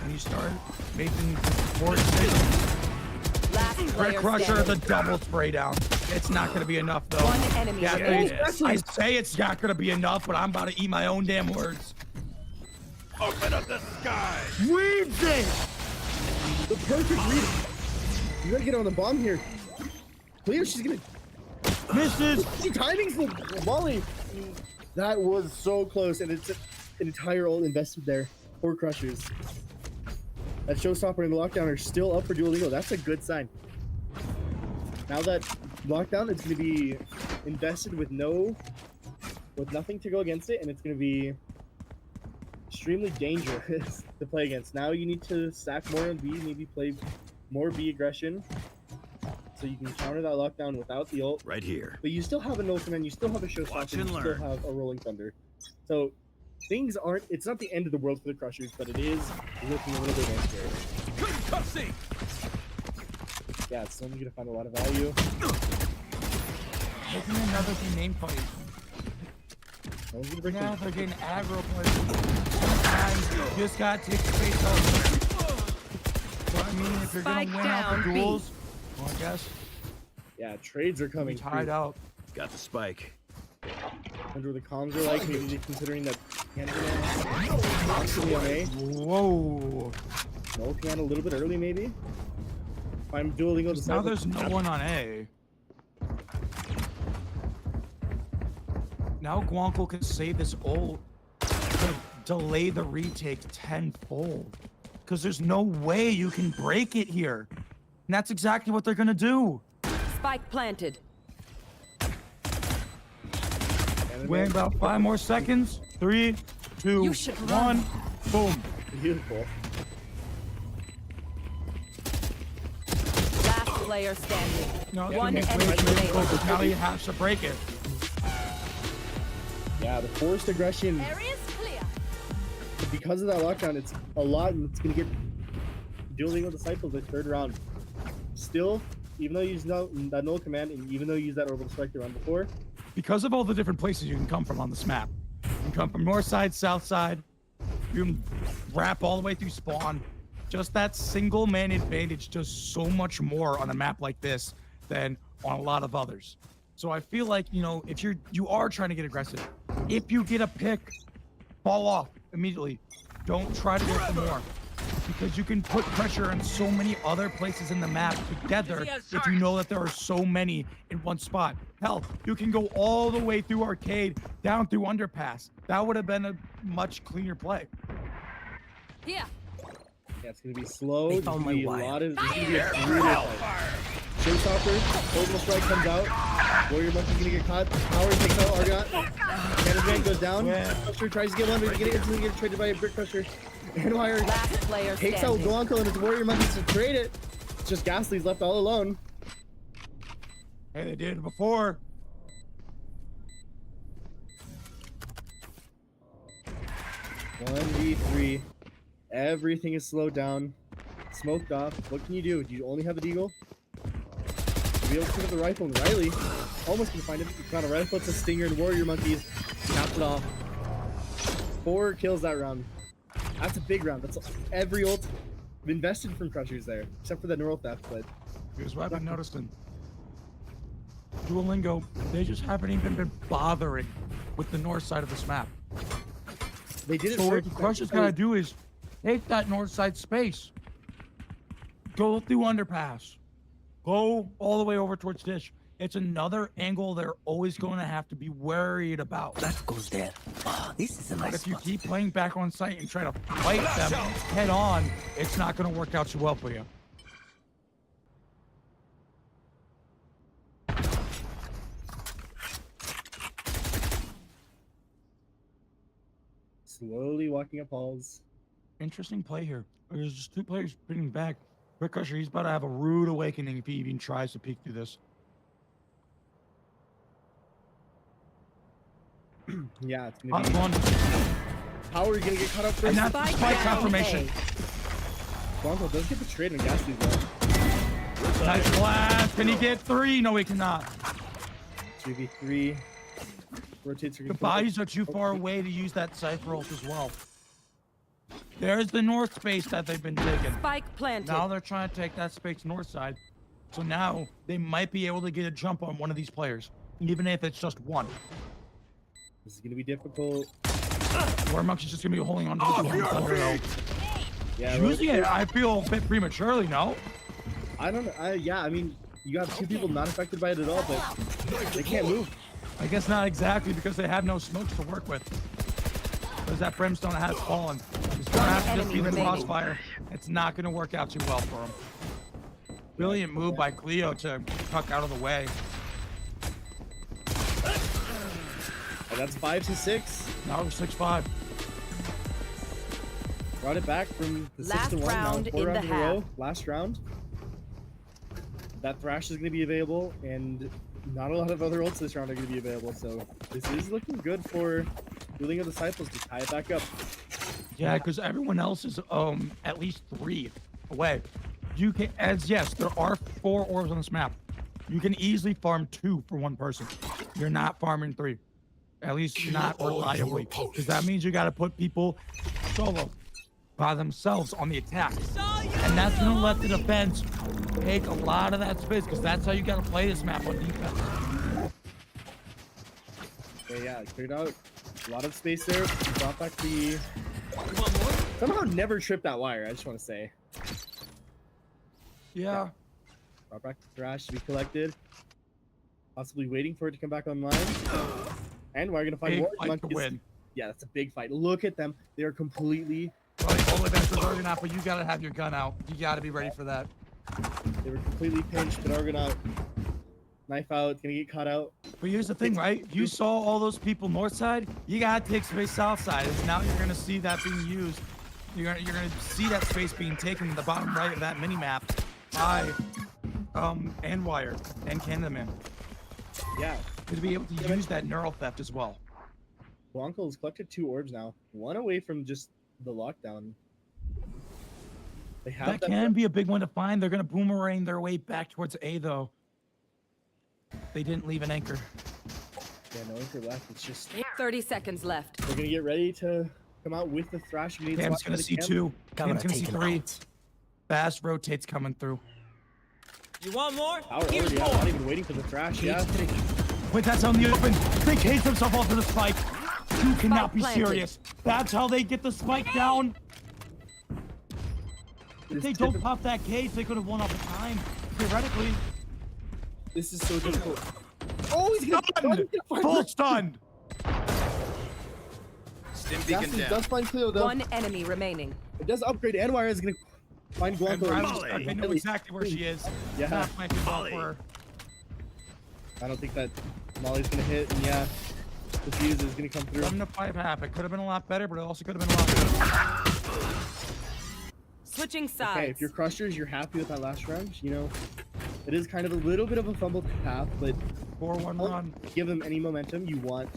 and you start making poor decisions. Last Red player Crusher, the standing. double spray down. It's not gonna be enough though. One enemy Yeah, remaining. I say it's not gonna be enough, but I'm about to eat my own damn words. Open up the sky. Weaves it! The perfect read. You gotta get on the bomb here. Clear, she's gonna Misses! she timings the volley. That was so close, and it's an entire ult invested there for Crushers. That Showstopper and the Lockdown are still up for Duolingo. That's a good sign. Now that Lockdown, it's going to be invested with nothing to go against it, and it's going to be extremely dangerous to play against. Now you need to stack more on B, maybe play more B aggression, so you can counter that Lockdown without the ult. Right here. But you still have a no command, you still have a Showstopper, Watch you and still learn. have a Rolling Thunder. So things aren't, it's not the end of the world for the Crushers, but it is looking a little bit more scary. Concussing. Yeah, it's only going to find a lot of value. Making another B name fight. No one's going to break Yeah, them. they're getting aggro plays. Sometimes you just gotta take space out. But I mean, if you're gonna Spike win out the down, B. duels, well, I guess Yeah, trades are we coming tied through. out. Got the spike. Wonder what the comms are like, maybe they're considering that Canada actually on A. Whoa. No, Canada a little bit early, maybe. If I'm Duolingo Now there's no one on A. Now Guanco can save this ult to delay the retake tenfold. Because there's no way you can break it here. And that's exactly what they're gonna do. Spike planted. Wait about 5 more seconds. 3, 2, You should 1. Boom. Beautiful. Last player standing. No, it's One gonna be enemy way too remaining. difficult, but now you have to break it. Yeah, the forced aggression, Area's clear. because of that lockdown, it's a lot, and it's going to get Duolingo Disciples the third round. Still, even though you use that null command, and even though you use that orbital strike the round before, Because of all the different places you can come from on this map. You can come from north side, south side. You can wrap all the way through spawn. Just that single man advantage does so much more on a map like this than on a lot of others. So I feel like, you know, if you are trying to get aggressive, if you get a pick, fall off immediately. Don't try to go for more. because you can put pressure in so many other places in the map together if you know that there are so many in one spot. Hell, you can go all the way through arcade, down through underpass. That would have been a much cleaner play. Here. Yeah, it's gonna be slow. They There's found gonna my be a wire. lot of. There's gonna be a brutal fight. Showstopper, Orbital Strike comes out. Warrior Monkey's gonna get caught. Power takes out Argot. Cannon goes down. Crusher tries to get one, but he's gonna get traded by a Brick Crusher. And Wire Last player takes out standing. Blanco and his Warrior Monkeys to trade it. It's just Ghastly's left all alone. Hey, they did it before. 1v3. Everything is slowed down. Smoked off. What can you do? Do you only have a deagle? To be able to pick up the rifle, and Riley almost can find it. He found a rifle, it's a Stinger, and Warrior Monkeys capped it off. 4 kills that round. That's a big round. That's every ult invested from Crushers there, except for the neural theft. But Here's what I've been noticing. Duolingo, they just haven't even been bothering with the north side of this map. they did it. So what first. the Crushers gotta do is take that north side space, go through underpass, go all the way over towards Dish. It's another angle they're always going to have to be worried about. That goes there. Ah, this is a But nice if you spot. keep playing back on site and try to fight them head on, it's not going to work out so well for you. Slowly walking up halls. Interesting play here. There's just 2 players spinning back. Brick Crusher, he's about to have a rude awakening if he even tries to peek through this. Yeah, it's Hot gonna be. one. Power gonna get caught up And first. that's Spike spike down confirmation. Blanco does get the trade on Ghastly's though. Nice blast. Can he get 3? No, he cannot. 2v3. Rotates. The bodies are too far away to use that Cypher ult as well. There's the north space that they've been taking. Spike planted. Now they're trying to take that space north side. So now they might be able to get a jump on one of these players, even if it's just one. This is gonna be difficult. War Monk's just gonna be holding on to the Thunder though. Yeah, Using it, I feel a bit prematurely, no? I don't know. Yeah, I mean, you got 2 people not affected by it at all, but they can't move. I guess not exactly because they have no smokes to work with. Because that Brimstone has fallen. He's gonna have to just be the Enemy remaining. crossfire. It's not gonna work out too well for him. Brilliant move by Cleo to tuck out of the way. And that's 5 to 6. Now we're 6-5. Brought it back from the 6 Last to 1 round now. 4 in rounds the in a row. half. Last round. That Thrash is going to be available, and not a lot of other ults this round are going to be available. So this is looking good for Dueling of Disciples to tie it back up. Yeah, because everyone else is at least 3 away. You can, as yes, there are 4 orbs on this map. You can easily farm 2 for one person. You're not farming 3. At least Kill not all your reliably. opponents. Because that means you got to put people solo by themselves on the attack. And that's going to let the defense take a lot of that space because that's how you got to play this map on defense. Okay, yeah, cleared out a lot of space there. Brought back the. Somehow never tripped that wire, I just want to say. Yeah. Brought back the Thrash to be collected. Possibly waiting for it to come back online. And we're gonna find Big Warrior fight to Monkeys. win. Yeah, that's a big fight. Look at them. They are completely. Well, the only best is Argonaut, but you got to have your gun out. You got to be ready for that. They were completely pinched, but Argonaut knife out. It's gonna get caught out. But here's the thing, right? You saw all those people north side. You got to take space south side. And now you're going to see that being used. You're gonna see that space being taken in the bottom right of that mini map by and Wire and Candyman. Yeah, To be able to use that neural theft as well. Blanco's collected 2 orbs now. 1 away from just the lockdown. They have That can be a big one to find. They're gonna boomerang their way back towards A though. They didn't leave an anchor. Yeah, no anchor left. It's just 30 seconds left. they're gonna get ready to come out with the Thrash. We need Cam's spot gonna for the see camp. 2. Gotta Cam's gonna take see him 3. out. Fast rotates coming through. You want more? Power already out, not even waiting for the Thrash. Yeah. Wait, that's on the open. They case themselves off to the spike. You cannot be planted. serious. That's how they get the spike down. If they don't pop that cage, they could have won off the time. Theoretically. This is so difficult. Oh, he's Stunned! Full stunned! Stim beacon Gasly down. does find Cleo though. One enemy remaining. It does upgrade. Anwire is gonna find And Guanco. Riley, they know exactly where she is. Yeah. That might be well for her. I don't think that Molly's gonna hit, and yeah, the fuse is gonna come through. 7 to 5 half. It could have been a lot better, but it also could have been a lot better. Switching sides. Okay, if you're Crushers, you're happy with that last round. You know, it is kind of a little bit of a fumbled path, but 4-1 don't run. give them any momentum. You want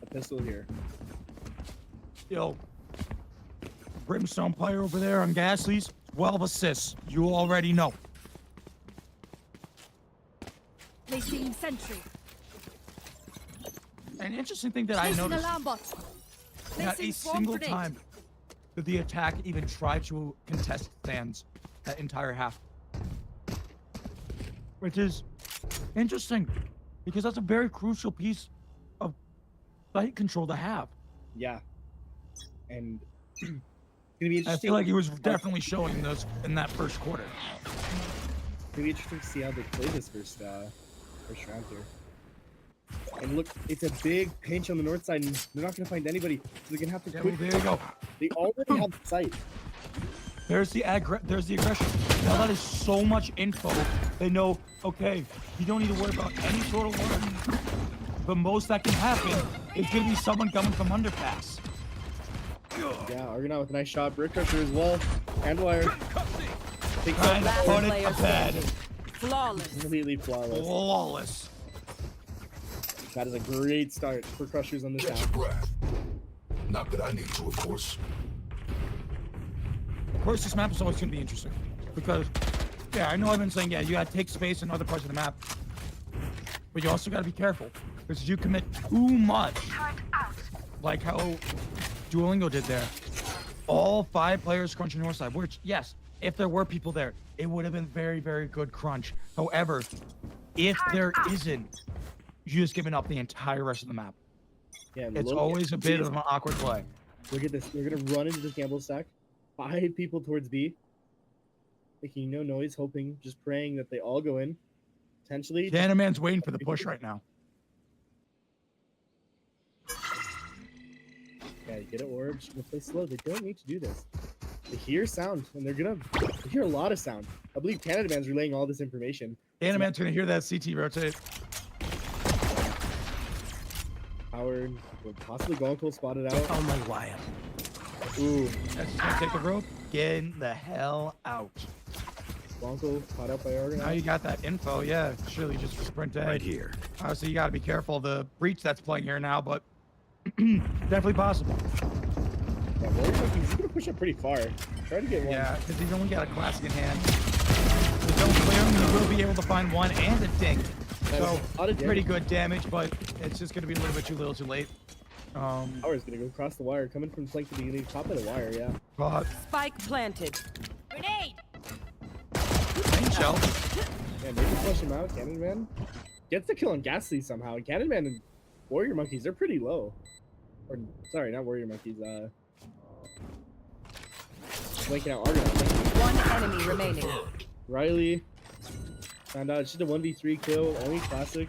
a pistol here. Yo. Brimstone player over there on Gasly's. 12 assists. You already know. Placing sentry. An interesting thing that I Placing noticed. alarm bot. Not a Placing swarm single grenade. time did the attack even try to contest stands that entire half. Which is interesting, because that's a very crucial piece of site control to have. Yeah, and it's gonna be I interesting. feel like he was definitely showing those in that first quarter. It's gonna be interesting to see how they play this first round here. And look, it's a big pinch on the north side, and they're not gonna find anybody. So they're gonna have to Yeah, quick. there you go. They already have the site. There's the aggression. Now that is so much info. They know, okay, you don't need to worry about any sort of work. The most that can happen is gonna be someone coming from underpass. Yeah, Argonaut with a nice shot. Brick Crusher as well. Handwire. Takes Trying to out put it player to bed. Flawless. completely flawless. Flawless. That is a great start for Crushers on this Catch your half. breath. Not that I need to, of course. Of course, this map is always going to be interesting because, yeah, I know I've been saying, yeah, you got to take space in other parts of the map, but you also got to be careful because you commit too much, like how Duolingo did there. All 5 players crunching north side, which, yes, if there were people there, it would have been very, very good crunch. However, if there isn't, you're just giving up the entire rest of the map. Yeah, and It's look- always a bit of an awkward play. Look at this. They're gonna run into this gamble stack. 5 people towards B. Making no noise, hoping, just praying that they all go in. Potentially. Danaman's waiting for the push right now. Yeah, get it, Orb. Just gonna play slow. They don't need to do this. They hear sound, and they're gonna hear a lot of sound. I believe Canada Man's relaying all this information. Danaman's going to hear that CT rotate. Howard will possibly go until spotted out. On my wire. Ooh, That's just gonna take the rope. Getting the hell out. Bronco caught out by Argonaut. Now you got that info, yeah. Surely just sprint ahead. Right here. Obviously, you got to be careful of the breach that's playing here now, but definitely possible. Yeah, Warrior Monkey's gonna push up pretty far. Try to get one. Yeah, because he's only got a classic in hand. If you don't clear him, you will be able to find one and a dink. That's So a lot of pretty damage. good damage, but it's just gonna be a little bit too little, too late. Howard's gonna go across the wire, coming from flank to the beginning, top of the wire. Yeah. But Spike planted. Grenade. shell. Yeah, maybe flush him out. Cannon Man gets the kill on Ghastly somehow. And Cannon Man and Warrior Monkeys, they're pretty low. Or sorry, not Warrior Monkeys. Flanking out Argonaut. One enemy remaining. Riley found out it's just a 1v3 kill, only classic.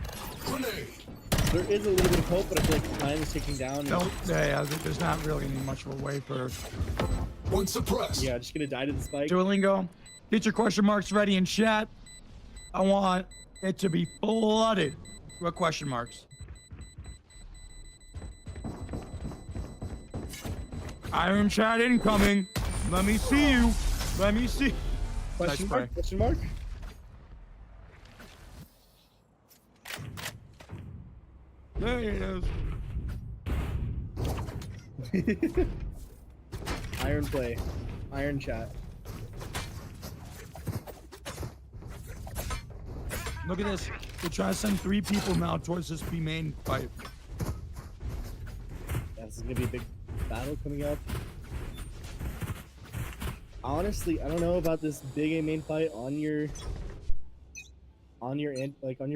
There is a little bit of hope, but I feel like time is ticking down. No, yeah, there's not really any much of a way for One suppressed. Yeah, just gonna die to the spike. Duolingo. Get your question marks ready in chat. I want it to be flooded with question marks. Iron chat incoming. Let me see you. Let me see. Question Nice mark? spray. Question mark? There it is. Iron play. Iron chat. Look at this. We're trying to send 3 people now towards this B main fight. Yeah, this is gonna be a big battle coming up. Honestly, I don't know about this big A main fight on your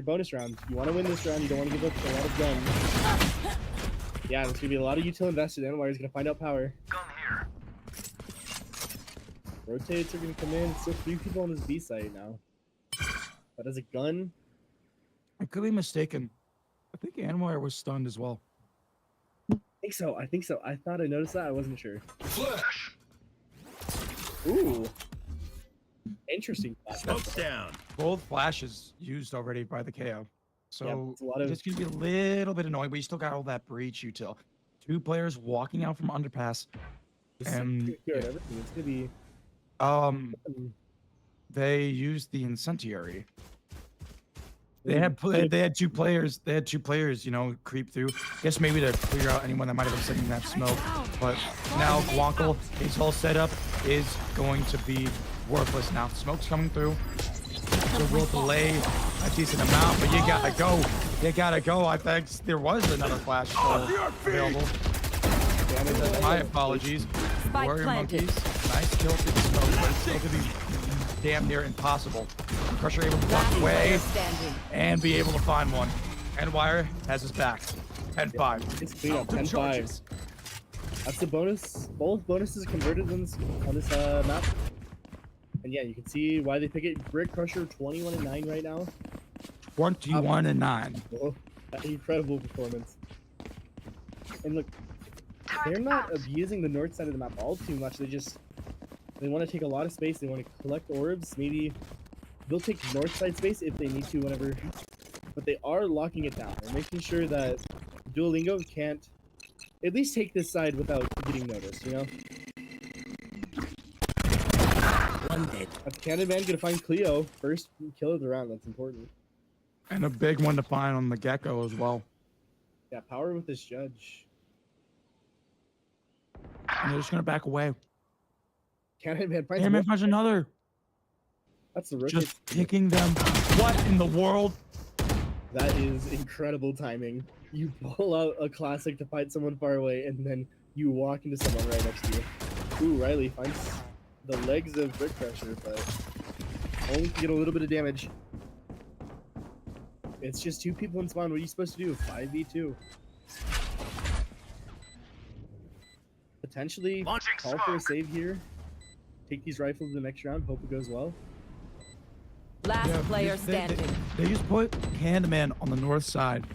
bonus round. You want to win this round, you don't want to give up a lot of guns. Yeah, there's gonna be a lot of util invested in. Wire's gonna find out power. Rotates are gonna come in. Still 3 people on this B site now. But as a gun, I could be mistaken. I think Anwar was stunned as well. I think so. I think so. I thought I noticed that. I wasn't sure. Flash. Ooh. Interesting. Smoke's down. Both flashes used already by the KO. So it's a lot of- it's gonna be a little bit annoying, but you still got all that breach util. 2 players walking out from underpass. And Good, everything. It's gonna be. they used the incendiary. They had 2 players. They had 2 players, you know, creep through. Guess maybe to clear out anyone that might have been sitting in that smoke. But now Guankle, his whole setup is going to be worthless now. Smoke's coming through, so we'll delay a decent amount. But you gotta go. You gotta go. I think there was another flash available. My apologies. Spike Warrior planted. monkeys. Nice kill through the smoke, but it's still gonna be damn near impossible. Crusher able to walk Last away player standing. and be able to find one. And Wire has his back. 10-5. It's clean up. 10-5. That's the bonus. Both bonuses converted on this map. And yeah, you can see why they pick it. Brick Crusher 21-9 right now. 21-9. Oh, an incredible performance. And look, they're not abusing the north side of the map all too much. They want to take a lot of space. They want to collect orbs. Maybe they'll take north side space if they need to whenever. But they are locking it down. They're making sure that Duolingo can't at least take this side without getting noticed, you know? One dead. That's Cannon Man gonna find Cleo. First kill of the round. That's important. And a big one to find on the Gecko as well. Yeah, power with this judge. And they're just going to back away. Cannon Man finds Cannon Man more. finds another. That's the rotate. Just picking them. What in the world? That is incredible timing. You pull out a classic to fight someone far away, and then you walk into someone right next to you. Ooh, Riley finds the legs of Brick Crusher, but only can get a little bit of damage. It's just 2 people in spawn. What are you supposed to do? 5v2. Potentially call for a save here. Take these rifles to the next round. Hope it goes well. Last player standing. They just put Candyman on the north side,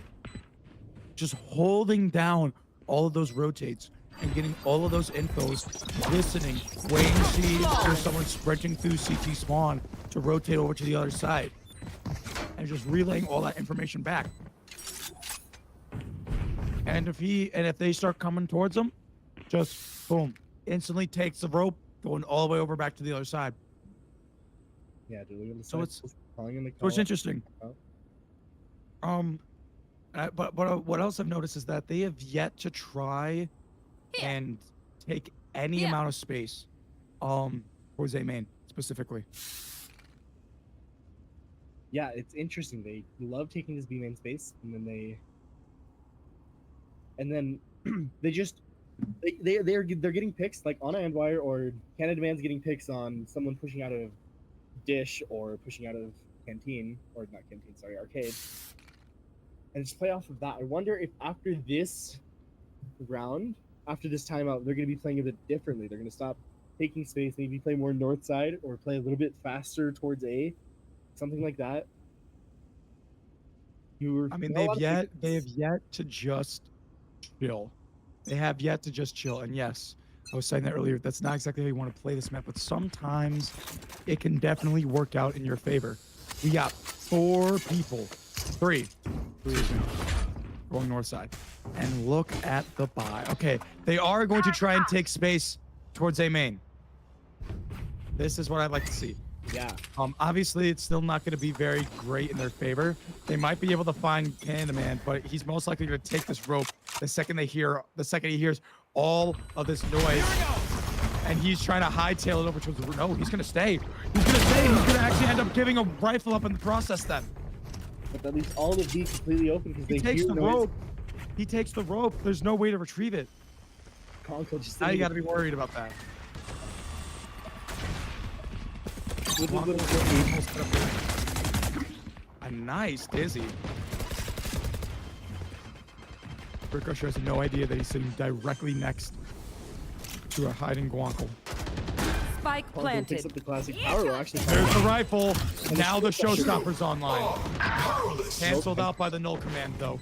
just holding down all of those rotates and getting all of those infos, listening, waiting to see if there's someone sprinting through CT spawn to rotate over to the other side, and just relaying all that information back. And if they start coming towards him, just boom, instantly takes the rope, going all the way over back to the other side. Yeah, dude. So it's calling in the So it's call. interesting. But what else I've noticed is that they have yet to try and take any amount of space, towards A main specifically. Yeah, it's interesting. They love taking this B main space, and then they're getting picks like on Andwire, or Canada Man's getting picks on someone pushing out of Dish or pushing out of Canteen, or not Canteen, sorry, Arcade, and just play off of that. I wonder if after this round, after this timeout, they're going to be playing a bit differently. They're going to stop taking space, maybe play more north side, or play a little bit faster towards A, something like that. They have yet to just chill. They have yet to just chill. And yes, I was saying that earlier. That's not exactly how you want to play this map, but sometimes it can definitely work out in your favor. We got 4 people, 3, going north side, and look at the buy. Okay, they are going to try and take space towards A main. This is what I'd like to see. Yeah. Obviously, it's still not going to be very great in their favor. They might be able to find Candyman, but he's most likely going to take this rope the second he hears all of this noise, and he's trying to hightail it over to the. No, he's going to stay. He's going to stay. He's going to actually end up giving a rifle up in the process. Then. But that leaves all of these completely open because they takes hear the noise. rope. He takes the rope. There's no way to retrieve it. Conco just Now you got to be worried about that. with his little A nice dizzy. Ricochet has no idea that he's sitting directly next to a hiding Guankle. Spike Pongo picks planted. up the classic power roll. Actually, There's the rifle. Now the shield pressure. showstopper's online. Powerless. Cancelled out by the null command, though.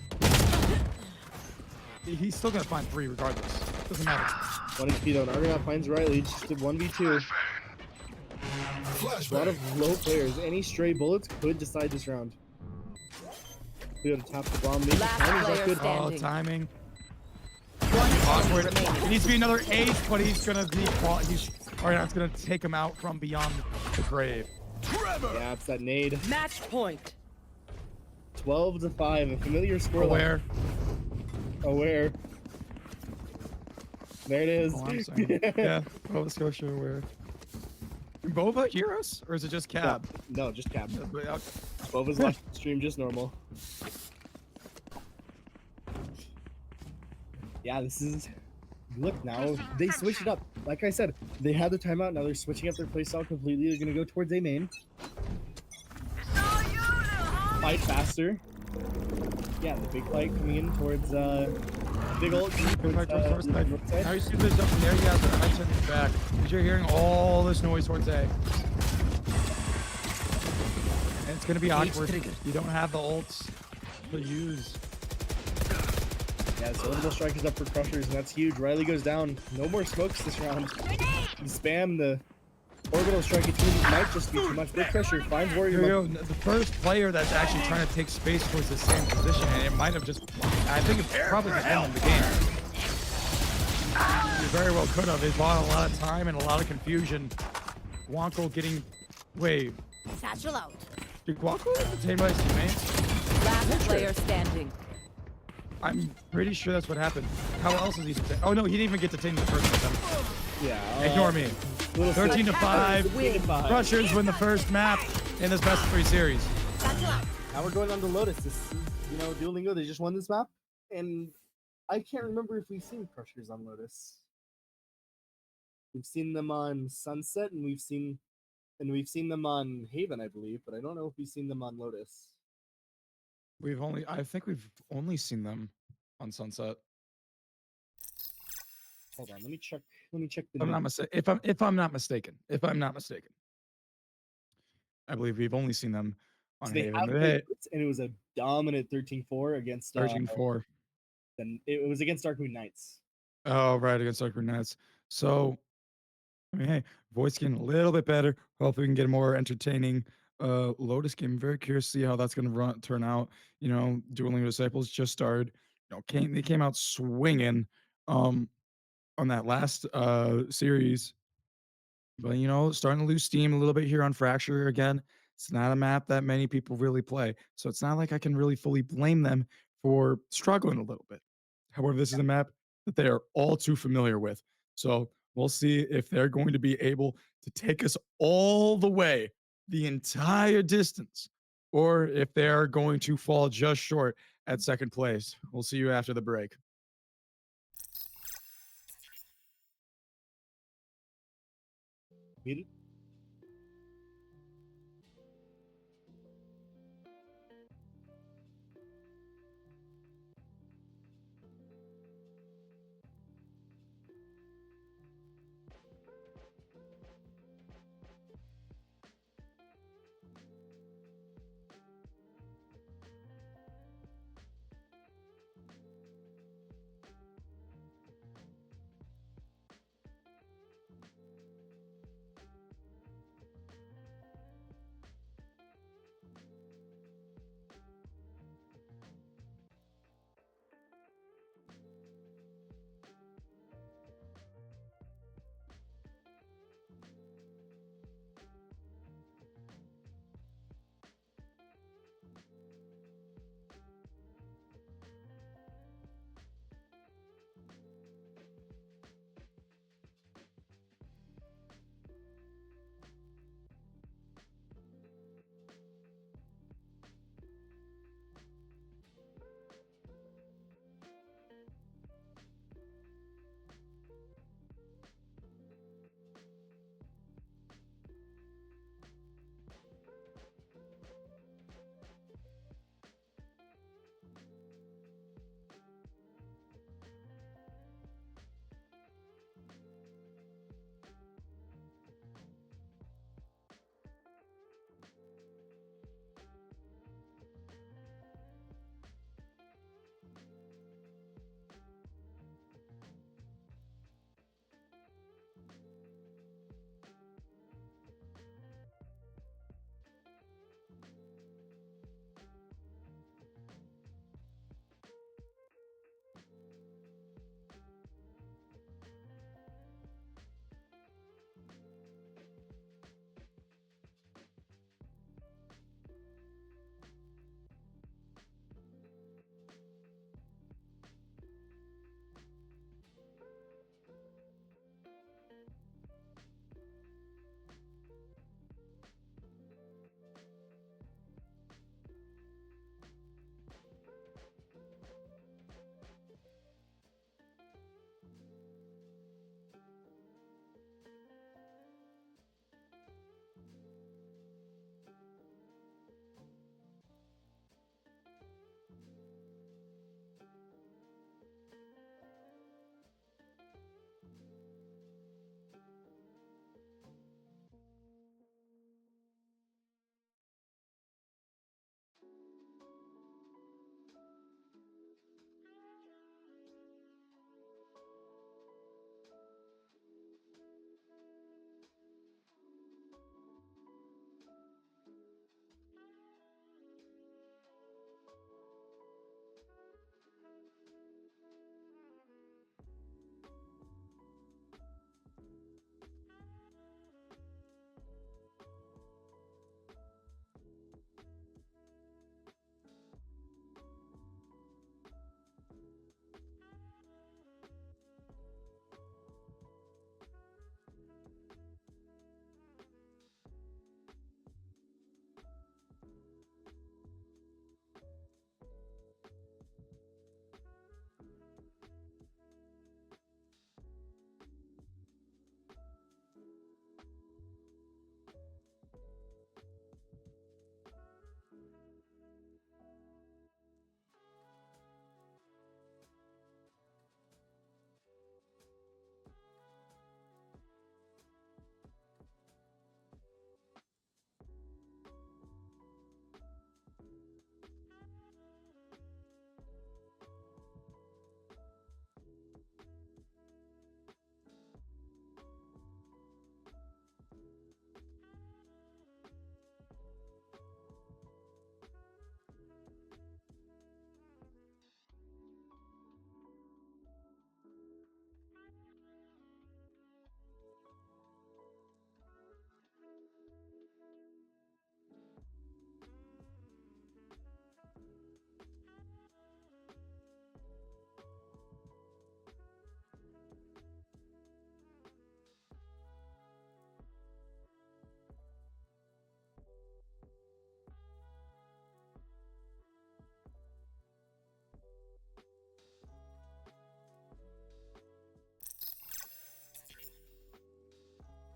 He's still gonna find 3 regardless. Doesn't matter. 1 HP though. Argonaut finds Riley. Just did 1v2. A lot Flashbang. of low players. Any stray bullets could decide this round. We gotta tap the bomb. Maybe Last timing's not player good. Oh, standing. timing. One Awkward. enemy remaining. It needs to be another ace, but he's gonna be. He's. Argonaut's gonna take him out from beyond the grave. Yeah, it's that nade. Match point. 12-5. A familiar score. Aware. Aware. There it is. Oh, I'm sorry. Yeah. Nova Scotia aware. Bova heroes, or is it just Cab? No, just cap. Okay. Bova's watching the stream just normal. Yeah, this is. Look now, they switched it up. Like I said, they had the timeout. Now they're switching up their playstyle completely. They're gonna go towards A main. Fight faster. Yeah, the big fight coming in towards big ult. Right towards first side. north side. Now you see this jumping there, you guys are right turning back. Because you're hearing all this noise towards A. And it's gonna be awkward. You don't have the ults to use. Yeah, so orbital strike is up for crushers, and that's huge. Riley goes down. No more smokes this round. You spam the orbital strike. It might just be too much. Big pressure finds Warrior. Here we go. The first player that's actually trying to take space towards the same position, and it might have just. I think it probably could end the game. You very well could have. It bought a lot of time and a lot of confusion. Guanco getting. Wait. Satchel out. Did Guanco get detained by his teammates? Last player standing. I'm pretty sure that's what happened. How else is he detained? Oh no, he didn't even get detained in the first attempt. Yeah. Ignore me. 13 to 5. 13-5. Crushers win the first map in this best of 3 series. Satchel out. Now we're going on to Lotus. This is, Duolingo, they just won this map. And I can't remember if we've seen Crushers on Lotus. We've seen them on Sunset and we've seen them on Haven, I believe, but I don't know if we've seen them on Lotus. I think we've only seen them on Sunset. Hold on, let me check the If I'm not mistaken. I believe we've only seen them on So they Haven. have Hey, played Roots, and it was a dominant 13-4 against 13-4. then it was against Dark Moon Knights. Oh, right, against Dark Nets. So, I mean, hey, voice getting a little bit better. Hopefully we can get a more entertaining Lotus game. Very curious to see how that's going to turn out. Dueling Disciples just started. They came out swinging on that last series. But, starting to lose steam a little bit here on Fracture again. It's not a map that many people really play. So it's not like I can really fully blame them for struggling a little bit. However, this is a map that they are all too familiar with. So we'll see if they're going to be able to take us all the way, the entire distance, or if they are going to fall just short at second place. We'll see you after the break. Muted?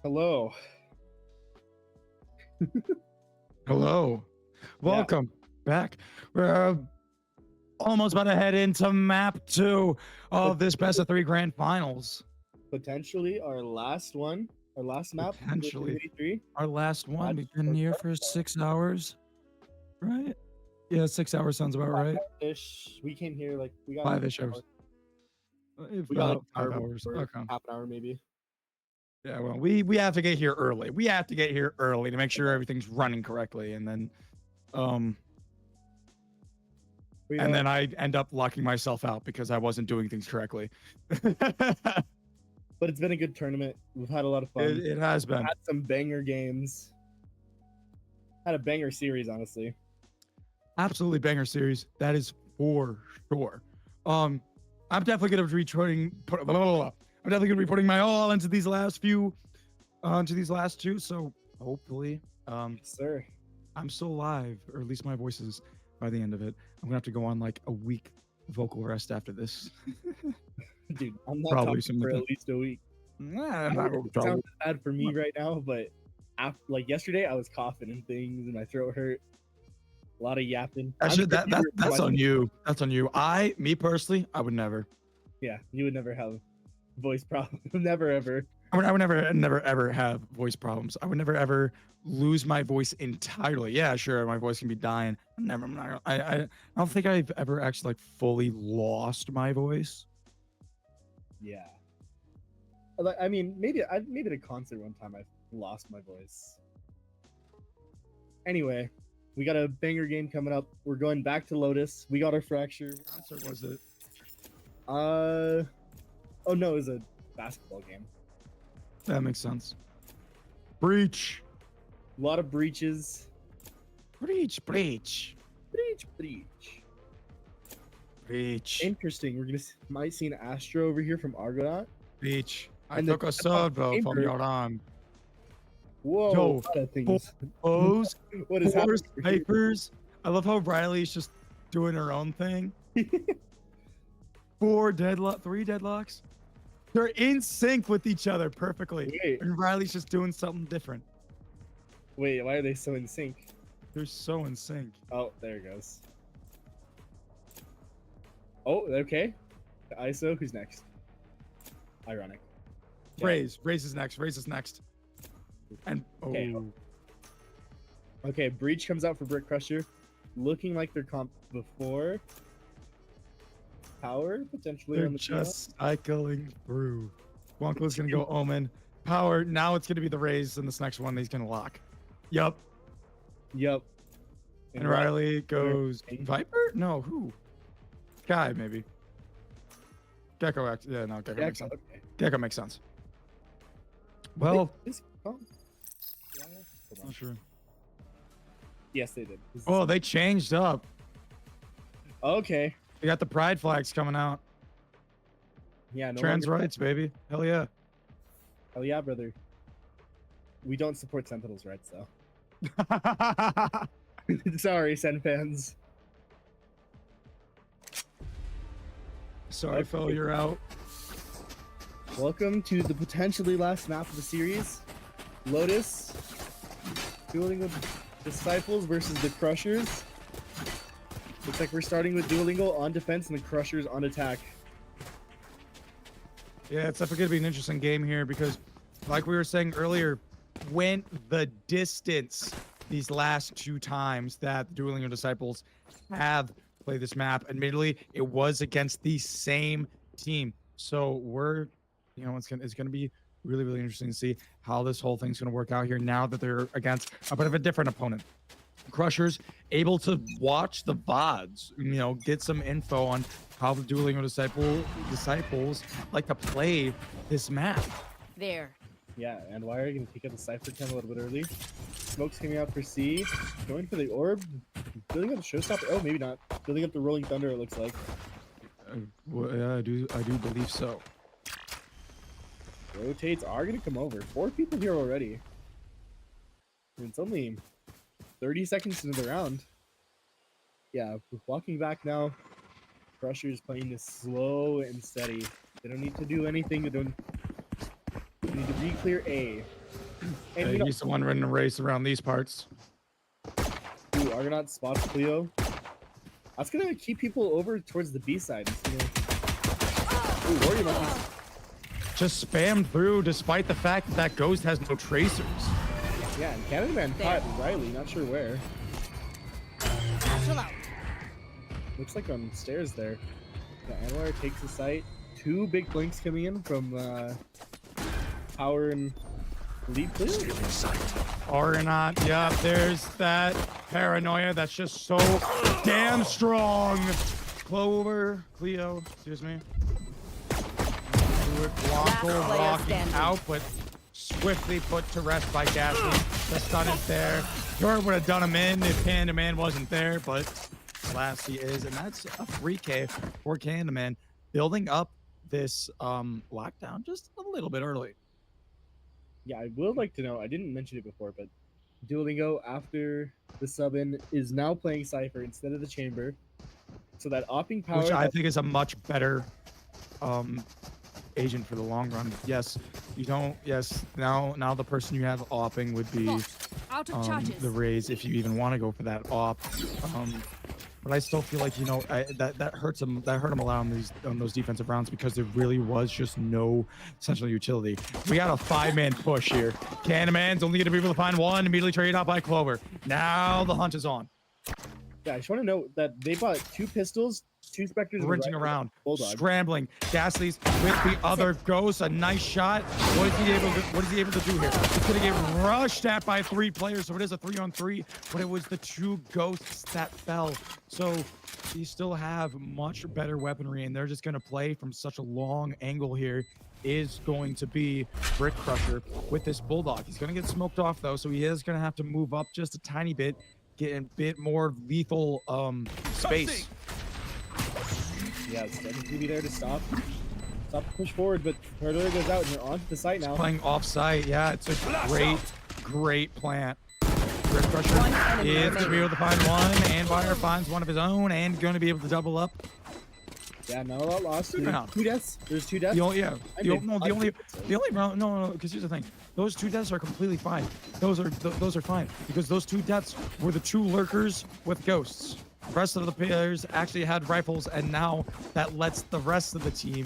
Hello. Hello. Welcome back. We're almost about to head into map 2 of this best of 3 grand finals. Potentially our last one, our last map. Potentially. 3. Our last one. We've been here for 6 hours. Right? Yeah, 6 hours sounds about right. Ish. We came here like we got 5-ish hours. We got like About 5 hours. for Okay. half an hour maybe. Yeah, well, we have to get here early. We have to get here early to make sure everything's running correctly, and then I end up locking myself out because I wasn't doing things correctly. But it's been a good tournament. We've had a lot of fun. It has been. Had some banger games. Had a banger series, honestly. Absolutely banger series. That is for sure. I'm definitely gonna be I'm definitely gonna be putting my all into these last few, into these last 2. So hopefully, Sir. I'm still alive, or at least my voice is by the end of it. I'm gonna have to go on like a week vocal rest after this. Dude, I'm not Probably talking for something. at least a week. Nah, It sounds bad for me right now, but like yesterday, I was coughing and things, and my throat hurt. A lot of yapping. Actually, that's on you. That's on you. Me personally, I would never. Yeah, you would never have voice problem. Never ever. I would never ever have voice problems. I would never ever lose my voice entirely. Yeah, sure, my voice can be dying. I don't think I've ever actually like fully lost my voice. Yeah. I mean, maybe at a concert one time I lost my voice. Anyway, we got a banger game coming up. We're going back to Lotus. We got our fracture. What concert was it? Oh no, it was a basketball game. That makes sense. Breach. A lot of breaches. Breach. Breach. Interesting. We're might see an Astro over here from Argonaut. Breach. I And took the a servo from chamber. your arm. Whoa, Yo, a lot of things. O's. What is 4 happening? snipers. I love how Riley's just doing her own thing. 3 deadlocks. They're in sync with each other perfectly. Wait. And Riley's just doing something different. Wait, why are they so in sync? They're so in sync. Oh, there it goes. Oh, okay. ISO, who's next? Ironic. Yeah. Raze is next. Raze is next. And Okay. Okay, Breach comes out for Brick Crusher. Looking like their comp before. Power, potentially they're on the just cycling through. Wonka's gonna go Omen. Power. Now it's gonna be the Raze in this next one. He's gonna lock. Yup. Yep. And Riley goes Viper? No, who? Guy, maybe. Gecko acts. Yeah, no, Gecko makes sense. Okay. Gecko makes sense. Well, Hold not on. sure. Yes, they did. Oh, they changed up. Okay. We got the pride flags coming out. Yeah, no Trans longer- rights, baby. Hell yeah. Hell yeah, brother. We don't support Sentinels' rights, though. Sorry, Sen fans. Sorry, Phil, you're out. Welcome to the potentially last map of the series. Lotus. Dueling with Disciples versus the Crushers. Looks like we're starting with Duolingo on defense and the Crushers on attack. Yeah, it's definitely gonna be an interesting game here because, like we were saying earlier, went the distance these last 2 times that the Dueling of Disciples have played this map. Admittedly, it was against the same team. So we're, it's gonna be really, really interesting to see how this whole thing's gonna work out here now that they're against a bit of a different opponent. Crushers able to watch the VODs, get some info on how the Dueling of Disciples like to play this map. There. Yeah, and why are you going to take out the Cypher 10 a little bit early? Smoke's coming out for C. Going for the orb. Building up the showstopper. Oh, maybe not. Building up the Rolling Thunder, it looks like. Well, yeah, I do believe so. Rotates are going to come over. 4 people here already. And it's only 30 seconds into the round. Yeah, walking back now. Crusher's playing this slow and steady. They don't need to do anything. They need to re-clear A. And you know, He's the one running a race around these parts. ooh, Argonaut spots Cleo. That's gonna keep people over towards the B side. You know. Ooh, Warrior Monkeys. Just spammed through despite the fact that that ghost has no tracers. Yeah, and Canada Man caught Riley, not sure where. Chill out. Looks like on stairs there. Yeah, Anwar takes the site. Two big flanks coming in from Power and Lead Cleo. Argonaut, yeah, there's that paranoia that's just so damn strong. Cleo, excuse me. Last Blanco player walking standing. out, but swiftly put to rest by Ghastly. The stun is there. Sure would have done him in if Candyman wasn't there, but alas, he is. And that's a 3K for Candyman, building up this lockdown just a little bit early. Yeah, I would like to know, I didn't mention it before, but Duolingo, after the sub-in, is now playing Cypher instead of the Chamber. So that Opping Power... Which I think is a much better agent for the long run. Yes, you don't. Yes, now the person you have opping would be Out of charges. the Rays if you even want to go for that op. But I still feel like that hurts him. That hurt him a lot on those defensive rounds because there really was just no central utility. We got a 5-man push here. Candyman's only going to be able to find one. Immediately traded out by Clover. Now the hunt is on. Yeah, I just want to note that they bought 2 pistols, 2 Spectres, Sprinting around, Bulldog. scrambling. Ghastly's with the other ghost. A nice shot. What is he able to do here? He's gonna get rushed at by 3 players, so it is a 3-on-3. But it was the 2 ghosts that fell. So you still have much better weaponry, and they're just gonna play from such a long angle here. Is going to be Brick Crusher with this Bulldog. He's gonna get smoked off though, so he is gonna have to move up just a tiny bit. Get a bit more lethal space. Yeah, it's definitely be there to stop the push forward, but Predator goes out and you're onto the site now. Playing off-site, yeah, it's a great plant. Brick Crusher is going to be able to find one, and Fire finds one of his own, and going to be able to double up. Yeah, not a lot lost. 2 deaths. There's 2 deaths. The only round. No, because here's the thing. Those 2 deaths are completely fine. Those are fine because those 2 deaths were the 2 lurkers with ghosts. The rest of the players actually had rifles, and now that lets the rest of the team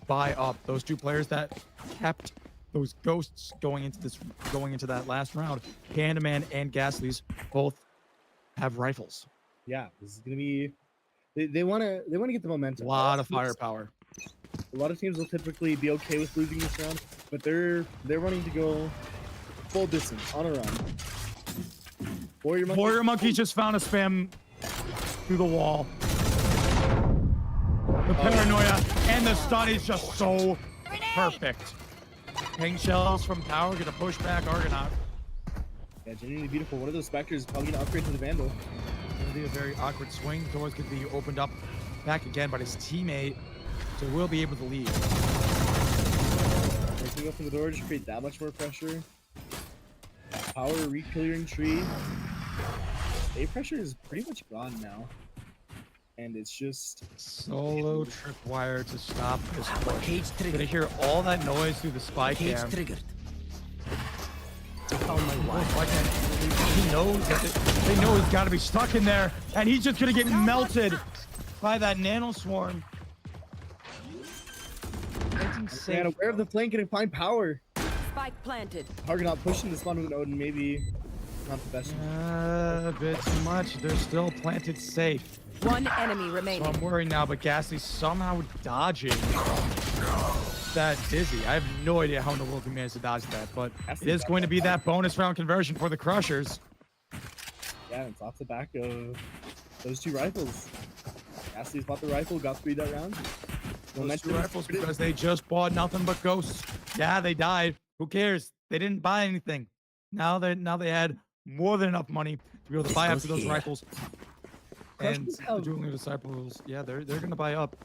buy up. Those 2 players that kept those ghosts going into that last round. Candyman and Ghastly's both have rifles. Yeah, this is gonna be. They want to get the momentum. A lot of firepower. A lot of teams will typically be okay with losing this round, but they're running to go full distance on a run. Warrior Monkey just found a spam through the wall. The paranoia and the stun is just so perfect. Ping shells from Tower gonna push back Argonaut. Yeah, genuinely beautiful. One of those Spectres is probably gonna upgrade to the Vandal. Gonna be a very awkward swing. Doors could be opened up back again, but his teammate so will be able to leave. Breaking up from the door just create that much more pressure. Power re-clearing tree. A pressure is pretty much gone now. And it's just solo tripwire to stop this push. Cage triggered. Gonna hear all that noise through the spy Cage cam. triggered. I found my wife. He knows that they know he's got to be stuck in there, and he's just gonna get melted by that nano swarm. man, aware of the flank and find power. Spike planted. Argonaut pushing the spawn with an Odin, maybe not the best. A bit too much. They're still planted safe. One enemy So remaining. I'm worried now, but Ghastly's somehow dodging that Dizzy. I have no idea how in the world he managed to dodge that, but it is going to be that bonus round conversion for the Crushers. Yeah, it's off the back of those 2 rifles. Ghastly's bought the rifle, got 3 that round. Those 2 rifles because they just bought nothing but ghosts. Yeah, they died. Who cares? They didn't buy anything. Now they had more than enough money to be able to buy up to those rifles. And the Dueling Disciples, yeah, they're gonna buy up.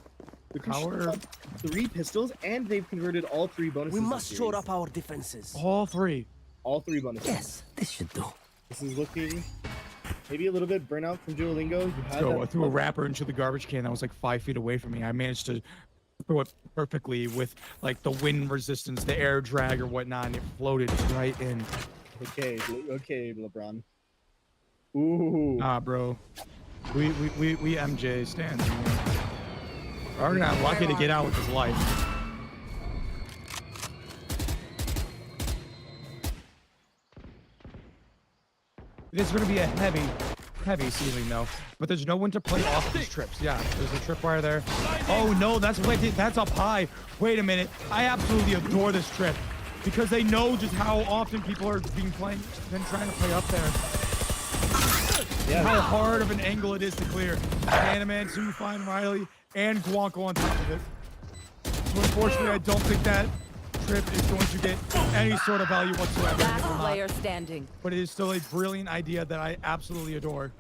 The Power 3 pistols, and they've converted all 3 bonuses. We must shore up our defenses. All 3. All 3 bonuses. Yes, this should do. This is looking maybe a little bit burnout from Duolingo. I threw a wrapper into the garbage can that was like 5 feet away from me. I managed to through it perfectly with like the wind resistance, the air drag or whatnot, and it floated right in. Okay, okay, LeBron. Ooh. Nah, bro. We MJ stands. We're not lucky to get out with his life. It is going to be a heavy ceiling though. But there's no one to play off these trips. Yeah, there's a tripwire there. Oh no, that's up high. Wait a minute. I absolutely adore this trip because they know just how often people are been trying to play up there. Yeah. How hard of an angle it is to clear. Animan, Zufine, Riley, and Guanco on top of it. So unfortunately, I don't think that trip is going to get any sort of value whatsoever. Last player standing. But it is still a brilliant idea that I absolutely adore.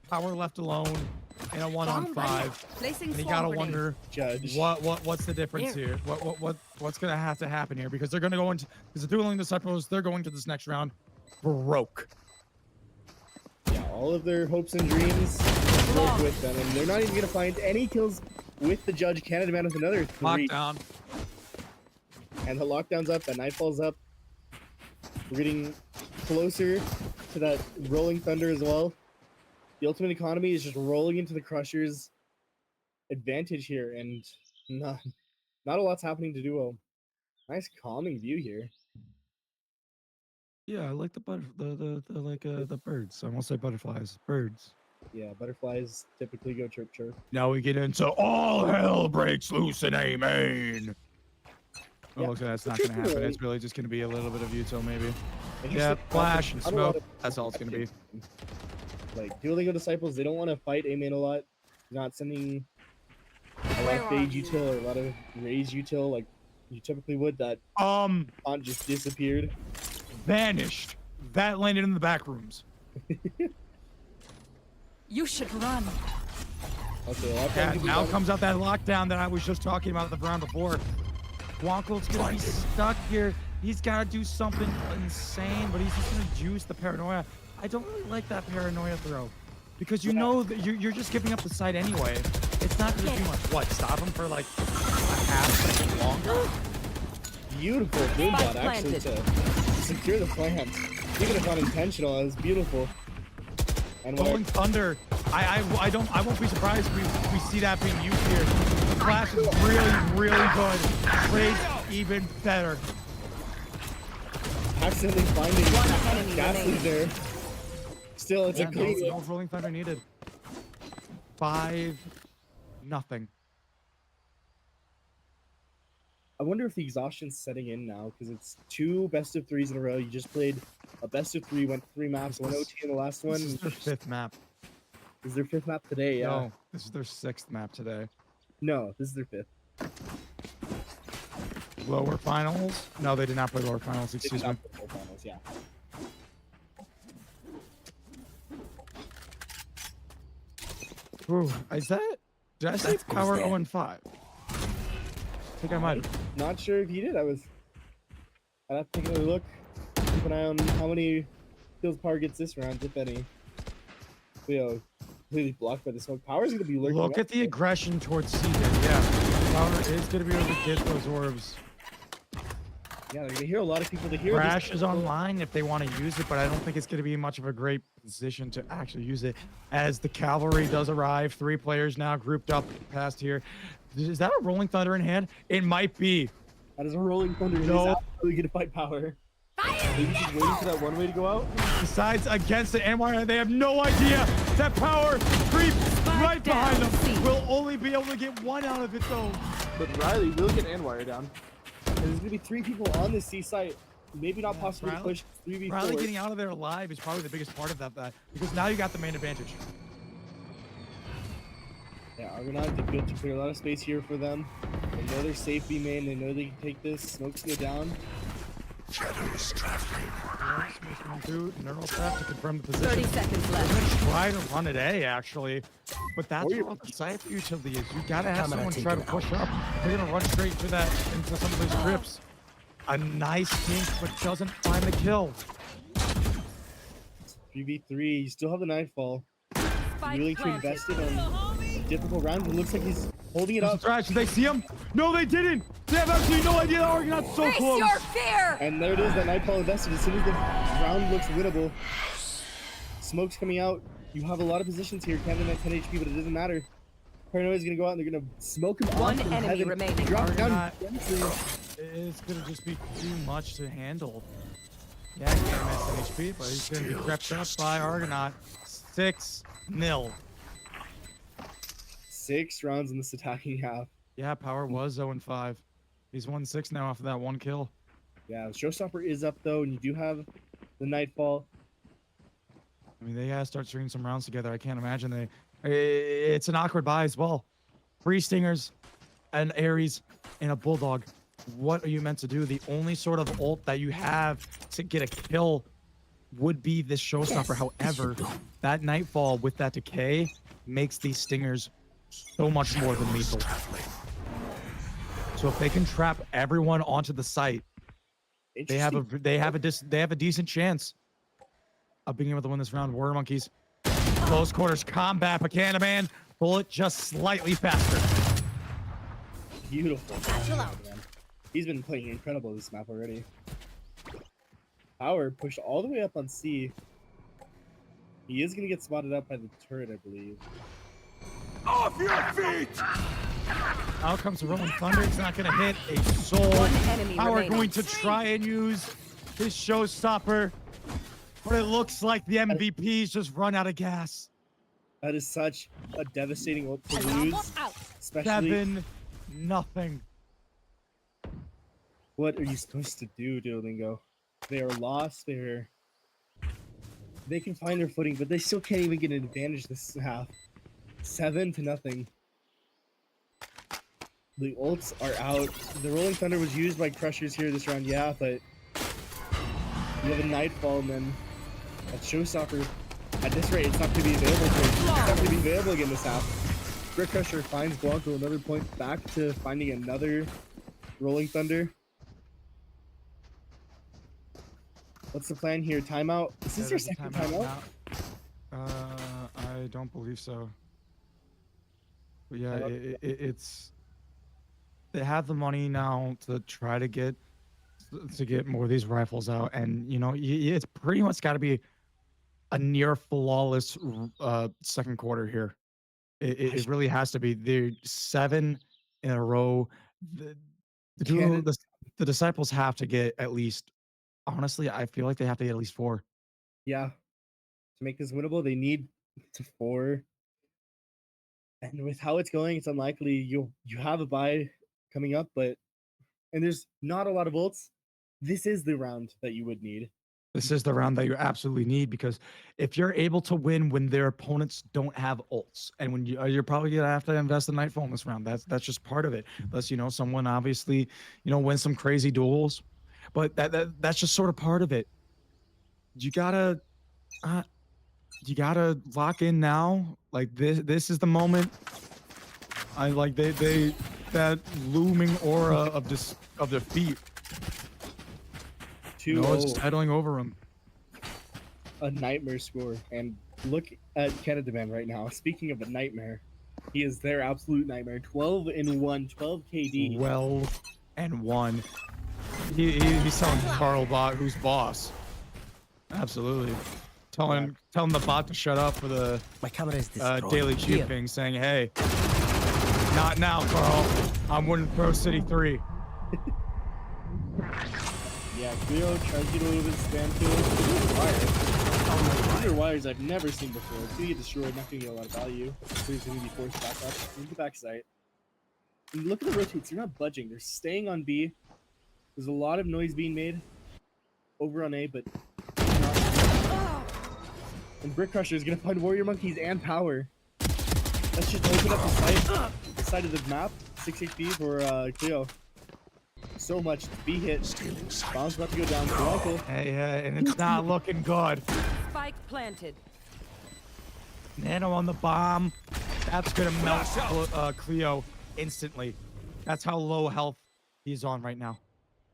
Power left alone in a 1-on-5. And you gotta wonder, Judge. What's the difference here? What's gonna have to happen here? Because they're gonna go into because the dueling disciples, they're going to this next round broke. Yeah, all of their hopes and dreams broke with them, and they're not even gonna find any kills with the Judge. Canada Man with another 3. Lockdown. And the lockdown's up, the nightfall's up. We're getting closer to that rolling thunder as well. The ultimate economy is just rolling into the Crushers' advantage here, and not a lot's happening to duo. Nice calming view here. Yeah, I like the birds. I almost say butterflies. Birds. Yeah, butterflies typically go chirp chirp. Now we get into all hell breaks loose in A main. Oh, Yeah. okay, that's not gonna happen. It's really just gonna be a little bit of util maybe. And Yeah, just flash and not a lot smoke. of- That's all it's gonna be. Like Duolingo Disciples, they don't want to fight A main a lot. They're not sending a lot of fade util or a lot of raise util like you typically would. That font just disappeared. Vanished. That landed in the back rooms. You should run. Okay, lockdown Yeah, can be now done. comes out that lockdown that I was just talking about the round before. Guanco's gonna be stuck here. He's gotta do something insane, but he's just gonna juice the paranoia. I don't really like that paranoia throw. Because you know that you're just giving up the site anyway. It's not gonna do much. What, stop him for like a half second longer? Beautiful boom bot actually to secure the plant. Even if unintentional, it was beautiful. And Rolling Thunder. I won't be surprised if we see that being used here. The flash is really good. Trade even better. accidentally finding enemy Ghastly remaining. there. Still, it's a clean. No Rolling Thunder needed. 5-0. I wonder if the exhaustion's setting in now because it's 2 best-of-3s in a row. You just played a best-of-3, went 3 maps, 1 OT in the last one. This is their 5th map. This is their 5th map today, yeah. No, this is their 6th map today. No, this is their 5th. Lower finals? No, they did not play lower finals, They did excuse me. not play full finals, yeah. Ooh, is that... Did I say power 0-5? I think I might have. Not sure if you did. I'd have to take another look. Keep an eye on how many kills Power gets this round, if any. Cleo completely blocked by the smoke. Power's gonna be lurking. Look at the aggression towards Seated. Yeah, Power is going to be able to get those orbs. Yeah, they're gonna hear a lot of people to hear. Crash is online if they want to use it, but I don't think it's going to be much of a great position to actually use it. As the cavalry does arrive, 3 players now grouped up past here. Is that a Rolling Thunder in hand? It might be. That is a Rolling Thunder. No. He's absolutely gonna fight Power. Maybe just waiting for that one way to go out. Besides against it, and they have no idea that Power creep right behind them. Will only be able to get 1 out of it though. But Riley will get Anwire down. And there's gonna be 3 people on the C site. Maybe not possible to push 3v4. Riley getting out of there alive is probably the biggest part of that because now you got the main advantage. Yeah, Argonaut did good to clear a lot of space here for them. They know they're safe B main. They know they can take this. Smoke's go down. Shadows traveling. Neural trap to confirm the 30 position. seconds They're left. gonna try to run it A actually, but that's Warrior- what the side utility is. You gotta have Camera someone try to taken push up. They're gonna run straight to that into some of those trips. A nice dink, but doesn't find the kill. 3v3. You still have the Nightfall. Spike Willing to planted. invest it on difficult round. It looks like he's holding it up. Trash. Did they see him? No, they didn't. They have absolutely no idea. The Argonaut's so Face close. your fear! And there it is, that Nightfall invested. As soon as the round looks winnable, smoke's coming out. You have a lot of positions here. Camden at 10 HP, but it doesn't matter. Paranoia is gonna go out and they're gonna smoke him off. One from enemy heaven. remaining. Drop down. Argonaut. It's gonna just be too much to handle. Yeah, he can't miss an HP, but he's gonna be crept up by Argonaut. 6-0. 6 rounds in this attacking half. Yeah, Power was 0-5. He's 1-6 now after that one kill. Yeah, Showstopper is up though, and you do have the Nightfall. I mean, they gotta start stringing some rounds together. I can't imagine they. It's an awkward buy as well. 3 Stingers, an Ares, and a Bulldog. What are you meant to do? The only sort of ult that you have to get a kill would be this Showstopper. However, that Nightfall with that decay makes these Stingers so much more than lethal. So if they can trap everyone onto the site, they have a decent chance of being able to win this round. Warrior Monkeys, close quarters combat, man. Bullet just slightly faster. Beautiful. Satchel out. Man. He's been playing incredible this map already. Power pushed all the way up on C. He is gonna get spotted up by the turret, I believe. Off your feet! Out comes the Rolling Thunder. It's not going to hit a soul. One enemy Power remaining. going to try and use his Showstopper, but it looks like the MVP's just run out of gas. That is such a devastating ult to Alarm lose. bot out. Especially, 7-0. what are you supposed to do, Duolingo? They are lost. They can find their footing, but they still can't even get an advantage this half. 7-0. The ults are out. The Rolling Thunder was used by Crushers here this round, yeah, but you have a Nightfall, and then a Showstopper. At this rate, it's not going to be available for It's not going to be available again this half. Brick Crusher finds Blanco another point, back to finding another Rolling Thunder. What's the plan here? Timeout? Is this your second timeout? I don't believe so. But yeah, it's they have the money now to try to get more of these rifles out, and you know it's pretty much got to be a near flawless second quarter here. It really has to be. They're 7 in a row. The disciples have to get at least. Honestly, I feel like they have to get at least 4. Yeah. To make this winnable, they need to 4. And with how it's going, it's unlikely you have a bye coming up, and there's not a lot of ults. This is the round that you would need. This is the round that you absolutely need, because if you're able to win when their opponents don't have ults, and when you're probably gonna have to invest in Nightfall in this round. That's just part of it. Unless someone obviously wins some crazy duels, but that's just sort of part of it. You gotta lock in now. Like this is the moment. I like that looming aura of defeat. 2-0. It's settling over him. A nightmare score. And look at Canada Man right now. Speaking of a nightmare, he is their absolute nightmare. 12-1, 12 KD. 12-1. He's telling Carl Bot who's boss. Absolutely. Telling the bot to shut up for the My camera is destroyed. daily Here. cheating, saying, "Hey, not now, Carl. I'm winning Pro City 3." Yeah, Cleo tries to get a little bit of spam kills. Wires. These are wires I've never seen before. It's gonna get destroyed, not gonna get a lot of value. So he's gonna be forced back up into the backside. And look at the rotates, they're not budging. They're staying on B. There's a lot of noise being made over on A, but not. And Brick Crusher is gonna find Warrior Monkeys and Power. Let's just open up the side of the map. 6 HP for Cleo. So much to be hit. Bomb's about to go down. Uncle. Hey, and it's not looking good. Spike planted. Nano on the bomb. That's gonna melt Cleo instantly. That's how low health he's on right now.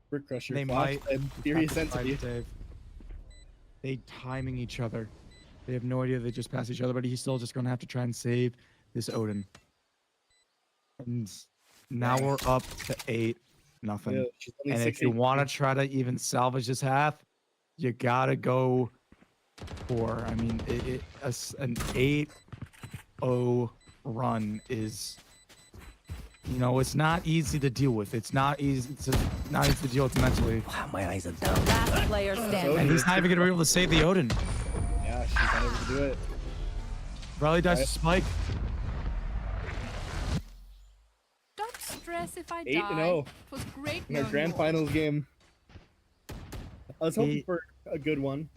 Brick Crusher. They Flash, might and Furious have to try to Entity. save. They timing each other. They have no idea they just passed each other, but he's still just gonna have to try and save this Odin. And now we're up to 8-0. Yeah, she's only And 6 if you 8. want to try to even salvage this half, you gotta go for. I mean, an 8-0 run is, you know, it's not easy to deal with. It's not easy to deal with mentally. Wow, my eyes are down. Last player standing. And he's not even gonna be able to save the Odin. Yeah, she's not able to do it. Probably dies to Spike. Don't stress if I 8-0 It was great in our knowing grand you. finals game. I was hoping Eight. for a good one.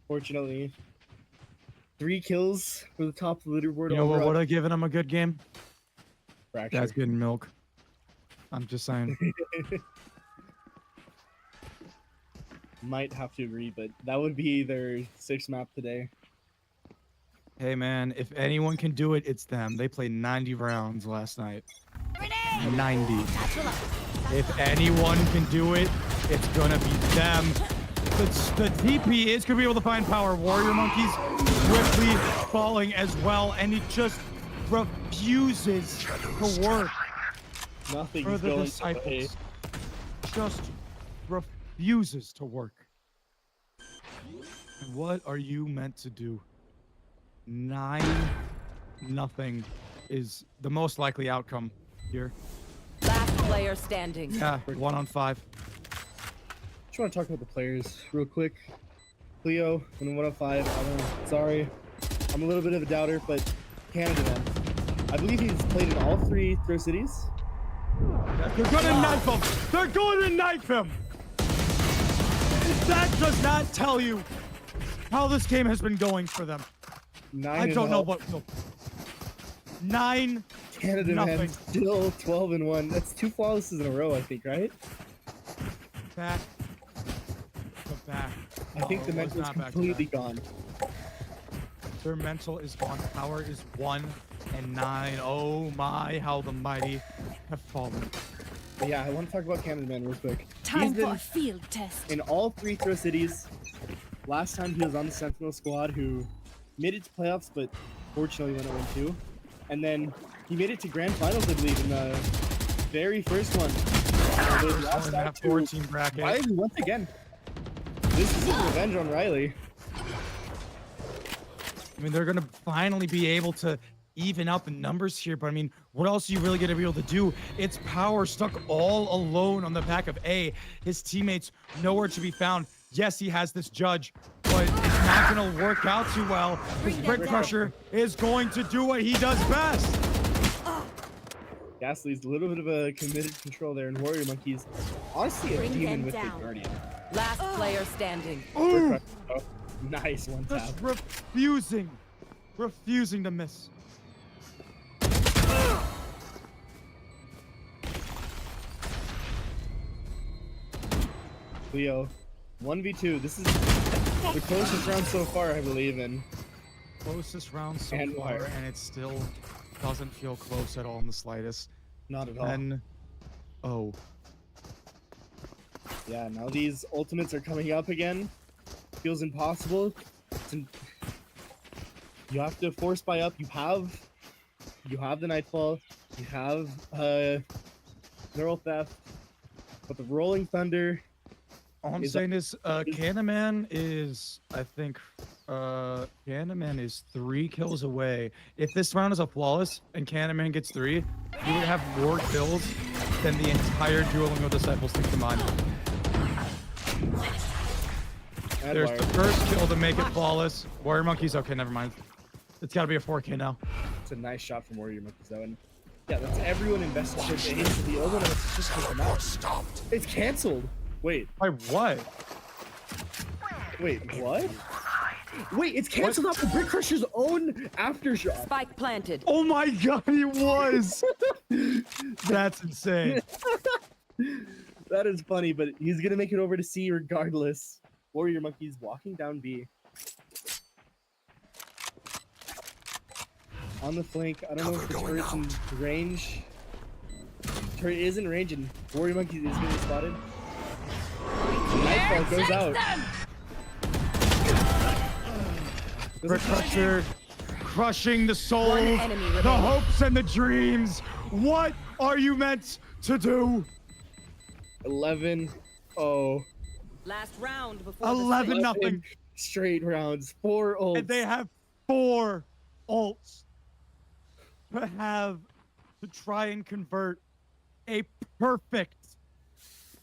Fortunately, 3 kills for the top of the leaderboard. You know what overall. would have given him a good game? Fracture. That's good milk. I'm just saying. Might have to agree, but that would be their 6th map today. Hey man, if anyone can do it, it's them. They played 90 rounds last night. 90. If anyone can do it, it's gonna be them. The TP is gonna be able to find power. Warrior Monkey's swiftly falling as well, and he just refuses to work Nothing's for the going disciples. Just refuses to work. And what are you meant to do? 9-0 is the most likely outcome here. Last player standing. Yeah, 1 on 5. Just want to talk about the players real quick. Cleo, in 1 of 5. I don't know. Sorry, I'm a little bit of a doubter, but Canada man. I believe he's played in all 3 Throw Cities. They're gonna knife him! They're going to knife him! That does not tell you how this game has been going for them. 9 I don't know what will. 9-0. Canada man still 12-1. That's 2 flawlesses in a row, I think, right? Back. To back. I think the Oh, it was mental is not back to completely back. gone. Their mental is gone. Power is 1 and 9. Oh my, how the mighty have fallen. But yeah, I want to talk about Canada man real quick. Time He's for been a field test. in all 3 Throw Cities. Last time he was on the Sentinel squad, who made it to playoffs, but fortunately went 0-2. And then he made it to grand finals, I believe, in the very first one. They lost In out that to 14 bracket. Riley once again. This is his revenge on Riley. I mean, they're going to finally be able to even out the numbers here, but I mean, what else are you really going to be able to do? It's Power stuck all alone on the back of A. His teammates nowhere to be found. Yes, he has this judge, but it's not going to work out too well. His Brick Crusher is going to do what he does best. Ghastly's a little bit of a committed control there, and Warrior Monkey's honestly a Bring demon them with down. the Guardian. Last player standing. Ooh, Oh, nice one tap. just refusing to miss. Leo, 1v2. This is the closest round so far, I believe, in. Closest round so And far, wire. and it still doesn't feel close at all in the slightest. Not at all. And oh, Yeah, now these ultimates are coming up again. Feels impossible. You have to force buy up. You have the Nightfall. You have Neural Theft. But the Rolling Thunder. all I'm Is- saying is, Candyman is, I think, Candyman is 3 kills away. If this round is a flawless and Candyman gets 3, you would have more kills than the entire Dueling with Disciples thing combined. And There's Wire. the first kill to make it flawless. Warrior Monkey's okay, never mind. It's gotta be a 4K now. It's a nice shot from Warrior Monkeys, though. And yeah, that's everyone invested towards the ace. The other one is just come out. It's canceled. Wait, By what? what? Wait, it's canceled off the Brick Crusher's own aftershock. Spike planted. Oh my god, he was! That's insane. That is funny, but he's gonna make it over to C regardless. Warrior Monkeys walking down B. On the flank, I don't know if the turret's in range. Turret is in range, and Warrior Monkeys is getting spotted. Nightfall goes out. Brick Crusher crushing the souls, One enemy the remaining. hopes and the dreams What are you meant to do? 11-0. Last round before the 11 switch. nothing. Straight rounds. 4 ults. And they have 4 ults to try and convert a perfect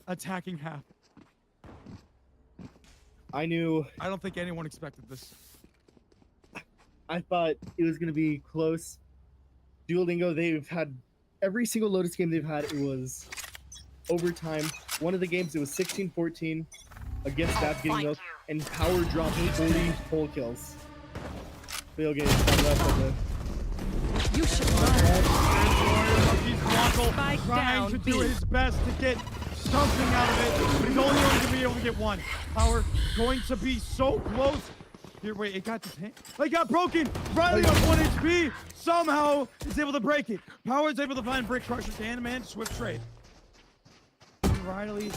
attacking half. I don't think anyone expected this. I thought it was going to be close. Duolingo, they've had every single Lotus game they've had, it was overtime. One of the games, it was 16-14 against Dad's Getting Milk, and Power dropped 40 full kills. They'll get left of the... You should run. Spike trying to do his best to get something out of it, but he's only going to be able to get one. Power going to be so close. Here, wait, it got it got broken. Riley on 1 HP somehow is able to break it. Power is able to find Brick Crusher and man swift trade. Riley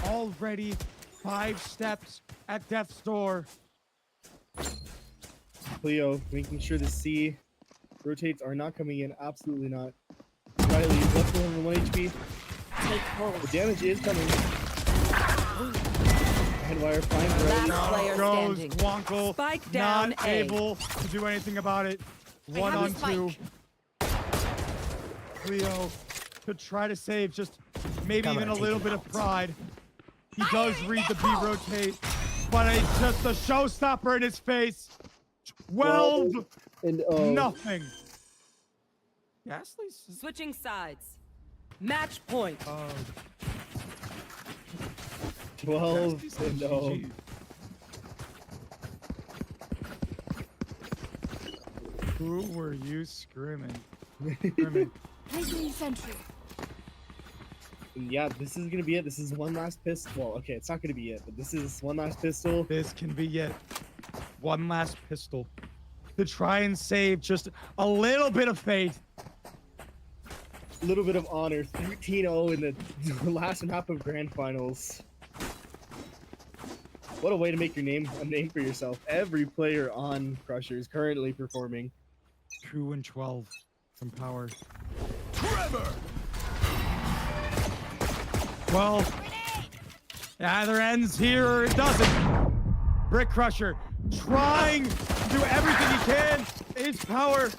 already 5 steps at death's door. Cleo making sure the C rotates are not coming in. Absolutely not. Riley is left with 1 HP. Take hold. The damage is coming. Headwire finds Riley. Last player Goes standing. Wonkle, Spike down not A. able to do anything about it. 1 on 2. Cleo to try to save just maybe even a little bit of pride. He does read the B rotate, but it's just a showstopper in his face. 12 nothing. Ghastly's Switching sides. Match point. 12-0. Who were you screaming? Placing sentry. And yeah, this is gonna be it. This is one last pistol. Well, okay, it's not gonna be it, but this is one last pistol. This can be it. One last pistol to try and save just a little bit of faith. A little bit of honor. 13-0 in the last half of Grand Finals. What a way to make your name a name for yourself. Every player on Crusher is currently performing. 2 and 12 from Power. Trevor! Well, it either ends here or it doesn't. Brick Crusher trying to do everything he can. It's Power.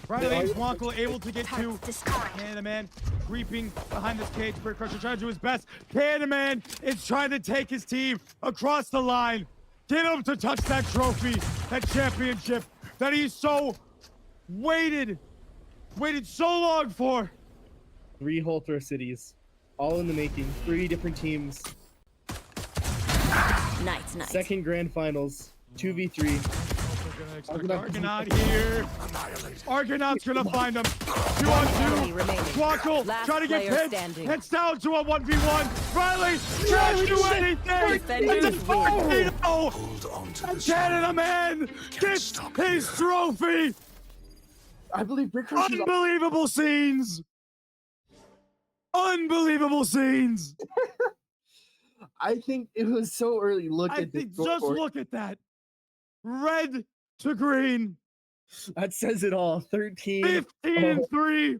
Riley Wonkle able to get to Candyman creeping behind this cage. Brick Crusher trying to do his best. Candyman is trying to take his team across the line. Get him to touch that trophy, that championship that he's so waited so long for. 3 whole Throw cities, all in the making. 3 different teams. Nice. Second Grand Finals. 2v3. Argonaut here. Argonaut's gonna find him. 2 on 2. Wonkle trying to get pinned. Heads down to a 1v1. Riley can't do anything. It's a 14-0. Hold on to this. Canada man gets his trophy. I believe Brick Crusher's Unbelievable scenes. Unbelievable scenes. I think it was so early. Just look at that. Red to green. That says it all. 13. 15 and 3.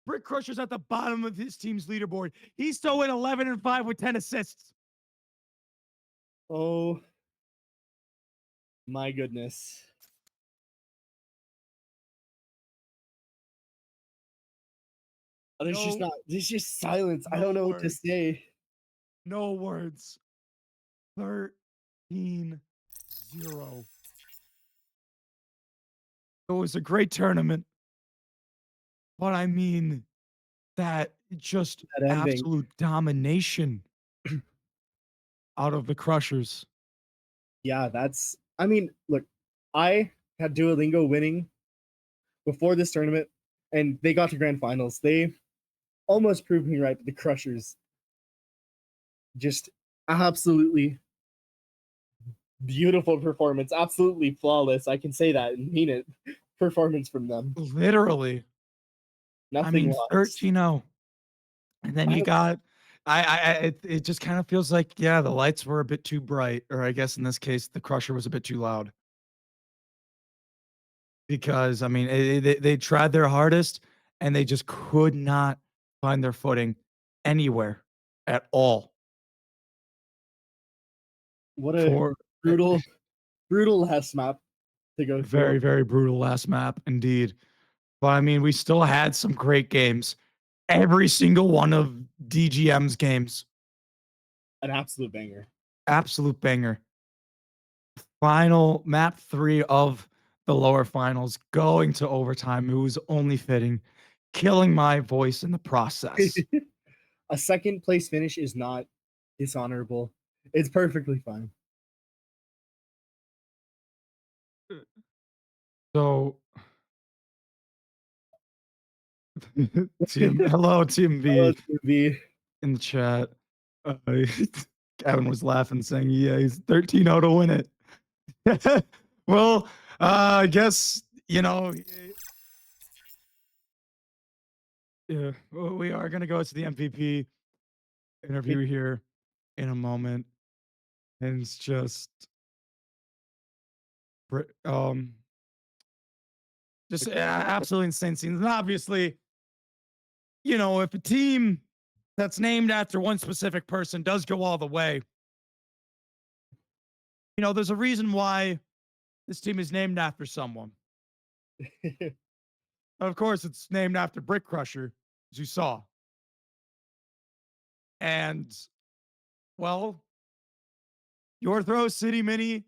Brick Crusher's at the bottom of his team's leaderboard. He's still in 11 and 5 with 10 assists. Oh my goodness. There's just silence. I don't know what to say. No words. 13-0. It was a great tournament. But I mean, that just That ending. absolute domination out of the Crushers. Yeah, I mean, look, I had Duolingo winning before this tournament, and they got to Grand Finals. They almost proved me right, but the Crushers just absolutely beautiful performance, absolutely flawless. I can say that and mean it. Performance from them. Literally. Nothing lost. 13-0. And then you got it just kind of feels like, yeah, the lights were a bit too bright, or I guess in this case the Crusher was a bit too loud. because I mean they tried their hardest and they just could not find their footing anywhere at all. What a For brutal, brutal last map to go through. very brutal last map indeed. But I mean, we still had some great games. Every single one of DGM's games, An absolute banger. absolute banger. Final map 3 of the lower finals, going to overtime. It was only fitting, killing my voice in the process. A second place finish is not dishonorable. It's perfectly fine. So, hello, Team Hello, V V. in the chat. Kevin was laughing, saying, "Yeah, he's 13-0 to win it." Well, I guess yeah, well, we are gonna go to the MVP interview here in a moment, and it's just, um, just absolutely insane scenes. And obviously, if a team that's named after one specific person does go all the way, there's a reason why this team is named after someone. Of course, it's named after Brick Crusher, as you saw. And, well, Your Throw City Mini,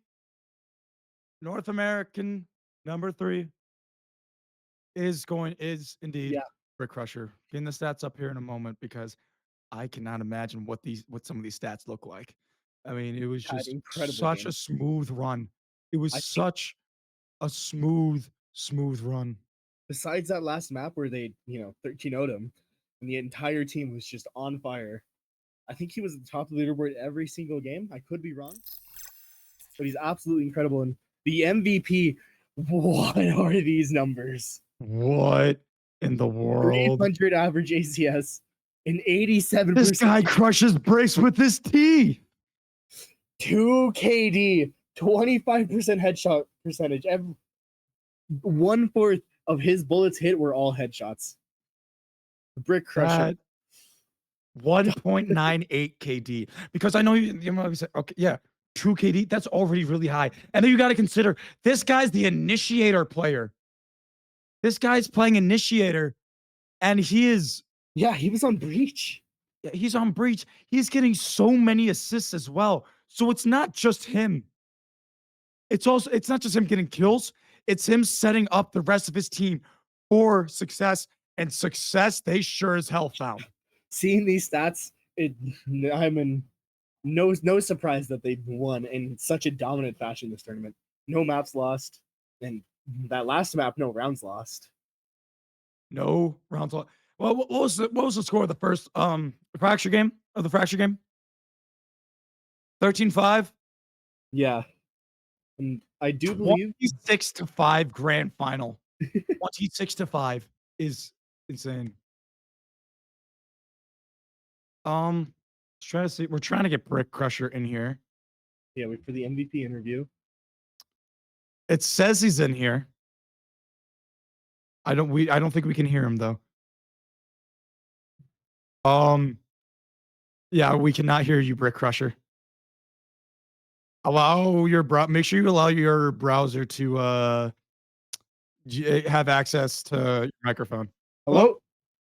North American #3 is indeed Yeah. Brick Crusher. Getting the stats up here in a moment because I cannot imagine what some of these stats look like. I mean, it was Had just incredible such game. a smooth run. It was I think such a smooth run. besides that last map where they, 13 0'd him, and the entire team was just on fire. I think he was at the top of the leaderboard every single game. I could be wrong, but he's absolutely incredible. And the MVP, what are these numbers? What in the world? 300 average ACS, an 87%. This guy crushes bricks with his T. 2 KD, 25% headshot percentage. 1/4 of his bullets hit were all headshots. Brick Crusher. 1.98 KD. Because I know you might say, okay, yeah, 2 KD, that's already really high. And then you got to consider this guy's the initiator player. This guy's playing initiator, and he is. Yeah, he was on Breach. Yeah, he's on Breach. He's getting so many assists as well. So it's not just him. It's not just him getting kills. It's him setting up the rest of his team for success, and success they sure as hell found. Seeing these stats, I'm in no surprise that they won in such a dominant fashion this tournament. No maps lost, and that last map, no rounds lost. No rounds lost. Well, what was the score of the first fracture game? 13-5. Yeah, and I do believe 26-5 grand final. 26-5 is insane. Let's try to see. We're trying to get Brick Crusher in here. Yeah, wait for the MVP interview. It says he's in here. I don't think we can hear him though. Yeah, we cannot hear you, Brick Crusher. Make sure you allow your browser to have access to your microphone. Hello?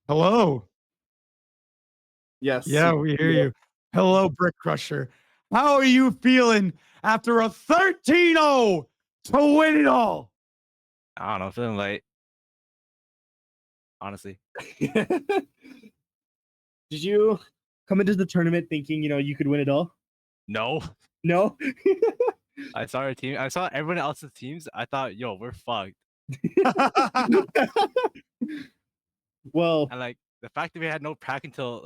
Hello. Yes. Yeah, we hear you. Hello, Brick Crusher. How are you feeling after a 13-0 to win it all? I don't know, feeling light. Honestly. Did you come into the tournament thinking, you could win it all? No. No? I saw our team. I saw everyone else's teams. I thought, yo, we're fucked. Well, And the fact that we had no prac until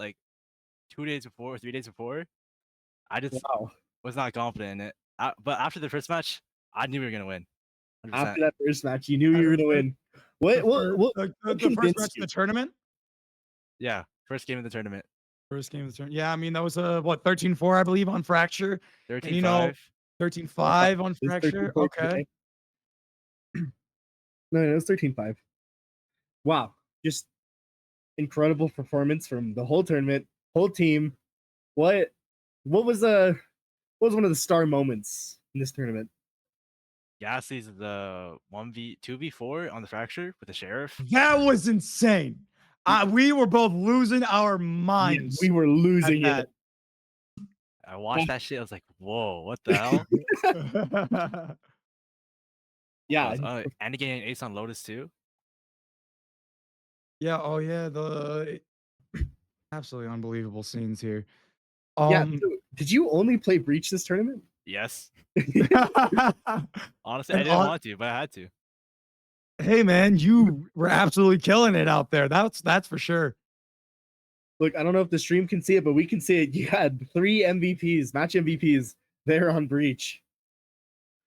2 days before or 3 days before, I just was not confident in it. But after the first match, I knew we were gonna win. 100%. After that first match, you knew you were gonna win. What The first match in the tournament? Yeah, first game of the tournament. First game of the tournament. Yeah, I mean that was 13-4, I believe, on Fracture. 13-5. 13-5 on Fracture. Okay. No, it was 13-5. Wow, just incredible performance from the whole tournament, whole team. What what was what was one of the star moments in this tournament? Ghastly's the 2v4 on the fracture with the sheriff. That was insane. We were both losing our Yeah, minds we were at losing that. it. I watched that shit. I was like, whoa, what the hell? Yeah, And he getting an ace on Lotus too. Yeah, oh yeah, the absolutely unbelievable scenes here. yeah. So did you only play Breach this tournament? Yes. Honestly, I And didn't want to, but I had to. hey man, you were absolutely killing it out there. That's for sure. Look, I don't know if the stream can see it, but we can see it. You had 3 MVPs, match MVPs there on Breach.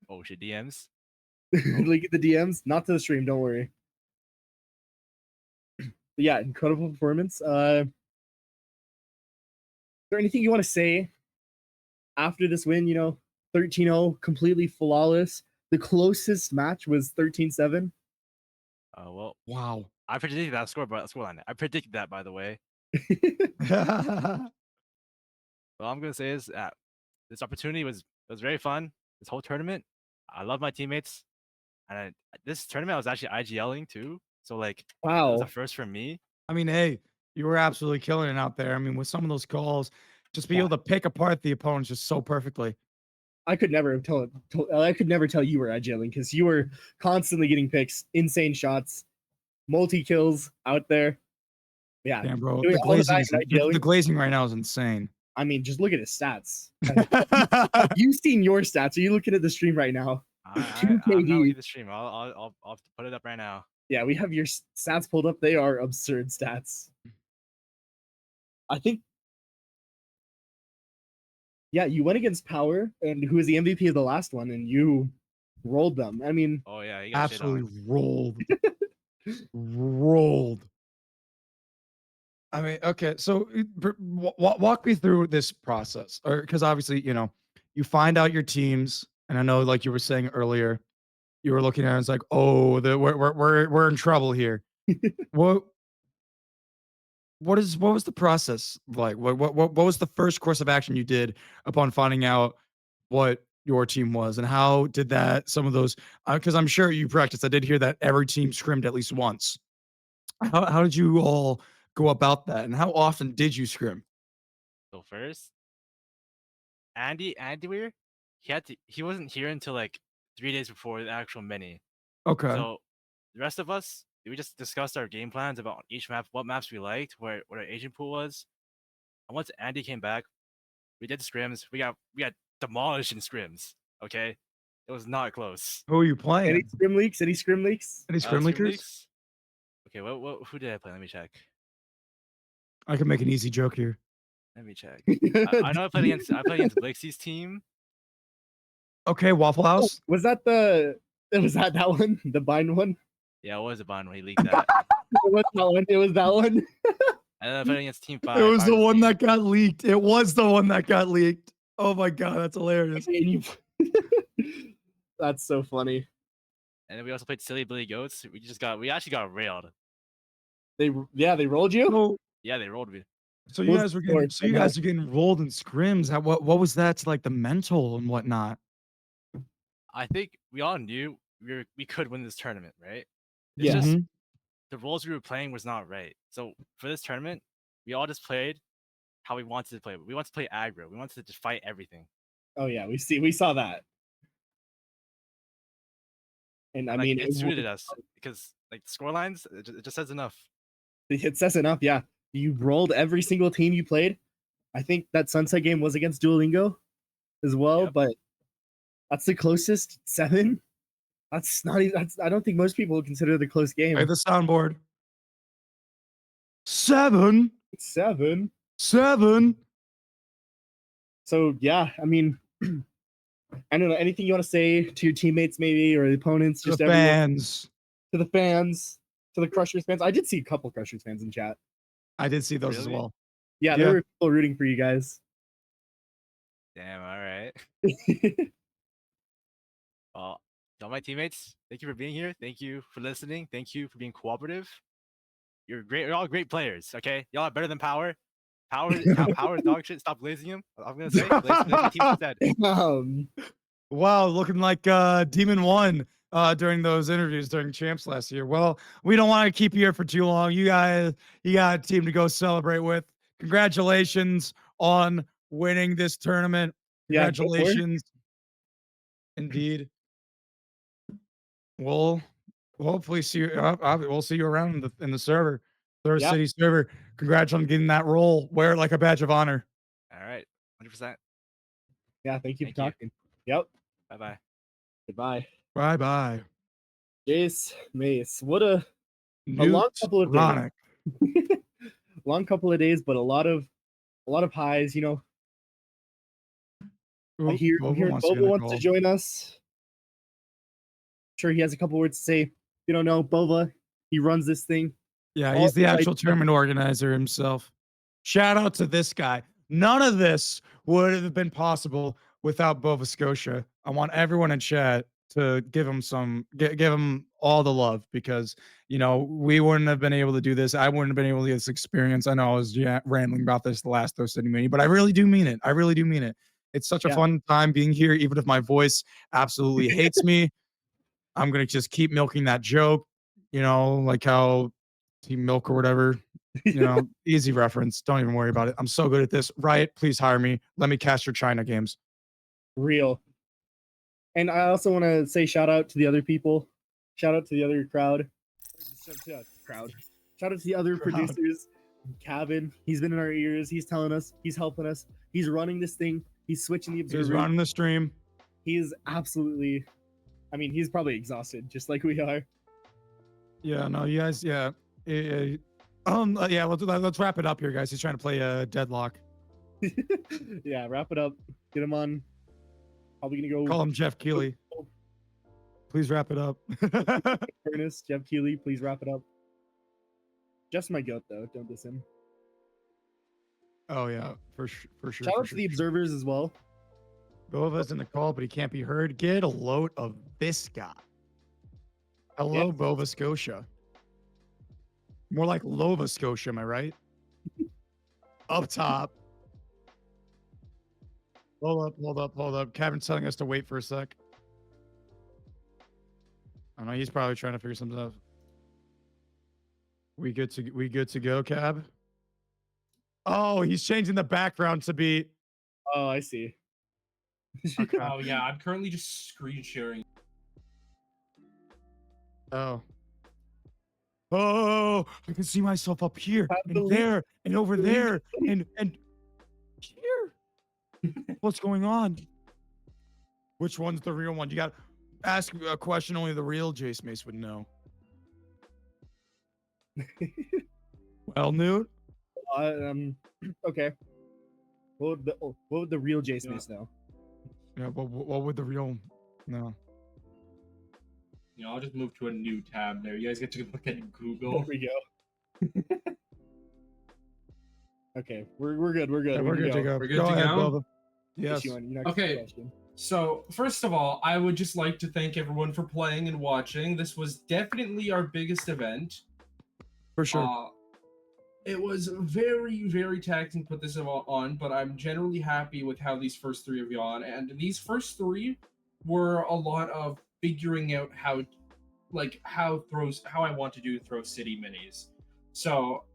Oh shit, DMs. Look at the DMs, not to the stream, don't worry. But yeah, incredible performance. Is there anything you want to say after this win? 13-0, completely flawless. The closest match was 13-7. Well, Wow. I predicted that scoreline. I predicted that, by the way. All I'm gonna say is that this opportunity was very fun. This whole tournament, I love my teammates, and this tournament I was actually IGLing too. So like, it was a Wow. first for me. I mean, hey, you were absolutely killing it out there. I mean, with some of those calls, just be Yeah. able to pick apart the opponents just so perfectly. I could never tell you were IGLing because you were constantly getting picks, insane shots, multi kills out there. Yeah, Damn, bro, doing the all of glazing that is and IGLing. the glazing right now is insane. I mean, just look at his stats. Have you seen your stats? Are you looking at the stream right now? I'm not looking 2 KD. at the stream. I'll put it up right now. Yeah, we have your stats pulled up. They are absurd stats. I think. Yeah, you went against Power, and who was the MVP of the last one, and you rolled them. I mean, Oh yeah, he got shit on. Absolutely rolled. Rolled. I mean, okay, so walk me through this process, or because obviously, you find out your teams, and I know, like you were saying earlier, you were looking at it, it's like, oh, we're in trouble here. What what was the process like? What was the first course of action you did upon finding out what your team was, and how did that some of those? Because I'm sure you practiced. I did hear that every team scrimmed at least once. How did you all go about that, and how often did you scrim? So first, Andy Weir, he wasn't here until like 3 days before the actual mini. Okay. So the rest of us, we just discussed our game plans about each map, what maps we liked, what our agent pool was. And once Andy came back, we did scrims. We got demolished in scrims. Okay, it was not close. Who are you any playing? scrim leaks? Any scrim leaks? Any scrim Scrim leakers? leaks? Okay, who did I play? Let me check. I can make an easy joke here. Let me check. I know I played against Blixie's team. Okay, Waffle House. Was that that one? The bind one? Yeah, it was a bond when he leaked that. It was that one. It was that one. And then I played against Team 5. It was the one team. that got leaked. It was the one that got leaked. Oh my god, that's hilarious. That's so funny. And then we also played Silly Billy Goats. We actually got railed. They rolled you. So, Yeah, they rolled me. so you What's guys the were getting, score? you guys are getting rolled in scrims. What was that to like the mental and whatnot? I think we all knew we could win this tournament, right? It's Yeah. just the roles we were playing was not right. So for this tournament, we all just played how we wanted to play. We wanted to play aggro. We wanted to just fight everything. Oh yeah, we saw that. And I mean, it suited us because like score lines, it just says enough. It says enough. Yeah, you rolled every single team you played. I think that Sunset game was against Duolingo as well, Yep. but that's the closest 7. That's not even. I don't think most people would consider it a close game. Play the soundboard. 7. 7. 7. So yeah, I mean, I don't know. Anything you want to say to your teammates, maybe, or the opponents, To just the everyone, fans. to the fans, to the Crushers fans. I did see a couple Crushers fans in chat. I did see those as Really? well. Yeah, there were people rooting for you guys. Damn. All right. Well, To all my teammates, thank you for being here. Thank you for listening. Thank you for being cooperative. You're great. You're all great players. Okay, y'all are better than Power. Power is dog shit. Stop glazing him. I'm gonna say glaze my team instead. Wow, looking like Demon won during those interviews during champs last year. Well, we don't want to keep you here for too long. You got a team to go celebrate with. Congratulations on winning this tournament. Yeah, go for it. Congratulations. Indeed. We'll hopefully see you. We'll see you around in the server, Third Yep. City server. Congrats on getting that role. Wear it like a badge of honor. All right, 100%. Yeah, thank you Thank for you. talking. Yep. Bye bye. Goodbye. Bye bye. Jace, Mace, what a long couple of days. Ronick. Long couple of days, but a lot of highs. You know, I hear I'm hearing Boba wants to join us. Sure, he has a couple words to say. You don't know Boba. He runs this thing. Yeah, All he's the the actual right- tournament organizer himself. Shout out to this guy. None of this would have been possible without Bova Scotia. I want everyone in chat to give him give him all the love, because you know we wouldn't have been able to do this. I wouldn't have been able to get this experience. I know I was rambling about this the last Throw City Mini, but I really do mean it. I really do mean it. It's such a fun time being here, even if my voice absolutely hates me. I'm gonna just keep milking that joke, you know, like how Team Milk or whatever. You know, easy reference. Don't even worry about it. I'm so good at this. Riot, please hire me. Let me cast your China games. Real. And I also want to say shout out to the other people. Shout out to the other crowd. Shout out to the other producers. Cabin, he's been in our ears. He's telling us. He's helping us. He's running this thing. He's switching the observers. He's running the stream. He's absolutely. I mean, he's probably exhausted, just like we are. Yeah, no, you guys, yeah. Yeah, let's wrap it up here, guys. He's trying to play a deadlock. Yeah, wrap it up. Get him on. Probably gonna go. Call him Jeff Keighley. Please wrap it up. Ernest, Jeff Keighley, please wrap it up. Jeff's my goat, though. Don't diss him. Oh yeah, for sure. Shout out to the observers as well. Bova's in the call, but he can't be heard. Get a load of this guy. Hello, Bova Scotia. More like Lova Scotia, am I right? Up top. Hold up. Kevin's telling us to wait for a sec. I don't know, he's probably trying to figure something out. We good to go, Cab? Oh, he's changing the background to be. Oh, I see. Okay. Oh yeah, I'm currently just screen sharing. Oh, I can see myself up here and there and over there and here. What's going on? Which one's the real one? You got to ask a question only the real Jace Mace would know. Well, Newt. Okay. What would the real Jace Mace know? Yeah, what would the real no? You know, I'll just move to a new tab there. You guys get to look at Google. There we go. Okay, we're good. We're good. Yeah, we're good to go. We're good to go. Yes. Okay. So first of all, I would just like to thank everyone for playing and watching. This was definitely our biggest event. For sure. It was very, very taxing to put this on, but I'm generally happy with how these first three have gone. And these first three were a lot of figuring out how I want to do Throw City minis. So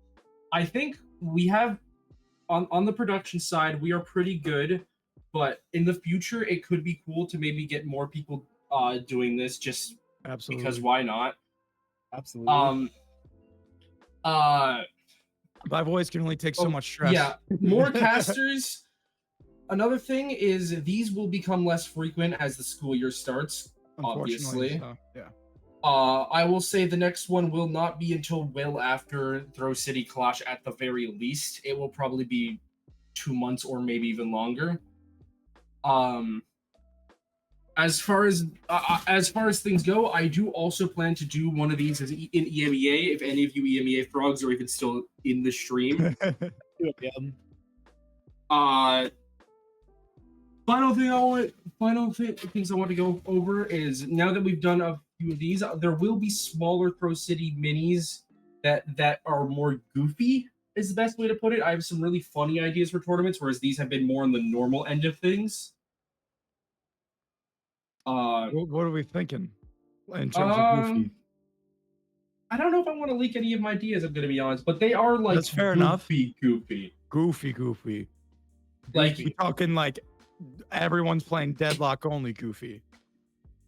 I think we have on the production side, we are pretty good, but in the future it could be cool to maybe get more people doing this just absolutely, because why not? Absolutely. My voice can only take so much stress. Yeah, more casters. Another thing is these will become less frequent as the school year starts, obviously. So, yeah. I will say the next one will not be until well after Throw City Clash at the very least. It will probably be 2 months or maybe even longer. As far as things go, I do also plan to do one of these in EMEA. If any of you EMEA frogs are even still in the stream, Things I want to go over is now that we've done a few of these, there will be smaller Throw City minis that are more goofy. Is the best way to put it. I have some really funny ideas for tournaments, whereas these have been more on the normal end of things. What are we thinking in terms of goofy? I don't know if I want to leak any of my ideas. I'm gonna be honest, but they are like That's fair enough. Goofy. Like we talking like everyone's playing deadlock only goofy.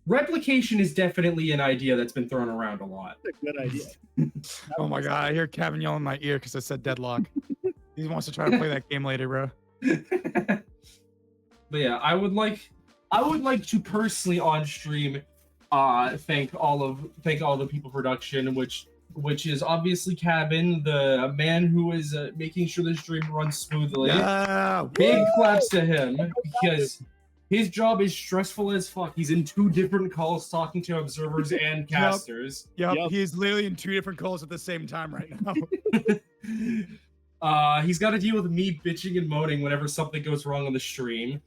Replication is definitely an idea that's been thrown around a lot. That's a good idea. Oh my god, I hear Kevin yelling in my ear because I said deadlock. He wants to try to play that game later, bro. But yeah, I would like to personally on stream thank all the people production, which is obviously Cabin, the man who is making sure the stream runs smoothly. Yeah, big claps to him because his job is stressful as fuck. He's in 2 different calls talking to observers and casters. Yep. He's literally in 2 different calls at the same time right now. He's got to deal with me bitching and moaning whenever something goes wrong on the stream.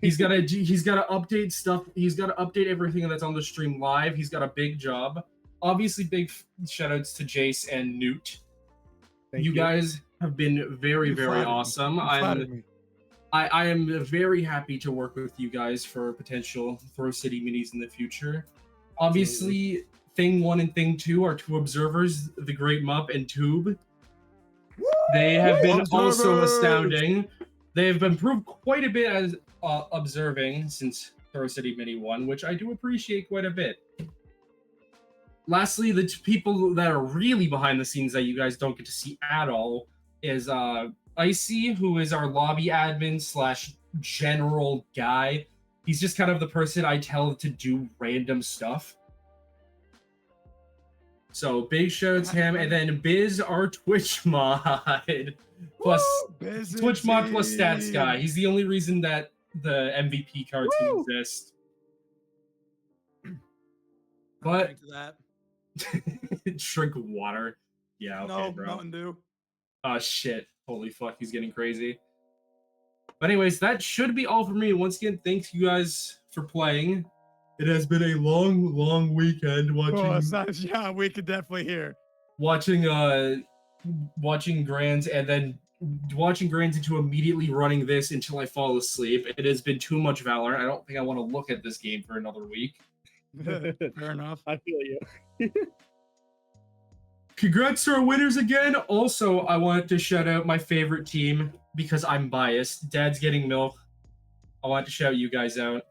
He's got to update stuff. He's got to update everything that's on the stream live. He's got a big job. Obviously, big shoutouts to Jace and Newt. You guys have been very, very awesome. I am very happy to work with you guys for potential Throw City minis in the future. Obviously, Thing 1 and Thing 2 are 2 observers, the Great Mup and Tube. They have been also astounding. They have improved quite a bit as observing since Throw City Mini 1, which I do appreciate quite a bit. Lastly, the people that are really behind the scenes that you guys don't get to see at all is Icy, who is our lobby admin / general guy. He's just kind of the person I tell to do random stuff. So big shout out to him, and then Biz, our Twitch mod, plus Twitch mod plus stats guy. He's the only reason that the MVP cards can exist. But drink water. Yeah, okay, no, bro. Mountain Dew. Oh shit! Holy fuck, he's getting crazy. But anyways, that should be all for me. Once again, thanks you guys for playing. It has been a long weekend watching. Oh, it's nice. Yeah, we could definitely hear. Watching Grands and then watching Grands into immediately running this until I fall asleep. It has been too much valor. I don't think I want to look at this game for another week. Fair enough. I feel you. Congrats to our winners again. Also, I wanted to shout out my favorite team because I'm biased. Dad's Getting Milk. I want to shout you guys out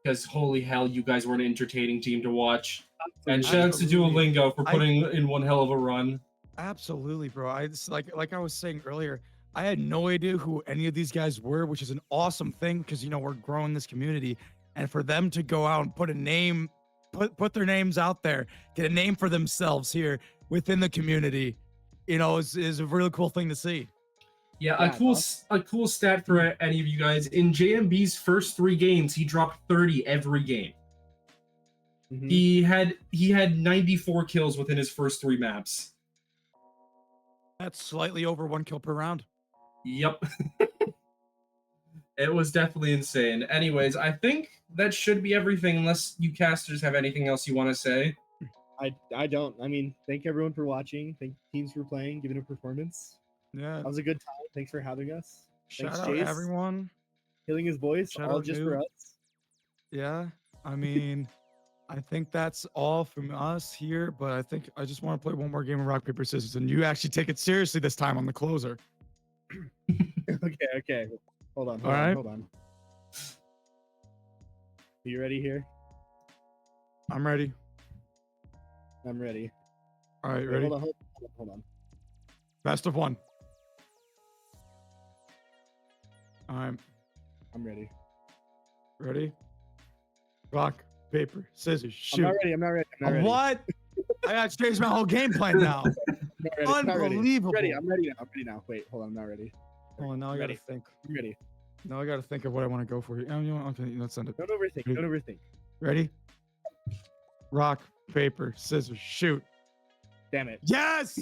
because holy hell, you guys were an entertaining team to watch. And shout out to Duolingo for putting in one hell of a run. Absolutely, bro. I just like I was saying earlier, I had no idea who any of these guys were, which is an awesome thing because we're growing this community, and for them to go out and put a name, put their names out there, get a name for themselves here within the community, is a really cool thing to see. Yeah, a cool stat for any of you guys. In JMB's first 3 games, he dropped 30 every game. Mm-hmm. He had 94 kills within his first 3 maps. That's slightly over 1 kill per round. Yep. It was definitely insane. Anyways, I think that should be everything unless you casters have anything else you want to say. I don't. I mean, thank everyone for watching. Thank teams for playing, giving a performance. Yeah. That was a good time. Thanks for having us. Shout Thanks, out Jace. everyone. Killing his voice, Shout all out just Noob. for us. Yeah. I mean, I think that's all from us here, but I think I just want to play one more game of rock, paper, scissors, and you actually take it seriously this time on the closer. Okay. Hold on. Are you ready here? I'm ready. I'm ready. All right, Wait, ready? Hold on. Best of 1. All right. I'm ready. Ready? Rock, paper, scissors, shoot. I'm not ready. What? I got to change my whole game plan now. Unbelievable. I'm ready now. Wait, hold on. I'm not ready. Hold on, now I got to think. I'm ready. Now I got to think of what I want to go for here. Let's send it. Don't overthink. Ready? Rock, paper, scissors, shoot. Damn it. Yes!